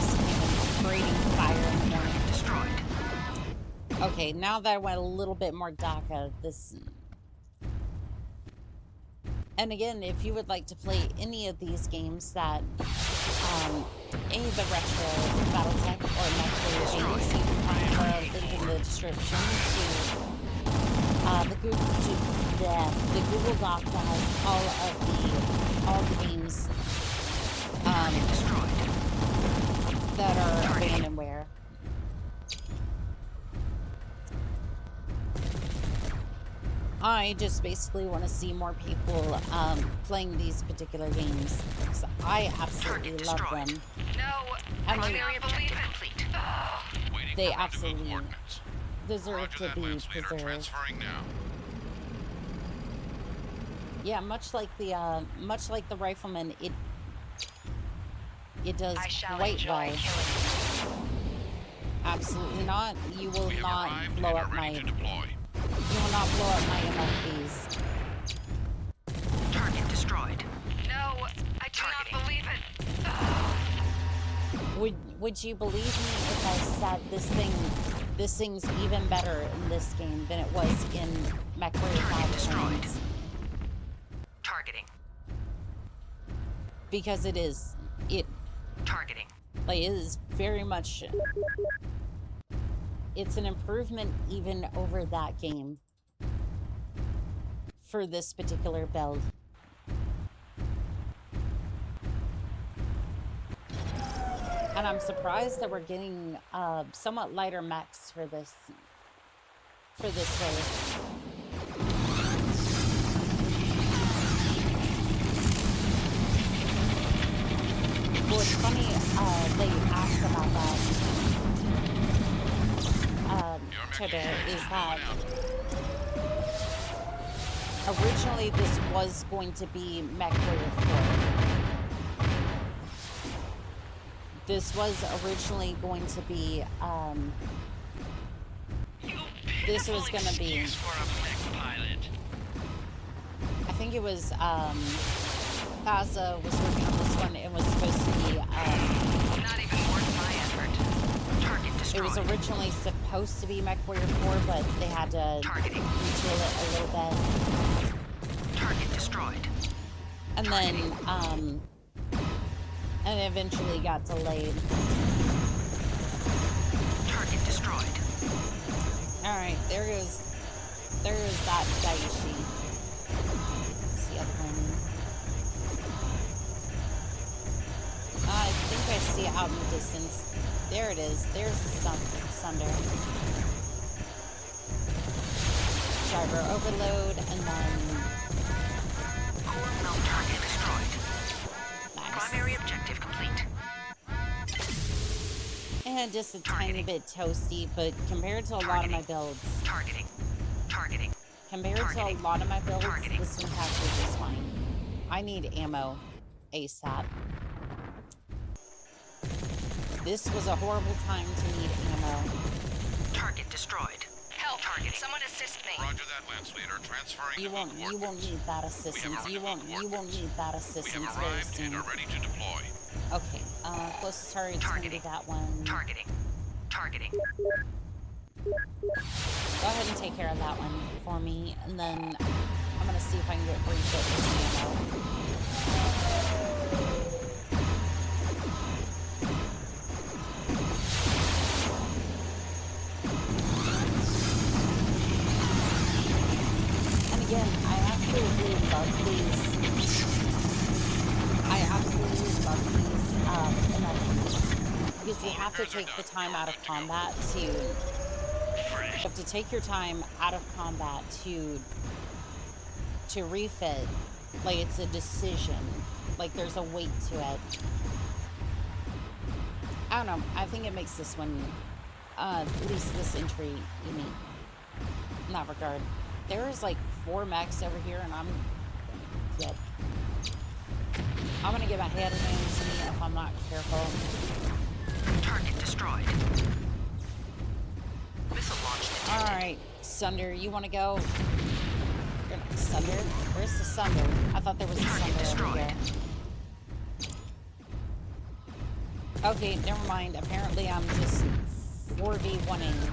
[SPEAKER 1] creating fire in the morning. Destroyed. Okay, now that I went a little bit more DACA, this... And again, if you would like to play any of these games that, any of the retro Battletech or Mechwarrior games, you can find the link in the description to the Google Doc that has all the games that are abandonware. I just basically want to see more people playing these particular games. So I absolutely love them.
[SPEAKER 3] No,
[SPEAKER 1] and
[SPEAKER 3] primary objective complete.
[SPEAKER 1] They absolutely deserve to be preserved. Yeah, much like the rifleman, it does quite well. Absolutely not. You will not blow up my. You will not blow up my MFBs.
[SPEAKER 3] Target destroyed. No, I do not believe it.
[SPEAKER 1] Would you believe me if I said this thing's even better in this game than it was in Mechwarrior 5 destroyed.
[SPEAKER 3] Targeting.
[SPEAKER 1] Because it is
[SPEAKER 3] targeting.
[SPEAKER 1] Like, it is very much. It's an improvement even over that game for this particular build. And I'm surprised that we're getting somewhat lighter mechs for this race. Well, it's funny that you asked about that. Is that originally this was going to be Mechwarrior 4. This was originally going to be this was going to be I think it was Faza was working on this one. It was supposed to be
[SPEAKER 3] not even worth my effort. Target destroyed.
[SPEAKER 1] It was originally supposed to be Mechwarrior 4, but they had to retool it a little bit.
[SPEAKER 3] Target destroyed.
[SPEAKER 1] And then, and eventually got delayed.
[SPEAKER 3] Target destroyed.
[SPEAKER 1] Alright, there goes that Daishi. What's the other one? I think I see it out in the distance. There it is. There's the Sunder. Driver overload, and then...
[SPEAKER 3] Core melt target destroyed.
[SPEAKER 1] Nice.
[SPEAKER 3] Primary objective complete.
[SPEAKER 1] And just a tiny bit toasty, but compared to a lot of my builds...
[SPEAKER 3] Targeting.
[SPEAKER 1] Compared to a lot of my builds, this one's actually just fine. I need ammo ASAP. This was a horrible time to need ammo.
[SPEAKER 3] Target destroyed. Help! Targeting. Someone assist me.
[SPEAKER 16] Roger that, Lance Leader. Transferring.
[SPEAKER 1] You won't need that assistance. You won't need that assistance
[SPEAKER 16] we have
[SPEAKER 1] very
[SPEAKER 16] arrived
[SPEAKER 1] soon.
[SPEAKER 16] and are ready to deploy.
[SPEAKER 1] Okay. Closest target's gonna be that one.
[SPEAKER 3] Targeting.
[SPEAKER 1] Go ahead and take care of that one for me, and then I'm gonna see if I can get refit with ammo. And again, I absolutely love these. Because you have to take the time out of combat to... You have to take your time out of combat to refit. Like, it's a decision. Like, there's a weight to it. I don't know. I think it makes this one, at least this entry, unique. In that regard. There's like 4 mechs over here, and I'm gonna get my head into me if I'm not careful.
[SPEAKER 3] Target destroyed. Missile launch detected.
[SPEAKER 1] Alright, Sunder, you wanna go? Sunder? Where's the Sunder? I thought there was a Sunder over here. Okay, never mind. Apparently I'm just 4v1ing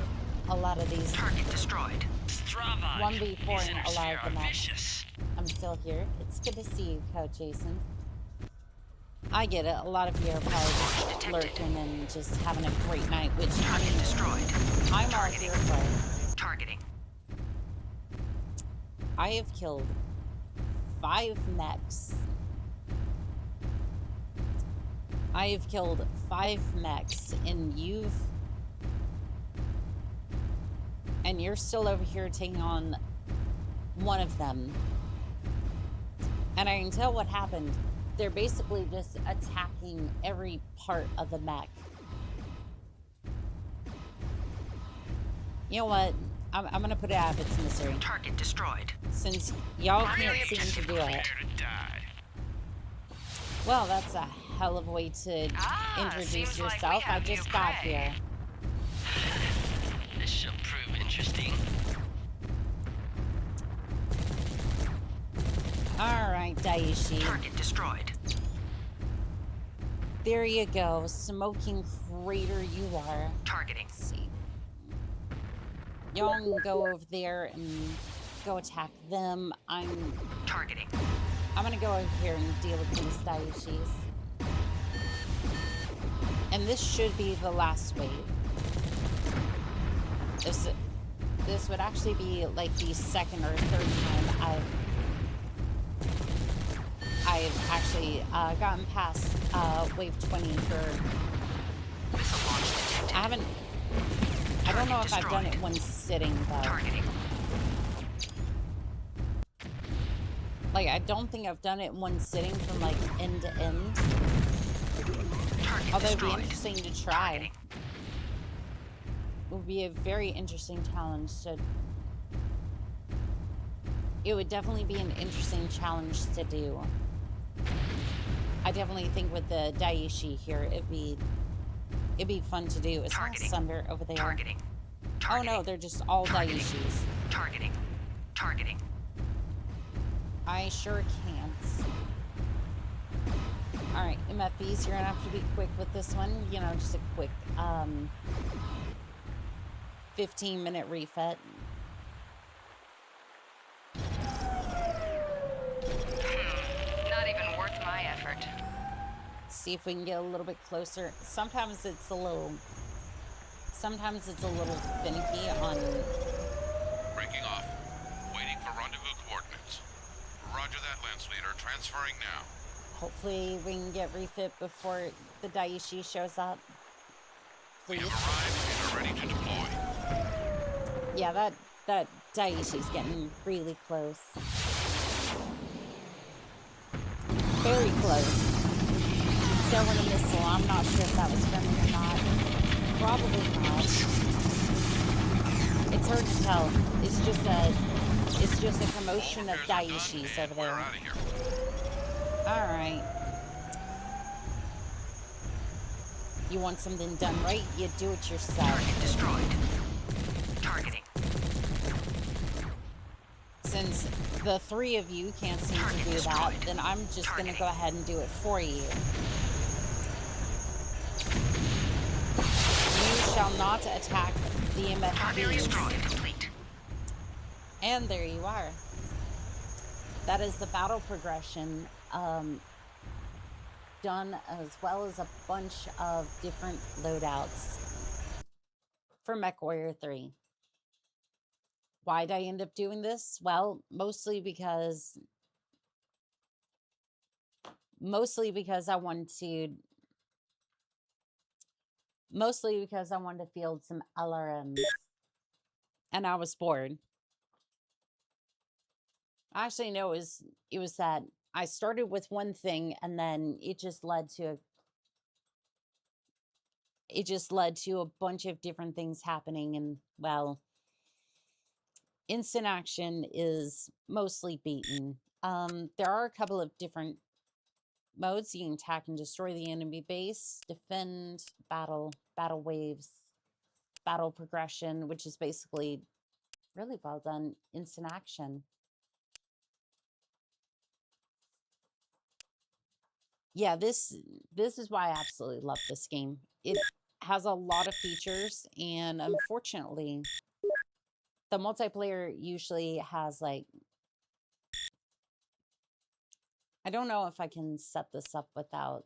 [SPEAKER 1] a lot of these.
[SPEAKER 3] Target destroyed.
[SPEAKER 1] 1v4ing a lot of the maps. I'm still here. It's good to see you, Coach Jason. I get it. A lot of you are probably just lurking and just having a great night, which I mean, I'm all here for.
[SPEAKER 3] Targeting.
[SPEAKER 1] I have killed 5 mechs. I have killed 5 mechs, and you're still over here taking on one of them. And I can tell what happened. They're basically just attacking every part of the mech. You know what? I'm gonna put it out of its misery.
[SPEAKER 3] Target destroyed.
[SPEAKER 1] Since y'all can't seem to do it. Well, that's a hell of a way to introduce yourself. I just got here.
[SPEAKER 17] This shall prove interesting.
[SPEAKER 1] Alright, Daishi.
[SPEAKER 3] Target destroyed.
[SPEAKER 1] There you go. Smoking crater you are.
[SPEAKER 3] Targeting.
[SPEAKER 1] Let's see. Y'all can go over there and go attack them. I'm gonna go over here and deal with these Daishis. And this should be the last wave. This would actually be like the 2nd or 3rd time I've actually gotten past wave 20 for... I don't know if I've done it one sitting, though. Like, I don't think I've done it one sitting from, like, end to end. Although it'd be interesting to try. It would be a very interesting challenge to... It would definitely be an interesting challenge to do. I definitely think with the Daishi here, it'd be fun to do. It's not Sunder over there. Oh no, they're just all Daishis.
[SPEAKER 3] Targeting.
[SPEAKER 1] I sure can't. Alright, MFBs, you're gonna have to be quick with this one. You know, just a quick 15-minute refit. See if we can get a little bit closer. Sometimes it's a little finicky on...
[SPEAKER 16] Breaking off. Waiting for rendezvous coordinates. Roger that, Lance Leader. Transferring now.
[SPEAKER 1] Hopefully we can get refit before the Daiichi shows up. Please.
[SPEAKER 16] We have arrived and are ready to deploy.
[SPEAKER 1] Yeah, that Daiichi's getting really close. Very close. Throwing a missile. I'm not sure if that was friendly or not. Probably not. It's hard to tell. It's just a commotion of Daiichis over there. Alright. You want something done right, you do it yourself.
[SPEAKER 3] Target destroyed. Targeting.
[SPEAKER 1] Since the three of you can't seem to do that, then I'm just gonna go ahead and do it for you. You shall not attack the MFBs. And there you are. That is the battle progression, done as well as a bunch of different loadouts for Mechwarrior 3. Why'd I end up doing this? Well, mostly because I wanted to field some LRMs, and I was bored. Actually, no, it was that I started with one thing, and then it just led to a bunch of different things happening, and well, instant action is mostly beaten. There are a couple of different modes. You can attack and destroy the enemy base, defend, battle waves, battle progression, which is basically really well done instant action. Yeah, this is why I absolutely love this game. It has a lot of features, and unfortunately, the multiplayer usually has, like, I don't know if I can set this up without,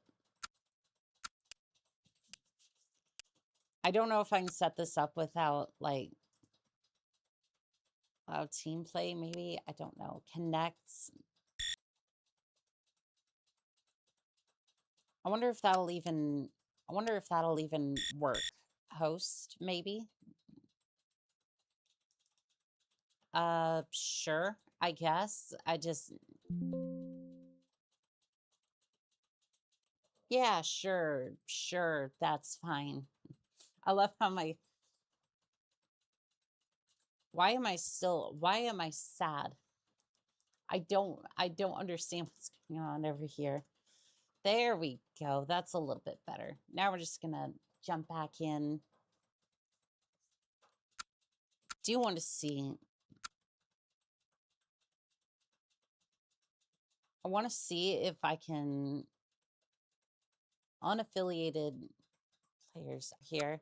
[SPEAKER 1] like, team play, maybe? I don't know. Connects. I wonder if that'll even work. Host, maybe? Sure, I guess. Yeah, sure, that's fine. I love how why am I sad? I don't understand what's going on over here. There we go. That's a little bit better. Now we're just gonna jump back in. Do you want to see? I want to see if I can unaffiliated players here.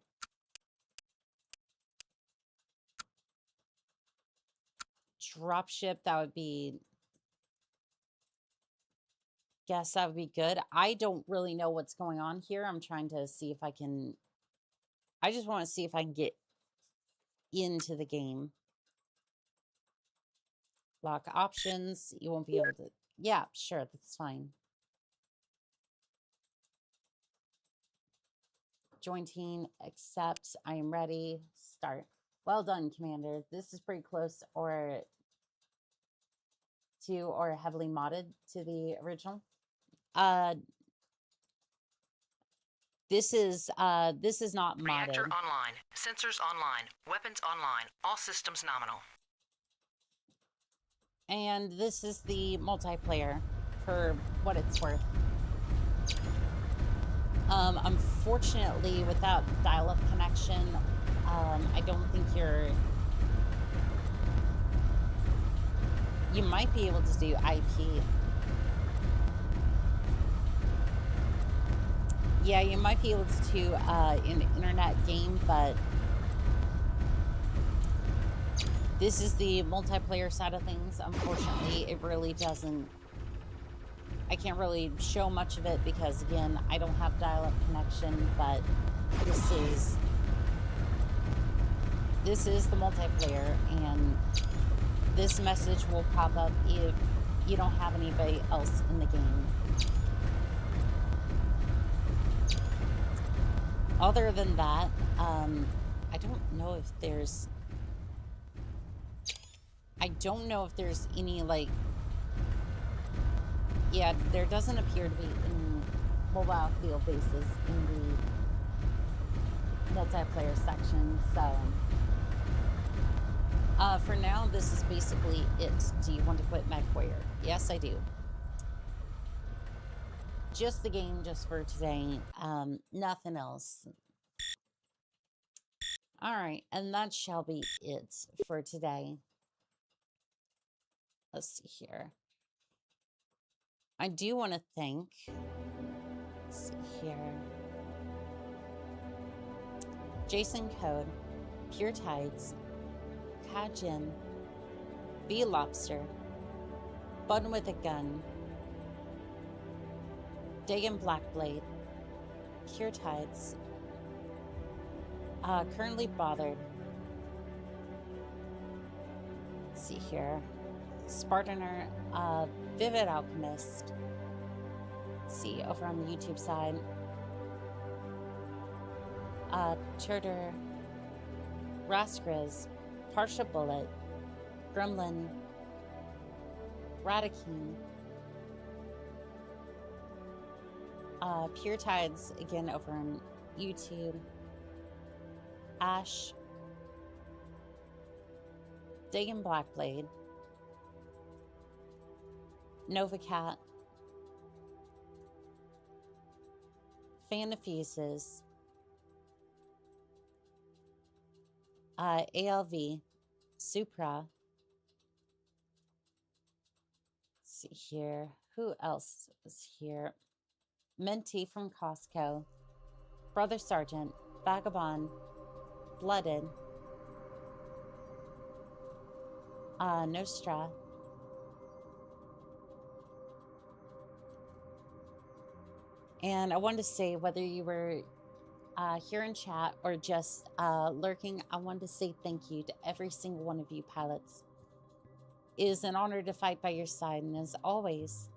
[SPEAKER 1] Dropship, that would be, guess that would be good. I don't really know what's going on here. I'm trying to see if I can, I just want to see if I can get into the game. Lock options, you won't be able to, yeah, sure, that's fine. Join team, accept, I am ready, start. Well done, Commander. This is pretty close or heavily modded to the original. This is not modded.
[SPEAKER 3] Reactor online, sensors online, weapons online, all systems nominal.
[SPEAKER 1] And this is the multiplayer for what it's worth. Unfortunately, without dial-up connection, I don't think you might be able to do IP. Yeah, you might be able to do an internet game, but this is the multiplayer side of things. Unfortunately, it really doesn't I can't really show much of it because, again, I don't have dial-up connection, but this is the multiplayer, and this message will pop up if you don't have anybody else in the game. Other than that, I don't know if there's any, like, yeah, there doesn't appear to be any mobile field bases in the multiplayer section, so for now, this is basically it. Do you want to quit Mechwarrior? Yes, I do. Just the game, just for today. Nothing else. Alright, and that shall be it for today. Let's see here. I do want to thank... Let's see here. Jason Code, Pure Tides, Kajin, B Lobster, Bun with a Gun, Dagan Blackblade, Pure Tides, Currently Bothered. Let's see here. Spartaner, Vivid Alchemist. Let's see, over on the YouTube side. Turter, Raskriz, Parsha Bullet, Gremlin, Radikine, Pure Tides, again over on YouTube, Ash, Dagan Blackblade, Novacat, Fanafuses, ALV, Supra. Let's see here. Who else is here? Minty from Costco, Brother Sergeant, Vagabond, Blooded, Nostra, and I wanted to say, whether you were here in chat or just lurking, I wanted to say thank you to every single one of you pilots. It is an honor to fight by your side, and as always,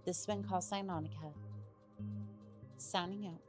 [SPEAKER 1] this has been called Signonica. Signing out.